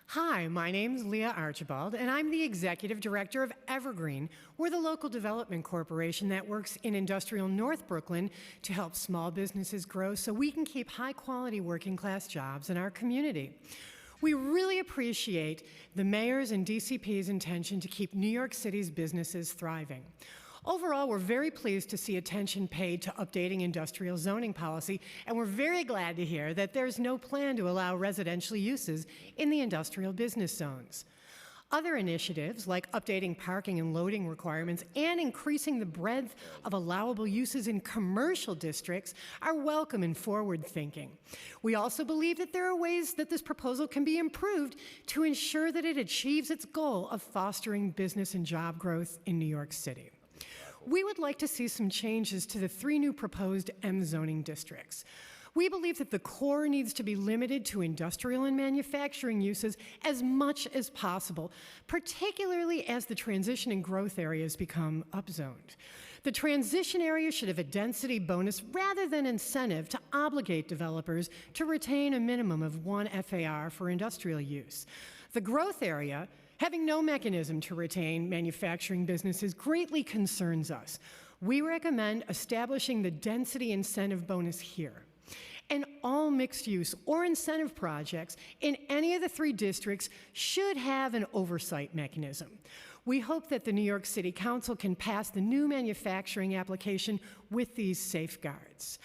Hi, my name's Leah Archibald, and I'm the Executive Director of Evergreen. We're the local development corporation that works in industrial North Brooklyn to help small businesses grow so we can keep high-quality working-class jobs in our community. We really appreciate the mayor's and DCP's intention to keep New York City's businesses thriving. Overall, we're very pleased to see attention paid to updating industrial zoning policy, and we're very glad to hear that there's no plan to allow residential uses in the industrial business zones. Other initiatives, like updating parking and loading requirements and increasing the breadth of allowable uses in commercial districts, are welcome and forward-thinking. We also believe that there are ways that this proposal can be improved to ensure that it achieves its goal of fostering business and job growth in New York City. We would like to see some changes to the 3 new proposed M zoning districts. We believe that the core needs to be limited to industrial and manufacturing uses as much as possible, particularly as the transition and growth areas become upzoned. The transition area should have a density bonus rather than incentive to obligate developers to retain a minimum of 1 FAR for industrial use. The growth area, having no mechanism to retain manufacturing businesses, greatly concerns us. We recommend establishing the density incentive bonus here. And all mixed-use or incentive projects in any of the 3 districts should have an oversight mechanism. We hope that the New York City Council can pass the new manufacturing application with these safeguards.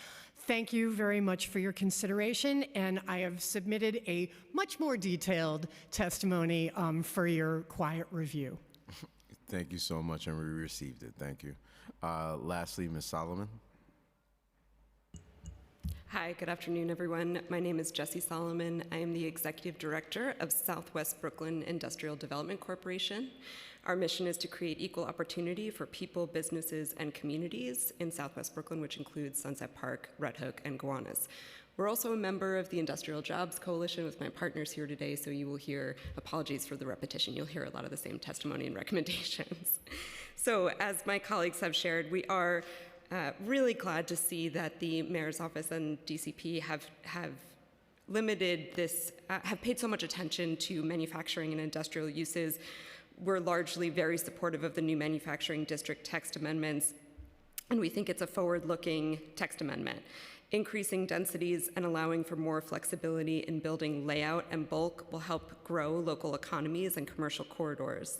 Thank you very much for your consideration, and I have submitted a much more detailed testimony for your quiet review. Thank you so much, and we received it. Thank you. Lastly, Ms. Solomon. Hi, good afternoon, everyone. My name is Jessie Solomon. I am the Executive Director of Southwest Brooklyn Industrial Development Corporation. Our mission is to create equal opportunity for people, businesses, and communities in Southwest Brooklyn, which includes Sunset Park, Red Hook, and Gowanus. We're also a member of the Industrial Jobs Coalition with my partners here today, so you will hear, apologies for the repetition, you'll hear a lot of the same testimony and recommendations. So as my colleagues have shared, we are really glad to see that the Mayor's Office and DCP have limited this, have paid so much attention to manufacturing and industrial uses. We're largely very supportive of the new manufacturing district text amendments, and we think it's a forward-looking text amendment. Increasing densities and allowing for more flexibility in building layout and bulk will help grow local economies and commercial corridors.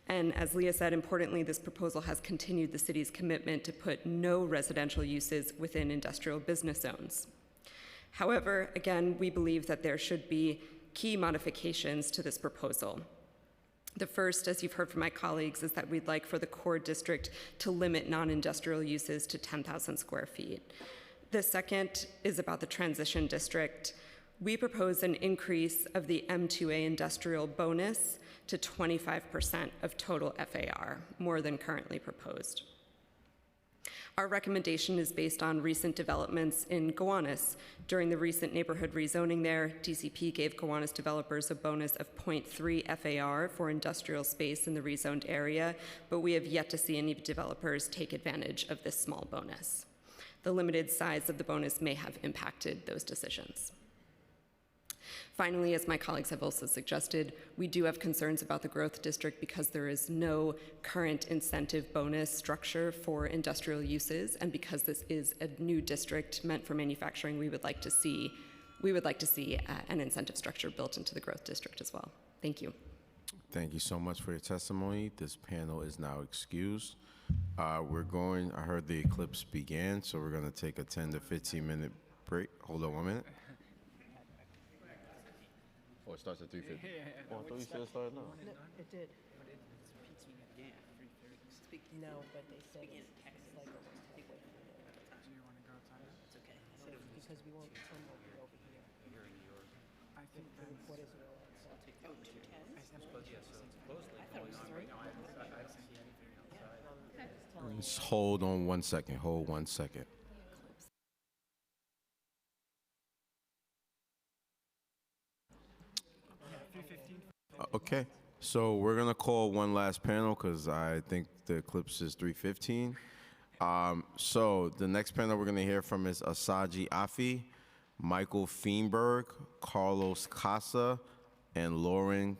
And as Leah said, importantly, this proposal has continued the city's commitment to put no residential uses within industrial business zones. However, again, we believe that there should be key modifications to this proposal. The first, as you've heard from my colleagues, is that we'd like for the core district to limit non-industrial uses to 10,000 square feet. The second is about the transition district. We propose an increase of the M2A industrial bonus to 25% of total FAR, more than currently proposed. Our recommendation is based on recent developments in Gowanus. During the recent neighborhood rezoning there, DCP gave Gowanus developers a bonus of 0.3 FAR for industrial space in the rezoned area, but we have yet to see any developers take advantage of this small bonus. The limited size of the bonus may have impacted those decisions. Finally, as my colleagues have also suggested, we do have concerns about the growth district because there is no current incentive bonus structure for industrial uses, and because this is a new district meant for manufacturing, we would like to see an incentive structure built into the growth district as well. Thank you. Thank you so much for your testimony. This panel is now excused. I heard the eclipse began, so we're going to take a 10 to 15 minute break. Hold on 1 minute. Oh, it starts at 3:50. Oh, I thought you said it started now. No, it did. But it's peaking again at 3:30. No, but they said it's like almost halfway through. Do you want to go time? It's okay. Because we won't film over here. Here in New York. I think what is it? I'll take the 2:10. I suppose yes. So supposedly going on right now. I don't see anything outside. Just hold on 1 second. Hold 1 second. Okay, so we're gonna call one last panel because I think the eclipse is 3:15. So the next panel we're gonna hear from is Asaji Afi, Michael Feenberg, Carlos Casa, and Lauren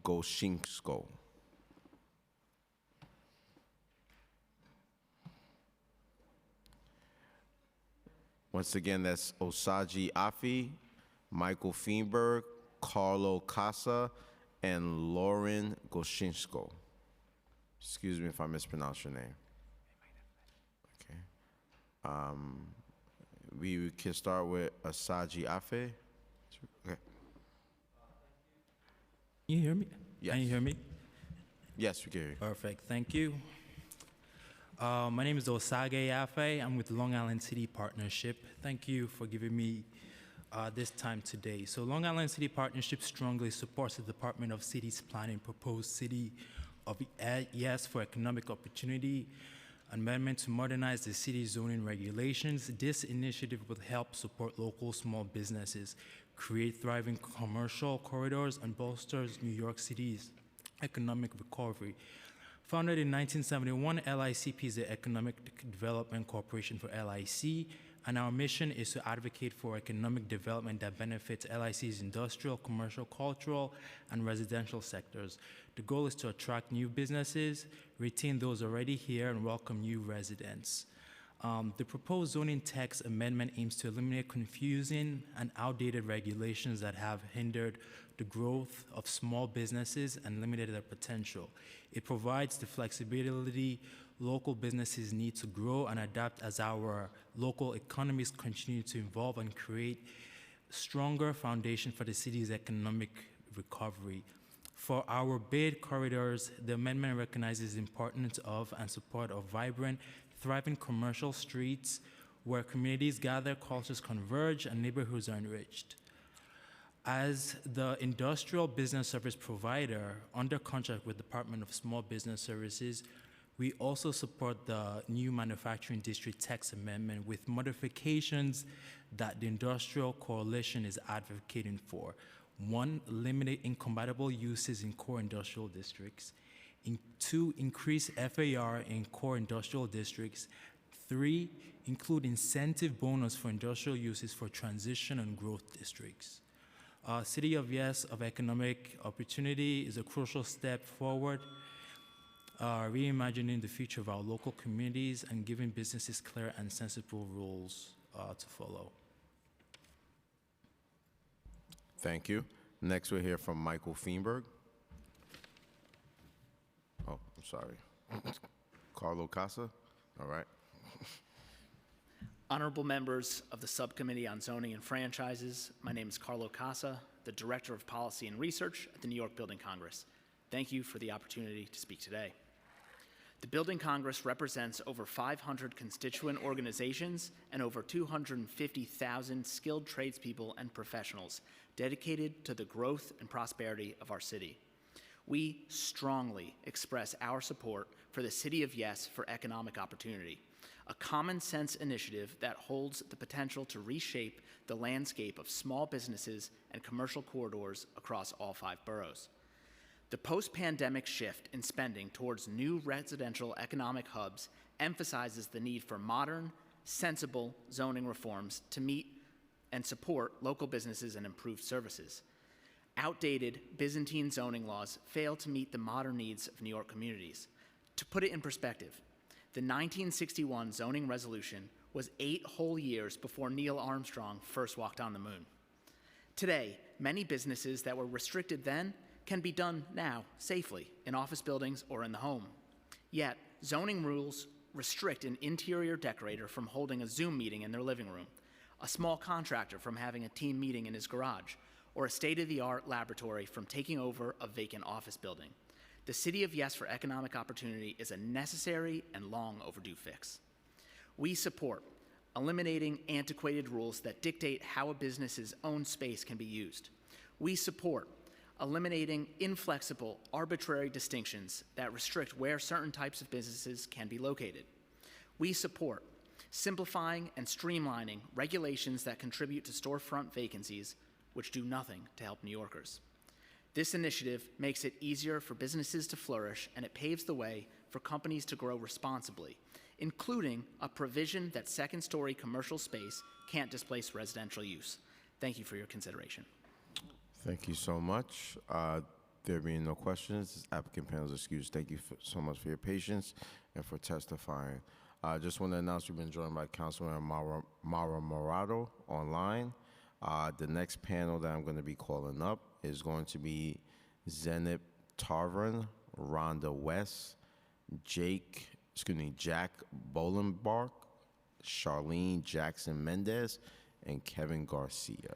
Goshinsko. Once again, that's Osaji Afi, Michael Feenberg, Carlo Casa, and Lauren Goshinsko. Excuse me if I mispronounce your name. Okay. We can start with Asaji Afe. Okay. Can you hear me? Yes. Can you hear me? Yes, we can hear you. Perfect, thank you. My name is Osage Afe. I'm with Long Island City Partnership. Thank you for giving me this time today. So Long Island City Partnership strongly supports the Department of Cities Planning proposed City of Yes for Economic Opportunity amendment to modernize the city zoning regulations. This initiative will help support local small businesses, create thriving commercial corridors, and bolsters New York City's economic recovery. Founded in 1971, LICP is the Economic Development Corporation for LIC, and our mission is to advocate for economic development that benefits LIC's industrial, commercial, cultural, and residential sectors. The goal is to attract new businesses, retain those already here, and welcome new residents. The proposed zoning text amendment aims to eliminate confusing and outdated regulations that have hindered the growth of small businesses and limited their potential. It provides the flexibility local businesses need to grow and adapt as our local economies continue to evolve and create stronger foundation for the city's economic recovery. For our bid corridors, the amendment recognizes the importance of and support of vibrant, thriving commercial streets where communities gather, cultures converge, and neighborhoods are enriched. As the industrial business service provider under contract with the Department of Small Business Services, we also support the new manufacturing district text amendment with modifications that the Industrial Coalition is advocating for. 1, eliminate incompatible uses in core industrial districts. 2, increase FAR in core industrial districts. 3, include incentive bonus for industrial uses for transition and growth districts. City of Yes of Economic Opportunity is a crucial step forward, reimagining the future of our local communities and giving businesses clear and sensible rules to follow. Thank you. Next, we'll hear from Michael Feenberg. Oh, I'm sorry. Carlo Casa. All right. Honorable members of the Subcommittee on Zoning and Franchises, my name is Carlo Casa, the Director of Policy and Research at the New York Building Congress. Thank you for the opportunity to speak today. The Building Congress represents over 500 constituent organizations and over 250,000 skilled tradespeople and professionals dedicated to the growth and prosperity of our city. We strongly express our support for the City of Yes for Economic Opportunity, a common sense initiative that holds the potential to reshape the landscape of small businesses and commercial corridors across all 5 boroughs. The post-pandemic shift in spending towards new residential economic hubs emphasizes the need for modern, sensible zoning reforms to meet and support local businesses and improved services. Outdated Byzantine zoning laws fail to meet the modern needs of New York communities. To put it in perspective, the 1961 zoning resolution was 8 whole years before Neil Armstrong first walked on the moon. Today, many businesses that were restricted then can be done now safely in office buildings or in the home. Yet, zoning rules restrict an interior decorator from holding a Zoom meeting in their living room, a small contractor from having a team meeting in his garage, or a state-of-the-art laboratory from taking over a vacant office building. The City of Yes for Economic Opportunity is a necessary and long overdue fix. We support eliminating antiquated rules that dictate how a business's own space can be used. We support eliminating inflexible, arbitrary distinctions that restrict where certain types of businesses can be located. We support simplifying and streamlining regulations that contribute to storefront vacancies, which do nothing to help New Yorkers. This initiative makes it easier for businesses to flourish, and it paves the way for companies to grow responsibly, including a provision that second-story commercial space can't displace residential use. Thank you for your consideration. Thank you so much. There being no questions, this applicant panel is excused. Thank you so much for your patience and for testifying. I just want to announce we've been joined by Councilman Mara Morado online. The next panel that I'm going to be calling up is going to be Zenip Tarvin, Rhonda West, Jack Bolenbark, Charlene Jackson Mendez, and Kevin Garcia.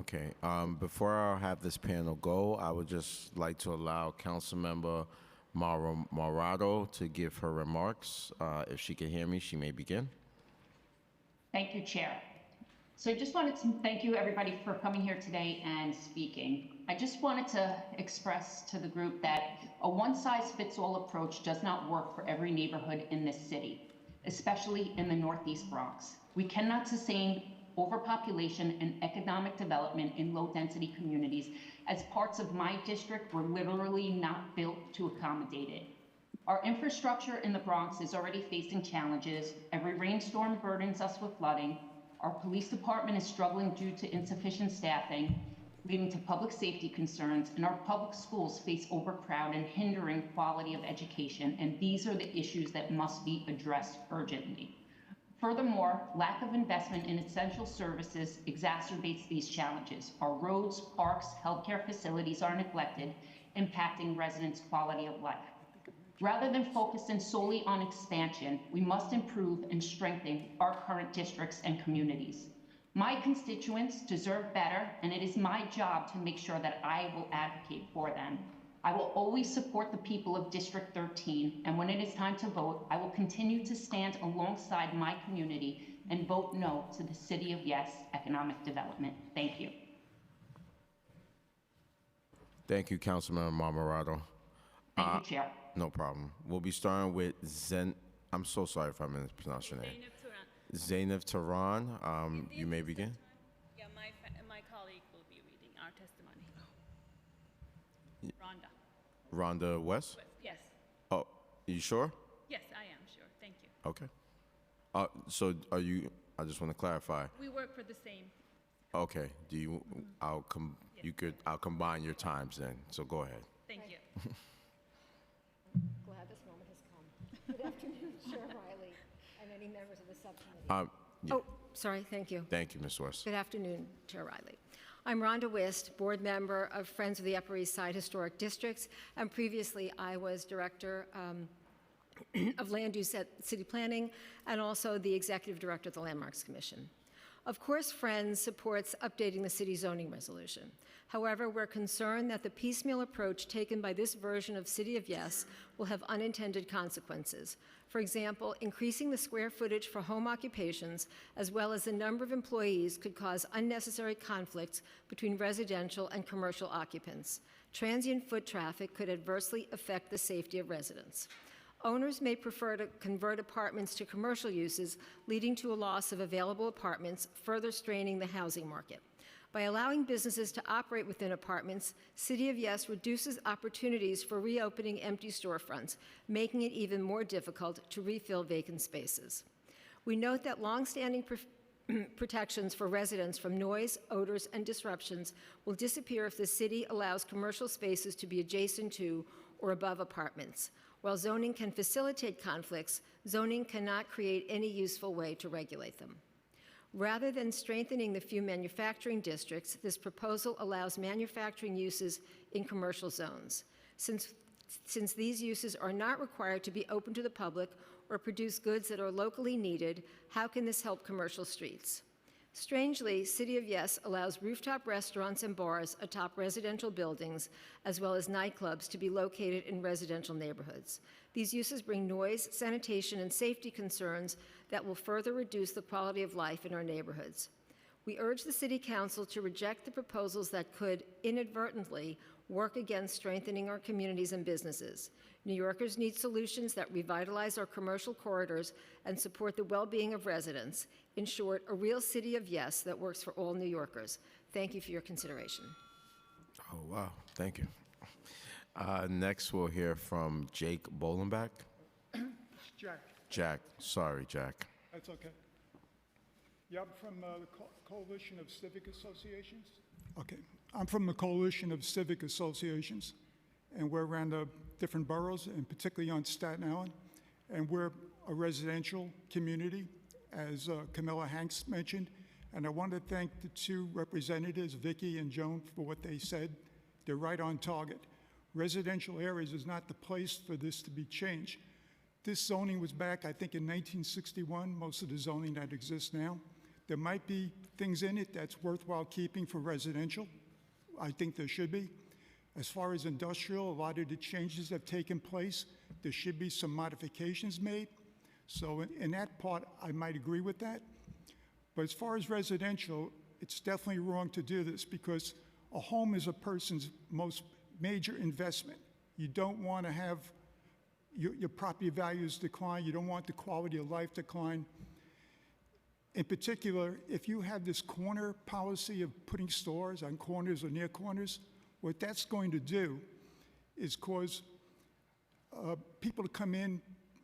Okay, before I have this panel go, I would just like to allow Councilmember Mara Morado to give her remarks. If she can hear me, she may begin. Thank you, Chair. So I just wanted to thank you, everybody, for coming here today and speaking. I just wanted to express to the group that a one-size-fits-all approach does not work for every neighborhood in this city, especially in the Northeast Bronx. We cannot sustain overpopulation and economic development in low-density communities, as parts of my district were literally not built to accommodate it. Our infrastructure in the Bronx is already facing challenges. Every rainstorm burdens us with flooding. Our police department is struggling due to insufficient staffing, leading to public safety concerns, and our public schools face overcrowding, hindering quality of education, and these are the issues that must be addressed urgently. Furthermore, lack of investment in essential services exacerbates these challenges. Our roads, parks, healthcare facilities are neglected, impacting residents' quality of life. Rather than focusing solely on expansion, we must improve and strengthen our current districts and communities. My constituents deserve better, and it is my job to make sure that I will advocate for them. I will always support the people of District 13, and when it is time to vote, I will continue to stand alongside my community and vote no to the City of Yes economic development. Thank you. Thank you, Councilman Marmorato. Thank you, Chair. No problem. We'll be starting with I'm so sorry if I mispronounced your name. Zainab Tehran. You may begin. Yeah, my colleague will be reading our testimony. Rhonda. Rhonda West? Yes. Oh, you sure? Yes, I am sure. Thank you. Okay. So are you, I just want to clarify. We work for the same. Okay. Do you, I'll combine your times then. So go ahead. Thank you. Glad this moment has come. Good afternoon, Chair Riley, and any members of the subcommittee. Yeah. Oh, sorry, thank you. Thank you, Ms. West. Good afternoon, Chair Riley. I'm Rhonda Wist, board member of Friends of the Upper East Side Historic Districts, and previously I was director of land use at City Planning and also the executive director of the Landmarks Commission. Of course, Friends supports updating the city zoning resolution. However, we're concerned that the piecemeal approach taken by this version of City of Yes will have unintended consequences. For example, increasing the square footage for home occupations as well as the number of employees could cause unnecessary conflicts between residential and commercial occupants. Transient foot traffic could adversely affect the safety of residents. Owners may prefer to convert apartments to commercial uses, leading to a loss of available apartments, further straining the housing market. By allowing businesses to operate within apartments, City of Yes reduces opportunities for reopening empty storefronts, making it even more difficult to refill vacant spaces. We note that longstanding protections for residents from noise, odors, and disruptions will disappear if the city allows commercial spaces to be adjacent to or above apartments. While zoning can facilitate conflicts, zoning cannot create any useful way to regulate them. Rather than strengthening the few manufacturing districts, this proposal allows manufacturing uses in commercial zones. Since these uses are not required to be open to the public or produce goods that are locally needed, how can this help commercial streets? Strangely, City of Yes allows rooftop restaurants and bars atop residential buildings, as well as nightclubs, to be located in residential neighborhoods. These uses bring noise, sanitation, and safety concerns that will further reduce the quality of life in our neighborhoods. We urge the City Council to reject the proposals that could inadvertently work against strengthening our communities and businesses. New Yorkers need solutions that revitalize our commercial corridors and support the well-being of residents. In short, a real City of Yes that works for all New Yorkers. Thank you for your consideration. Oh, wow. Thank you. Next, we'll hear from Jake Bolenbach. Jack. Sorry, Jack. That's okay. Yeah, I'm from the Coalition of Civic Associations. Okay. I'm from the Coalition of Civic Associations, and we're around the different boroughs, and particularly on Staten Island. And we're a residential community, as Camilla Hanks mentioned. And I want to thank the two representatives, Vicky and Joan, for what they said. They're right on target. Residential areas is not the place for this to be changed. This zoning was back, I think, in 1961, most of the zoning that exists now. There might be things in it that's worthwhile keeping for residential. I think there should be. As far as industrial, a lot of the changes have taken place. There should be some modifications made. So in that part, I might agree with that. But as far as residential, it's definitely wrong to do this because a home is a person's most major investment. You don't want to have your property values decline. You don't want the quality of life decline. In particular, if you have this corner policy of putting stores on corners or near corners, what that's going to do is cause people to come in,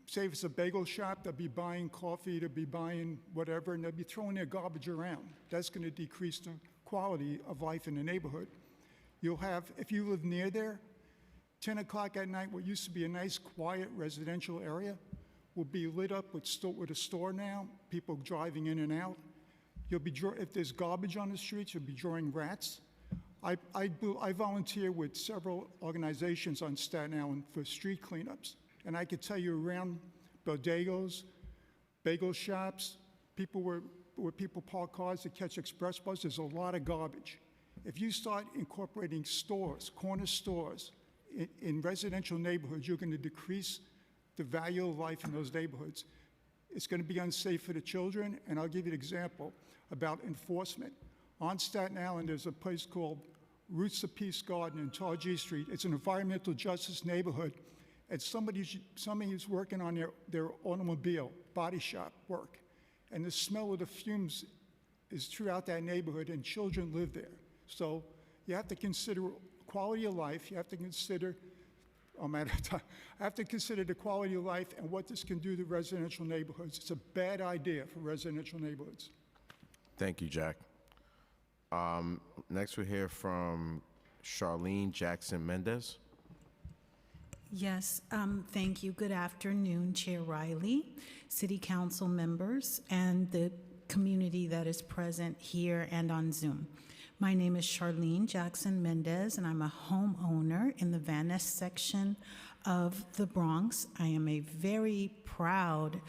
say if it's a bagel shop, they'll be buying coffee, they'll be buying whatever, and they'll be throwing their garbage around. That's going to decrease the quality of life in the neighborhood. You'll have, if you live near there, 10 o'clock at night, what used to be a nice, quiet residential area will be lit up with a store now, people driving in and out. You'll be, if there's garbage on the streets, you'll be drawing rats. I volunteer with several organizations on Staten Island for street cleanups. And I could tell you around bodegas, bagel shops, where people park cars to catch express buses, there's a lot of garbage. If you start incorporating stores, corner stores, in residential neighborhoods, you're going to decrease the value of life in those neighborhoods. It's going to be unsafe for the children, and I'll give you an example about enforcement. On Staten Island, there's a place called Roots of Peace Garden in Targee Street. It's an environmental justice neighborhood, and somebody's working on their automobile, body shop work, and the smell of the fumes is throughout that neighborhood, and children live there. So you have to consider quality of life. You have to consider, I have to consider the quality of life and what this can do to residential neighborhoods. It's a bad idea for residential neighborhoods. Thank you, Jack. Next, we'll hear from Charlene Jackson Mendez. Yes, thank you. Good afternoon, Chair Riley, City Council members, and the community that is present here and on Zoom. My name is Charlene Jackson Mendez, and I'm a homeowner in the Van Ness section of the Bronx. I am a very proud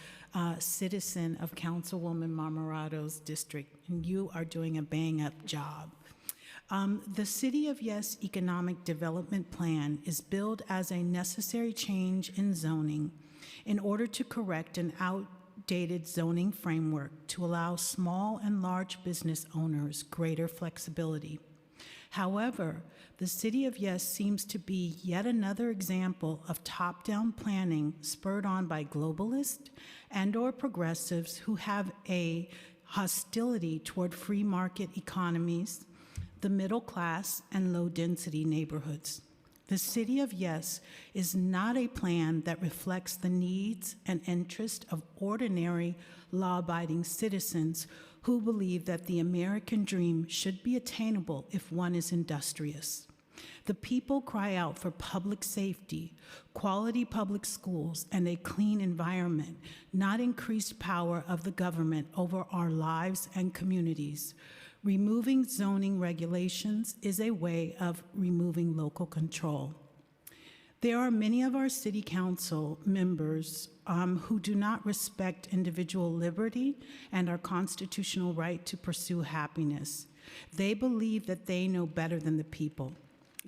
citizen of Councilwoman Marmorato's district, and you are doing a bang-up job. The City of Yes Economic Development Plan is billed as a necessary change in zoning in order to correct an outdated zoning framework to allow small and large business owners greater flexibility. However, the City of Yes seems to be yet another example of top-down planning spurred on by globalists and/or progressives who have a hostility toward free market economies, the middle class, and low-density neighborhoods. The City of Yes is not a plan that reflects the needs and interests of ordinary law-abiding citizens who believe that the American dream should be attainable if one is industrious. The people cry out for public safety, quality public schools, and a clean environment, not increased power of the government over our lives and communities. Removing zoning regulations is a way of removing local control. There are many of our city council members who do not respect individual liberty and our constitutional right to pursue happiness. They believe that they know better than the people.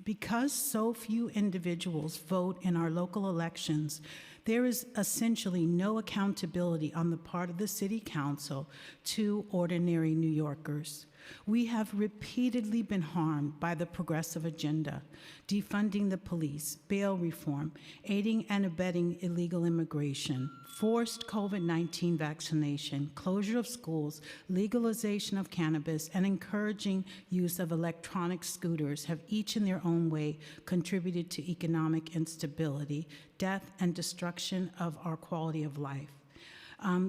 Because so few individuals vote in our local elections, there is essentially no accountability on the part of the City Council to ordinary New Yorkers. We have repeatedly been harmed by the progressive agenda, defunding the police, bail reform, aiding and abetting illegal immigration, forced COVID-19 vaccination, closure of schools, legalization of cannabis, and encouraging use of electronic scooters have each in their own way contributed to economic instability, death, and destruction of our quality of life.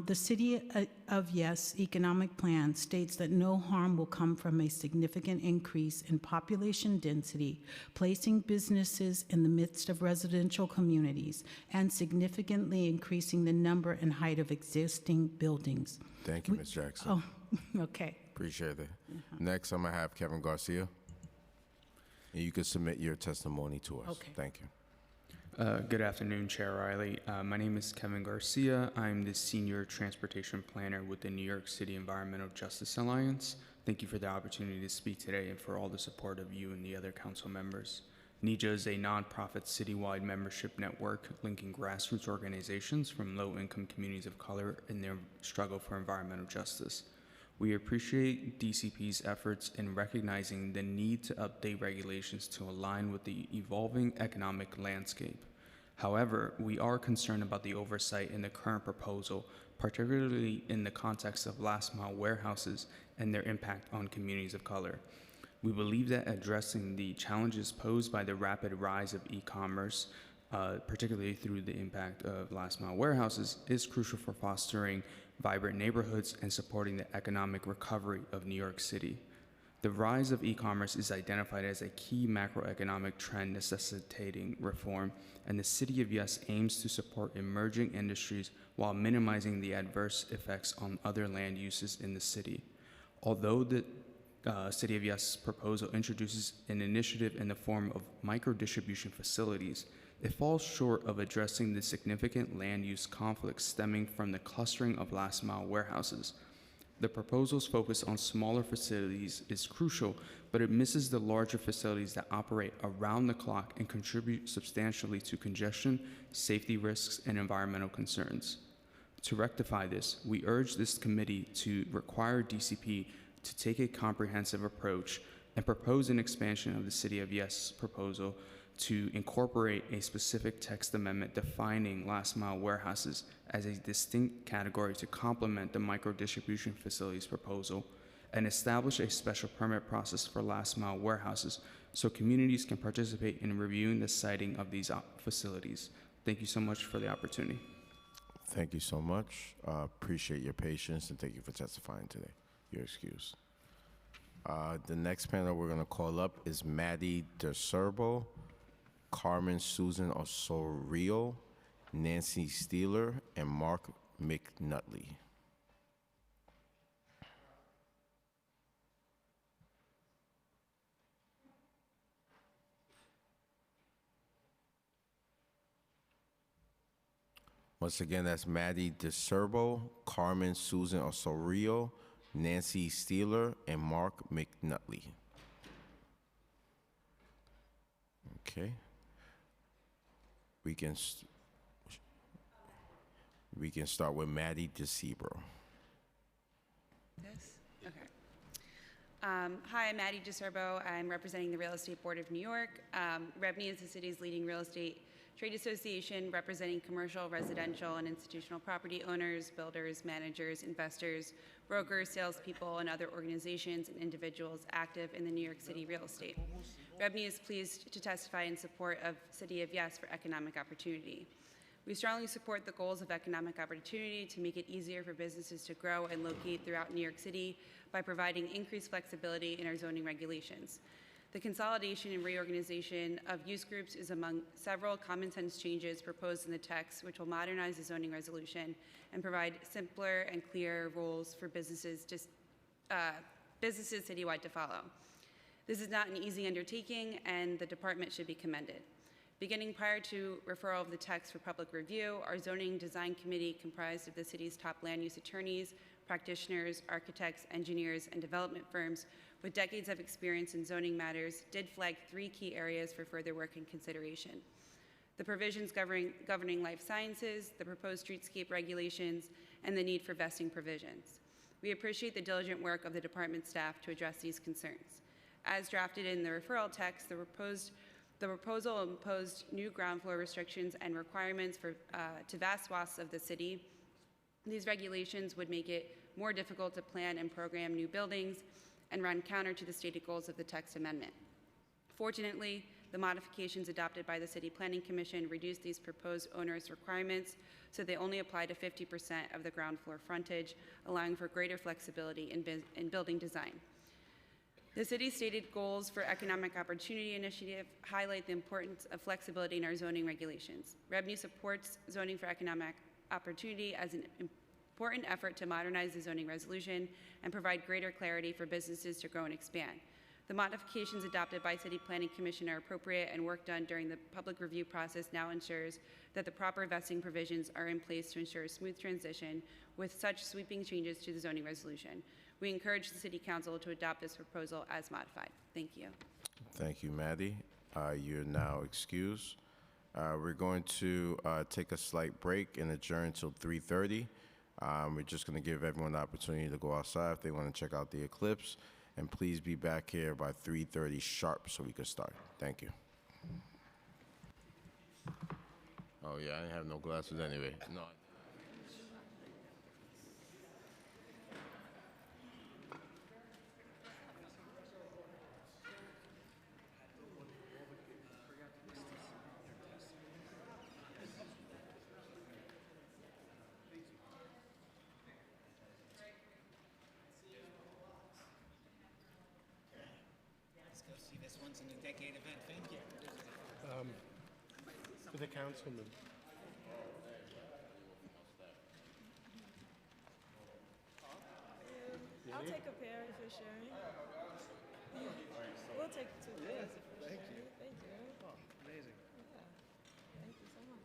The City of Yes economic plan states that no harm will come from a significant increase in population density, placing businesses in the midst of residential communities, and significantly increasing the number and height of existing buildings. Thank you, Ms. Jackson. Oh, okay. Appreciate it. Next, I'm going to have Kevin Garcia. And you can submit your testimony to us. Okay. Thank you. Good afternoon, Chair Riley. My name is Kevin Garcia. I'm the Senior Transportation Planner with the New York City Environmental Justice Alliance. Thank you for the opportunity to speak today and for all the support of you and the other council members. NEJA is a nonprofit citywide membership network linking grassroots organizations from low-income communities of color in their struggle for environmental justice. We appreciate DCP's efforts in recognizing the need to update regulations to align with the evolving economic landscape. However, we are concerned about the oversight in the current proposal, particularly in the context of last-mile warehouses and their impact on communities of color. We believe that addressing the challenges posed by the rapid rise of e-commerce, particularly through the impact of last-mile warehouses, is crucial for fostering vibrant neighborhoods and supporting the economic recovery of New York City. The rise of e-commerce is identified as a key macroeconomic trend necessitating reform, and the City of Yes aims to support emerging industries while minimizing the adverse effects on other land uses in the city. Although the City of Yes proposal introduces an initiative in the form of micro-distribution facilities, it falls short of addressing the significant land use conflicts stemming from the clustering of last-mile warehouses. The proposal's focus on smaller facilities is crucial, but it misses the larger facilities that operate around the clock and contribute substantially to congestion, safety risks, and environmental concerns. To rectify this, we urge this committee to require DCP to take a comprehensive approach and propose an expansion of the City of Yes proposal to incorporate a specific text amendment defining last-mile warehouses as a distinct category to complement the micro-distribution facilities proposal, and establish a special permit process for last-mile warehouses so communities can participate in reviewing the siting of these facilities. Thank you so much for the opportunity. Thank you so much. Appreciate your patience, and thank you for testifying today. Your excuse. The next panel we're going to call up is Maddie DeSerbo, Carmen Susan Osorio, Nancy Steeler, and Mark McNutley. Once again, that's Maddie DeCerbo, Carmen Susan Osorio, Nancy Steeler, and Mark McNutley. Okay. We can start with Maddie DeCebro. Yes? Okay. Hi, I'm Maddie DeCerbo. I'm representing the Real Estate Board of New York. REBNY is the city's leading real estate trade association representing commercial, residential, and institutional property owners, builders, managers, investors, brokers, salespeople, and other organizations and individuals active in the New York City real estate. REBNY is pleased to testify in support of City of Yes for economic opportunity. We strongly support the goals of economic opportunity to make it easier for businesses to grow and locate throughout New York City by providing increased flexibility in our zoning regulations. The consolidation and reorganization of use groups is among several common sense changes proposed in the text, which will modernize the zoning resolution and provide simpler and clearer rules for businesses citywide to follow. This is not an easy undertaking, and the department should be commended. Beginning prior to referral of the text for public review, our zoning design committee, comprised of the city's top land use attorneys, practitioners, architects, engineers, and development firms with decades of experience in zoning matters, did flag 3 key areas for further work and consideration: the provisions governing life sciences, the proposed streetscape regulations, and the need for vesting provisions. We appreciate the diligent work of the department staff to address these concerns. As drafted in the referral text, the proposal imposed new ground floor restrictions and requirements to vast swaths of the city. These regulations would make it more difficult to plan and program new buildings and run counter to the stated goals of the text amendment. Fortunately, the modifications adopted by the City Planning Commission reduced these proposed onerous requirements, so they only apply to 50% of the ground floor frontage, allowing for greater flexibility in building design. The city's stated goals for Economic Opportunity Initiative highlight the importance of flexibility in our zoning regulations. REBNY supports zoning for economic opportunity as an important effort to modernize the zoning resolution and provide greater clarity for businesses to grow and expand. The modifications adopted by City Planning Commission are appropriate, and work done during the public review process now ensures that the proper vesting provisions are in place to ensure a smooth transition with such sweeping changes to the zoning resolution. We encourage the City Council to adopt this proposal as modified. Thank you. Thank you, Maddie. You're now excused. We're going to take a slight break and adjourn until 3:30. We're just going to give everyone the opportunity to go outside if they want to check out the eclipse. And please be back here by 3:30 sharp so we can start. Thank you. Oh, yeah, I didn't have no glasses anyway. No. This one's in the decade event. Thank you. For the councilman. I'll take a pair for sure. We'll take 2 pairs for Thank sure. you. Thank you. Oh, amazing. Yeah. Thank you so much.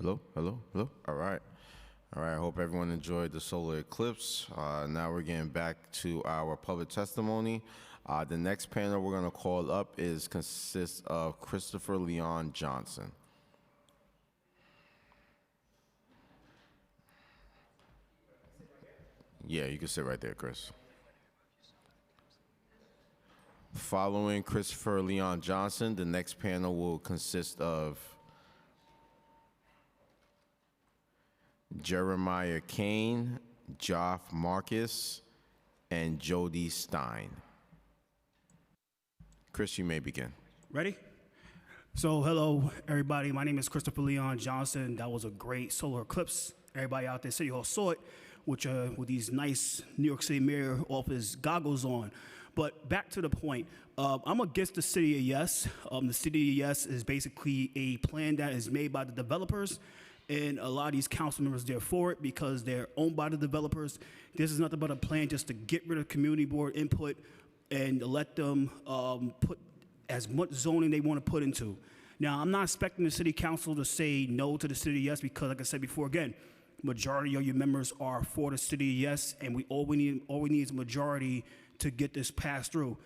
Hello, hello, hello. All right. All right, I hope everyone enjoyed the solar eclipse. Now we're getting back to our public testimony. The next panel we're going to call up consists of Christopher Leon Johnson. Yeah, you can sit right there, Chris. Following Christopher Leon Johnson, the next panel will consist of Jeremiah Kane, Joff Marcus, and Jody Stein. Chris, you may begin. Ready? So, hello, everybody. My name is Christopher Leon Johnson. That was a great solar eclipse. Everybody out there, City Hall saw it with these nice New York City Mayor Office goggles on. But back to the point, I'm against the City of Yes. The City of Yes is basically a plan that is made by the developers, and a lot of these council members, they're for it because they're owned by the developers. This is nothing but a plan just to get rid of community board input and let them put as much zoning they want to put into. Now, I'm not expecting the city council to say no to the City of Yes because, like I said before, again, majority of your members are for the City of Yes, and all we need is a majority to get this passed through.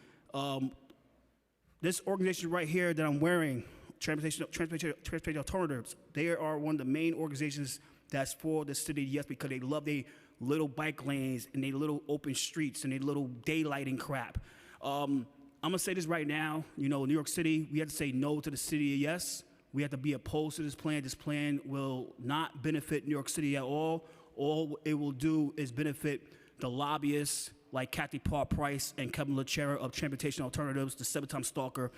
This organization right here that I'm wearing, Transportation Alternatives, they are one of the main organizations that's for the City of Yes because they love their little bike lanes and their little open streets and their little daylighting crap. I'm gonna say this right now, New York City, we have to say no to the City of Yes. We have to be opposed to this plan. This plan will not benefit New York City at all. All it will do is benefit the lobbyists like Kathy Paul Price and Kevin LaChera of Transportation Alternatives, the 7-time stalker.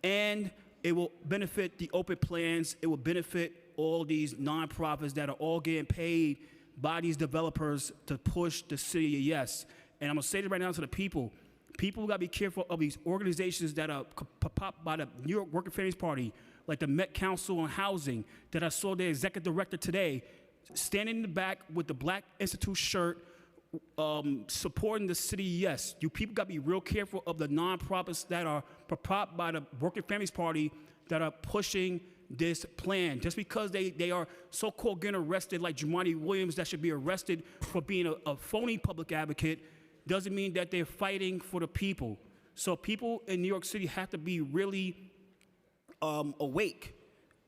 And it will benefit the open plans. It will benefit all these nonprofits that are all getting paid by these developers to push the City of Yes. And I'm gonna say this right now to the people. People gotta be careful of these organizations that are popped by the New York Working Families Party, like the Met Council on Housing, that I saw their executive director today, standing in the back with the Black Institute shirt, supporting the City of Yes. You people got to be real careful of the nonprofits that are propped by the Working Families Party that are pushing this plan. Just because they are so-called getting arrested, like Jumaane Williams, that should be arrested for being a phony public advocate, doesn't mean that they're fighting for the people. So people in New York City have to be really awake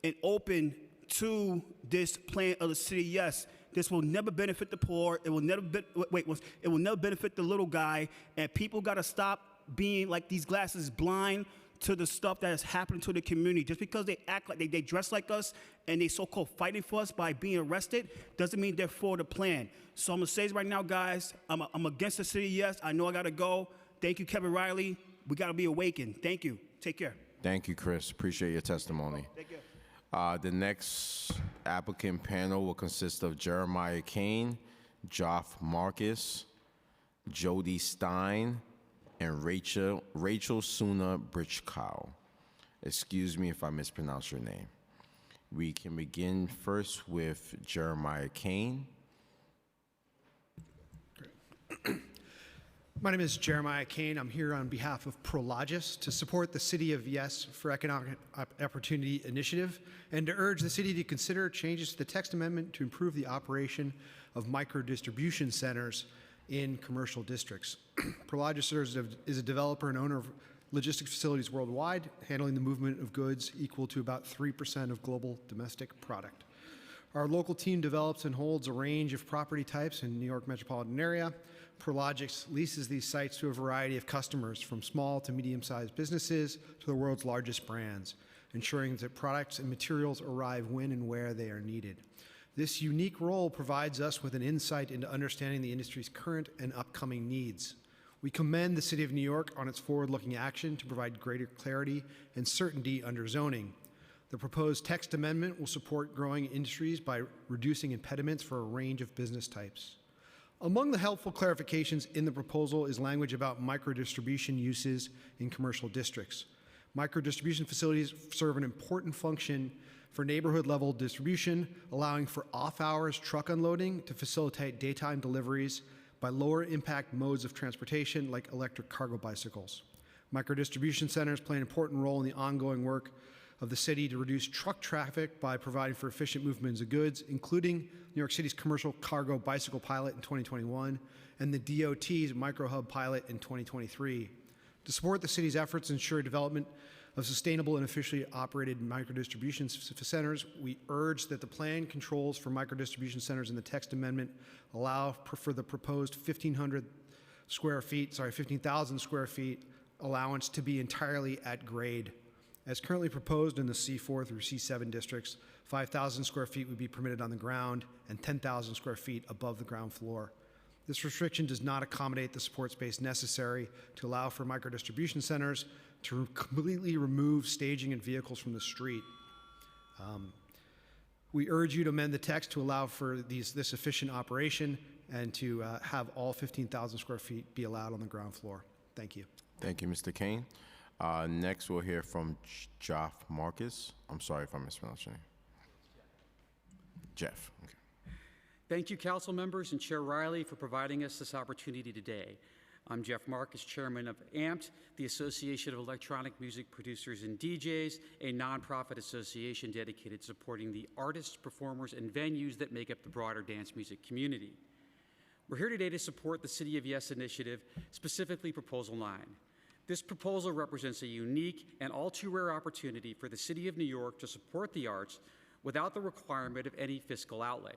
and open to this plan of the City of Yes. This will never benefit the poor. It will never it will never benefit the little guy. And people got to stop being like these glasses blind to the stuff that is happening to the community. Just because they act like they dress like us and they so-called fighting for us by being arrested doesn't mean they're for the plan. So I'm gonna say this right now, guys. I'm against the City of Yes. I know I gotta go. Thank you, Kevin Riley. We gotta be awakened. Thank you. Take care. Thank you, Chris. Appreciate your testimony. Thank you. The next applicant panel will consist of Jeremiah Kane, Joff Marcus, Jody Stein, and Rachel Suna Brichkow. Excuse me if I mispronounce your name. We can begin first with Jeremiah Kane. My name is Jeremiah Kane. I'm here on behalf of Prologis to support the City of Yes for Economic Opportunity initiative and to urge the city to consider changes to the text amendment to improve the operation of micro-distribution centers in commercial districts. Prologis is a developer and owner of logistics facilities worldwide, handling the movement of goods equal to about 3% of global domestic product. Our local team develops and holds a range of property types in the New York metropolitan area. Prologis leases these sites to a variety of customers, from small to medium-sized businesses to the world's largest brands, ensuring that products and materials arrive when and where they are needed. This unique role provides us with an insight into understanding the industry's current and upcoming needs. We commend the City of New York on its forward-looking action to provide greater clarity and certainty under zoning. The proposed text amendment will support growing industries by reducing impediments for a range of business types. Among the helpful clarifications in the proposal is language about micro-distribution uses in commercial districts. Micro-distribution facilities serve an important function for neighborhood-level distribution, allowing for off-hours truck unloading to facilitate daytime deliveries by lower-impact modes of transportation like electric cargo bicycles. Micro-distribution centers play an important role in the ongoing work of the city to reduce truck traffic by providing for efficient movements of goods, including New York City's commercial cargo bicycle pilot in 2021 and the DOT's microhub pilot in 2023. To support the city's efforts to ensure development of sustainable and efficiently operated microdistribution centers, we urge that the plan controls for microdistribution centers in the text amendment allow for the proposed 15,000 square feet allowance to be entirely at grade. As currently proposed in the C4 through C7 districts, 5,000 square feet would be permitted on the ground and 10,000 square feet above the ground floor. This restriction does not accommodate the support space necessary to allow for microdistribution centers to completely remove staging and vehicles from the street. We urge you to amend the text to allow for this efficient operation and to have all 15,000 square feet be allowed on the ground floor. Thank you. Thank you, Mr. Kane. Next, we'll hear from Jeff Marcus. I'm sorry if I mispronounced your name. Jeff. Okay. Thank you, council members and Chair Riley, for providing us this opportunity today. I'm Jeff Marcus, chairman of AMPT, the Association of Electronic Music Producers and DJs, a nonprofit association dedicated to supporting the artists, performers, and venues that make up the broader dance music community. We're here today to support the City of Yes initiative, specifically Proposal 9. This proposal represents a unique and all too rare opportunity for the City of New York to support the arts without the requirement of any fiscal outlay.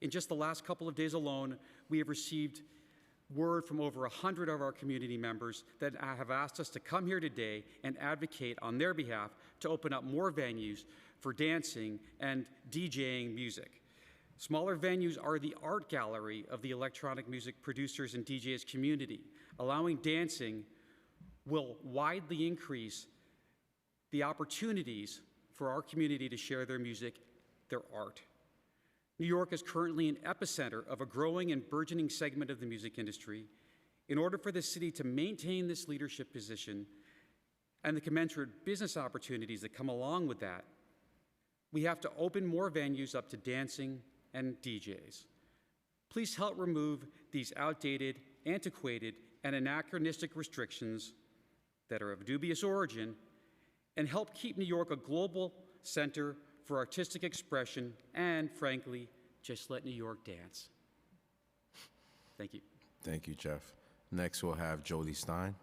In just the last couple of days alone, we have received word from over 100 of our community members that have asked us to come here today and advocate on their behalf to open up more venues for dancing and DJing music. Smaller venues are the art gallery of the electronic music producers and DJs community. Allowing dancing will widely increase the opportunities for our community to share their music, their art. New York is currently an epicenter of a growing and burgeoning segment of the music industry. In order for the city to maintain this leadership position and the commensurate business opportunities that come along with that, we have to open more venues up to dancing and DJs. Please help remove these outdated, antiquated, and anachronistic restrictions that are of dubious origin and help keep New York a global center for artistic expression and, frankly, just let New York dance. Thank you. Thank you, Jeff. Next, we'll have Jody Stein.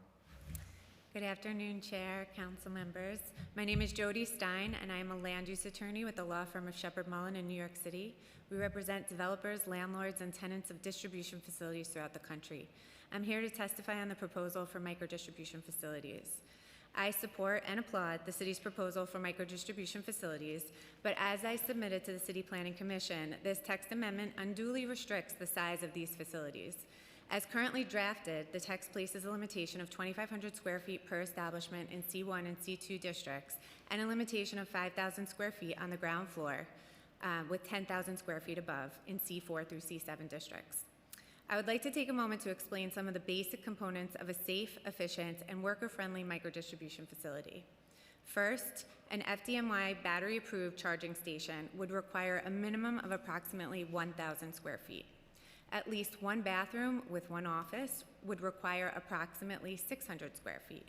Good afternoon, Chair, Council members. My name is Jody Stein, and I am a land use attorney with the law firm of Shepherd Mullen in New York City. We represent developers, landlords, and tenants of distribution facilities throughout the country. I'm here to testify on the proposal for micro-distribution facilities. I support and applaud the city's proposal for micro-distribution facilities, but as I submitted to the City Planning Commission, this text amendment unduly restricts the size of these facilities. As currently drafted, the text places a limitation of 2,500 square feet per establishment in C1 and C2 districts, and a limitation of 5,000 square feet on the ground floor, with 10,000 square feet above in C4 through C7 districts. I would like to take a moment to explain some of the basic components of a safe, efficient, and worker-friendly micro-distribution facility. First, an FDNY battery-approved charging station would require a minimum of approximately 1,000 square feet. At least one bathroom with one office would require approximately 600 square feet,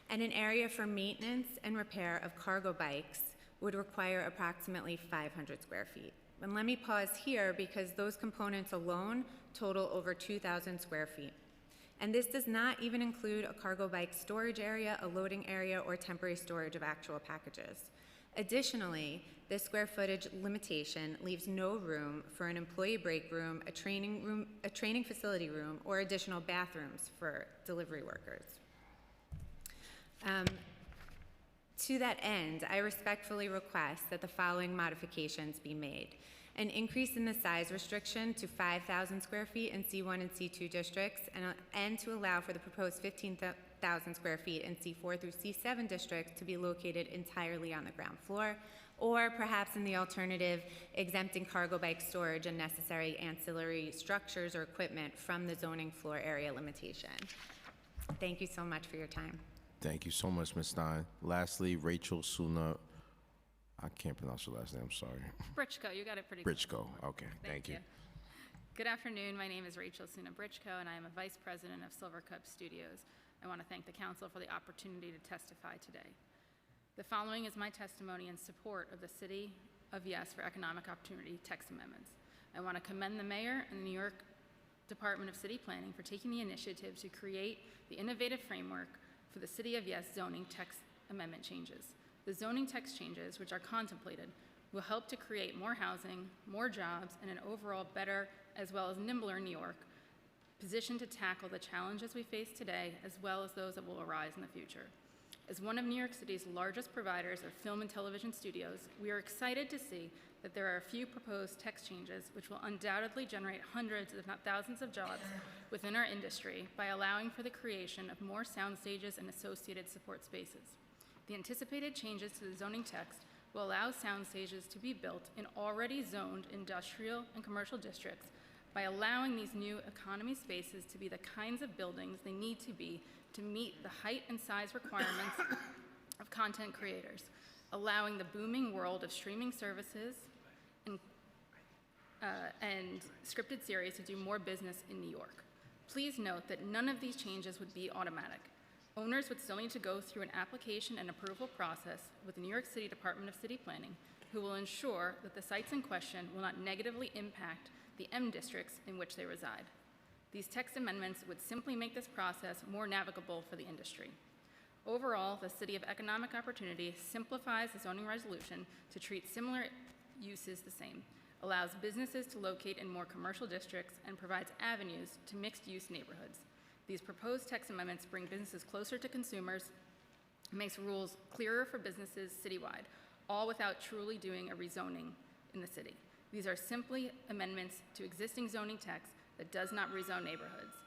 and an area for maintenance and repair of cargo bikes would require approximately 500 square feet. And let me pause here because those components alone total over 2,000 square feet. And this does not even include a cargo bike storage area, a loading area, or temporary storage of actual packages. Additionally, this square footage limitation leaves no room for an employee break room, a training facility room, or additional bathrooms for delivery workers. To that end, I respectfully request that the following modifications be made. An increase in the size restriction to 5,000 square feet in C1 and C2 districts, and to allow for the proposed 15,000 square feet in C4 through C7 districts to be located entirely on the ground floor, or perhaps in the alternative, exempting cargo bike storage and necessary ancillary structures or equipment from the zoning floor area limitation. Thank you so much for your time. Thank you so much, Ms. Stein. Lastly, Rachel Suna. I can't pronounce your last name, I'm sorry. Britchko, you got it pretty close. Britchko, okay, thank you. Good afternoon, my name is Rachel Suna Britchko, and I am a Vice President of Silver Cup Studios. I want to thank the Council for the opportunity to testify today. The following is my testimony in support of the City of Yes for Economic Opportunity text amendments. I want to commend the Mayor and the New York Department of City Planning for taking the initiative to create the innovative framework for the City of Yes zoning text amendment changes. The zoning text changes, which are contemplated, will help to create more housing, more jobs, and an overall better as well as nimbler New York, positioned to tackle the challenges we face today as well as those that will arise in the future. As one of New York City's largest providers of film and television studios, we are excited to see that there are a few proposed text changes which will undoubtedly generate hundreds, if not thousands, of jobs within our industry by allowing for the creation of more sound stages and associated support spaces. The anticipated changes to the zoning text will allow sound stages to be built in already zoned industrial and commercial districts by allowing these new economy spaces to be the kinds of buildings they need to be to meet the height and size requirements of content creators, allowing the booming world of streaming services and scripted series to do more business in New York. Please note that none of these changes would be automatic. Owners would still need to go through an application and approval process with the New York City Department of City Planning, who will ensure that the sites in question will not negatively impact the M districts in which they reside. These text amendments would simply make this process more navigable for the industry. Overall, the City of Economic Opportunity simplifies the zoning resolution to treat similar uses the same, allows businesses to locate in more commercial districts, and provides avenues to mixed-use neighborhoods. These proposed text amendments bring businesses closer to consumers, makes rules clearer for businesses citywide, all without truly doing a rezoning in the city. These are simply amendments to existing zoning text that does not rezone neighborhoods.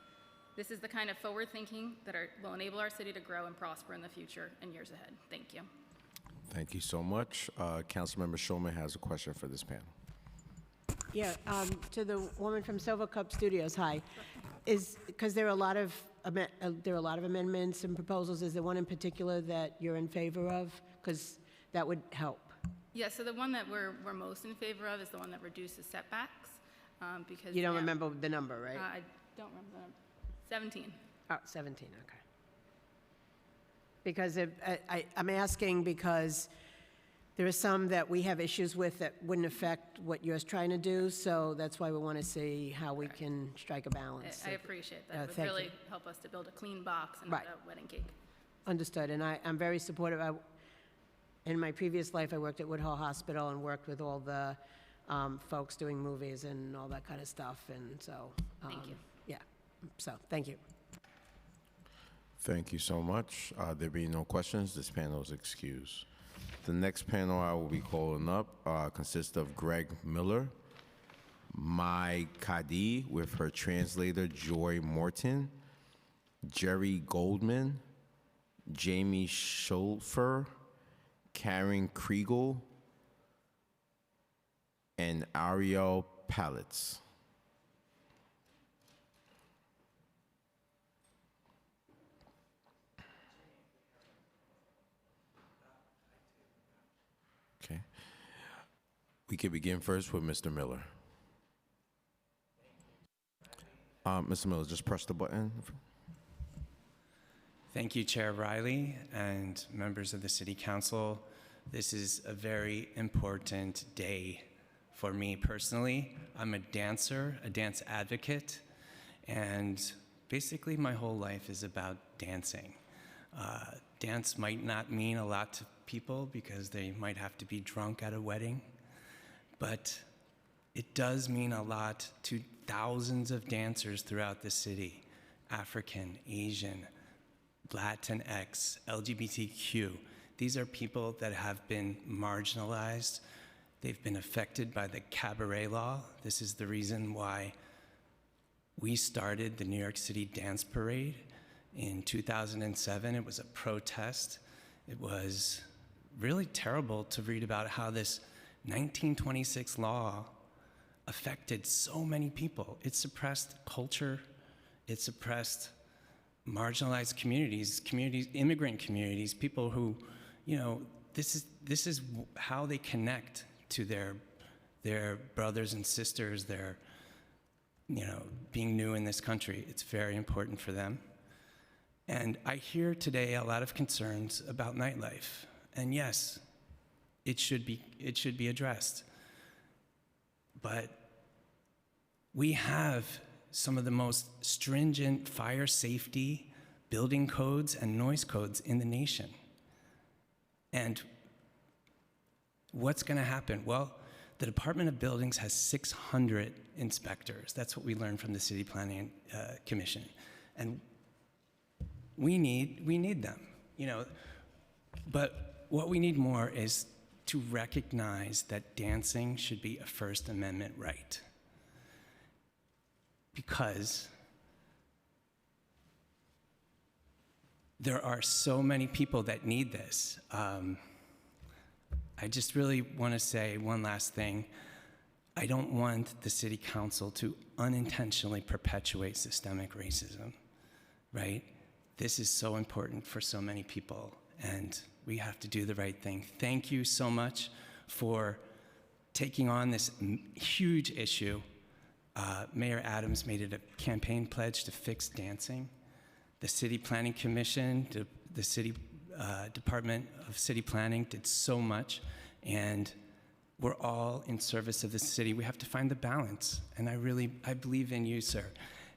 This is the kind of forward thinking that will enable our city to grow and prosper in the future and years ahead. Thank you. Thank you so much. Councilmember Shulman has a question for this panel. Yeah, to the woman from Silver Cup Studios, hi. Because there are a lot of amendments and proposals. Is there one in particular that you're in favor of? Because that would help. Yeah, so the one that we're most in favor of is the one that reduces setbacks. Because You don't now- remember the number, right? I don't remember the number. 17. Oh, 17, okay. Because I'm asking because there are some that we have issues with that wouldn't affect what you're trying to do, so that's why we want to see how we can strike a balance. I appreciate that. It would thank really you. help us to build a clean box and Right. not a wedding cake. Understood, and I'm very supportive. In my previous life, I worked at Woodhull Hospital and worked with all the folks doing movies and all that kind of stuff, and so. Thank you. Yeah, so, thank you. Thank you so much. There being no questions, this panel is excused. The next panel I will be calling up consists of Greg Miller, Mai Kadi with her translator Joy Morton, Jerry Goldman, Jamie Schulfer, Karen Kriegel, and Ariel Palitz. Okay. We can begin first with Mr. Miller. Mr. Miller, just press the button. Thank you, Chair Riley and members of the City Council. This is a very important day for me personally. I'm a dancer, a dance advocate, and basically my whole life is about dancing. Dance might not mean a lot to people because they might have to be drunk at a wedding, but it does mean a lot to thousands of dancers throughout the city, African, Asian, Latinx, LGBTQ. These are people that have been marginalized. They've been affected by the cabaret law. This is the reason why we started the New York City Dance Parade in 2007. It was a protest. It was really terrible to read about how this 1926 law affected so many people. It suppressed culture. It suppressed marginalized communities, immigrant communities, people who, this is how they connect to their brothers and sisters, their, being new in this country. It's very important for them. And I hear today a lot of concerns about nightlife. And yes, it should be addressed. But we have some of the most stringent fire safety, building codes, and noise codes in the nation. And what's going to happen? Well, the Department of Buildings has 600 inspectors. That's what we learned from the City Planning Commission. And we need them, you know. But what we need more is to recognize that dancing should be a First Amendment right. Because there are so many people that need this. I just really want to say one last thing. I don't want the City Council to unintentionally perpetuate systemic racism, right? This is so important for so many people, and we have to do the right thing. Thank you so much for taking on this huge issue. Mayor Adams made it a campaign pledge to fix dancing. The City Planning Commission, the City Department of City Planning did so much, and we're all in service of the city. We have to find the balance, and I believe in you, sir,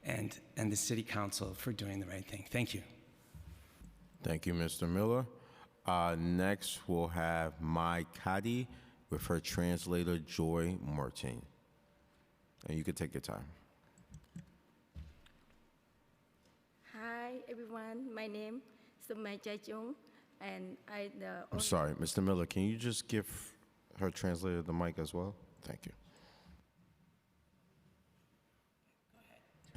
and the City Council for doing the right thing. Thank you. Thank you, Mr. Miller. Next, we'll have Mai Kadi with her translator, Joy Martin. And you can take your time. Hi, everyone. My name is Mai Jung, and I'm sorry, Mr. Miller, can you just give her translator the mic as well? Thank you.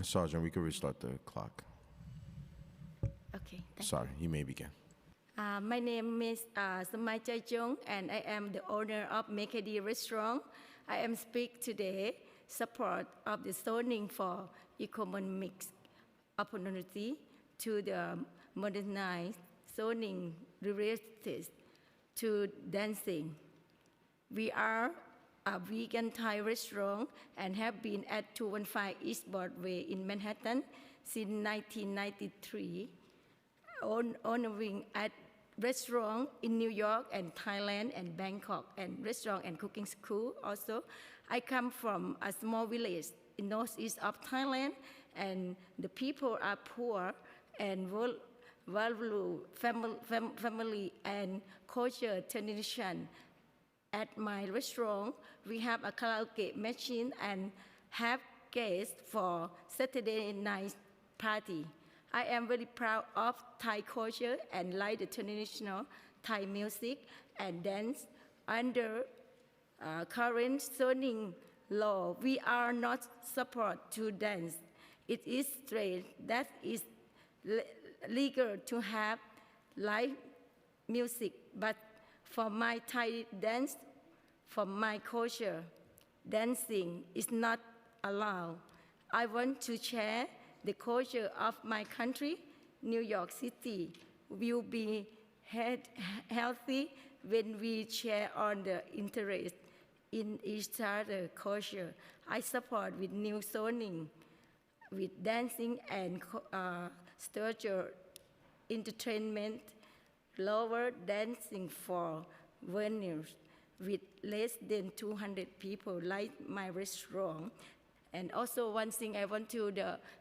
Sergeant, we can restart the clock. Okay. Sorry, you may begin. My name is Samai Jung, and I am the owner of Mekadi Restaurant. I am speak today support of the zoning for economic opportunity to the modernized zoning related to dancing. We are a vegan Thai restaurant and have been at 215 East Broadway in Manhattan since 1993, honoring at restaurant in New York and Thailand and Bangkok, and restaurant and cooking school also. I come from a small village in northeast of Thailand, and the people are poor and value family and culture tradition. At my restaurant, we have a karaoke machine and have guests for Saturday night party. I am very proud of Thai culture and like the traditional Thai music and dance. Under current zoning law, we are not support to dance. It is straight that is legal to have live music, but for my Thai dance, for my culture, dancing is not allowed. I want to share the culture of my country. New York City will be healthy when we share on the interest in each other culture. I support with new zoning, with dancing and structure entertainment, lower dancing for venues with less than 200 people like my restaurant. And also one thing I want to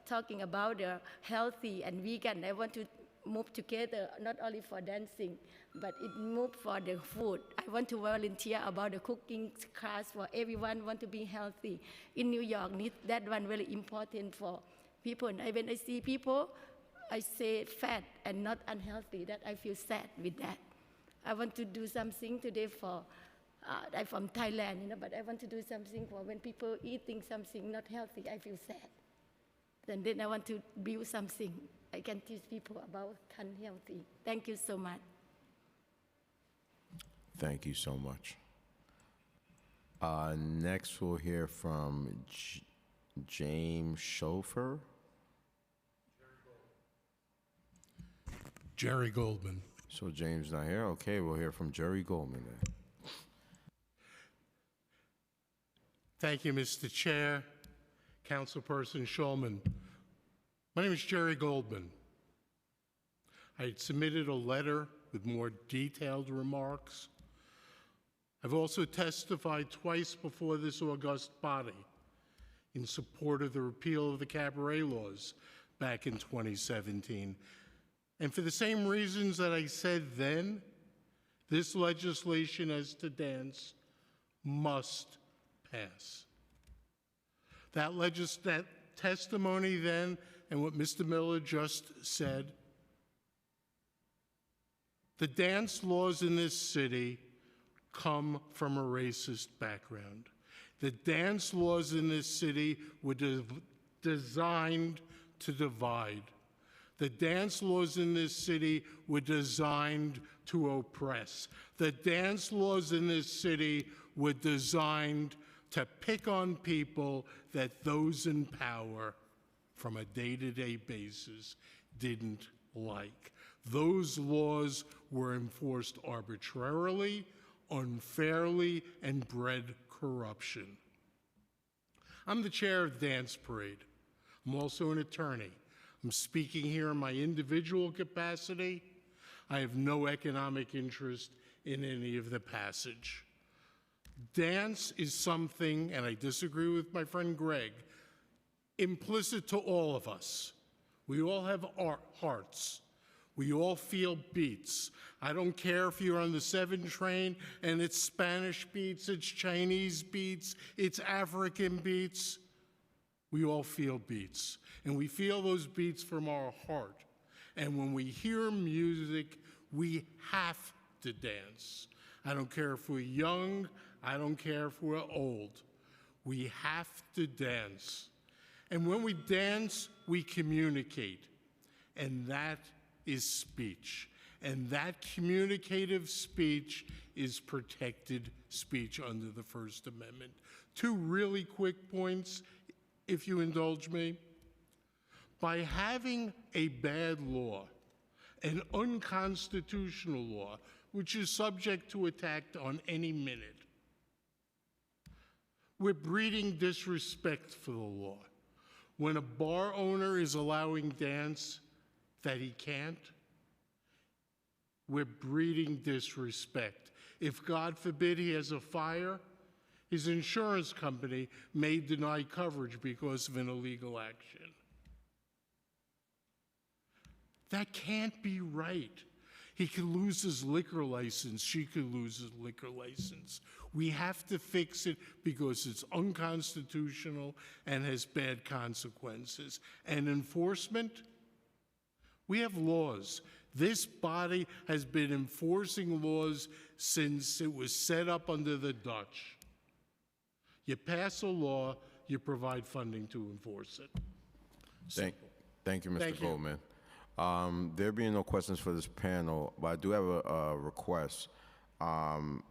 talking about the healthy and vegan. I want to move together not only for dancing, but it move for the food. I want to volunteer about the cooking class for everyone want to be healthy. In New York, that one really important for people. And when I see people, I say fat and not unhealthy, that I feel sad with that. I want to do something today for, I'm from Thailand, but I want to do something for when people eating something not healthy, I feel sad. And then I want to build something I can teach people about unhealthy. Thank you so much. Thank you so much. Next, we'll hear from James Schofer. Jerry Goldman. So James not here? Okay, we'll hear from Jerry Goldman then. Thank you, Mr. Chair, Councilperson Shulman. My name is Jerry Goldman. I had submitted a letter with more detailed remarks. I've also testified twice before this august body in support of the repeal of the cabaret laws back in 2017. And for the same reasons that I said then, this legislation as to dance must pass. That testimony then and what Mr. Miller just said, the dance laws in this city come from a racist background. The dance laws in this city were designed to divide. The dance laws in this city were designed to oppress. The dance laws in this city were designed to pick on people that those in power from a day-to-day basis didn't like. Those laws were enforced arbitrarily, unfairly, and bred corruption. I'm the chair of Dance Parade. I'm also an attorney. I'm speaking here in my individual capacity. I have no economic interest in any of the passage. Dance is something, and I disagree with my friend Greg, implicit to all of us. We all have hearts. We all feel beats. I don't care if you're on the 7 train and it's Spanish beats, it's Chinese beats, it's African beats. We all feel beats. And we feel those beats from our heart. And when we hear music, we have to dance. I don't care if we're young, I don't care if we're old. We have to dance. And when we dance, we communicate. And that is speech. And that communicative speech is protected speech under the First Amendment. 2 really quick points, if you indulge me. By having a bad law, an unconstitutional law, which is subject to attack on any minute, we're breeding disrespect for the law. When a bar owner is allowing dance that he can't, we're breeding disrespect. If, God forbid, he has a fire, his insurance company may deny coverage because of an illegal action. That can't be right. He could lose his liquor license. She could lose his liquor license. We have to fix it because it's unconstitutional and has bad consequences. And enforcement, we have laws. This body has been enforcing laws since it was set up under the Dutch. You pass a law, you provide funding to enforce it. Thank you, Mr. Goldman. There being no questions for this panel, but I do have a request.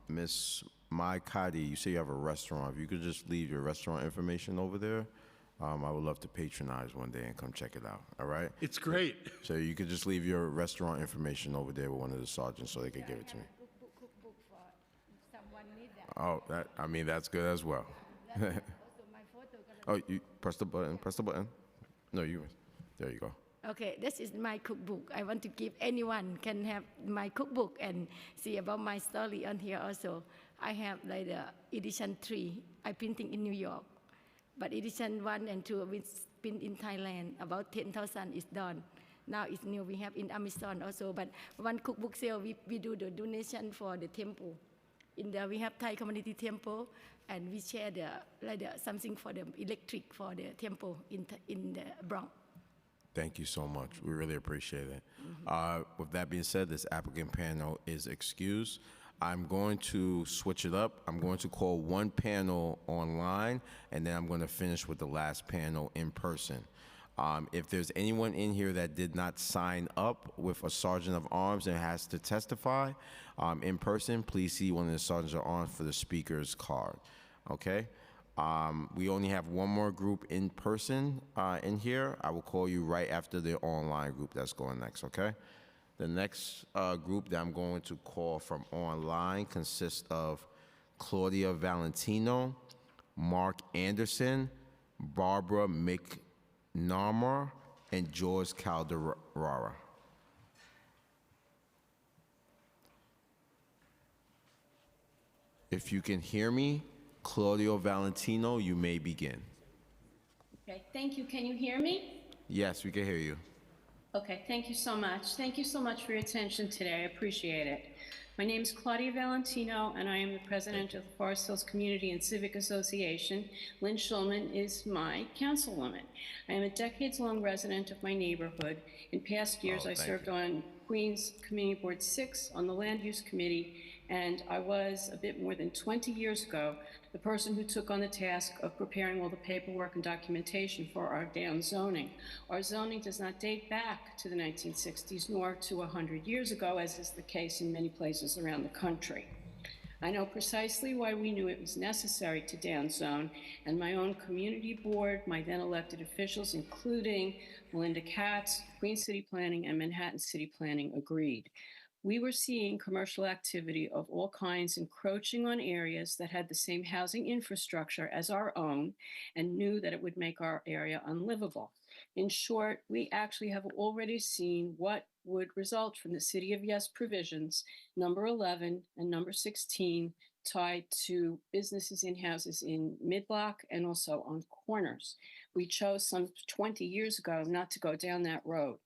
Ms. Mai Kadi, you say you have a restaurant. If you could just leave your restaurant information over there, I would love to patronize one day and come check it out, all right? It's great. So you could just leave your restaurant information over there with one of the sergeants so they could give it to me. Oh, that's good as well. Oh, you press the button, No, there you go. Okay, this is my cookbook. I want to give anyone can have my cookbook and see about my story on here also. I have like the edition 3, I printing in New York. But edition 1 and 2, we print in Thailand. About 10,000 is done. Now it's new, we have in Amazon also. But one cookbook sale, we do the donation for the temple. In there, we have Thai community temple, and we share something for the electric for the temple in the Bronx. Thank you so much. We really appreciate it. With that being said, this applicant panel is excused. I'm going to switch it up. I'm going to call one panel online, and then I'm going to finish with the last panel in person. If there's anyone in here that did not sign up with a sergeant of arms and has to testify in person, please see one of the sergeants of arms for the speaker's card, okay? We only have one more group in person in here. I will call you right after the online group that's going next, okay? The next group that I'm going to call from online consists of Claudia Valentino, Mark Anderson, Barbara McNamara, and George Calderara. If you can hear me, Claudio Valentino, you may begin. Okay, thank you. Can you hear me? Yes, we can hear you. Okay, thank you so much. Thank you so much for your attention today. I appreciate it. My name is Claudia Valentino, and I am the president of the Forest Hills Community and Civic Association. Lynn Schulman is my councilwoman. I am a decades-long resident of my neighborhood. In past years, I served on Queens Community Board 6 on the Land Use Committee, and I was, a bit more than 20 years ago, the person who took on the task of preparing all the paperwork and documentation for our down zoning. Our zoning does not date back to the 1960s, nor to 100 years ago, as is the case in many places around the country. I know precisely why we knew it was necessary to downzone, and my own community board, my then elected officials, including Melinda Katz, Queens City Planning, and Manhattan City Planning, agreed. We were seeing commercial activity of all kinds encroaching on areas that had the same housing infrastructure as our own and knew that it would make our area unlivable. In short, we actually have already seen what would result from the City of Yes provisions, number 11 and number 16, tied to businesses in houses in mid-block and also on corners. We chose some 20 years ago not to go down that road.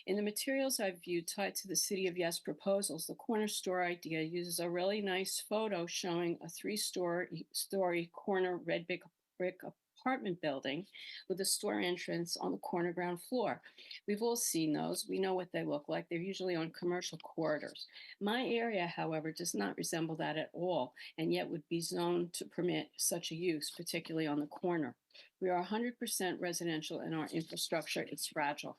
In the materials I've viewed tied to the City of Yes proposals, the corner store idea uses a really nice photo showing a three-story corner red brick apartment building with a store entrance on the corner ground floor. We've all seen those. We know what they look like. They're usually on commercial corridors. My area, however, does not resemble that at all, and yet would be zoned to permit such a use, particularly on the corner. We are 100% residential, and our infrastructure is fragile.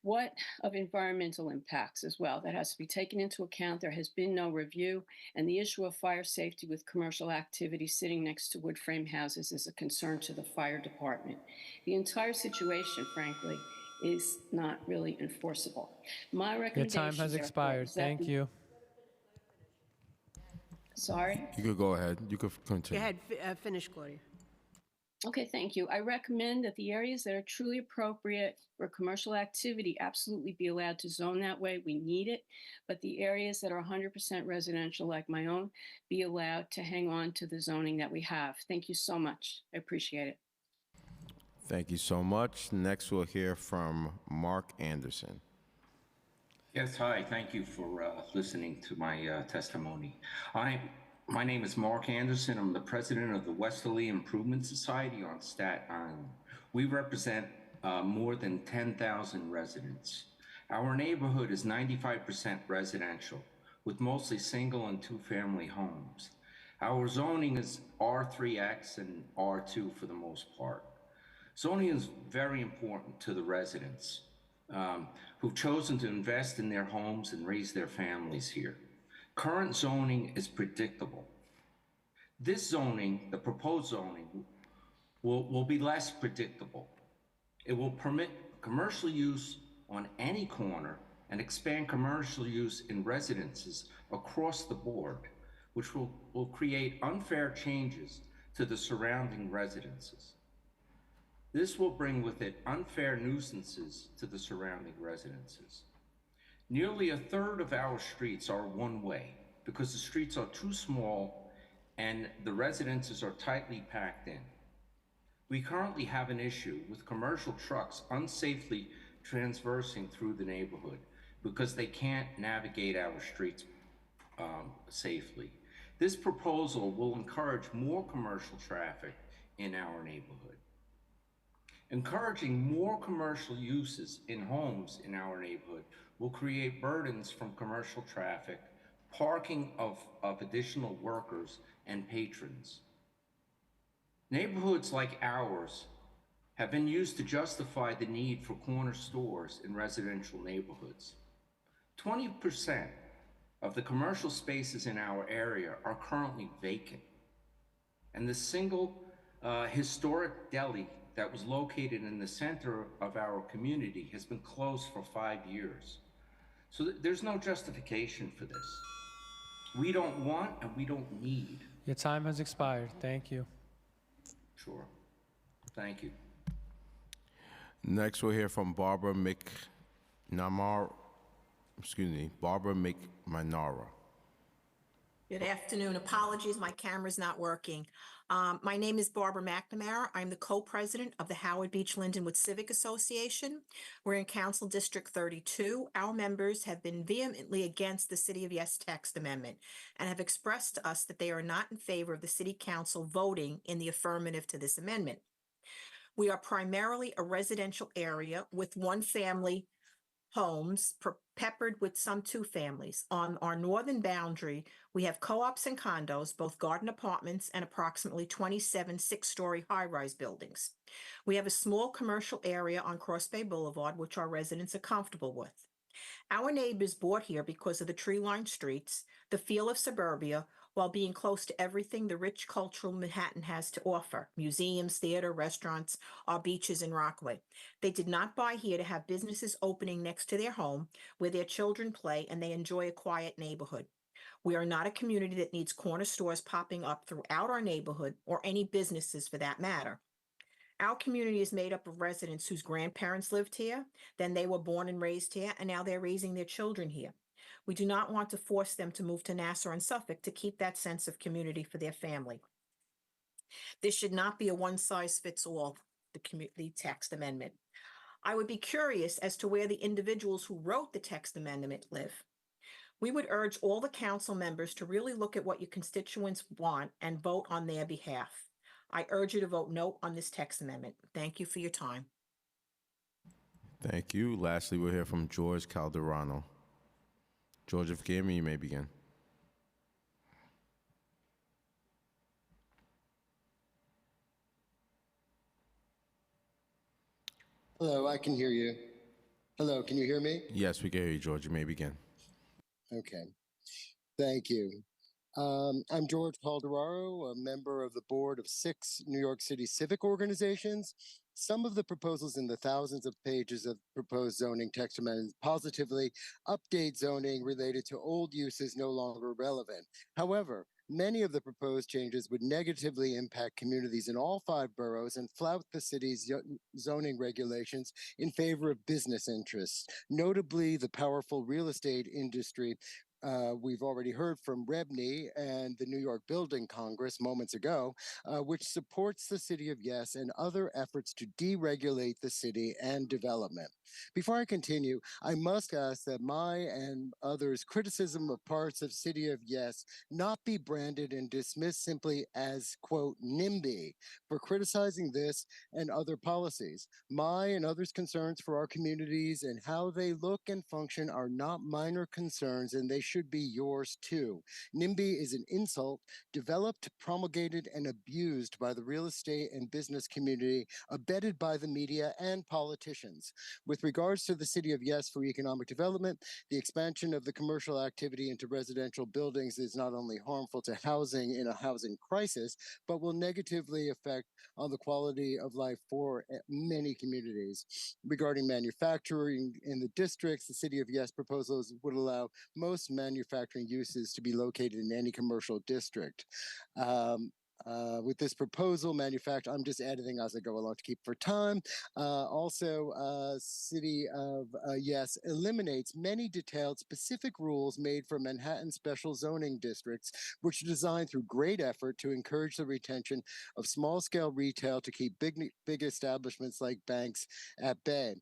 What of environmental impacts as well? That has to be taken into account. There has been no review, and the issue of fire safety with commercial activity sitting next to wood frame houses is a concern to the fire department. The entire situation, frankly, is not really enforceable. My Your recommendation. time has expired. Thank you. Sorry? You could go ahead. You could continue. Go ahead, finish, Claudia. Okay, thank you. I recommend that the areas that are truly appropriate for commercial activity absolutely be allowed to zone that way. We need it. But the areas that are 100% residential, like my own, be allowed to hang on to the zoning that we have. Thank you so much. I appreciate it. Thank you so much. Next, we'll hear from Mark Anderson. Yes, hi. Thank you for listening to my testimony. My name is Mark Anderson. I'm the president of the Westerly Improvement Society on Staten Island. We represent more than 10,000 residents. Our neighborhood is 95% residential, with mostly single and two-family homes. Our zoning is R3X and R2 for the most part. Zoning is very important to the residents who've chosen to invest in their homes and raise their families here. Current zoning is predictable. This zoning, the proposed zoning, will be less predictable. It will permit commercial use on any corner and expand commercial use in residences across the board, which will create unfair changes to the surrounding residences. This will bring with it unfair nuisances to the surrounding residences. Nearly a third of our streets are one-way because the streets are too small and the residences are tightly packed in. We currently have an issue with commercial trucks unsafely transversing through the neighborhood because they can't navigate our streets safely. This proposal will encourage more commercial traffic in our neighborhood. Encouraging more commercial uses in homes in our neighborhood will create burdens from commercial traffic, parking of additional workers and patrons. Neighborhoods like ours have been used to justify the need for corner stores in residential neighborhoods. 20% of the commercial spaces in our area are currently vacant. And the single historic deli that was located in the center of our community has been closed for 5 years. So there's no justification for this. We don't want and we don't need. Your time has expired. Thank you. Sure. Thank you. Next, we'll hear from Barbara McNamara. Good afternoon. Apologies, my camera's not working. My name is Barbara McNamara. I'm the co-president of the Howard Beach Lindenwood Civic Association. We're in Council District 32. Our members have been vehemently against the City of Yes text amendment and have expressed to us that they are not in favor of the City Council voting in the affirmative to this amendment. We are primarily a residential area with one-family homes peppered with some two families. On our northern boundary, we have co-ops and condos, both garden apartments and approximately 27 six-story high-rise buildings. We have a small commercial area on Cross Bay Boulevard, which our residents are comfortable with. Our neighbors bought here because of the tree-lined streets, the feel of suburbia, while being close to everything the rich cultural Manhattan has to offer: museums, theater, restaurants, our beaches in Rockaway. They did not buy here to have businesses opening next to their home where their children play and they enjoy a quiet neighborhood. We are not a community that needs corner stores popping up throughout our neighborhood or any businesses for that matter. Our community is made up of residents whose grandparents lived here, then they were born and raised here, and now they're raising their children here. We do not want to force them to move to Nassau and Suffolk to keep that sense of community for their family. This should not be a one-size-fits-all, the text amendment. I would be curious as to where the individuals who wrote the text amendment live. We would urge all the council members to really look at what your constituents want and vote on their behalf. I urge you to vote no on this text amendment. Thank you for your time. Thank you. Lastly, we'll hear from George Calderano. George, if you you may begin. Hello, I can hear you. Hello, can you hear me? Yes, we can hear you, George. You may begin. Okay, thank you. I'm George Calderaro, a member of the board of 6 New York City civic organizations. Some of the proposals in the thousands of pages of proposed zoning text amendments positively update zoning related to old uses no longer relevant. However, many of the proposed changes would negatively impact communities in all 5 boroughs and flout the city's zoning regulations in favor of business interests, notably the powerful real estate industry. We've already heard from REBNY and the New York Building Congress moments ago, which supports the City of Yes and other efforts to deregulate the city and development. Before I continue, I must ask that my and others' criticism of parts of City of Yes not be branded and dismissed simply as, quote, NIMBY for criticizing this and other policies. My and others' concerns for our communities and how they look and function are not minor concerns, and they should be yours too. NIMBY is an insult developed, promulgated, and abused by the real estate and business community, abetted by the media and politicians. With regards to the City of Yes for economic development, the expansion of the commercial activity into residential buildings is not only harmful to housing in a housing crisis, but will negatively affect on the quality of life for many communities. Regarding manufacturing in the districts, the City of Yes proposals would allow most manufacturing uses to be located in any commercial district. With this proposal, I'm just editing as I go along to keep for time. City of Yes eliminates many detailed specific rules made for Manhattan special zoning districts, which are designed through great effort to encourage the retention of small-scale retail to keep big establishments like banks at bay.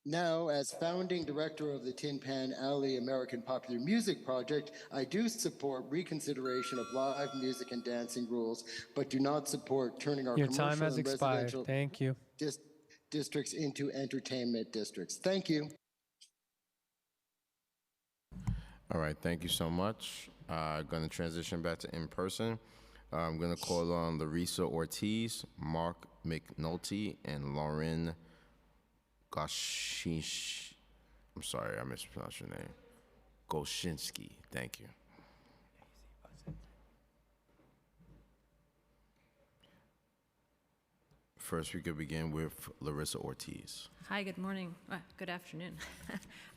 Now, as founding director of the Tin Pan Alley American Popular Music Project, I do support reconsideration of live music and dancing rules, but do not support turning our Your commercial time has and expired. residential Thank you. districts into entertainment districts. Thank you. All right, thank you so much. Going to transition back to in-person. I'm going to call on Larissa Ortiz, Mark McNulty, and Lauren Goshinsky. I'm sorry, I mispronounced your name. Goshinsky. Thank you. First, we could begin with Larissa Ortiz. Hi, good morning. Good afternoon.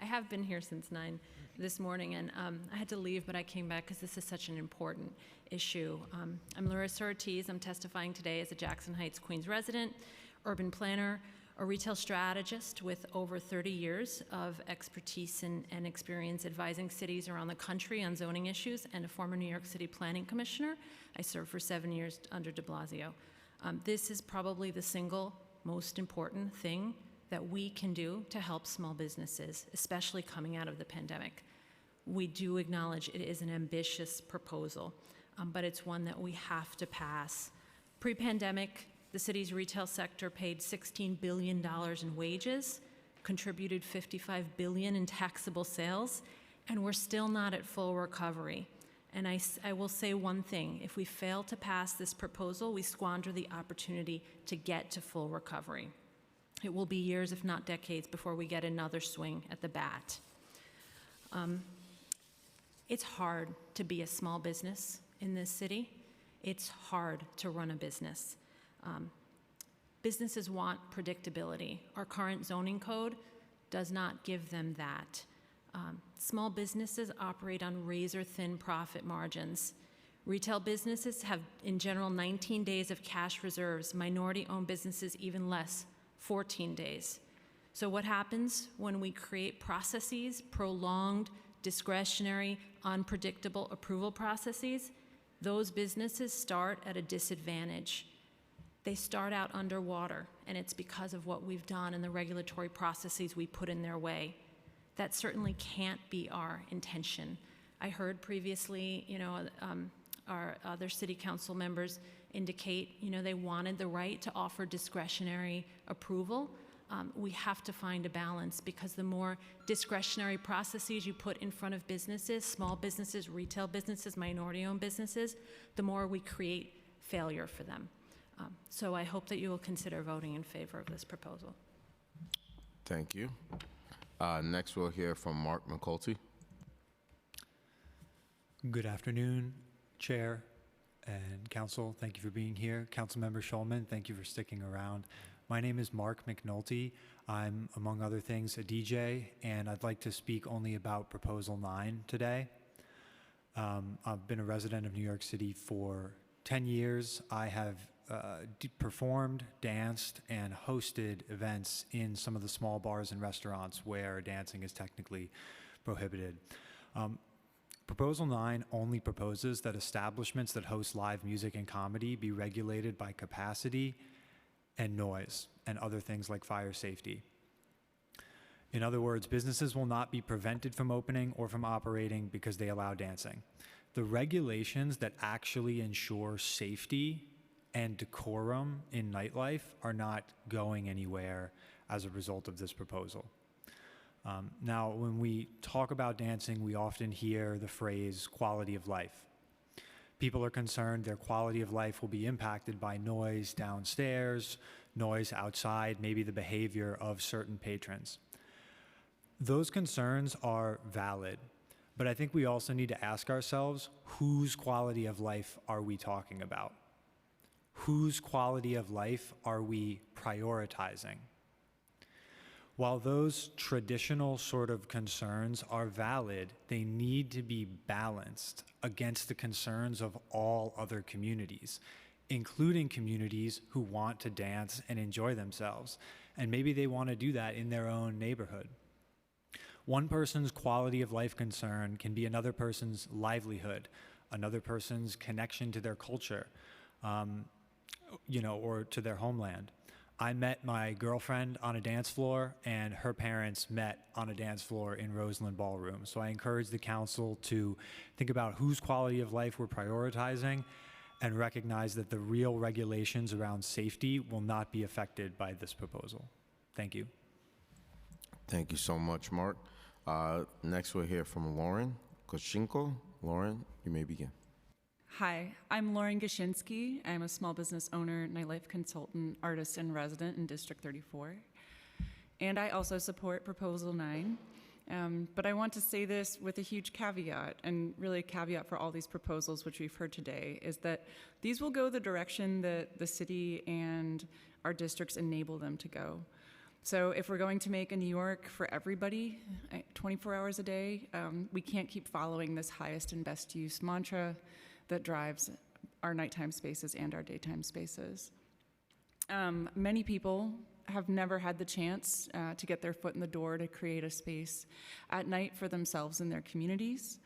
I have been here since 9 this morning, and I had to leave, but I came back because this is such an important issue. I'm Larissa Ortiz. I'm testifying today as a Jackson Heights, Queens resident, urban planner, a retail strategist with over 30 years of expertise and experience advising cities around the country on zoning issues, and a former New York City Planning Commissioner. I served for 7 years under de Blasio. This is probably the single most important thing that we can do to help small businesses, especially coming out of the pandemic. We do acknowledge it is an ambitious proposal, but it's one that we have to pass. Pre-pandemic, the city's retail sector paid $16 billion in wages, contributed $55 billion in taxable sales, and we're still not at full recovery. And I will say one thing: if we fail to pass this proposal, we squander the opportunity to get to full recovery. It will be years, if not decades, before we get another swing at the bat. It's hard to be a small business in this city. It's hard to run a business. Businesses want predictability. Our current zoning code does not give them that. Small businesses operate on razor-thin profit margins. Retail businesses have, in general, 19 days of cash reserves. Minority-owned businesses, even less, 14 days. So what happens when we create processes, prolonged, discretionary, unpredictable approval processes? Those businesses start at a disadvantage. They start out underwater, and it's because of what we've done and the regulatory processes we put in their way. That certainly can't be our intention. I heard previously, our other city council members indicate, they wanted the right to offer discretionary approval. We have to find a balance, because the more discretionary processes you put in front of businesses, small businesses, retail businesses, minority-owned businesses, the more we create failure for them. So I hope that you will consider voting in favor of this proposal. Thank you. Next, we'll hear from Mark McCulty. Good afternoon, Chair and Council. Thank you for being here. Councilmember Schulman, thank you for sticking around. My name is Mark McNulty. I'm, among other things, a DJ, and I'd like to speak only about Proposal 9 today. I've been a resident of New York City for 10 years. I have performed, danced, and hosted events in some of the small bars and restaurants where dancing is technically prohibited. Proposal 9 only proposes that establishments that host live music and comedy be regulated by capacity and noise and other things like fire safety. In other words, businesses will not be prevented from opening or from operating because they allow dancing. The regulations that actually ensure safety and decorum in nightlife are not going anywhere as a result of this proposal. Now, when we talk about dancing, we often hear the phrase quality of life. People are concerned their quality of life will be impacted by noise downstairs, noise outside, maybe the behavior of certain patrons. Those concerns are valid, but I think we also need to ask ourselves, whose quality of life are we talking about? Whose quality of life are we prioritizing? While those traditional sort of concerns are valid, they need to be balanced against the concerns of all other communities, including communities who want to dance and enjoy themselves. And maybe they want to do that in their own neighborhood. One person's quality of life concern can be another person's livelihood, another person's connection to their culture, or to their homeland. I met my girlfriend on a dance floor, and her parents met on a dance floor in Roseland Ballroom. So I encourage the council to think about whose quality of life we're prioritizing and recognize that the real regulations around safety will not be affected by this proposal. Thank you. Thank you so much, Mark. Next, we'll hear from Lauren Koshinko. Lauren, you may begin. Hi, I'm Lauren Gashinsky. I'm a small business owner, nightlife consultant, artist, and resident in District 34. And I also support Proposal 9. But I want to say this with a huge caveat, and really a caveat for all these proposals which we've heard today, is that these will go the direction that the city and our districts enable them to go. So if we're going to make a New York for everybody, 24 hours a day, we can't keep following this highest and best use mantra that drives our nighttime spaces and our daytime spaces. Many people have never had the chance to get their foot in the door to create a space at night for themselves and their communities.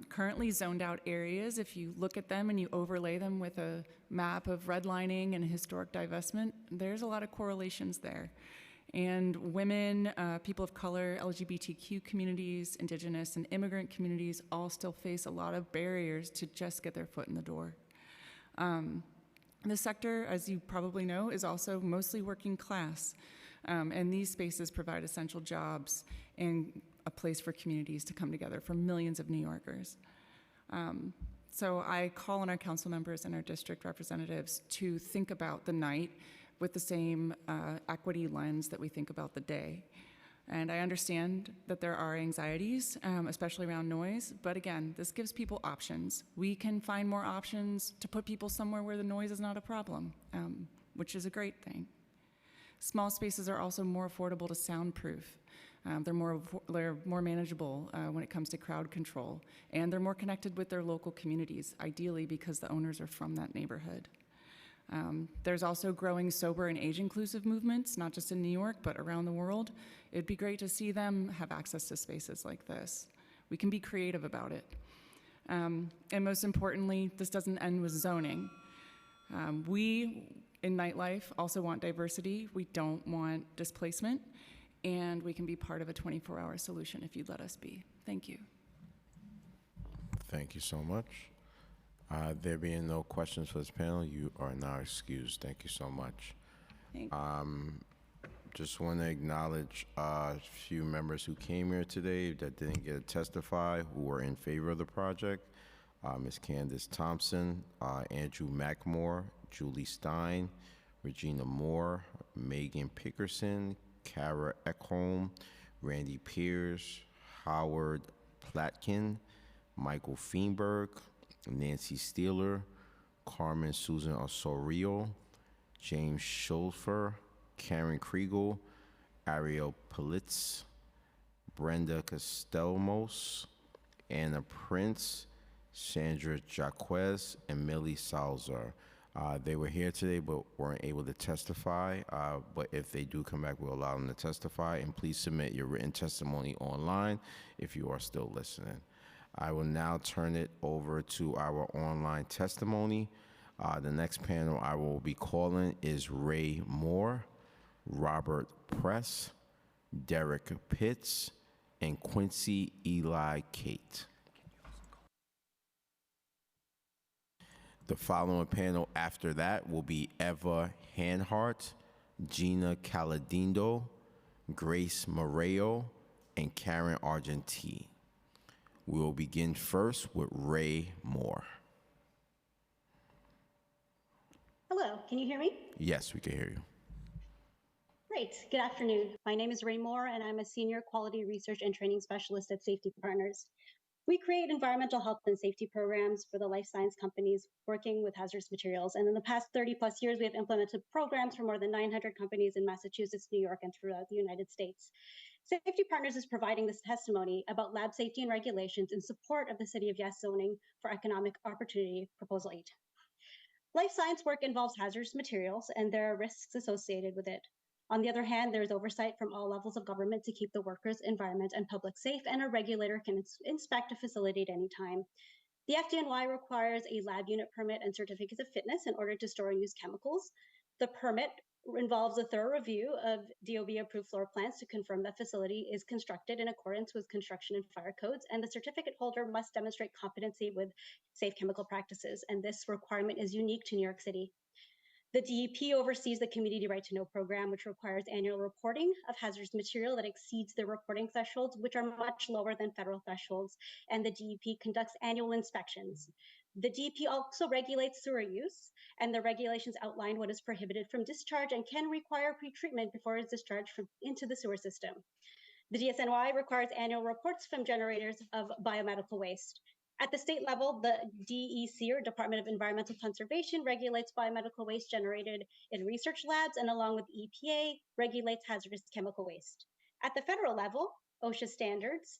Currently zoned out areas, if you look at them and you overlay them with a map of redlining and historic divestment, there's a lot of correlations there. And women, people of color, LGBTQ communities, indigenous and immigrant communities all still face a lot of barriers to just get their foot in the door. The sector, as you probably know, is also mostly working class. And these spaces provide essential jobs and a place for communities to come together for millions of New Yorkers. So I call on our council members and our district representatives to think about the night with the same equity lens that we think about the day. And I understand that there are anxieties, especially around noise, but again, this gives people options. We can find more options to put people somewhere where the noise is not a problem, which is a great thing. Small spaces are also more affordable to soundproof. They're more manageable when it comes to crowd control, and they're more connected with their local communities, ideally because the owners are from that neighborhood. There's also growing sober and age-inclusive movements, not just in New York, but around the world. It'd be great to see them have access to spaces like this. We can be creative about it. And most importantly, this doesn't end with zoning. We, in nightlife, also want diversity. We don't want displacement. And we can be part of a 24-hour solution if you'd let us be. Thank you. Thank you so much. There being no questions for this panel, you are now excused. Thank you so much. Just want to acknowledge a few members who came here today that didn't get to testify, who were in favor of the project. Ms. Candace Thompson, Andrew Mackmore, Julie Stein, Regina Moore, Megan Pickerson, Kara Ekholm, Randy Pierce, Howard Platkin, Michael Feenberg, Nancy Steeler, Carmen Susan Osorio, James Schulfer, Karen Kriegel, Ariel Politz, Brenda Castelmos, Anna Prince, Sandra Jaquez, and Millie Salzar. They were here today but weren't able to testify, but if they do come back, we'll allow them to testify, and please submit your written testimony online if you are still listening. I will now turn it over to our online testimony. The next panel I will be calling is Ray Moore, Robert Press, Derek Pitts, and Quincy Eli Kate. The following panel after that will be Eva Hanhart, Gina Caladindo, Grace Moreo, and Karen Argenti. We will begin first with Ray Moore. Hello, can you hear me? Yes, we can hear you. Great, good afternoon. My name is Ray Moore and I'm a Senior Quality Research and Training Specialist at Safety Partners. We create environmental health and safety programs for the life science companies working with hazardous materials. And in the past 30 plus years, we have implemented programs for more than 900 companies in Massachusetts, New York, and throughout the United States. Safety Partners is providing this testimony about lab safety and regulations in support of the City of Yes zoning for economic opportunity, Proposal 8. Life science work involves hazardous materials, and there are risks associated with it. On the other hand, there is oversight from all levels of government to keep the workers, environment, and public safe, and a regulator can inspect a facility at any time. The FDNY requires a lab unit permit and certificates of fitness in order to store and use chemicals. The permit involves a thorough review of DOB-approved floor plans to confirm that facility is constructed in accordance with construction and fire codes, and the certificate holder must demonstrate competency with safe chemical practices, and this requirement is unique to New York City. The DEP oversees the Community Right to Know program, which requires annual reporting of hazardous material that exceeds the reporting thresholds, which are much lower than federal thresholds, and the DEP conducts annual inspections. The DEP also regulates sewer use, and the regulations outline what is prohibited from discharge and can require pretreatment before it's discharged into the sewer system. The DSNY requires annual reports from generators of biomedical waste. At the state level, the DEC, or Department of Environmental Conservation, regulates biomedical waste generated in research labs, and along with EPA, regulates hazardous chemical waste. At the federal level, OSHA standards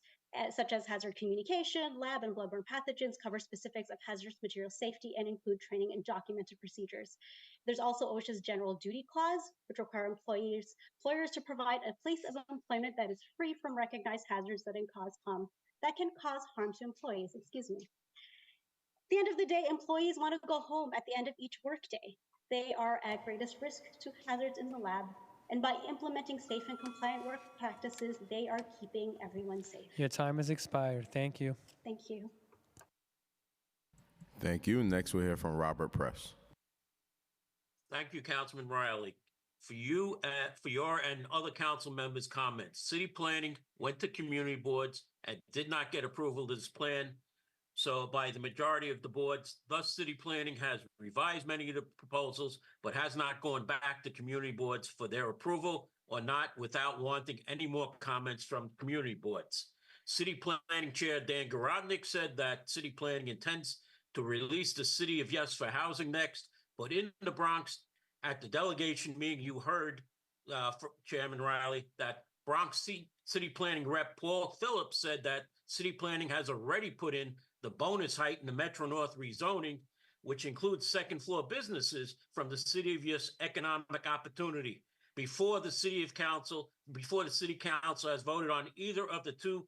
such as hazard communication, lab and bloodborne pathogens, cover specifics of hazardous material safety and include training and documented procedures. There's also OSHA's general duty clause, which require employers to provide a place of employment that is free from recognized hazards that can cause harm to employees. Excuse me. At the end of the day, employees want to go home at the end of each workday. They are at greatest risk to hazards in the lab, and by implementing safe and compliant work practices, they are keeping everyone safe. Your time has expired. Thank you. Thank you. Thank you. Next, we'll hear from Robert Press. Thank you, Councilman Riley. For your and other council members' comments, city planning went to community boards and did not get approval of this plan. So by the majority of the boards, thus city planning has revised many of the proposals, but has not gone back to community boards for their approval or not without wanting any more comments from community boards. City Planning Chair Dan Garodnick said that city planning intends to release the city of Yes for housing next, but in the Bronx at the delegation meeting, you heard Chairman Riley that Bronx City Planning Rep Paul Phillips said that city planning has already put in the bonus height in the Metro North rezoning, which includes second floor businesses from the City of Yes economic opportunity before the city council has voted on either of the two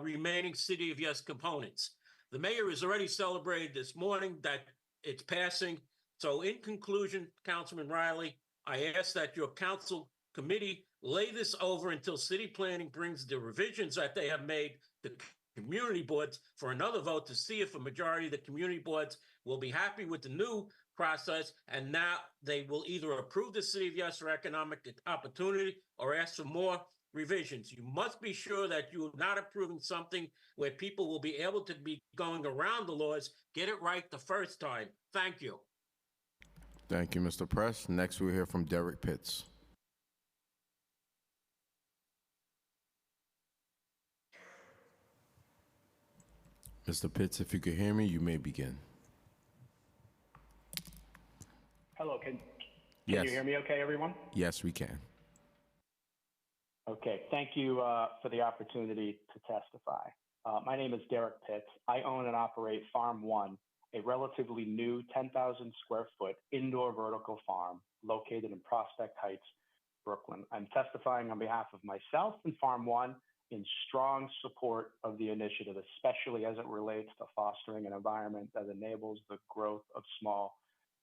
remaining City of Yes components. The mayor has already celebrated this morning that it's passing. So in conclusion, Councilman Riley, I ask that your council committee lay this over until city planning brings the revisions that they have made to community boards for another vote to see if a majority of the community boards will be happy with the new process, and now they will either approve the City of Yes for economic opportunity or ask for more revisions. You must be sure that you are not approving something where people will be able to be going around the laws. Get it right the first time. Thank you. Thank you, Mr. Press. Next, we'll hear from Derek Pitts. Mr. Pitts, if you could hear me, you may begin. Hello, can Yes. you hear me okay, everyone? Yes, we can. Okay, thank you for the opportunity to testify. My name is Derek Pitts. I own and operate Farm One, a relatively new 10,000 square foot indoor vertical farm located in Prospect Heights, Brooklyn. I'm testifying on behalf of myself and Farm One in strong support of the initiative, especially as it relates to fostering an environment that enables the growth of small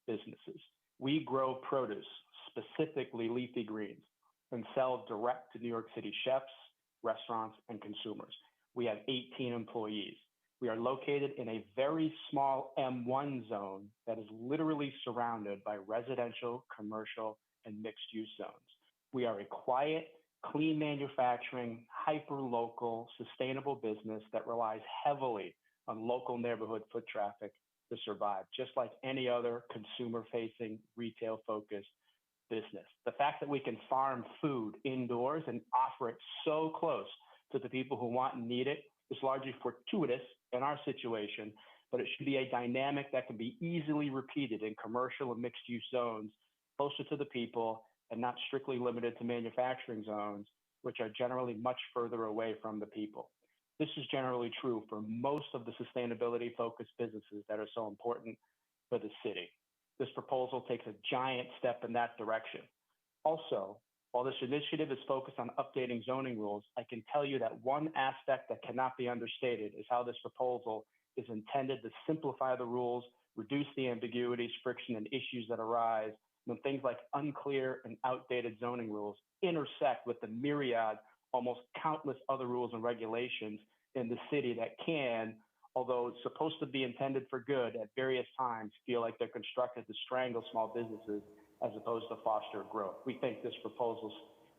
businesses. We grow produce, specifically leafy greens, and sell direct to New York City chefs, restaurants, and consumers. We have 18 employees. We are located in a very small M1 zone that is literally surrounded by residential, commercial, and mixed-use zones. We are a quiet, clean manufacturing, hyper-local, sustainable business that relies heavily on local neighborhood foot traffic to survive, just like any other consumer-facing, retail-focused business. The fact that we can farm food indoors and offer it so close to the people who want and need it is largely fortuitous in our situation, but it should be a dynamic that can be easily repeated in commercial and mixed-use zones closer to the people and not strictly limited to manufacturing zones, which are generally much further away from the people. This is generally true for most of the sustainability-focused businesses that are so important for the city. This proposal takes a giant step in that direction. Also, while this initiative is focused on updating zoning rules, I can tell you that one aspect that cannot be understated is how this proposal is intended to simplify the rules, reduce the ambiguities, friction, and issues that arise when things like unclear and outdated zoning rules intersect with the myriad, almost countless other rules and regulations in the city that can, although it's supposed to be intended for good, at various times feel like they're constructed to strangle small businesses as opposed to foster growth. We think this proposal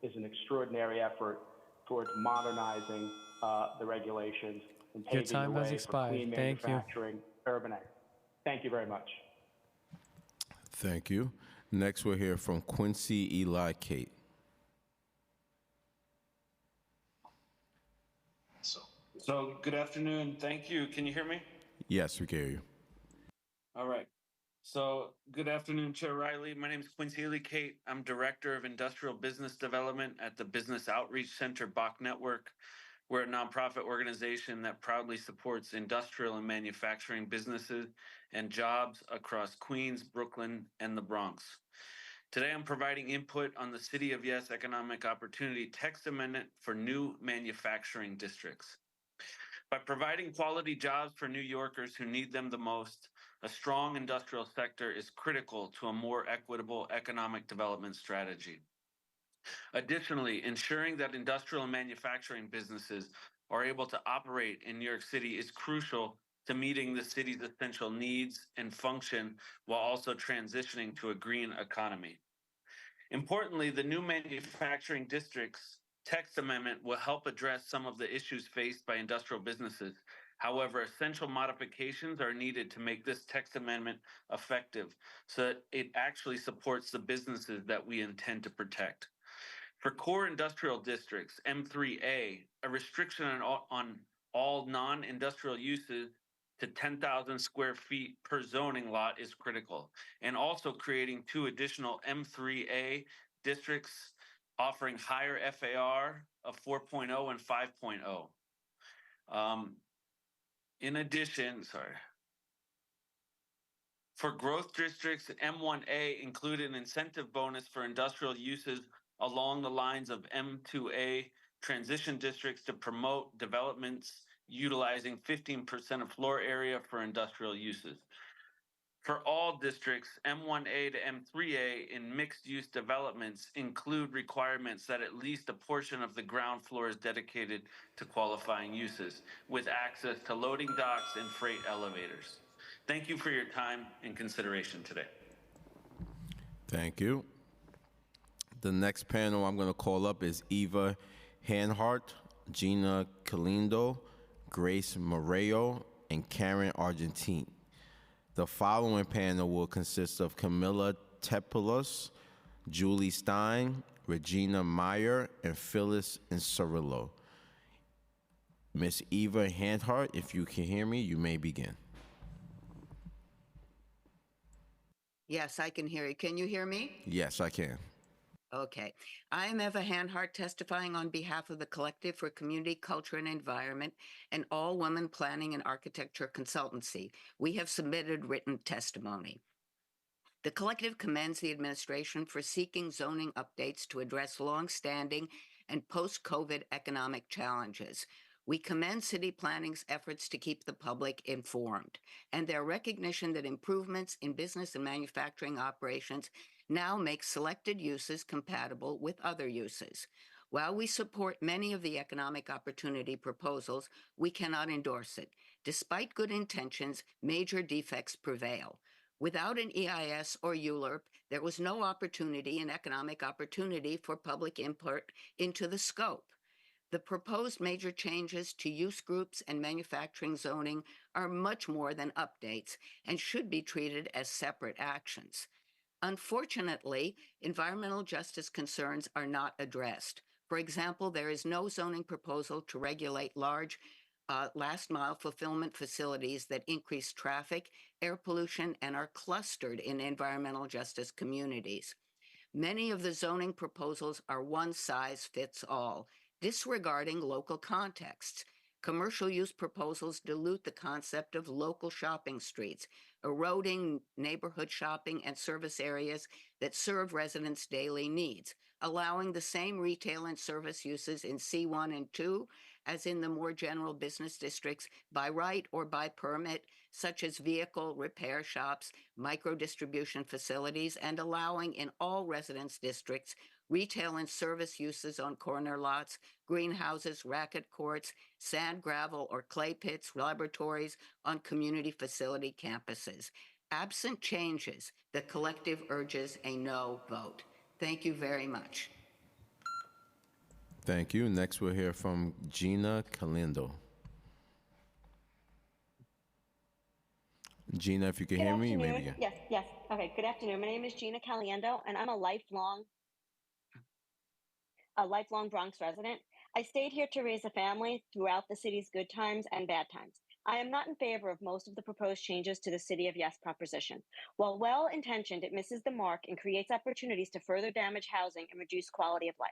is an extraordinary effort towards modernizing the regulations and Your paving time the has way expired. for clean Thank you. manufacturing, urban ag. Thank you very much. Thank you. Next, we'll hear from Quincy Eli Kate. So good afternoon. Thank you. Can you hear me? Yes, we can hear you. All right. So good afternoon, Chair Riley. My name is Quincy Ely Kate. I'm Director of Industrial Business Development at the Business Outreach Center Bach Network. We're a nonprofit organization that proudly supports industrial and manufacturing businesses and jobs across Queens, Brooklyn, and the Bronx. Today, I'm providing input on the City of Yes Economic Opportunity Text Amendment for new manufacturing districts. By providing quality jobs for New Yorkers who need them the most, a strong industrial sector is critical to a more equitable economic development strategy. Additionally, ensuring that industrial and manufacturing businesses are able to operate in New York City is crucial to meeting the city's essential needs and function while also transitioning to a green economy. Importantly, the new manufacturing districts text amendment will help address some of the issues faced by industrial businesses. However, essential modifications are needed to make this text amendment effective so that it actually supports the businesses that we intend to protect. For core industrial districts, M3A, a restriction on all non-industrial uses to 10,000 square feet per zoning lot is critical, and also creating 2 additional M3A districts offering higher FAR of 4.0 and 5.0. In addition, for growth districts, M1A included an incentive bonus for industrial uses along the lines of M2A transition districts to promote developments utilizing 15% of floor area for industrial uses. For all districts, M1A to M3A in mixed-use developments include requirements that at least a portion of the ground floor is dedicated to qualifying uses, with access to loading docks and freight elevators. Thank you for your time and consideration today. Thank you. The next panel I'm going to call up is Eva Hanhart, Gina Calindo, Grace Moreo, and Karen Argentine. The following panel will consist of Camilla Tepoulos, Julie Stein, Regina Meyer, and Phyllis Incerillo. Miss Eva Hanhart, if you can hear me, you may begin. Yes, I can hear you. Can you hear me? Yes, I can. Okay. I am Eva Hanhart, testifying on behalf of the Collective for Community, Culture, and Environment and All Women Planning and Architecture Consultancy. We have submitted written testimony. The collective commends the administration for seeking zoning updates to address longstanding and post-COVID economic challenges. We commend city planning's efforts to keep the public informed and their recognition that improvements in business and manufacturing operations now make selected uses compatible with other uses. While we support many of the economic opportunity proposals, we cannot endorse it. Despite good intentions, major defects prevail. Without an EIS or ULURP, there was no opportunity and economic opportunity for public input into the scope. The proposed major changes to use groups and manufacturing zoning are much more than updates and should be treated as separate actions. Unfortunately, environmental justice concerns are not addressed. For example, there is no zoning proposal to regulate large last-mile fulfillment facilities that increase traffic, air pollution, and are clustered in environmental justice communities. Many of the zoning proposals are one-size-fits-all, disregarding local contexts. Commercial use proposals dilute the concept of local shopping streets, eroding neighborhood shopping and service areas that serve residents' daily needs, allowing the same retail and service uses in C1 and 2 as in the more general business districts by right or by permit, such as vehicle repair shops, micro-distribution facilities, and allowing in all residence districts retail and service uses on corner lots, greenhouses, racket courts, sand, gravel, or clay pits, laboratories on community facility campuses. Absent changes, the collective urges a no vote. Thank you very much. Thank you. Next, we'll hear from Gina Calindo. Gina, if you can hear me, you may begin. Yes. Okay, good afternoon. My name is Gina Caliendo, and I'm a lifelong Bronx resident. I stayed here to raise a family throughout the city's good times and bad times. I am not in favor of most of the proposed changes to the City of Yes proposition. While well-intentioned, it misses the mark and creates opportunities to further damage housing and reduce quality of life.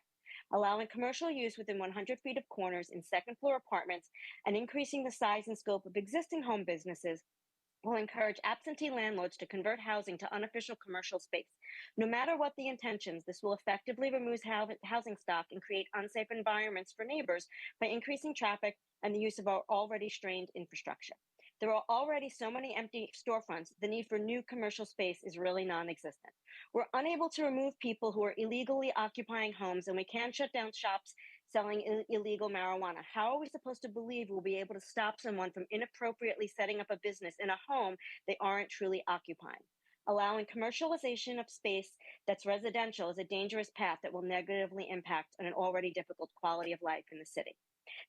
allowing commercial use within 100 feet of corners in second floor apartments, and increasing the size and scope of existing home businesses will encourage absentee landlords to convert housing to unofficial commercial space. No matter what the intentions, this will effectively remove housing stock and create unsafe environments for neighbors by increasing traffic and the use of our already strained infrastructure. There are already so many empty storefronts, the need for new commercial space is really non-existent. We're unable to remove people who are illegally occupying homes, and we can't shut down shops selling illegal marijuana. How are we supposed to believe we'll be able to stop someone from inappropriately setting up a business in a home they aren't truly occupying? Allowing commercialization of space that's residential is a dangerous path that will negatively impact on an already difficult quality of life in the city.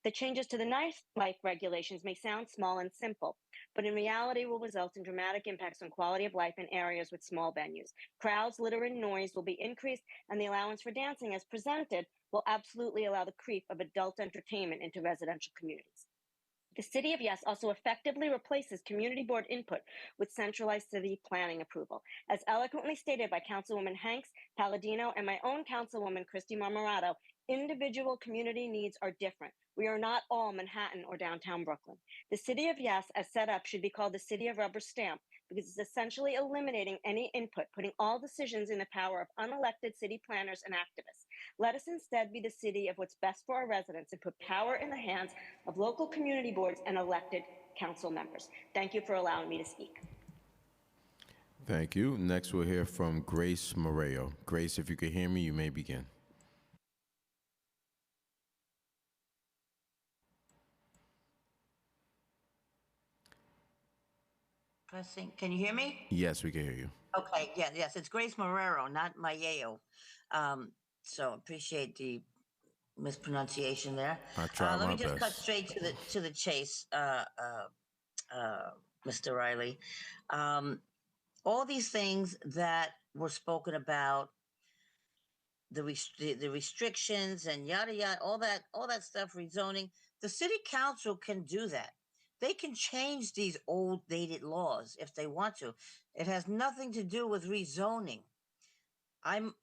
The changes to the nightlife regulations may sound small and simple, but in reality will result in dramatic impacts on quality of life in areas with small venues. Crowds, litter, and noise will be increased, and the allowance for dancing as presented will absolutely allow the creep of adult entertainment into residential communities. The City of Yes also effectively replaces community board input with centralized city planning approval. As eloquently stated by Councilwoman Hanks, Palladino, and my own Councilwoman Christy Marmorato, individual community needs are different. We are not all Manhattan or downtown Brooklyn. The City of Yes, as set up, should be called the City of Rubber Stamp because it's essentially eliminating any input, putting all decisions in the power of unelected city planners and activists. Let us instead be the city of what's best for our residents and put power in the hands of local community boards and elected council members. Thank you for allowing me to speak. Thank you. Next, we'll hear from Grace Moreo. Grace, if you can hear me, you may begin. Pressing. Can you hear me? Yes, we can hear you. Okay. Yeah. Yes. It's Grace Marrero, not Mayeo. So appreciate the mispronunciation there. I tried Let my me just cut best. straight to the chase, Mr. Riley. All these things that were spoken about, the restrictions and yada yada, all that stuff, rezoning. The city council can do that. They can change these old dated laws if they want to. It has nothing to do with rezoning. I'm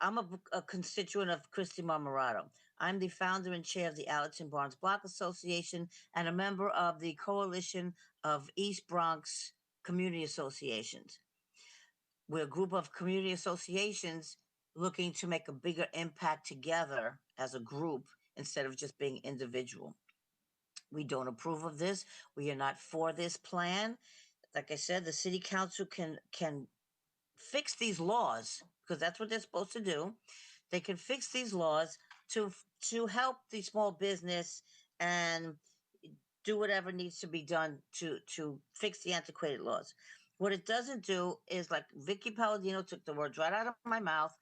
a constituent of Christy Marmorato. I'm the founder and chair of the Allerton Barnes Block Association and a member of the Coalition of East Bronx Community Associations. We're a group of community associations looking to make a bigger impact together as a group instead of just being individual. We don't approve of this. We are not for this plan. Like I said, the city council can fix these laws because that's what they're supposed to do. They can fix these laws to help the small business and do whatever needs to be done to fix the antiquated laws. What it doesn't do is, like Vicky Palladino took the words right out of my mouth,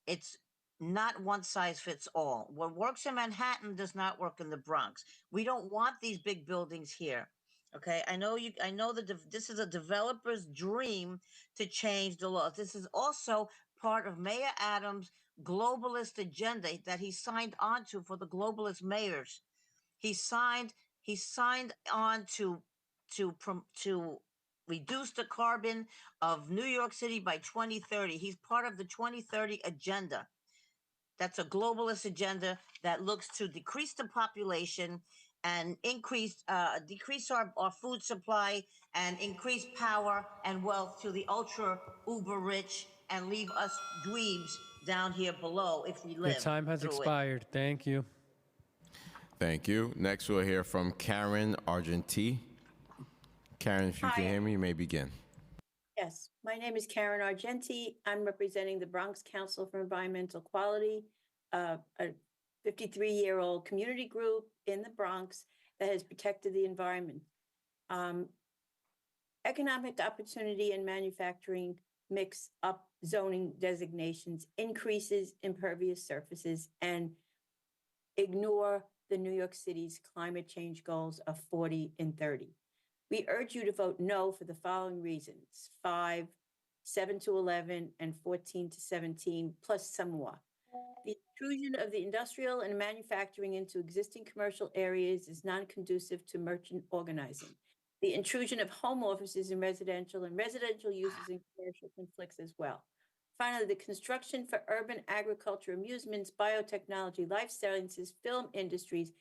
it's not one size fits all. What works in Manhattan does not work in the Bronx. We don't want these big buildings here. Okay, I know that this is a developer's dream to change the laws. This is also part of Mayor Adams' globalist agenda that he signed on to for the globalist mayors. He signed on to reduce the carbon of New York City by 2030. He's part of the 2030 agenda. That's a globalist agenda that looks to decrease the population and decrease our food supply and increase power and wealth to the ultra uber rich and leave us dweebs down here below if we live. Your time has through it. expired. Thank you. Thank you. Next, we'll hear from Karen Argenti. Karen, if you can hear me, you may begin. Yes, my name is Karen Argenti. I'm representing the Bronx Council for Environmental Quality, a 53-year-old community group in the Bronx that has protected the environment. Economic opportunity and manufacturing mix up zoning designations, increases impervious surfaces, and ignore the New York City's climate change goals of 40 and 30. We urge you to vote no for the following reasons: 5, 7 to 11, and 14 to 17, plus some more. The intrusion of the industrial and manufacturing into existing commercial areas is non-conducive to merchant organizing. The intrusion of home offices in residential and residential uses in commercial conflicts as well. Finally, the construction for urban agriculture, amusements, biotechnology, life sciences, film industries,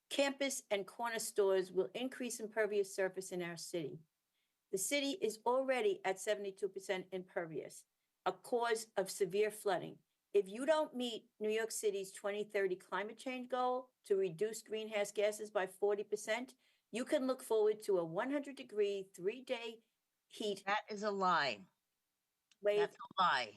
campus and corner stores will increase impervious surface in our city. The city is already at 72% impervious, a cause of severe flooding. If you don't meet New York City's 2030 climate change goal to reduce greenhouse gases by 40%, you can look forward to a 100-degree, 3-day heat. That is a lie. Wave. That's a lie.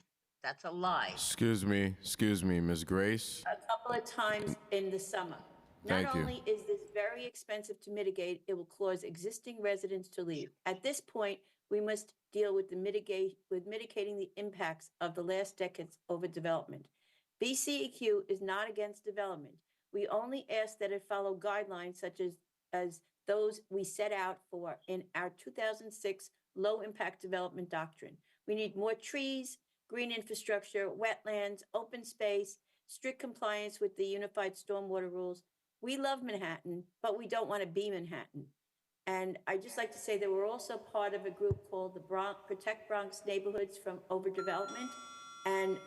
That's a lie. Excuse me, Ms. Grace. A couple of times in the summer. Thank Not you. only is this very expensive to mitigate, it will cause existing residents to leave. At this point, we must deal with mitigating the impacts of the last decade's overdevelopment. BCEQ is not against development. We only ask that it follow guidelines such as those we set out for in our 2006 low impact development doctrine. We need more trees, green infrastructure, wetlands, open space, strict compliance with the unified stormwater rules. We love Manhattan, but we don't want to be Manhattan. And I'd just like to say that we're also part of a group called the Protect Bronx Neighborhoods from Overdevelopment. And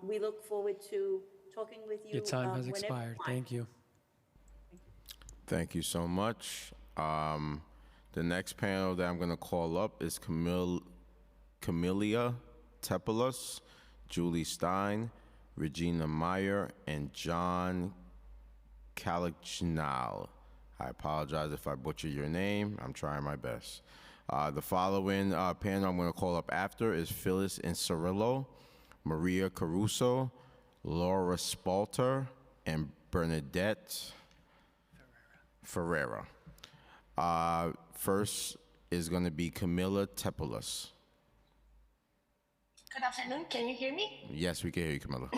we look forward to talking with you. Your time has whenever you expired. want. Thank you. Thank you so much. The next panel that I'm going to call up is Camelia Tepelos, Julie Stein, Regina Meyer, and John Calichinal. I apologize if I butcher your name. I'm trying my best. The following panel I'm going to call up after is Phyllis Incerillo, Maria Caruso, Laura Spalter, and Bernadette Ferreira. First is going to be Camilla Tepelos. Good afternoon. Can you hear me? Yes, we can hear you, Camilla.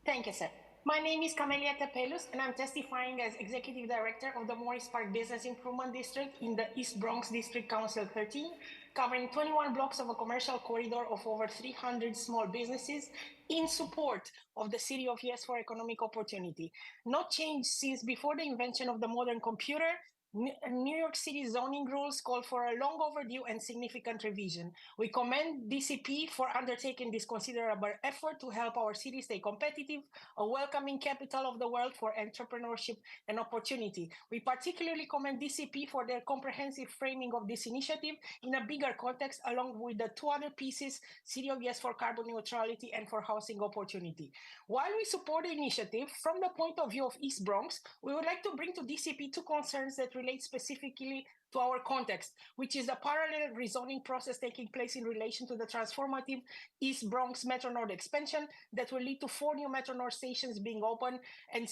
Thank you, sir. My name is Camelia Tepelos, and I'm testifying as Executive Director of the Morris Park Business Improvement District in the East Bronx District Council 13, covering 21 blocks of a commercial corridor of over 300 small businesses in support of the City of Yes for Economic Opportunity. Not changed since before the invention of the modern computer. New York City zoning rules call for a long overdue and significant revision. We commend DCP for undertaking this considerable effort to help our city stay competitive, a welcoming capital of the world for entrepreneurship and opportunity. We particularly commend DCP for their comprehensive framing of this initiative in a bigger context, along with the two other pieces, City of Yes for carbon neutrality and for housing opportunity. While we support the initiative, from the point of view of East Bronx, we would like to bring to DCP two concerns that relate specifically to our context, which is the parallel rezoning process taking place in relation to the transformative East Bronx Metro North expansion that will lead to 4 new Metro North stations being opened and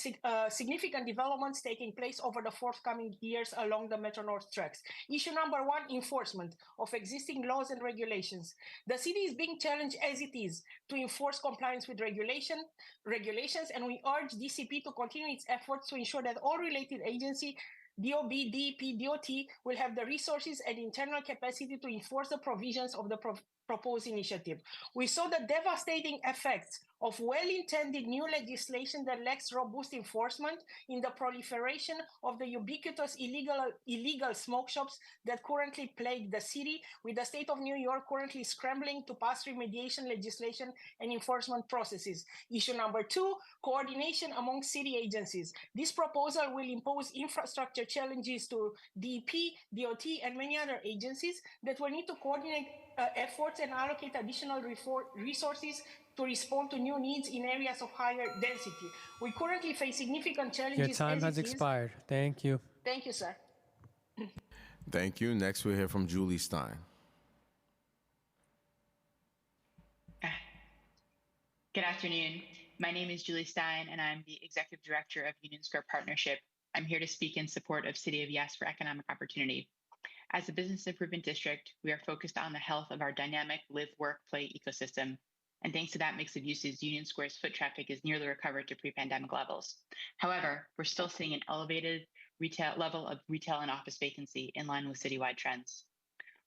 significant developments taking place over the forthcoming years along the Metro North tracks. Issue number 1, enforcement of existing laws and regulations. The city is being challenged as it is to enforce compliance with regulations, and we urge DCP to continue its efforts to ensure that all related agencies DOB, DEP, DOT will have the resources and internal capacity to enforce the provisions of the proposed initiative. We saw the devastating effects of well-intended new legislation that lacks robust enforcement in the proliferation of the ubiquitous illegal smoke shops that currently plague the city, with the state of New York currently scrambling to pass remediation legislation and enforcement processes. Issue number 2, coordination among city agencies. This proposal will impose infrastructure challenges to DEP, DOT, and many other agencies that will need to coordinate efforts and allocate additional resources to respond to new needs in areas of higher density. We currently face significant challenges. Your time has expired. Thank you. Thank you, sir. Thank you. Next, we'll hear from Julie Stein. Good afternoon. My name is Julie Stein, and I'm the Executive Director of Union Square Partnership. I'm here to speak in support of City of Yes for Economic Opportunity. As a business improvement district, we are focused on the health of our dynamic live, work, play ecosystem. And thanks to that mix of uses, Union Square's foot traffic is nearly recovered to pre-pandemic levels. However, we're still seeing an elevated level of retail and office vacancy in line with citywide trends.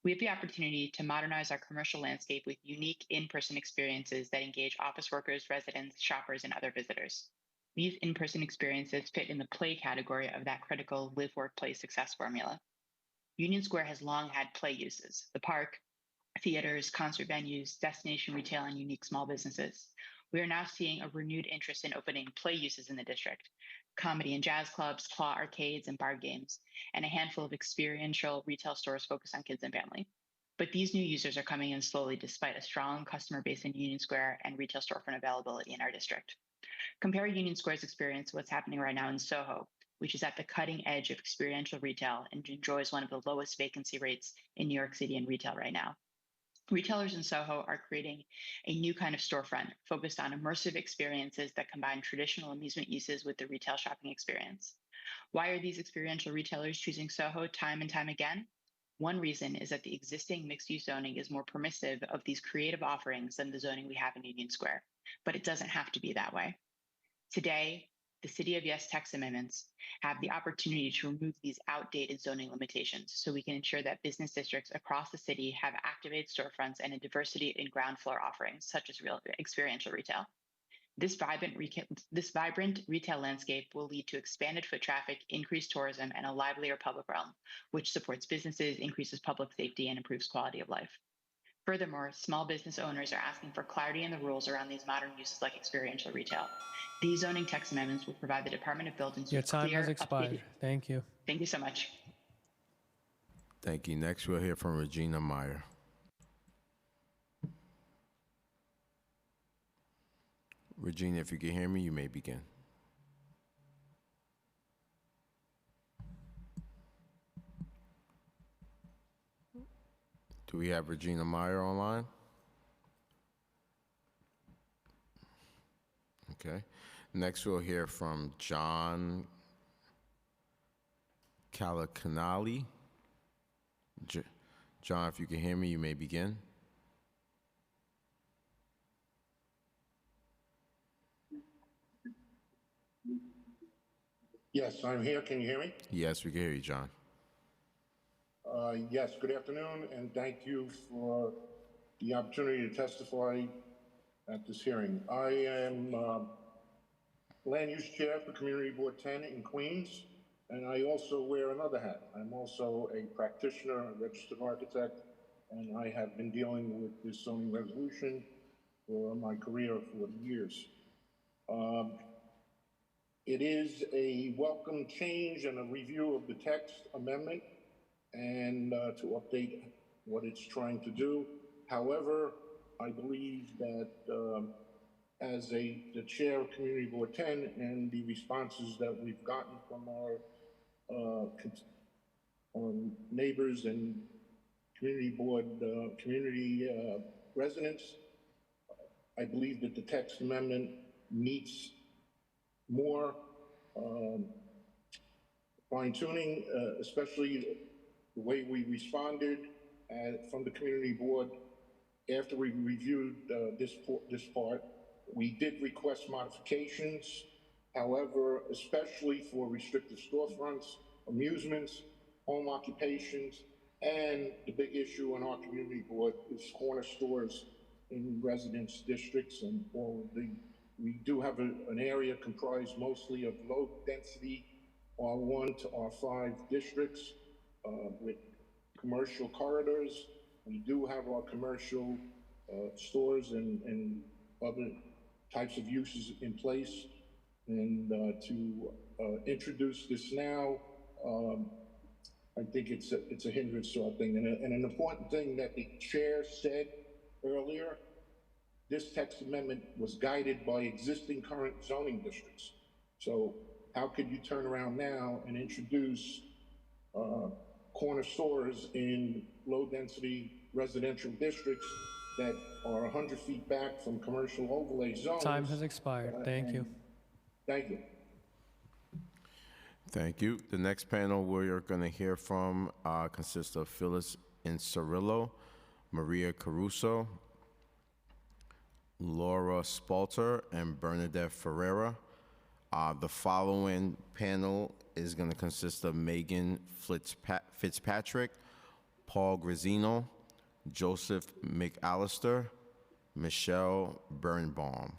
We have the opportunity to modernize our commercial landscape with unique in-person experiences that engage office workers, residents, shoppers, and other visitors. These in-person experiences fit in the play category of that critical live, work, play success formula. Union Square has long had play uses: the park, theaters, concert venues, destination retail, and unique small businesses. We are now seeing a renewed interest in opening play uses in the district, comedy and jazz clubs, claw arcades, and bar games, and a handful of experiential retail stores focused on kids and family. But these new users are coming in slowly despite a strong customer base in Union Square and retail storefront availability in our district. Compare Union Square's experience to what's happening right now in Soho, which is at the cutting edge of experiential retail and enjoys one of the lowest vacancy rates in New York City in retail right now. Retailers in Soho are creating a new kind of storefront focused on immersive experiences that combine traditional amusement uses with the retail shopping experience. Why are these experiential retailers choosing Soho time and time again? One reason is that the existing mixed-use zoning is more permissive of these creative offerings than the zoning we have in Union Square, but it doesn't have to be that way. Today, the City of Yes text amendments have the opportunity to remove these outdated zoning limitations so we can ensure that business districts across the city have activated storefronts and a diversity in ground floor offerings, such as experiential retail. This vibrant retail landscape will lead to expanded foot traffic, increased tourism, and a livelier public realm, which supports businesses, increases public safety, and improves quality of life. Furthermore, small business owners are asking for clarity in the rules around these modern uses like experiential retail. These zoning text amendments will provide the Department of Buildings Your with time clear, has expired. updated. Thank you. Thank you so much. Thank you. Next, we'll hear from Regina Meyer. Regina, if you can hear me, you may begin. Do we have Regina Meyer online? Okay. Next, we'll hear from John Calacanali. John, if you can hear me, you may begin. Yes, I'm here. Can you hear me? Yes, we can hear you, John. Yes, good afternoon, and thank you for the opportunity to testify at this hearing. I am Land Use Chair for Community Board 10 in Queens, and I also wear another hat. I'm also a practitioner, a registered architect, and I have been dealing with this zoning resolution for my career of 40 years. It is a welcome change and a review of the text amendment and to update what it's trying to do. However, I believe that as the chair of Community Board 10 and the responses that we've gotten from our neighbors and community board, residents, I believe that the text amendment meets more fine tuning, especially the way we responded from the community board after we reviewed this part. We did request modifications. However, especially for restricted storefronts, amusements, home occupations, and the big issue on our community board is corner stores in residence districts and all of the. We do have an area comprised mostly of low density R1 to R5 districts with commercial corridors. We do have our commercial stores and other types of uses in place. And to introduce this now, I think it's a hindrance sort of thing. And an important thing that the chair said earlier, this text amendment was guided by existing current zoning districts. So how could you turn around now and introduce corner stores in low density residential districts that are 100 feet back from commercial overlay zones? Time has expired. Thank you. Thank you. Thank you. The next panel we're going to hear from consists of Phyllis Incerillo, Maria Caruso, Laura Spalter, and Bernadette Ferreira. The following panel is going to consist of Megan Fitzpatrick, Paul Grazzino, Joseph McAllister, Michelle Birnbaum.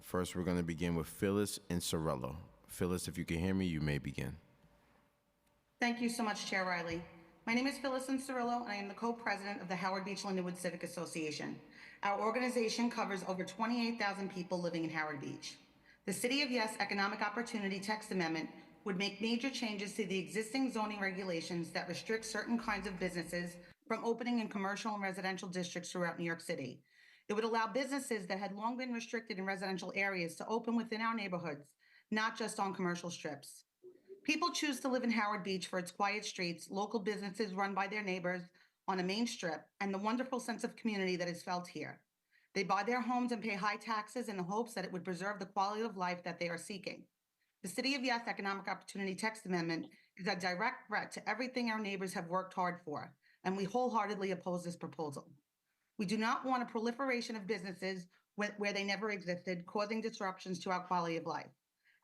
First, we're going to begin with Phyllis Incerillo. Phyllis, if you can hear me, you may begin. Thank you so much, Chair Riley. My name is Phyllis Cirillo, and I am the co-president of the Howard Beach Lindenwood Civic Association. Our organization covers over 28,000 people living in Howard Beach. The City of Yes Economic Opportunity Text Amendment would make major changes to the existing zoning regulations that restrict certain kinds of businesses from opening in commercial and residential districts throughout New York City. It would allow businesses that had long been restricted in residential areas to open within our neighborhoods, not just on commercial strips. People choose to live in Howard Beach for its quiet streets, local businesses run by their neighbors on a main strip, and the wonderful sense of community that is felt here. They buy their homes and pay high taxes in the hopes that it would preserve the quality of life that they are seeking. The City of Yes Economic Opportunity Text Amendment is a direct threat to everything our neighbors have worked hard for, and we wholeheartedly oppose this proposal. We do not want a proliferation of businesses where they never existed, causing disruptions to our quality of life.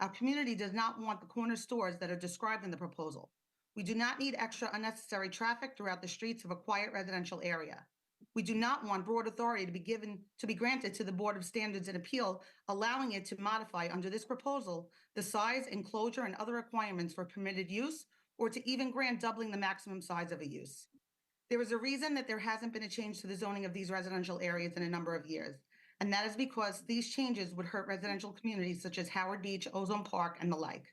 Our community does not want the corner stores that are described in the proposal. We do not need extra unnecessary traffic throughout the streets of a quiet residential area. We do not want broad authority to be granted to the Board of Standards and Appeal, allowing it to modify under this proposal the size, enclosure, and other requirements for permitted use, or to even grant doubling the maximum size of a use. There is a reason that there hasn't been a change to the zoning of these residential areas in a number of years, and that is because these changes would hurt residential communities such as Howard Beach, Ozone Park, and the like.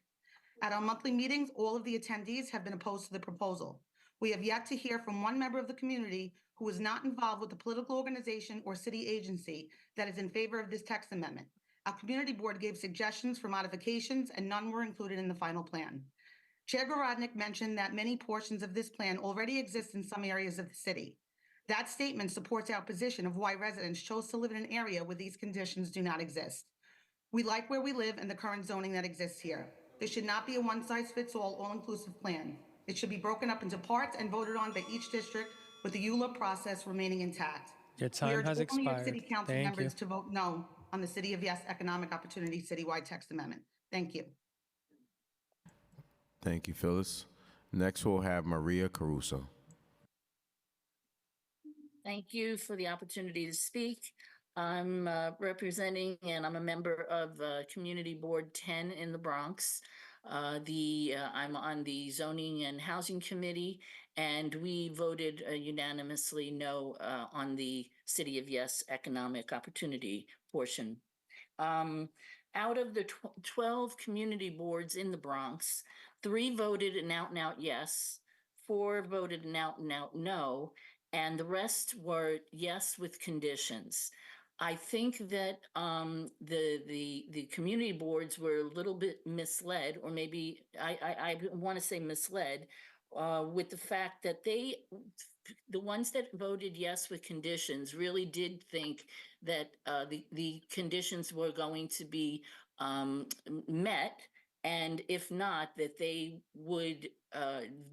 At our monthly meetings, all of the attendees have been opposed to the proposal. We have yet to hear from one member of the community who is not involved with the political organization or city agency that is in favor of this text amendment. Our community board gave suggestions for modifications, and none were included in the final plan. Chair Gorodnik mentioned that many portions of this plan already exist in some areas of the city. That statement supports our position of why residents chose to live in an area where these conditions do not exist. We like where we live and the current zoning that exists here. There should not be a one-size-fits-all, all-inclusive plan. It should be broken up into parts and voted on by each district, with the ULURP process remaining intact. Your time has We urge all New York expired. City Council Thank members you. to vote no on the City of Yes Economic Opportunity Citywide Text Amendment. Thank you. Thank you, Phyllis. Next, we'll have Maria Caruso. Thank you for the opportunity to speak. I'm representing and I'm a member of Community Board 10 in the Bronx. I'm on the Zoning and Housing Committee, and we voted unanimously no on the City of Yes Economic Opportunity portion. Out of the 12 community boards in the Bronx, 3 voted an out-and-out yes, 4 voted an out-and-out no, and the rest were yes with conditions. I think that the community boards were a little bit misled, or maybe I want to say misled, with the fact that the ones that voted yes with conditions really did think that the conditions were going to be met, and if not, that they would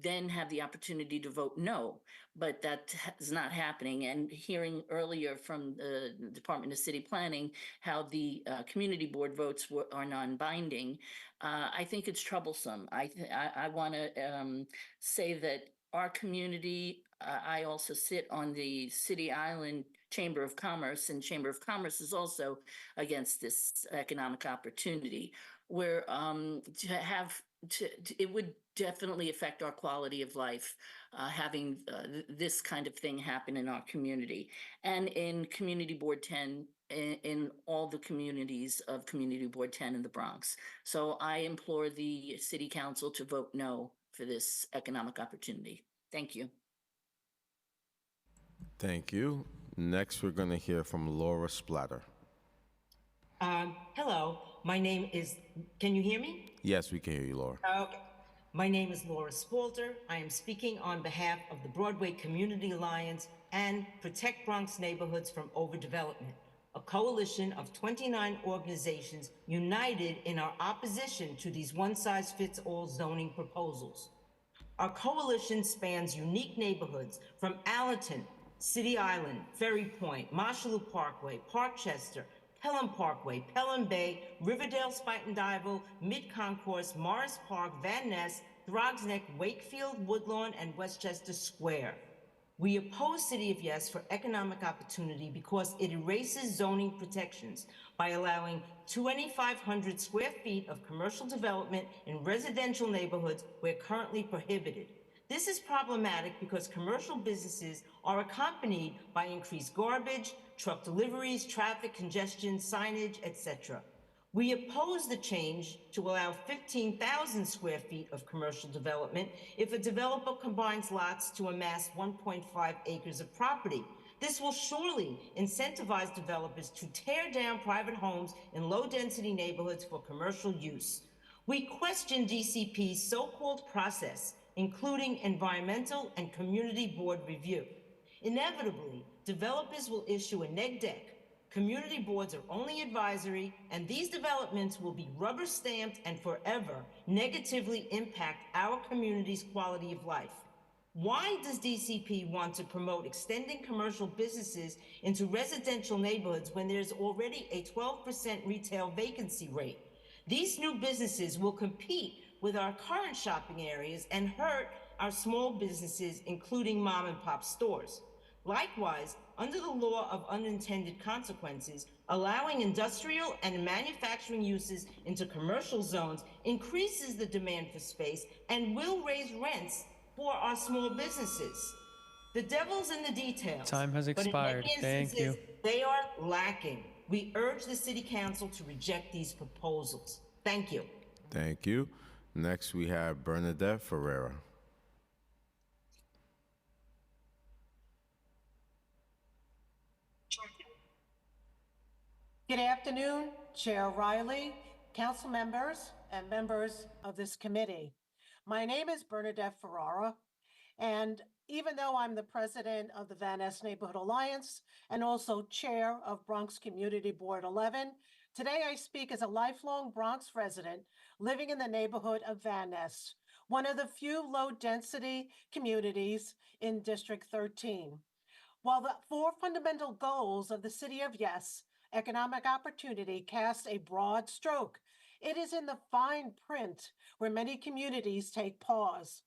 then have the opportunity to vote no. But that is not happening. And hearing earlier from the Department of City Planning how the community board votes are non-binding, I think it's troublesome. I want to say that our community, I also sit on the City Island Chamber of Commerce, and Chamber of Commerce is also against this economic opportunity, where it would definitely affect our quality of life, having this kind of thing happen in our community. And in Community Board 10, in all the communities of Community Board 10 in the Bronx. So I implore the City Council to vote no for this economic opportunity. Thank you. Thank you. Next, we're going to hear from Laura Splatter. Hello, my name is, can you hear me? Yes, we can hear you, Laura. Okay. My name is Laura Spalter. I am speaking on behalf of the Broadway Community Alliance and Protect Bronx Neighborhoods from Overdevelopment, a coalition of 29 organizations united in our opposition to these one-size-fits-all zoning proposals. Our coalition spans unique neighborhoods from Allerton, City Island, Ferry Point, Marshallou Parkway, Parkchester, Pelham Parkway, Pelham Bay, Riverdale, Spuyten Duyvil, Mid-Concourse, Morris Park, Van Ness, Throgs Neck, Wakefield, Woodlawn, and Westchester Square. We oppose City of Yes for economic opportunity because it erases zoning protections by allowing 2,500 square feet of commercial development in residential neighborhoods where currently prohibited. This is problematic because commercial businesses are accompanied by increased garbage, truck deliveries, traffic congestion, signage, etc. We oppose the change to allow 15,000 square feet of commercial development if a developer combines lots to amass 1.5 acres of property. This will surely incentivize developers to tear down private homes in low-density neighborhoods for commercial use. We question DCP's so-called process, including environmental and community board review. Inevitably, developers will issue a neg deck. Community boards are only advisory, and these developments will be rubber-stamped and forever negatively impact our community's quality of life. Why does DCP want to promote extending commercial businesses into residential neighborhoods when there's already a 12% retail vacancy rate? These new businesses will compete with our current shopping areas and hurt our small businesses, including mom and pop stores. Likewise, under the law of unintended consequences, allowing industrial and manufacturing uses into commercial zones increases the demand for space and will raise rents for our small businesses. The devil's in the details. Time has expired. But in many Thank instances, you. they are lacking. We urge the City Council to reject these proposals. Thank you. Thank you. Next, we have Bernadette Ferreira. Good afternoon, Chair Riley, council members, and members of this committee. My name is Bernadette Ferrara, and even though I'm the president of the Van Ness Neighborhood Alliance and also chair of Bronx Community Board 11, today I speak as a lifelong Bronx resident living in the neighborhood of Van Ness, one of the few low-density communities in District 13. While the four fundamental goals of the City of Yes, economic opportunity, cast a broad stroke, it is in the fine print where many communities take pause.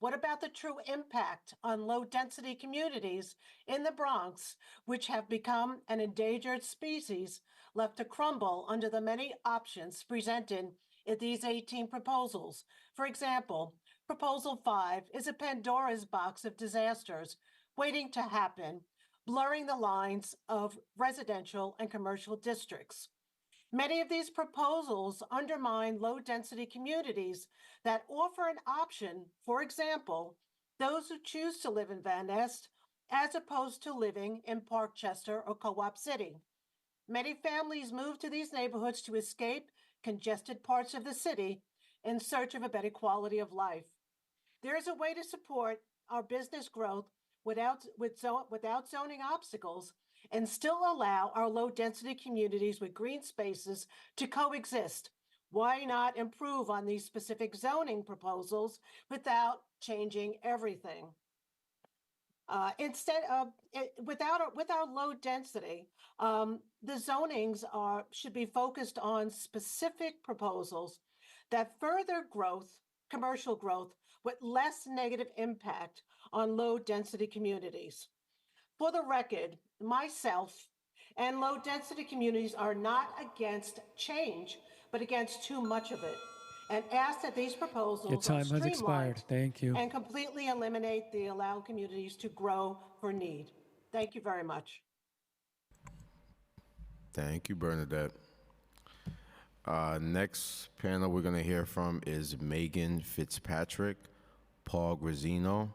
What about the true impact on low-density communities in the Bronx, which have become an endangered species left to crumble under the many options presented in these 18 proposals? For example, Proposal 5 is a Pandora's box of disasters waiting to happen, blurring the lines of residential and commercial districts. Many of these proposals undermine low-density communities that offer an option, for example, those who choose to live in Van Ness as opposed to living in Parkchester or Co-op City. Many families move to these neighborhoods to escape congested parts of the city in search of a better quality of life. There is a way to support our business growth without zoning obstacles and still allow our low-density communities with green spaces to coexist. Why not improve on these specific zoning proposals without changing everything? With our low density, the zonings should be focused on specific proposals that further growth, commercial growth, with less negative impact on low-density communities. For the record, myself and low-density communities are not against change, but against too much of it, and ask that these proposals Your time has expired. streamlined Thank you. and completely eliminate the allowed communities to grow for need. Thank you very much. Thank you, Bernadette. Next panel we're going to hear from is Megan Fitzpatrick, Paul Grazzino,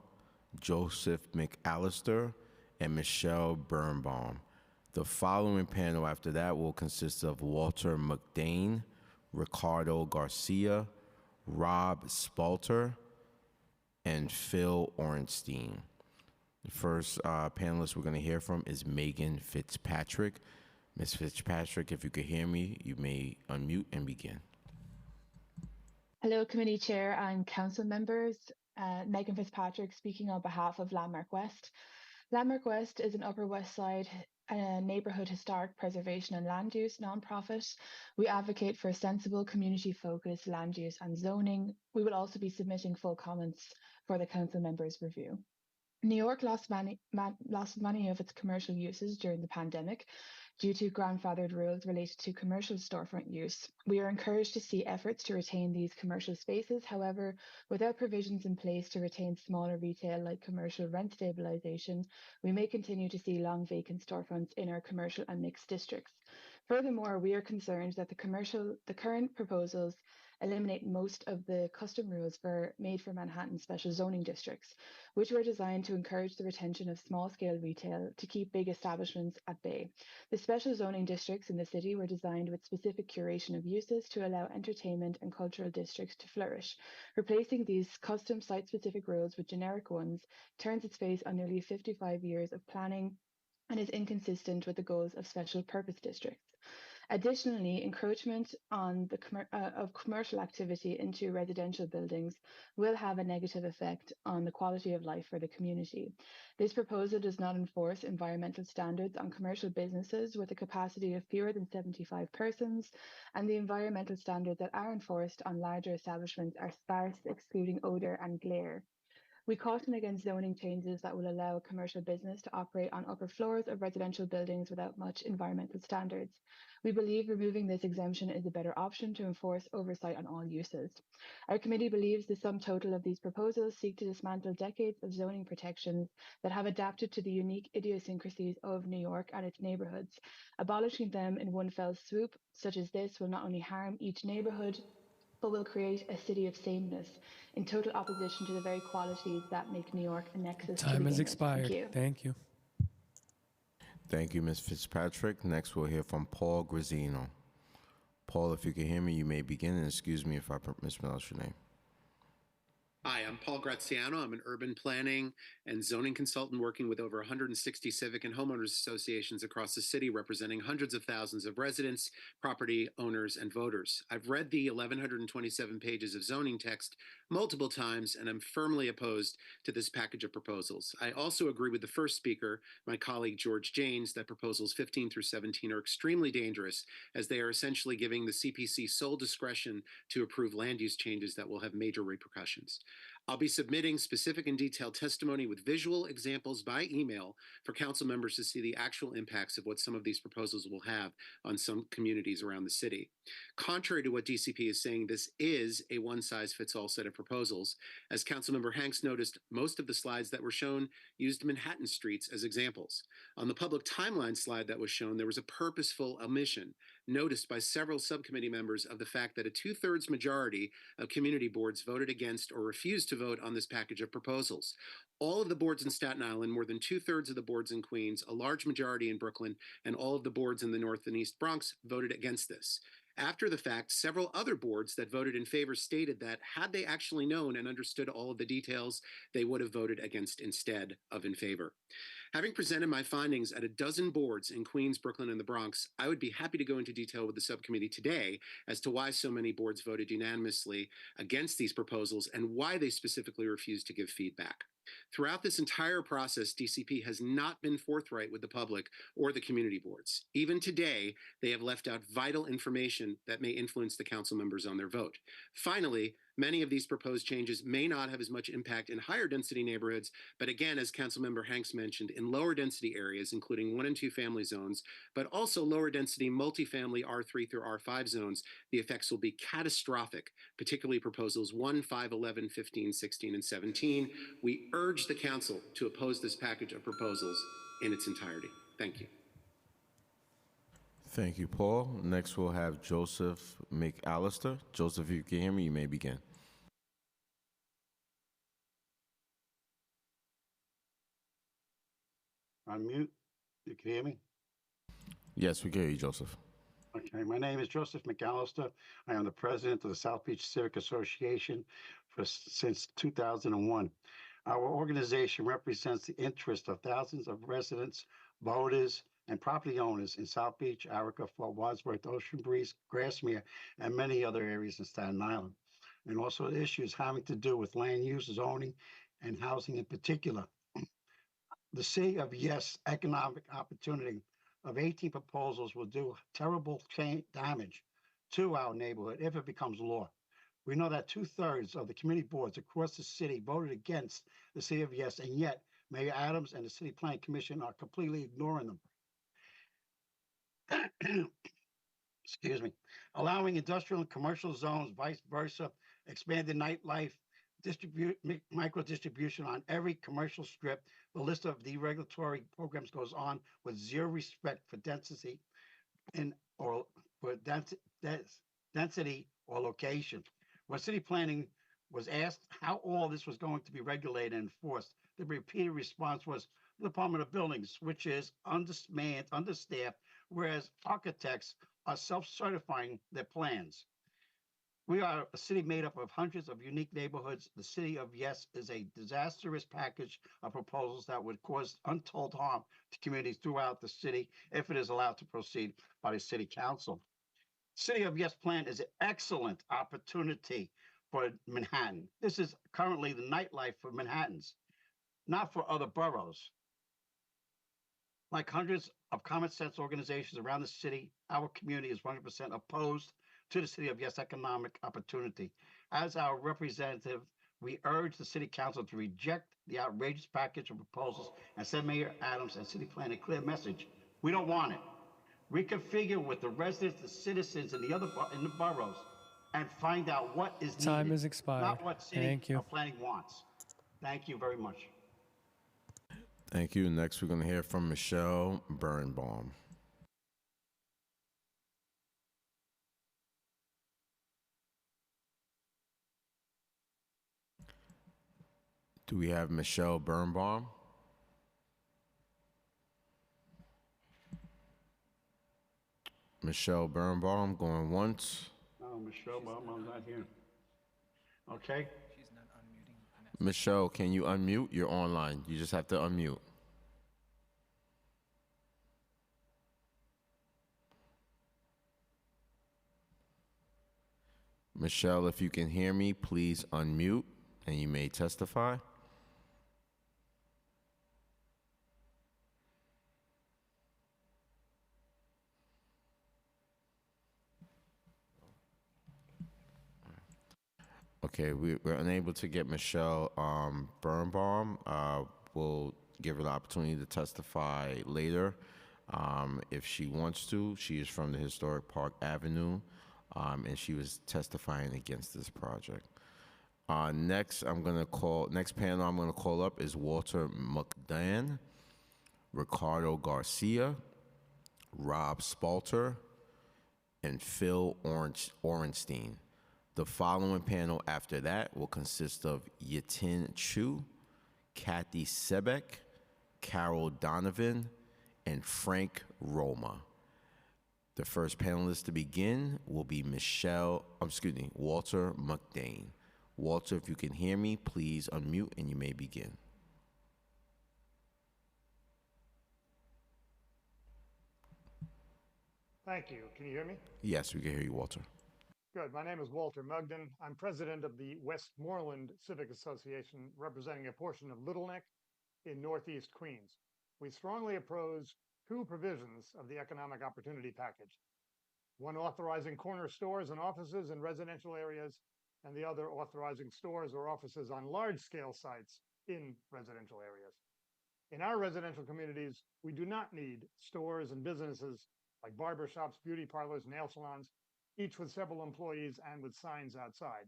Joseph McAllister, and Michelle Birnbaum. The following panel after that will consist of Walter McDane, Ricardo Garcia, Rob Spalter, and Phil Orenstein. The first panelist we're going to hear from is Megan Fitzpatrick. Ms. Fitzpatrick, if you could hear me, you may unmute and begin. Hello, committee chair and council members. Megan Fitzpatrick speaking on behalf of Landmark West. Landmark West is an Upper West Side neighbourhood historic preservation and land use nonprofit. We advocate for sensible community-focused land use and zoning. We will also be submitting full comments for the council members' review. New York lost many of its commercial uses during the pandemic. due to grandfathered rules related to commercial storefront use. We are encouraged to see efforts to retain these commercial spaces. However, without provisions in place to retain smaller retail like commercial rent stabilization, we may continue to see long vacant storefronts in our commercial and mixed districts. Furthermore, we are concerned that the current proposals eliminate most of the custom rules made for Manhattan special zoning districts, which were designed to encourage the retention of small-scale retail to keep big establishments at bay. The special zoning districts in the city were designed with specific curation of uses to allow entertainment and cultural districts to flourish. Replacing these custom site-specific rules with generic ones turns its face on nearly 55 years of planning and is inconsistent with the goals of special purpose districts. Additionally, encroachment of commercial activity into residential buildings will have a negative effect on the quality of life for the community. This proposal does not enforce environmental standards on commercial businesses with a capacity of fewer than 75 persons, and the environmental standards that are enforced on larger establishments are sparse, excluding odor and glare. We caution against zoning changes that will allow a commercial business to operate on upper floors of residential buildings without much environmental standards. We believe removing this exemption is a better option to enforce oversight on all uses. Our committee believes the sum total of these proposals seek to dismantle decades of zoning protections that have adapted to the unique idiosyncrasies of New York and its neighborhoods. Abolishing them in one fell swoop, such as this, will not only harm each neighborhood, but will create a city of sameness in total opposition to the very qualities that make New York a nexus. Time has to expired. Thank you. Thank you, Ms. Fitzpatrick. Next, we'll hear from Paul Grazzino. Paul, if you can hear me, you may begin, and excuse me if I mispronounce your name. Hi, I'm Paul Graziano. I'm an urban planning and zoning consultant working with over 160 civic and homeowners associations across the city, representing hundreds of thousands of residents, property owners, and voters. I've read the 1,127 pages of zoning text multiple times, and I'm firmly opposed to this package of proposals. I also agree with the first speaker, my colleague George Janes, that proposals 15 through 17 are extremely dangerous, as they are essentially giving the CPC sole discretion to approve land use changes that will have major repercussions. I'll be submitting specific and detailed testimony with visual examples by email for council members to see the actual impacts of what some of these proposals will have on some communities around the city. Contrary to what DCP is saying, this is a one-size-fits-all set of proposals. As Councilmember Hanks noticed, most of the slides that were shown used Manhattan streets as examples. On the public timeline slide that was shown, there was a purposeful omission noticed by several subcommittee members of the fact that a 2/3 majority of community boards voted against or refused to vote on this package of proposals. All of the boards in Staten Island, more than 2/3 of the boards in Queens, a large majority in Brooklyn, and all of the boards in the North and East Bronx voted against this. After the fact, several other boards that voted in favor stated that had they actually known and understood all of the details, they would have voted against instead of in favor. Having presented my findings at a dozen boards in Queens, Brooklyn, and the Bronx, I would be happy to go into detail with the subcommittee today as to why so many boards voted unanimously against these proposals and why they specifically refused to give feedback. Throughout this entire process, DCP has not been forthright with the public or the community boards. Even today, they have left out vital information that may influence the council members on their vote. Finally, many of these proposed changes may not have as much impact in higher density neighborhoods, but again, as Councilmember Hanks mentioned, in lower density areas, including 1 and 2 family zones, but also lower density multifamily R3 through R5 zones, the effects will be catastrophic, particularly proposals 1, 5, 11, 15, 16, and 17. We urge the council to oppose this package of proposals in its entirety. Thank you. Thank you, Paul. Next, we'll have Joseph McAllister. Joseph, if you can hear me, you may begin. Unmute. You can hear me? Yes, we can hear you, Joseph. Okay, my name is Joseph McAllister. I am the president of the South Beach Civic Association since 2001. Our organization represents the interest of thousands of residents, voters, and property owners in South Beach, Arica, Fort Wadsworth, Ocean Breeze, Grassmere, and many other areas in Staten Island. And also issues having to do with land use, zoning, and housing in particular. The City of Yes economic opportunity of 18 proposals will do terrible damage to our neighborhood if it becomes law. We know that 2/3 of the community boards across the city voted against the City of Yes, and yet Mayor Adams and the City Planning Commission are completely ignoring them. excuse me, allowing industrial and commercial zones, vice versa, expanded nightlife, micro distribution on every commercial strip. The list of deregulatory programs goes on with zero respect for density and or for density or location. When city planning was asked how all this was going to be regulated and enforced, the repeated response was the Department of Buildings, which is undermanned, understaffed, whereas architects are self-certifying their plans. We are a city made up of hundreds of unique neighborhoods. The city of Yes is a disastrous package of proposals that would cause untold harm to communities throughout the city if it is allowed to proceed by the city council. City of Yes plan is an excellent opportunity for Manhattan. This is currently the nightlife for Manhattans, not for other boroughs. Like hundreds of common sense organizations around the city, our community is 100% opposed to the City of Yes economic opportunity. As our representative, we urge the City Council to reject the outrageous package of proposals and send Mayor Adams and City Plan a clear message. We don't want it. Reconfigure with the residents, the citizens, and the other in the boroughs, and find out what is needed. Time has expired. Not what city Thank you. or planning wants. Thank you very much. Thank you. Next, we're going to hear from Michelle Birnbaum. Do we have Michelle Birnbaum? Michelle Birnbaum going once. Oh, Michelle, I'm not here. Okay. Michelle, can you unmute? You're online. You just have to unmute. Michelle, if you can hear me, please unmute and you may testify. Okay, we're unable to get Michelle Birnbaum. We'll give her the opportunity to testify later if she wants to. She is from the Historic Park Avenue, and she was testifying against this project. Next panel I'm gonna call up is Walter McDan, Ricardo Garcia, Rob Spalter, and Phil Orenstein. The following panel after that will consist of Yatin Chu, Kathy Sebek, Carol Donovan, and Frank Roma. The first panelist to begin will be Walter McDane. Walter, if you can hear me, please unmute and you may begin. Thank you. Can you hear me? Yes, we can hear you, Walter. Good. My name is Walter Mugden. I'm president of the Westmoreland Civic Association, representing a portion of Little Neck in Northeast Queens. We strongly oppose two provisions of the Economic Opportunity Package. One authorizing corner stores and offices in residential areas, and the other authorizing stores or offices on large-scale sites in residential areas. In our residential communities, we do not need stores and businesses like barber shops, beauty parlors, nail salons, each with several employees and with signs outside.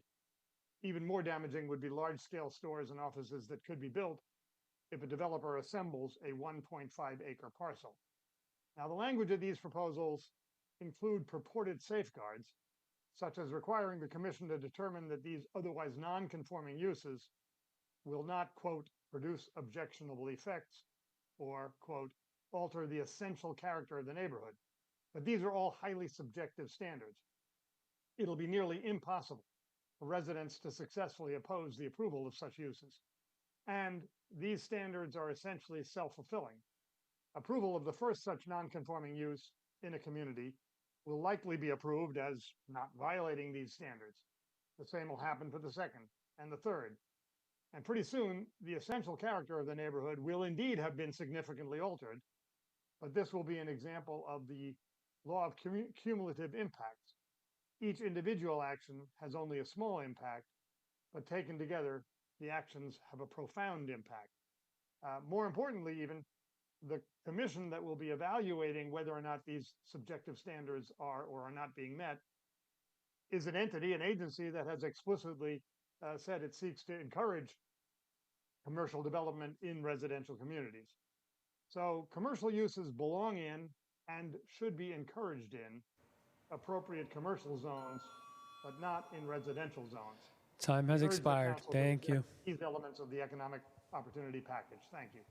Even more damaging would be large-scale stores and offices that could be built if a developer assembles a 1.5-acre parcel. Now, the language of these proposals include purported safeguards, such as requiring the commission to determine that these otherwise non-conforming uses will not, quote, produce objectionable effects or, quote, alter the essential character of the neighborhood. But these are all highly subjective standards. It'll be nearly impossible for residents to successfully oppose the approval of such uses. And these standards are essentially self-fulfilling. Approval of the first such non-conforming use in a community will likely be approved as not violating these standards. The same will happen for the second and the third. And pretty soon, the essential character of the neighborhood will indeed have been significantly altered, but this will be an example of the law of cumulative impacts. Each individual action has only a small impact, but taken together, the actions have a profound impact. More importantly, even, the commission that will be evaluating whether or not these subjective standards are or are not being met is an entity, an agency that has explicitly said it seeks to encourage commercial development in residential communities. So commercial uses belong in and should be encouraged in appropriate commercial zones, but not in residential zones. Time has I urge the expired. council to Thank you. reject these elements of the economic opportunity package. Thank you.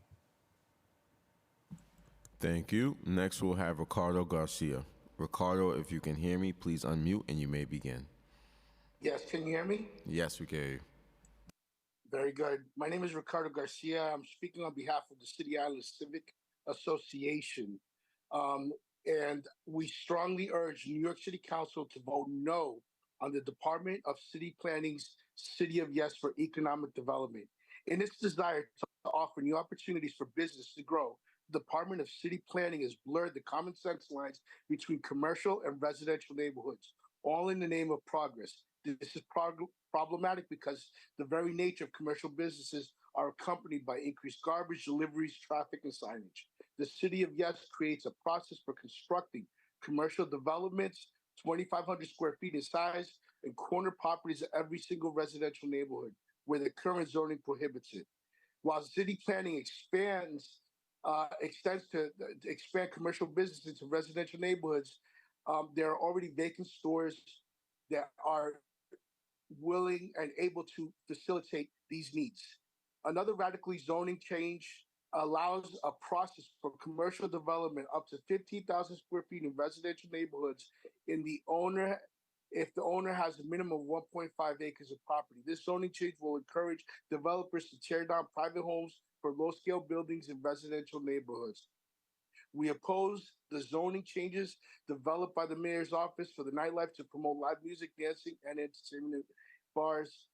Thank you. Next, we'll have Ricardo Garcia. Ricardo, if you can hear me, please unmute and you may begin. Yes, can you hear me? Yes, we can hear you. Very good. My name is Ricardo Garcia. I'm speaking on behalf of the City Island Civic Association. And we strongly urge New York City Council to vote no on the Department of City Planning's City of Yes for Economic Development. In its desire to offer new opportunities for business to grow, the Department of City Planning has blurred the common sense lines between commercial and residential neighborhoods, all in the name of progress. This is problematic because the very nature of commercial businesses are accompanied by increased garbage, deliveries, traffic, and signage. The City of Yes creates a process for constructing commercial developments, 2,500 square feet in size, and corner properties of every single residential neighborhood where the current zoning prohibits it. While city planning extends to expand commercial business into residential neighborhoods, there are already vacant stores that are willing and able to facilitate these needs. Another radically zoning change allows a process for commercial development up to 15,000 square feet in residential neighborhoods if the owner has a minimum of 1.5 acres of property. This zoning change will encourage developers to tear down private homes for low-scale buildings in residential neighborhoods. We oppose the zoning changes developed by the mayor's office for the nightlife to promote live music, dancing, and entertainment bars.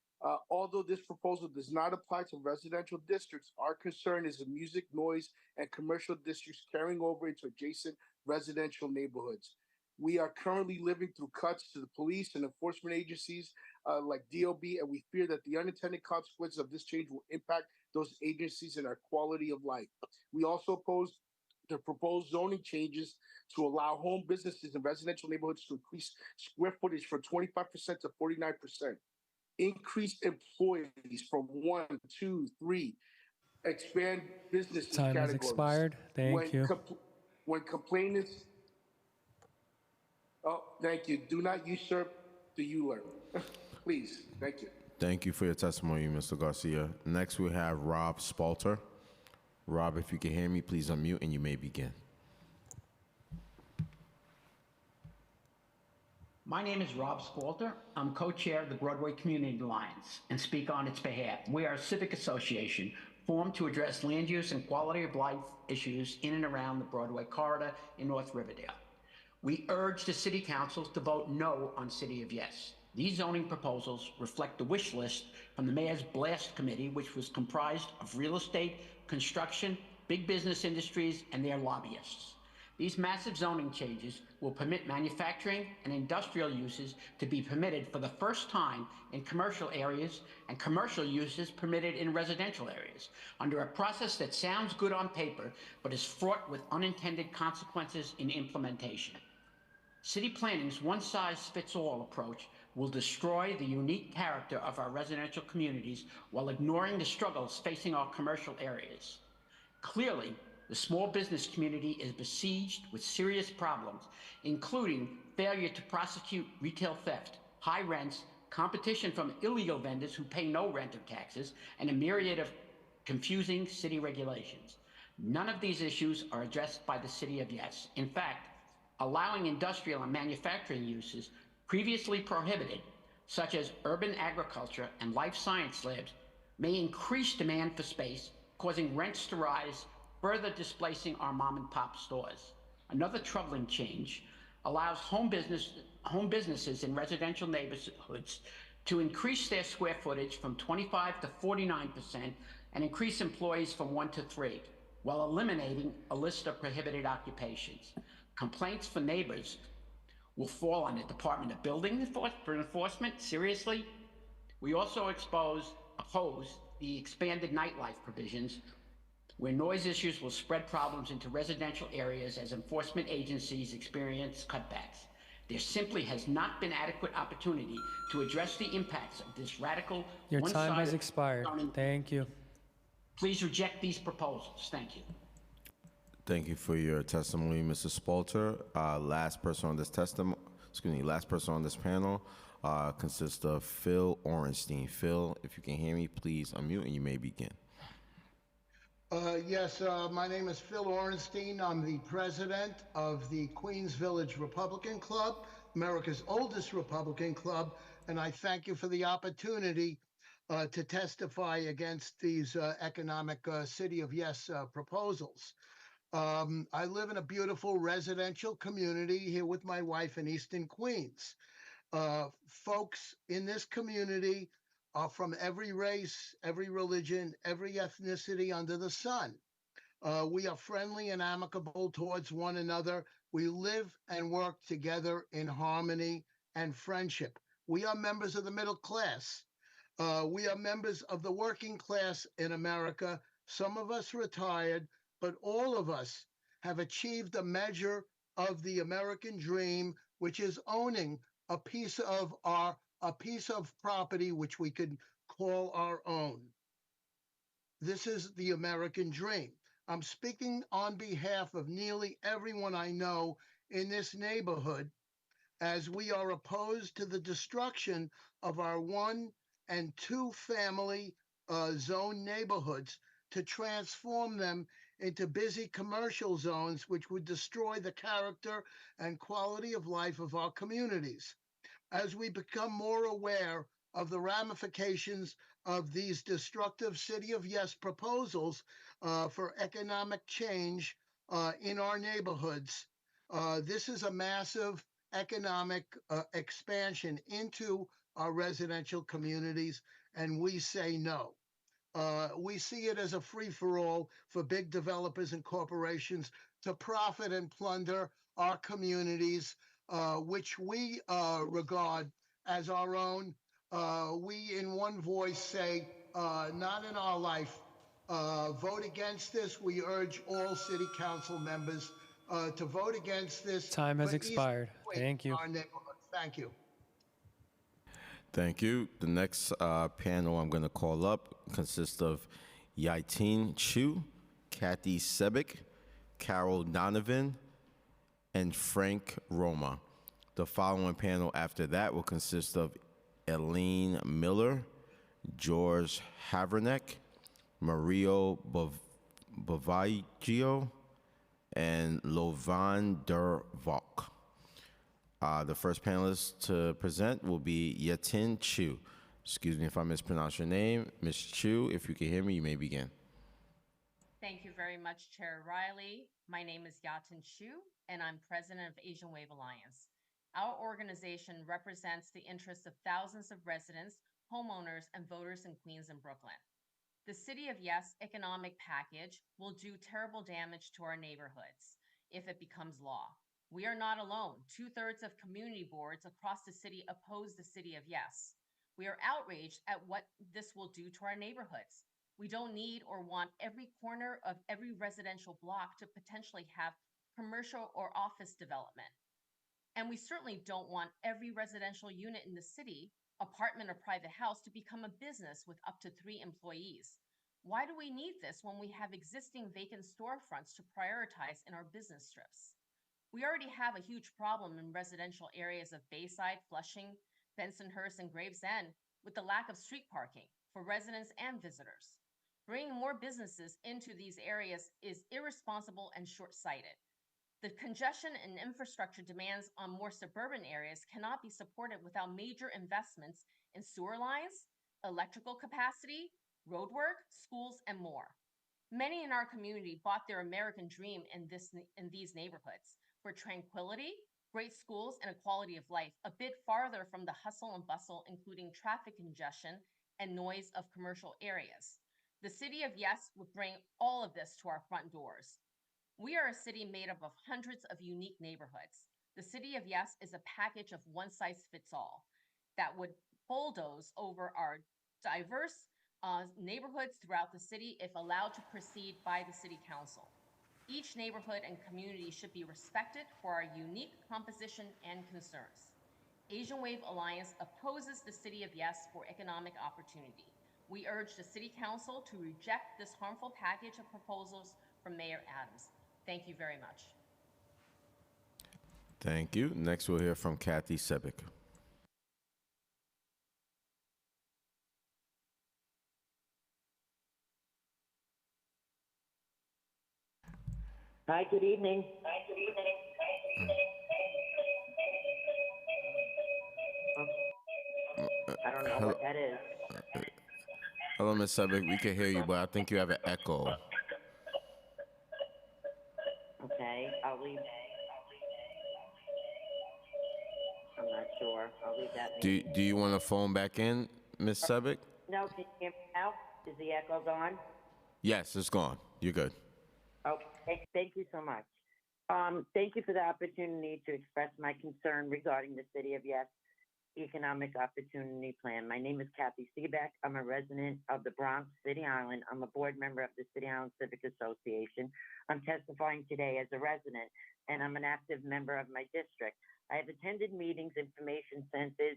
Although this proposal does not apply to residential districts, our concern is the music, noise, and commercial districts carrying over into adjacent residential neighborhoods. We are currently living through cuts to the police and enforcement agencies like DOB, and we fear that the unintended consequences of this change will impact those agencies and our quality of life. We also oppose the proposed zoning changes to allow home businesses in residential neighborhoods to increase square footage from 25% to 49%. Increase employees from 1, 2, 3. Expand business Time categories. has expired. Thank you. When complainants... Oh, thank you. Do not usurp the ULER. Please. Thank you. Thank you for your testimony, Mr. Garcia. Next, we have Rob Spalter. Rob, if you can hear me, please unmute and you may begin. My name is Rob Spalter. I'm co-chair of the Broadway Community Alliance and speak on its behalf. We are a civic association formed to address land use and quality of life issues in and around the Broadway corridor in North Riverdale. We urge the City Council to vote no on City of Yes. These zoning proposals reflect the wish list from the Mayor's Blast Committee, which was comprised of real estate, construction, big business industries, and their lobbyists. These massive zoning changes will permit manufacturing and industrial uses to be permitted for the first time in commercial areas and commercial uses permitted in residential areas under a process that sounds good on paper but is fraught with unintended consequences in implementation. City planning's one-size-fits-all approach will destroy the unique character of our residential communities while ignoring the struggles facing our commercial areas. Clearly, the small business community is besieged with serious problems, including failure to prosecute retail theft, high rents, competition from illegal vendors who pay no rent or taxes, and a myriad of confusing city regulations. None of these issues are addressed by the City of Yes. In fact, allowing industrial and manufacturing uses previously prohibited, such as urban agriculture and life science labs, may increase demand for space, causing rents to rise, further displacing our mom and pop stores. Another troubling change allows home businesses in residential neighborhoods to increase their square footage from 25 to 49% and increase employees from 1 to 3, while eliminating a list of prohibited occupations. Complaints from neighbors will fall on the Department of Building Enforcement. Seriously? We also oppose the expanded nightlife provisions where noise issues will spread problems into residential areas as enforcement agencies experience cutbacks. There simply has not been adequate opportunity to address the impacts of this radical Your time one-sided has expired. zoning. Thank you. Please reject these proposals. Thank you. Thank you for your testimony, Mr. Spalter. Last person on this panel consists of Phil Orenstein. Phil, if you can hear me, please unmute and you may begin. Yes, my name is Phil Orenstein. I'm the president of the Queens Village Republican Club, America's oldest Republican club, and I thank you for the opportunity to testify against these economic City of Yes proposals. I live in a beautiful residential community here with my wife in Eastern Queens. Folks in this community are from every race, every religion, every ethnicity under the sun. We are friendly and amicable towards one another. We live and work together in harmony and friendship. We are members of the middle class. We are members of the working class in America. Some of us retired, but all of us have achieved a measure of the American dream, which is owning a piece of property which we could call our own. This is the American dream. I'm speaking on behalf of nearly everyone I know in this neighborhood, as we are opposed to the destruction of our 1- and 2-family zone neighborhoods to transform them into busy commercial zones, which would destroy the character and quality of life of our communities. As we become more aware of the ramifications of these destructive City of Yes proposals for economic change in our neighborhoods, this is a massive economic expansion into our residential communities, and we say no. We see it as a free-for-all for big developers and corporations to profit and plunder our communities, which we regard as our own. We, in one voice, say, not in our life. Vote against this. We urge all city council members to vote against this. Time has expired. Thank you. Our neighborhood. Thank you. Thank you. The next panel I'm going to call up consists of Yatin Chu, Kathy Sebic, Carol Donovan, and Frank Roma. The following panel after that will consist of Eileen Miller, George Haverneck, Mario Bavaggio, and Lovan Der Valk. The first panelist to present will be Yatin Chu. Excuse me if I mispronounce your name. Ms. Chu, if you can hear me, you may begin. Thank you very much, Chair Riley. My name is Yatin Chu, and I'm president of Asian Wave Alliance. Our organization represents the interests of thousands of residents, homeowners, and voters in Queens and Brooklyn. The City of Yes economic package will do terrible damage to our neighborhoods if it becomes law. We are not alone. 2/3 of community boards across the city oppose the City of Yes. We are outraged at what this will do to our neighborhoods. We don't need or want every corner of every residential block to potentially have commercial or office development. And we certainly don't want every residential unit in the city, apartment or private house, to become a business with up to 3 employees. Why do we need this when we have existing vacant storefronts to prioritize in our business strips? We already have a huge problem in residential areas of Bayside, Flushing, Bensonhurst, and Gravesend with the lack of street parking for residents and visitors. Bringing more businesses into these areas is irresponsible and short-sighted. The congestion and infrastructure demands on more suburban areas cannot be supported without major investments in sewer lines, electrical capacity, roadwork, schools, and more. Many in our community bought their American dream in these neighborhoods for tranquility, great schools, and a quality of life a bit farther from the hustle and bustle, including traffic congestion and noise of commercial areas. The City of Yes would bring all of this to our front doors. We are a city made up of hundreds of unique neighborhoods. The City of Yes is a package of one-size-fits-all that would bulldoze over our diverse neighborhoods throughout the city if allowed to proceed by the City Council. Each neighborhood and community should be respected for our unique composition and concerns. Asian Wave Alliance opposes the City of Yes for economic opportunity. We urge the City Council to reject this harmful package of proposals from Mayor Adams. Thank you very much. Thank you. Next, we'll hear from Kathy Sebick. Hi, good evening. I don't know what that is. Hello, Ms. Sebick. We can hear you, but I think you have an echo. Okay, I'll leave. I'm not sure. I'll leave that. Do you want to phone back in, Ms. Sebick? No, can you hear me now? Is the echo gone? Yes, it's gone. You're good. Okay, thank you so much. Thank you for the opportunity to express my concern regarding the City of Yes Economic Opportunity Plan. My name is Kathy Seebeck. I'm a resident of the Bronx, City Island. I'm a board member of the City Island Civic Association. I'm testifying today as a resident, and I'm an active member of my district. I have attended meetings, information centers,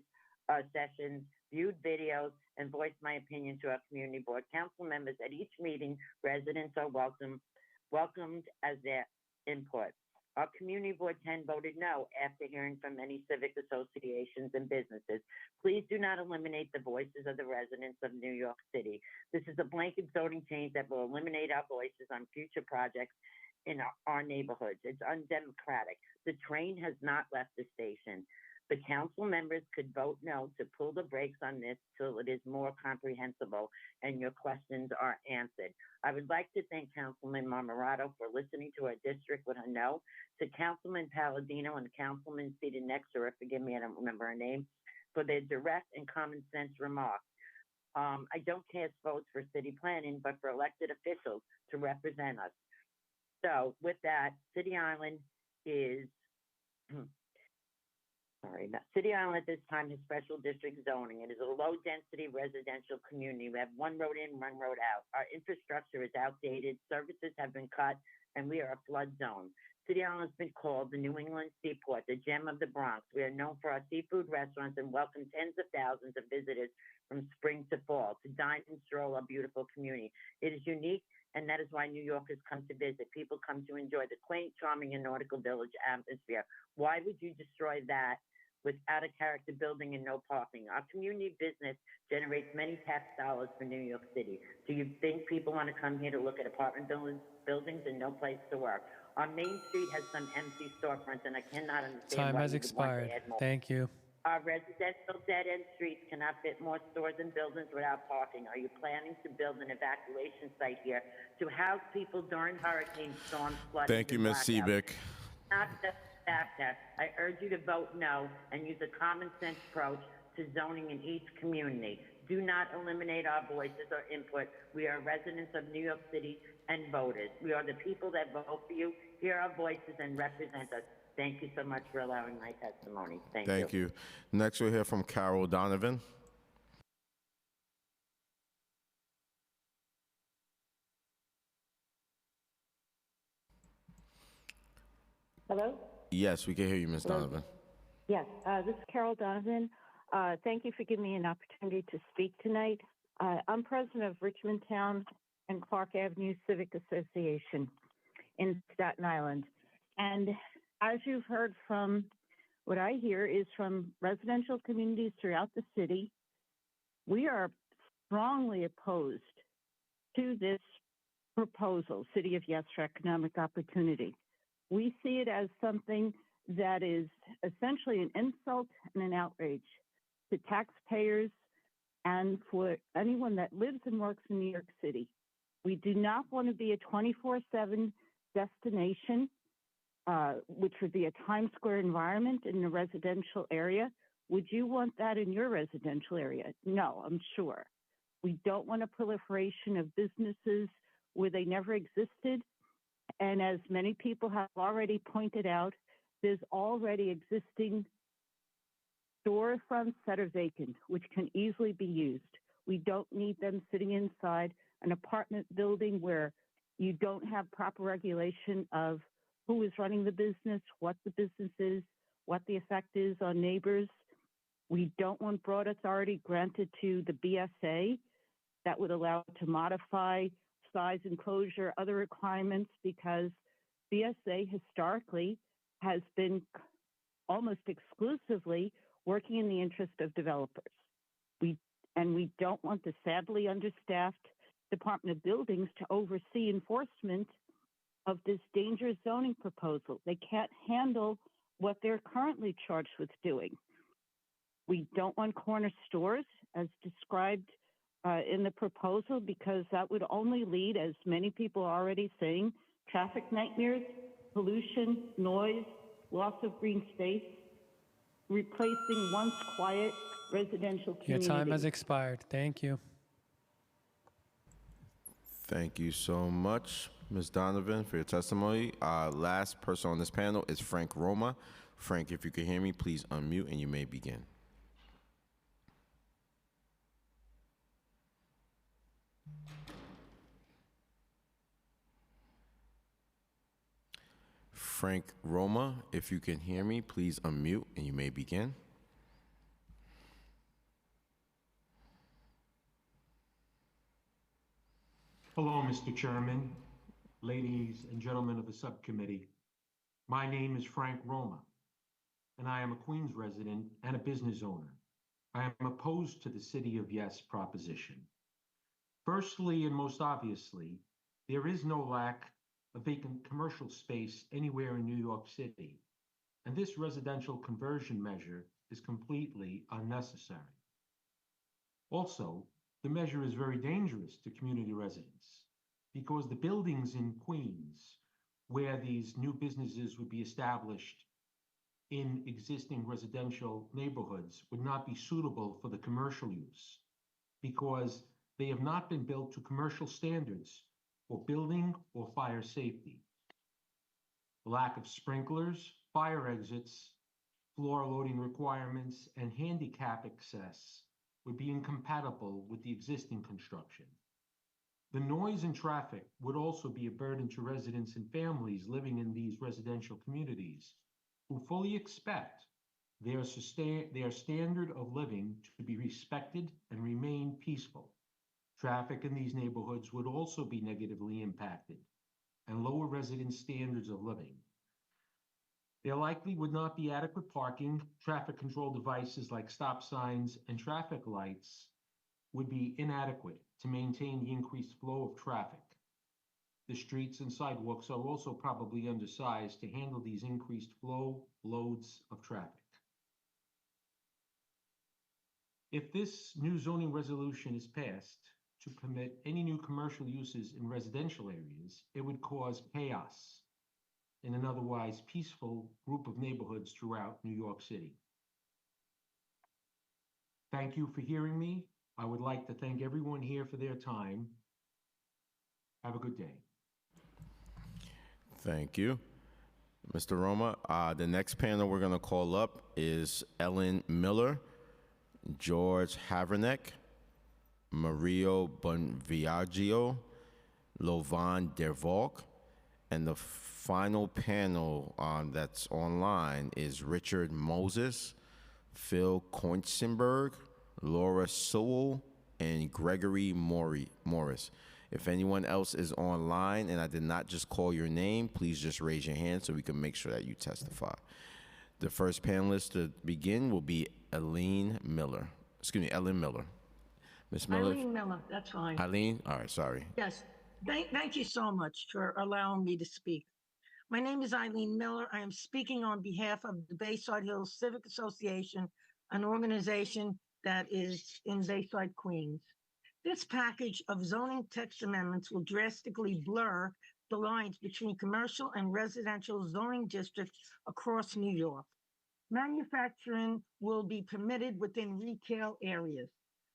sessions, viewed videos, and voiced my opinion to our community board council members. At each meeting, residents are welcomed as their input. Our Community Board 10 voted no after hearing from many civic associations and businesses. Please do not eliminate the voices of the residents of New York City. This is a blanket zoning change that will eliminate our voices on future projects in our neighborhoods. It's undemocratic. The train has not left the station. The council members could vote no to pull the brakes on this till it is more comprehensible and your questions are answered. I would like to thank Councilman Marmorato for listening to our district with a no, to Councilman Palladino and Councilman seated next to her, forgive me, I don't remember her name, for their direct and common sense remarks. I don't cast votes for city planning, but for elected officials to represent us. So with that, City Island is, City Island at this time has special district zoning. It is a low-density residential community. We have one road in, one road out. Our infrastructure is outdated, services have been cut, and we are a flood zone. City Island has been called the New England Seaport, the gem of the Bronx. We are known for our seafood restaurants and welcome tens of thousands of visitors from spring to fall to dine and stroll our beautiful community. It is unique, and that is why New Yorkers come to visit. People come to enjoy the quaint, charming, and nautical village atmosphere. Why would you destroy that with out-of-character building and no parking? Our community business generates many tax dollars for New York City. Do you think people want to come here to look at apartment buildings and no place to work? Our Main Street has some empty storefronts, and I cannot understand Time why has you would want expired. to add more. Thank you. Our residential dead-end streets cannot fit more stores and buildings without parking. Are you planning to build an evacuation site here to house people during hurricane storms, flooding, Thank you, and Ms. blackouts? Seebeck. Not just factor. I urge you to vote no and use a common sense approach to zoning in each community. Do not eliminate our voices or input. We are residents of New York City and voters. We are the people that vote for you, hear our voices, and represent us. Thank you so much for allowing my testimony. Thank you. Next, we'll hear from Carol Donovan. Hello? Yes, we can hear you, Ms. Hello? Donovan. Yes, this is Carol Donovan. Thank you for giving me an opportunity to speak tonight. I'm president of Richmond Town and Clark Avenue Civic Association in Staten Island. And as you've heard from, what I hear is from residential communities throughout the city, we are strongly opposed to this proposal, City of Yes for Economic Opportunity. We see it as something that is essentially an insult and an outrage to taxpayers and for anyone that lives and works in New York City. We do not want to be a 24/7 destination, which would be a Times Square environment in a residential area. Would you want that in your residential area? No, I'm sure. We don't want a proliferation of businesses where they never existed. And as many people have already pointed out, there's already existing storefronts that are vacant, which can easily be used. We don't need them sitting inside an apartment building where you don't have proper regulation of who is running the business, what the business is, what the effect is on neighbors. We don't want broad authority granted to the BSA that would allow it to modify size enclosure, other requirements, because BSA historically has been almost exclusively working in the interest of developers. We don't want the sadly understaffed Department of Buildings to oversee enforcement of this dangerous zoning proposal. They can't handle what they're currently charged with doing. We don't want corner stores as described in the proposal, because that would only lead, as many people are already saying, traffic nightmares, pollution, noise, loss of green space, replacing once quiet residential Your communities. time has expired. Thank you. Thank you so much, Ms. Donovan, for your testimony. Last person on this panel is Frank Roma. Frank, if you can hear me, please unmute and you may begin. Frank Roma, if you can hear me, please unmute and you may begin. Hello, Mr. Chairman, ladies and gentlemen of the subcommittee. My name is Frank Roma, and I am a Queens resident and a business owner. I am opposed to the City of Yes proposition. Firstly, and most obviously, there is no lack of vacant commercial space anywhere in New York City, and this residential conversion measure is completely unnecessary. Also, the measure is very dangerous to community residents because the buildings in Queens where these new businesses would be established in existing residential neighborhoods would not be suitable for the commercial use because they have not been built to commercial standards for building or fire safety. The lack of sprinklers, fire exits, floor loading requirements, and handicap access would be incompatible with the existing construction. The noise and traffic would also be a burden to residents and families living in these residential communities who fully expect their standard of living to be respected and remain peaceful. Traffic in these neighborhoods would also be negatively impacted and lower resident standards of living. There likely would not be adequate parking. Traffic control devices like stop signs and traffic lights would be inadequate to maintain the increased flow of traffic. The streets and sidewalks are also probably undersized to handle these increased loads of traffic. If this new zoning resolution is passed to permit any new commercial uses in residential areas, it would cause chaos in an otherwise peaceful group of neighborhoods throughout New York City. Thank you for hearing me. I would like to thank everyone here for their time. Have a good day. Thank you, Mr. Roma. The next panel we're going to call up is Ellen Miller, George Haverneck, Mario Bonviaggio, Lovan Dervalk, and the final panel that's online is Richard Moses, Phil Koinsenberg, Laura Sewell, and Gregory Morris. If anyone else is online and I did not just call your name, please just raise your hand so we can make sure that you testify. The first panelist to begin will be Ellen Miller. Ms. Miller. Eileen Miller, that's fine. Eileen? All right, sorry. Yes, thank you so much for allowing me to speak. My name is Eileen Miller. I am speaking on behalf of the Bayside Hills Civic Association, an organization that is in Bayside, Queens. This package of zoning text amendments will drastically blur the lines between commercial and residential zoning districts across New York. Manufacturing will be permitted within retail areas.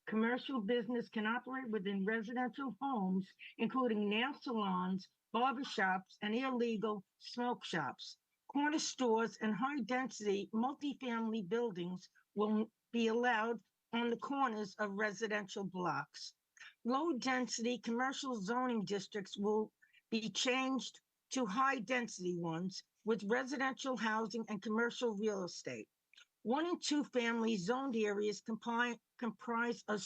Commercial business can operate within residential homes, including nail salons, barbershops, and illegal smoke shops. Corner stores and high-density multifamily buildings will be allowed on the corners of residential blocks. Low-density commercial zoning districts will be changed to high-density ones with residential housing and commercial real estate. 1 and 2 family zoned areas comprise a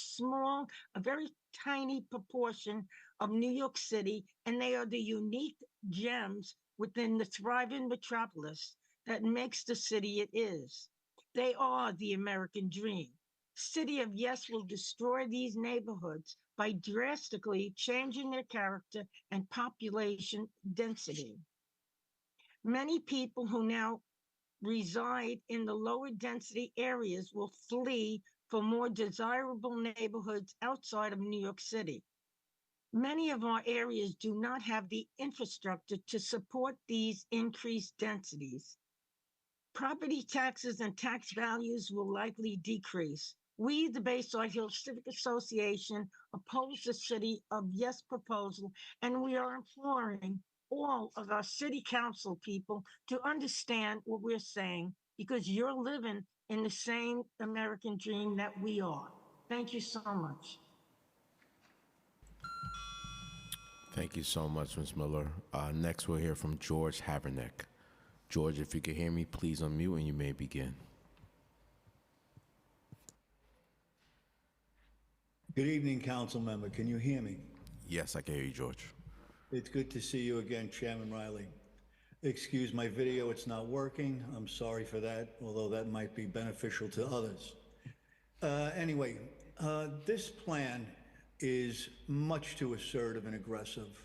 very tiny proportion of New York City, and they are the unique gems within the thriving metropolis that makes the city it is. They are the American dream. City of Yes will destroy these neighborhoods by drastically changing their character and population density. Many people who now reside in the lower density areas will flee for more desirable neighborhoods outside of New York City. Many of our areas do not have the infrastructure to support these increased densities. Property taxes and tax values will likely decrease. We, the Bayside Hills Civic Association, oppose the City of Yes proposal, and we are imploring all of our city council people to understand what we're saying, because you're living in the same American dream that we are. Thank you so much. Thank you so much, Ms. Miller. Next, we'll hear from George Habernick. George, if you can hear me, please unmute and you may begin. Good evening, council member. Can you hear me? Yes, I can hear you, George. It's good to see you again, Chairman Riley. Excuse my video, it's not working. I'm sorry for that, although that might be beneficial to others. Anyway, this plan is much too assertive and aggressive.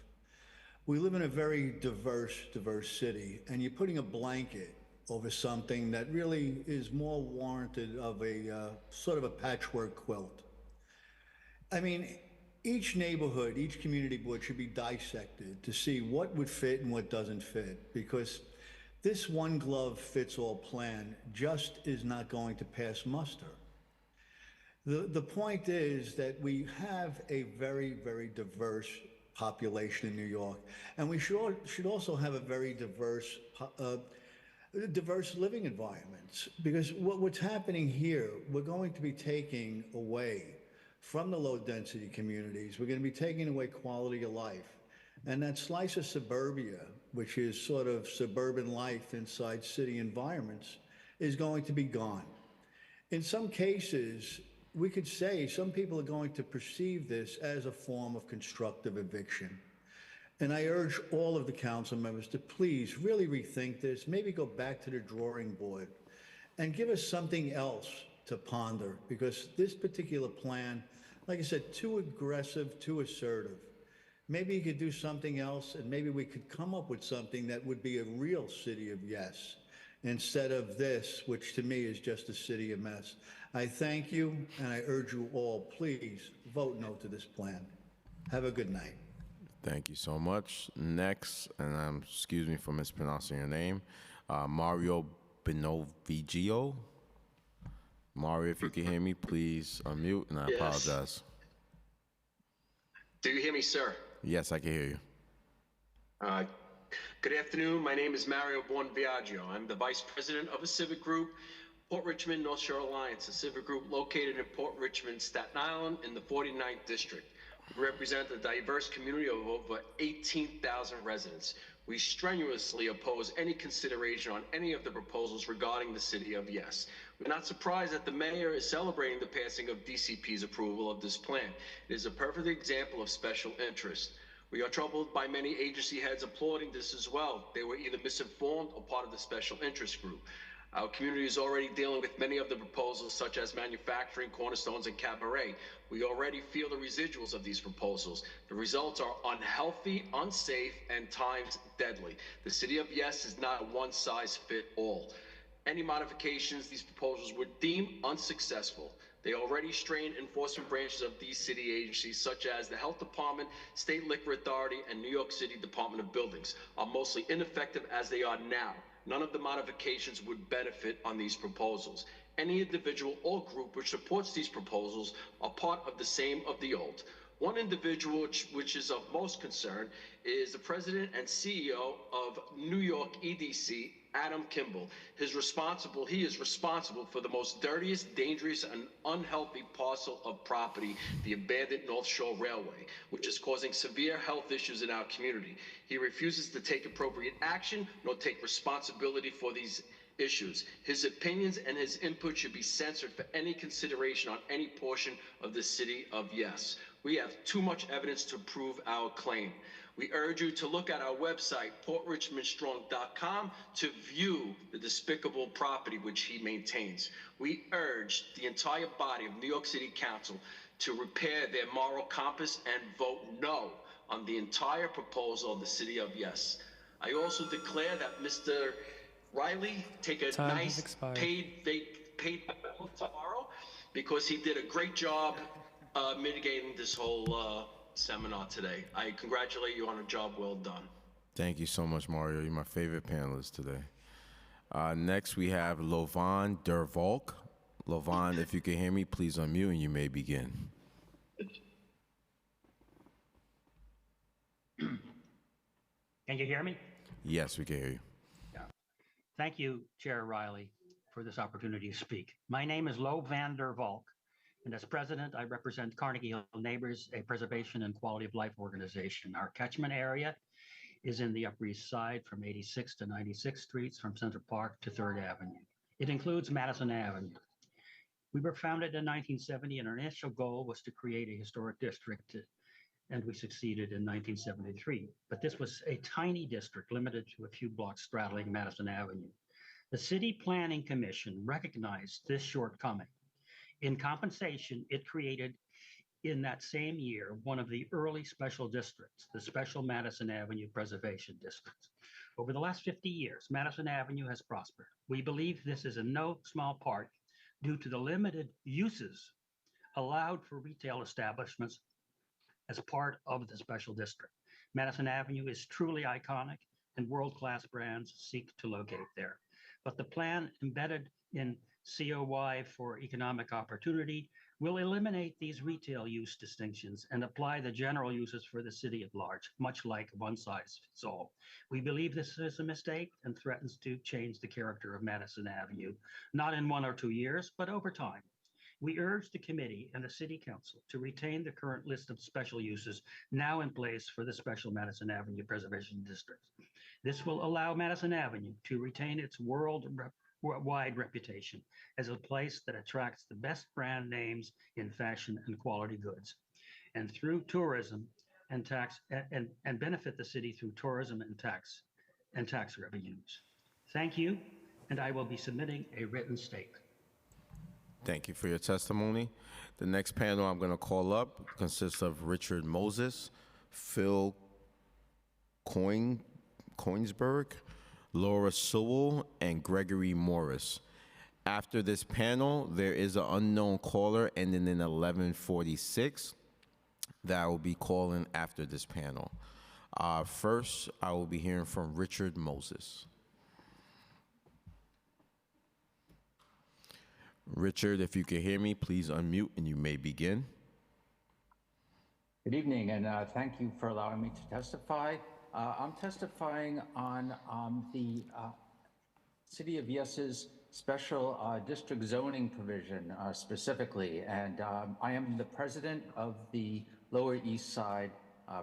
We live in a very diverse city, and you're putting a blanket over something that really is more warranted of a sort of a patchwork quilt. I mean, each neighborhood, each community board should be dissected to see what would fit and what doesn't fit, because this one glove fits all plan just is not going to pass muster. The point is that we have a very, very diverse population in New York, and we should also have a very diverse living environments, because what's happening here, we're going to be taking away from the low density communities. We're going to be taking away quality of life. And that slice of suburbia, which is sort of suburban life inside city environments, is going to be gone. In some cases, we could say some people are going to perceive this as a form of constructive eviction. And I urge all of the council members to please really rethink this, maybe go back to the drawing board and give us something else to ponder, because this particular plan, like I said, too aggressive, too assertive. Maybe you could do something else, and maybe we could come up with something that would be a real city of yes, instead of this, which to me is just a city of mess. I thank you, and I urge you all, please vote no to this plan. Have a good night. Thank you so much. Next, and excuse me for mispronouncing your name, Mario Benovigio. Mario, if you can hear me, please unmute, and I apologize. Do you hear me, sir? Yes, I can hear you. Good afternoon. My name is Mario Buonviaggio. I'm the vice president of a civic group, Port Richmond North Shore Alliance, a civic group located in Port Richmond, Staten Island, in the 49th district. We represent a diverse community of over 18,000 residents. We strenuously oppose any consideration on any of the proposals regarding the City of Yes. We're not surprised that the mayor is celebrating the passing of DCP's approval of this plan. It is a perfect example of special interest. We are troubled by many agency heads applauding this as well. They were either misinformed or part of the special interest group. Our community is already dealing with many of the proposals, such as manufacturing, cornerstones, and cabaret. We already feel the residuals of these proposals. The results are unhealthy, unsafe, and times deadly. The City of Yes is not a one-size-fits-all. Any modifications, these proposals would deem unsuccessful. They already strain enforcement branches of these city agencies, such as the Health Department, State Liquor Authority, and New York City Department of Buildings, are mostly ineffective as they are now. None of the modifications would benefit on these proposals. Any individual or group which supports these proposals are part of the same of the old. One individual which is of most concern is the president and CEO of New York EDC, Adam Kimball. He is responsible for the most dirtiest, dangerous, and unhealthy parcel of property, the abandoned North Shore Railway, which is causing severe health issues in our community. He refuses to take appropriate action nor take responsibility for these issues. His opinions and his input should be censored for any consideration on any portion of the city of Yes. We have too much evidence to prove our claim. We urge you to look at our website, portrichmondstrong.com, to view the despicable property which he maintains. We urge the entire body of New York City Council to repair their moral compass and vote no on the entire proposal of the city of Yes. I also declare that Mr. Riley take a Time has nice expired. paid vote tomorrow because he did a great job mitigating this whole seminar today. I congratulate you on a job well done. Thank you so much, Mario. You're my favorite panelist today. Next, we have Lovan Dervolk. Lovan, if you can hear me, please unmute and you may begin. Can you hear me? Yes, we can hear you. Thank you, Chair Riley, for this opportunity to speak. My name is Lo van der Valk, and as president, I represent Carnegie Hill Neighbors, a preservation and quality of life organization. Our catchment area is in the Upper East Side from 86th to 96th Streets, from Central Park to 3rd Avenue. It includes Madison Avenue. We were founded in 1970, and our initial goal was to create a historic district, and we succeeded in 1973. But this was a tiny district limited to a few blocks straddling Madison Avenue. The City Planning Commission recognized this shortcoming. In compensation, it created in that same year one of the early special districts, the Special Madison Avenue Preservation District. Over the last 50 years, Madison Avenue has prospered. We believe this is in no small part due to the limited uses allowed for retail establishments as part of the special district. Madison Avenue is truly iconic, and world-class brands seek to locate there. But the plan embedded in COY for economic opportunity will eliminate these retail use distinctions and apply the general uses for the city at large, much like one size fits all. We believe this is a mistake and threatens to change the character of Madison Avenue, not in 1 or 2 years, but over time. We urge the committee and the city council to retain the current list of special uses now in place for the Special Madison Avenue Preservation District. This will allow Madison Avenue to retain its worldwide reputation as a place that attracts the best brand names in fashion and quality goods, and through tourism and tax and benefit the city through tourism and tax revenues. Thank you, and I will be submitting a written statement. Thank you for your testimony. The next panel I'm going to call up consists of Richard Moses, Phil Koinsberg, Laura Sewell, and Gregory Morris. After this panel, there is an unknown caller ending in 1146 that I will be calling after this panel. First, I will be hearing from Richard Moses. Richard, if you can hear me, please unmute and you may begin. Good evening, and thank you for allowing me to testify. I'm testifying on the City of Yes's special district zoning provision specifically, and I am the president of the Lower East Side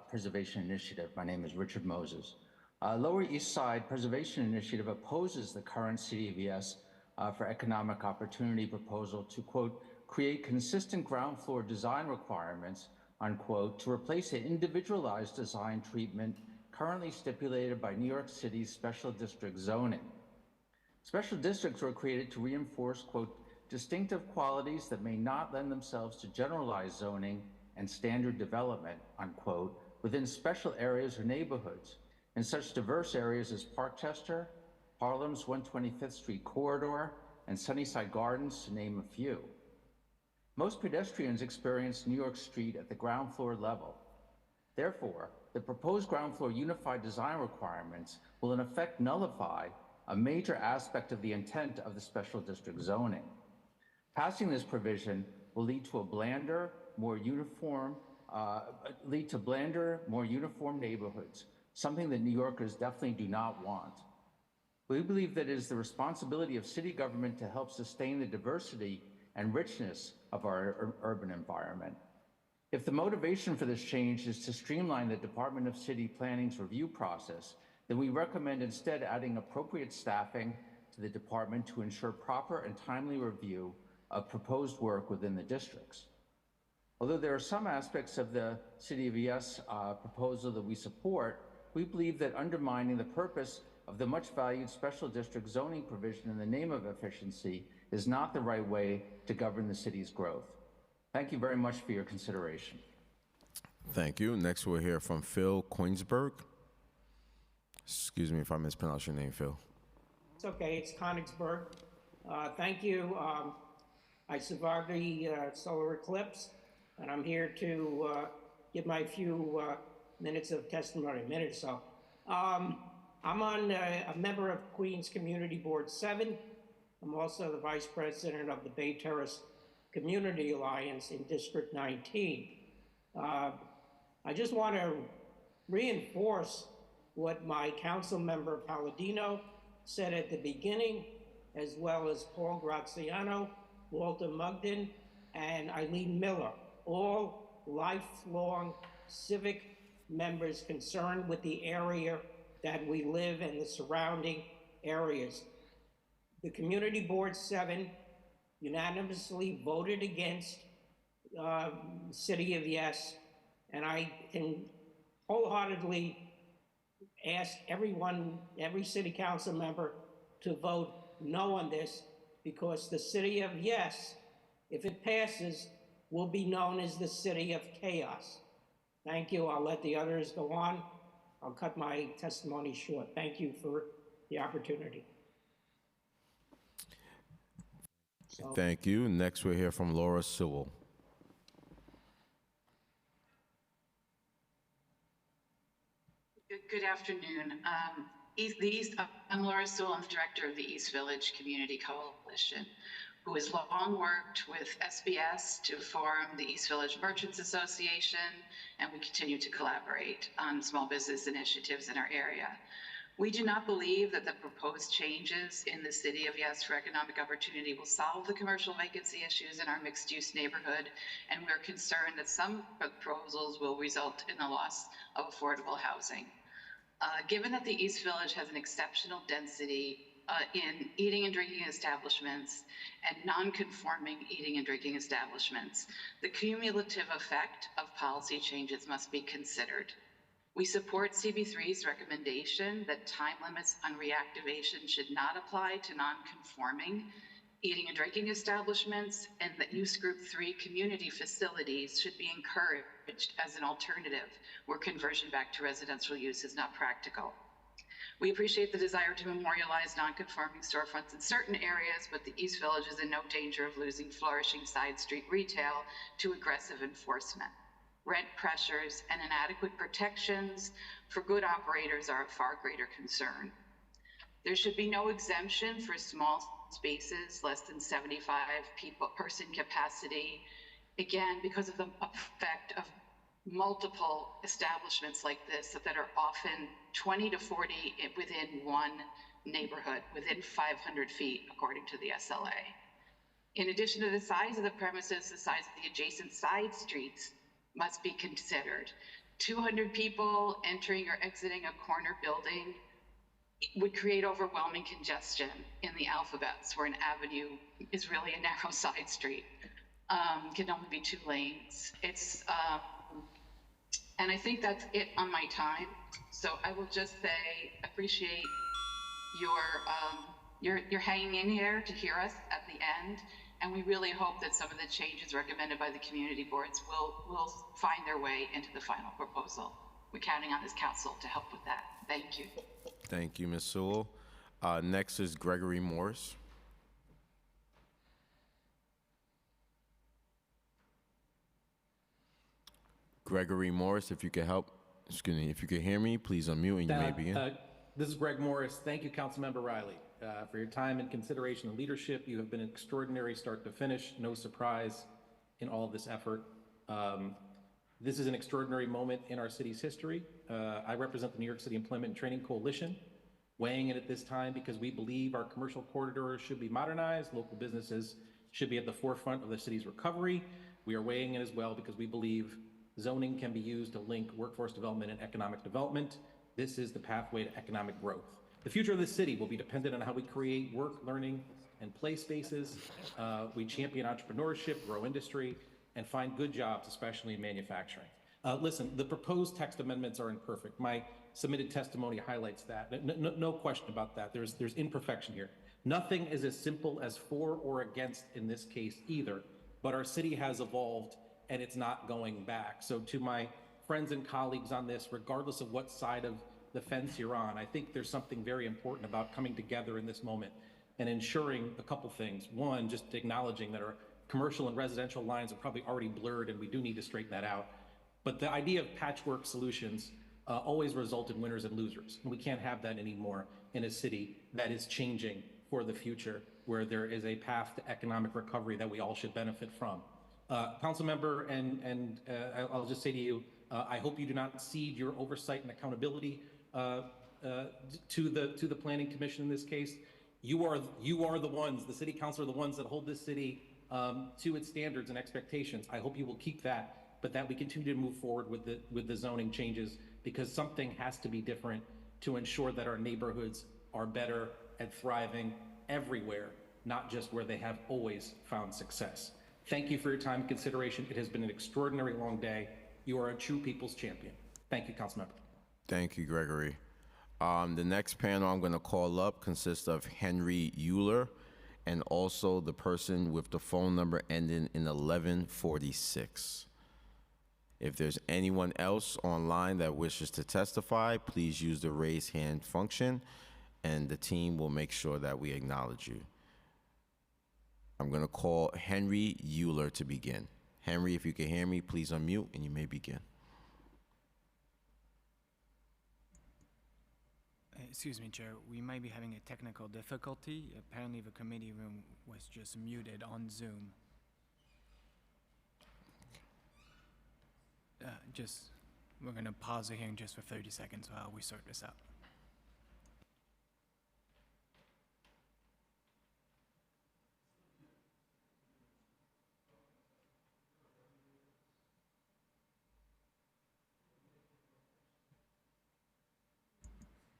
Preservation Initiative. My name is Richard Moses. Lower East Side Preservation Initiative opposes the current City of Yes for economic opportunity proposal to, quote, create consistent ground floor design requirements, unquote, to replace the individualized design treatment currently stipulated by New York City's special district zoning. Special districts were created to reinforce, quote, distinctive qualities that may not lend themselves to generalized zoning and standard development, unquote, within special areas or neighborhoods, in such diverse areas as Parkchester, Harlem's 125th Street corridor, and Sunnyside Gardens, to name a few. Most pedestrians experience New York Street at the ground floor level. Therefore, the proposed ground floor unified design requirements will in effect nullify a major aspect of the intent of the special district zoning. Passing this provision will lead to a blander, more uniform, lead to blander, more uniform neighborhoods, something that New Yorkers definitely do not want. We believe that it is the responsibility of city government to help sustain the diversity and richness of our urban environment. If the motivation for this change is to streamline the Department of City Planning's review process, then we recommend instead adding appropriate staffing to the department to ensure proper and timely review of proposed work within the districts. Although there are some aspects of the City of ES proposal that we support, we believe that undermining the purpose of the much valued special district zoning provision in the name of efficiency is not the right way to govern the city's growth. Thank you very much for your consideration. Thank you. Next, we'll hear from Phil Koenigsberg. Excuse me if I mispronounce your name, Phil. It's okay. It's Koenigsberg. Thank you. I survived the solar eclipse, and I'm here to give my few minutes of testimony, a minute or so. I'm a member of Queens Community Board 7. I'm also the vice president of the Bay Terrace Community Alliance in District 19. I just want to reinforce what my council member Palladino said at the beginning, as well as Paul Graziano, Walter Mugden, and Eileen Miller, all lifelong civic members concerned with the area that we live in, the surrounding areas. The Community Board 7 unanimously voted against City of Yes, and I can wholeheartedly ask everyone, every city council member to vote no on this, because the City of Yes, if it passes, will be known as the City of Chaos. Thank you. I'll let the others go on. I'll cut my testimony short. Thank you for the opportunity. Thank you. Next, we'll hear from Laura Sewell. Good afternoon. I'm Laura Sewell. I'm the director of the East Village Community Coalition, who has long worked with SBS to form the East Village Merchants Association, and we continue to collaborate on small business initiatives in our area. We do not believe that the proposed changes in the City of Yes for economic opportunity will solve the commercial vacancy issues in our mixed-use neighborhood, and we're concerned that some proposals will result in the loss of affordable housing. Given that the East Village has an exceptional density in eating and drinking establishments and non-conforming eating and drinking establishments, the cumulative effect of policy changes must be considered. We support CB3's recommendation that time limits on reactivation should not apply to non-conforming eating and drinking establishments, and that use group 3 community facilities should be encouraged as an alternative where conversion back to residential use is not practical. We appreciate the desire to memorialize non-conforming storefronts in certain areas, but the East Village is in no danger of losing flourishing side street retail to aggressive enforcement. Rent pressures and inadequate protections for good operators are a far greater concern. There should be no exemption for small spaces, less than 75 person capacity, again, because of the effect of multiple establishments like this that are often 20 to 40 within one neighborhood, within 500 feet, according to the SLA. In addition to the size of the premises, the size of the adjacent side streets must be considered. 200 people entering or exiting a corner building would create overwhelming congestion in the alphabets, where an avenue is really a narrow side street. Can only be 2 lanes. And I think that's it on my time. So I will just say, appreciate your hanging in here to hear us at the end. And we really hope that some of the changes recommended by the community boards will find their way into the final proposal. We're counting on this council to help with that. Thank you. Thank you, Ms. Sewell. Next is Gregory Morris. Gregory Morris, if you could help, excuse me, if you could hear me, please unmute and you may begin. This is Greg Morris. Thank you, Councilmember Riley, for your time and consideration and leadership. You have been extraordinary start to finish. No surprise in all of this effort. This is an extraordinary moment in our city's history. I represent the New York City Employment and Training Coalition, weighing in at this time because we believe our commercial corridors should be modernized, local businesses should be at the forefront of the city's recovery. We are weighing in as well because we believe zoning can be used to link workforce development and economic development. This is the pathway to economic growth. The future of the city will be dependent on how we create work, learning, and play spaces. We champion entrepreneurship, grow industry, and find good jobs, especially in manufacturing. Listen, the proposed text amendments are imperfect. My submitted testimony highlights that. No question about that. There's imperfection here. Nothing is as simple as for or against in this case either, but our city has evolved and it's not going back. So to my friends and colleagues on this, regardless of what side of the fence you're on, I think there's something very important about coming together in this moment and ensuring a couple things. One, just acknowledging that our commercial and residential lines are probably already blurred and we do need to straighten that out. But the idea of patchwork solutions always result in winners and losers. And we can't have that anymore in a city that is changing for the future, where there is a path to economic recovery that we all should benefit from. Council member, and I'll just say to you, I hope you do not cede your oversight and accountability to the Planning Commission in this case. You are the ones, the city council are the ones that hold this city to its standards and expectations. I hope you will keep that, but that we continue to move forward with the zoning changes, because something has to be different to ensure that our neighborhoods are better and thriving everywhere, not just where they have always found success. Thank you for your time and consideration. It has been an extraordinary long day. You are a true people's champion. Thank you, Councilmember. Thank you, Gregory. The next panel I'm going to call up consists of Henry Euler and also the person with the phone number ending in 1146. If there's anyone else online that wishes to testify, please use the raise hand function and the team will make sure that we acknowledge you. I'm going to call Henry Euler to begin. Henry, if you can hear me, please unmute and you may begin. Excuse me, Chair. We might be having a technical difficulty. Apparently the committee room was just muted on Zoom. We're going to pause the hearing just for 30 seconds while we sort this out.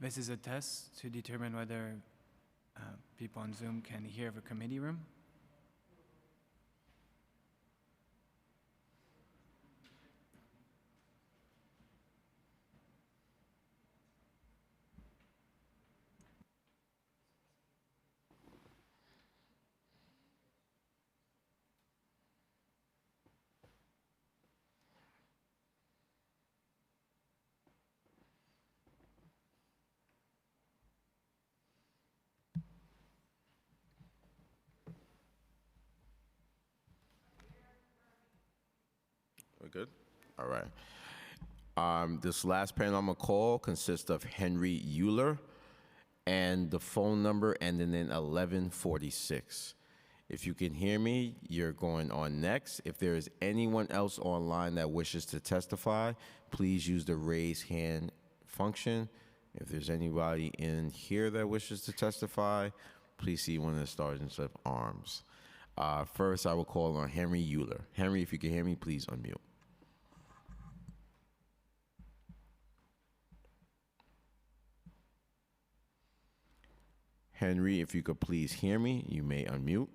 This is a test to determine whether people on Zoom can hear the committee room. We're good? All right. This last panel I'm going to call consists of Henry Euler and the phone number ending in 1146. If you can hear me, you're going on next. If there is anyone else online that wishes to testify, please use the raise hand function. If there's anybody in here that wishes to testify, please see one of the stars instead of arms. First, I will call on Henry Euler. Henry, if you can hear me, please unmute. Henry, if you could please hear me, you may unmute.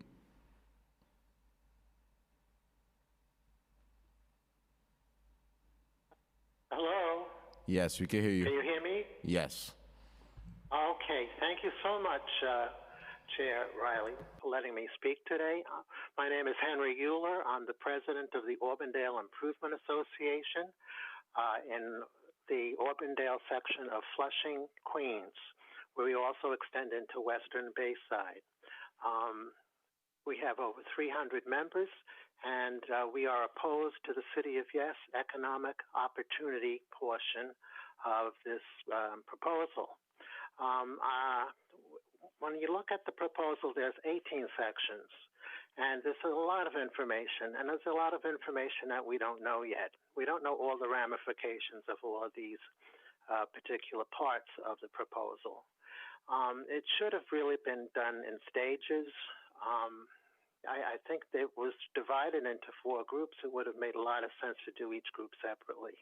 Hello? Yes, we can hear you. Can you hear me? Yes. Okay, thank you so much, Chair Riley, for letting me speak today. My name is Henry Euler. I'm the president of the Auburndale Improvement Association in the Auburndale section of Flushing, Queens, where we also extend into Western Bayside. We have over 300 members, and we are opposed to the City of Yes economic opportunity portion of this proposal. When you look at the proposal, there's 18 sections, And there's a lot of information, and there's a lot of information that we don't know yet. We don't know all the ramifications of all of these particular parts of the proposal. It should have really been done in stages. I think that it was divided into 4 groups. It would have made a lot of sense to do each group separately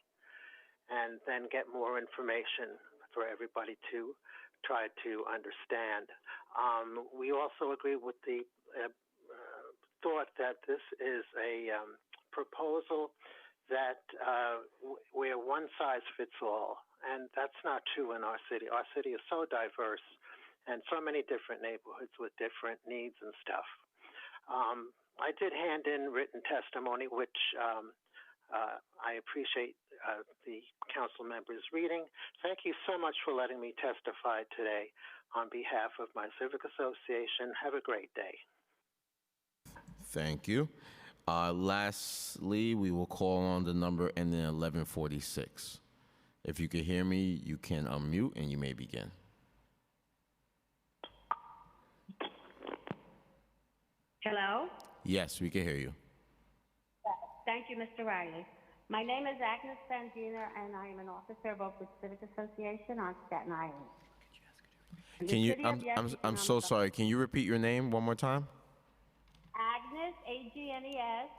and then get more information for everybody to try to understand. We also agree with the thought that this is a proposal that where one size fits all, and that's not true in our city. Our city is so diverse and so many different neighborhoods with different needs and stuff. I did hand in written testimony, which I appreciate the council members reading. Thank you so much for letting me testify today on behalf of my civic association. Have a great day. Thank you. Lastly, we will call on the number ending in 1146. If you can hear me, you can unmute and you may begin. Hello? Yes, we can hear you. Thank you, Mr. Riley. My name is Agnes Bandina, and I am an officer of Oakwood Civic Association on Staten Island. Can you? I'm so sorry. Can you repeat your name one more time? Agnes, A-G-N-E-S,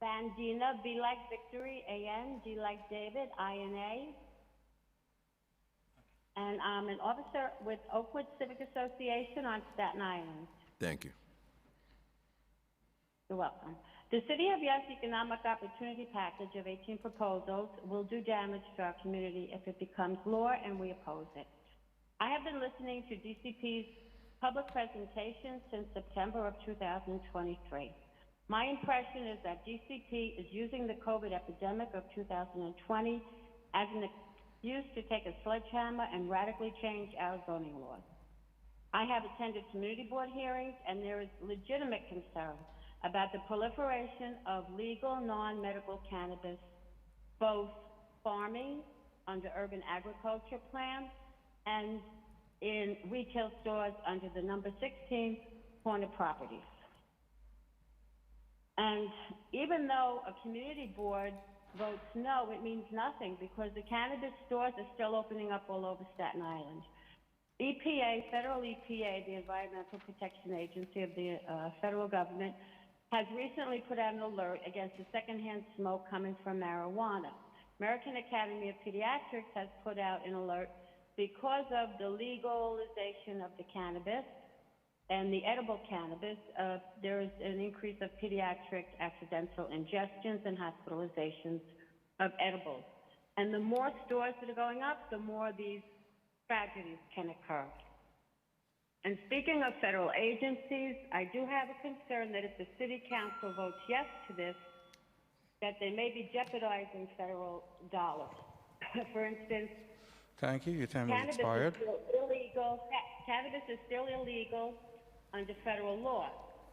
Bandina, B like Victory, A-N, G like David, I-N-A. And I'm an officer with Oakwood Civic Association on Staten Island. Thank you. You're welcome. The City of Yes Economic Opportunity Package of 18 proposals will do damage to our community if it becomes law, and we oppose it. I have been listening to DCP's public presentation since September of 2023. My impression is that DCP is using the COVID epidemic of 2020 as an excuse to take a sledgehammer and radically change our zoning laws. I have attended community board hearings, and there is legitimate concern about the proliferation of legal non-medical cannabis, both farming under urban agriculture plans and in retail stores under the number 16 corner properties. And even though a community board votes no, it means nothing because the cannabis stores are still opening up all over Staten Island. EPA, federal EPA, the Environmental Protection Agency of the federal government, has recently put out an alert against the secondhand smoke coming from marijuana. American Academy of Pediatrics has put out an alert because of the legalization of the cannabis and the edible cannabis. There is an increase of pediatric accidental ingestions and hospitalizations of edibles. And the more stores that are going up, the more these tragedies can occur. And speaking of federal agencies, I do have a concern that if the city council votes yes to this, that they may be jeopardizing federal dollars. For instance, Thank you. Your time has cannabis expired. is still illegal. Cannabis is still illegal under federal law.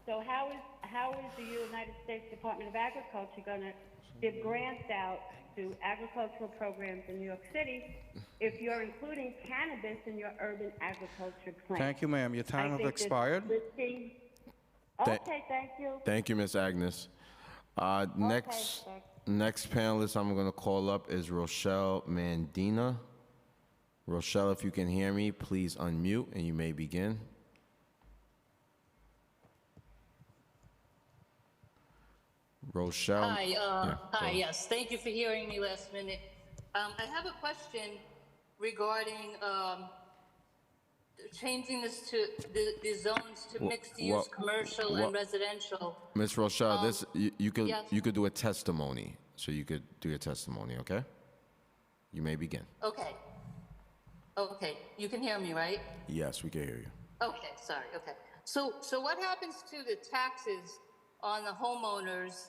So how is the United States Department of Agriculture going to give grants out to agricultural programs in New York City if you're including cannabis in your urban agriculture plan? Thank you, ma'am. Your time has expired. Okay, thank you. Thank you, Ms. Agnes. Next panelist I'm going to call up is Rochelle Mandina. Rochelle, if you can hear me, please unmute and you may begin. Rochelle. Hi, hi, yes. Thank you for hearing me last minute. I have a question regarding changing this to the zones to mixed use, commercial and residential. Ms. Rochelle, you yes. could do a testimony. So you could do your testimony, okay? You may begin. Okay. Okay, you can hear me, right? Yes, we can hear you. Okay, sorry, okay. So what happens to the taxes on the homeowners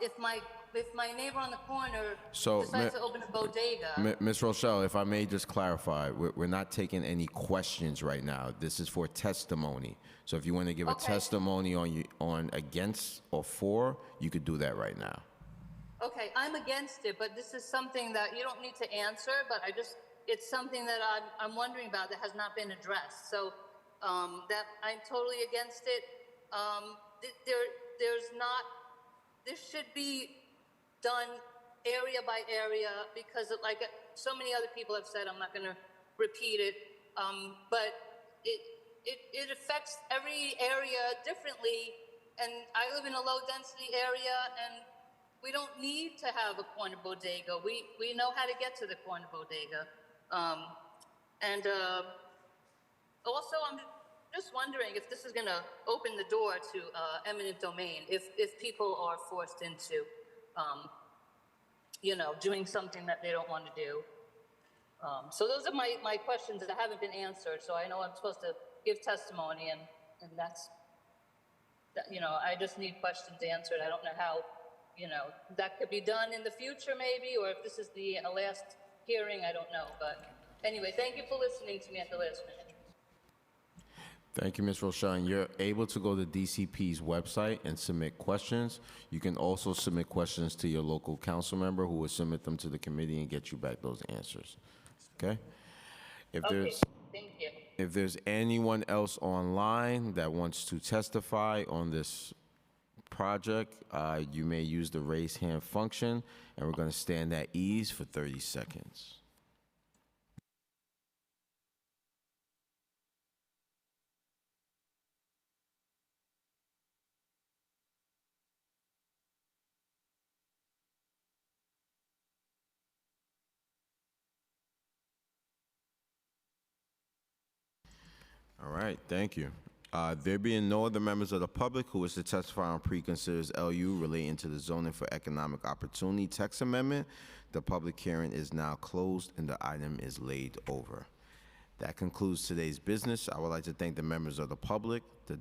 if my neighbor on the corner decides to open a bodega? Ms. Rochelle, if I may just clarify, we're not taking any questions right now. This is for testimony. So if you want to give a testimony on against or for, you could do that right now. Okay, I'm against it, but this is something that you don't need to answer, but it's something that I'm wondering about that has not been addressed. So that I'm totally against it. This should be done area by area because like so many other people have said, I'm not going to repeat it, but it affects every area differently. And I live in a low density area, and we don't need to have a corner bodega. We know how to get to the corner bodega. Also, I'm just wondering if this is going to open the door to eminent domain, if people are forced into, doing something that they don't want to do. So those are my questions that haven't been answered. So I know I'm supposed to give testimony, and that's, I just need questions answered. I don't know how, that could be done in the future maybe, or if this is the last hearing, I don't know. But anyway, thank you for listening to me at the last minute. Thank you, Ms. Rochelle. And you're able to go to DCP's website and submit questions. You can also submit questions to your local council member who will submit them to the committee and get you back those answers. Okay? Okay, thank you. If there's anyone else online that wants to testify on this project, you may use the raise hand function, and we're going to stand at ease for 30 seconds. All right, thank you. There being no other members of the public who wish to testify on preconsiders LU relating to the zoning for economic opportunity text amendment, the public hearing is now closed and the item is laid over. That concludes today's business. I would like to thank the members of the public, the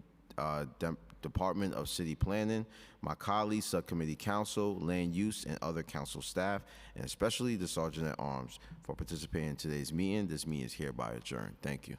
Department of City Planning, my colleagues, Subcommittee Council, Land Use, and other council staff, and especially the Sergeant at Arms for participating in today's meeting. This meeting is hereby adjourned. Thank you.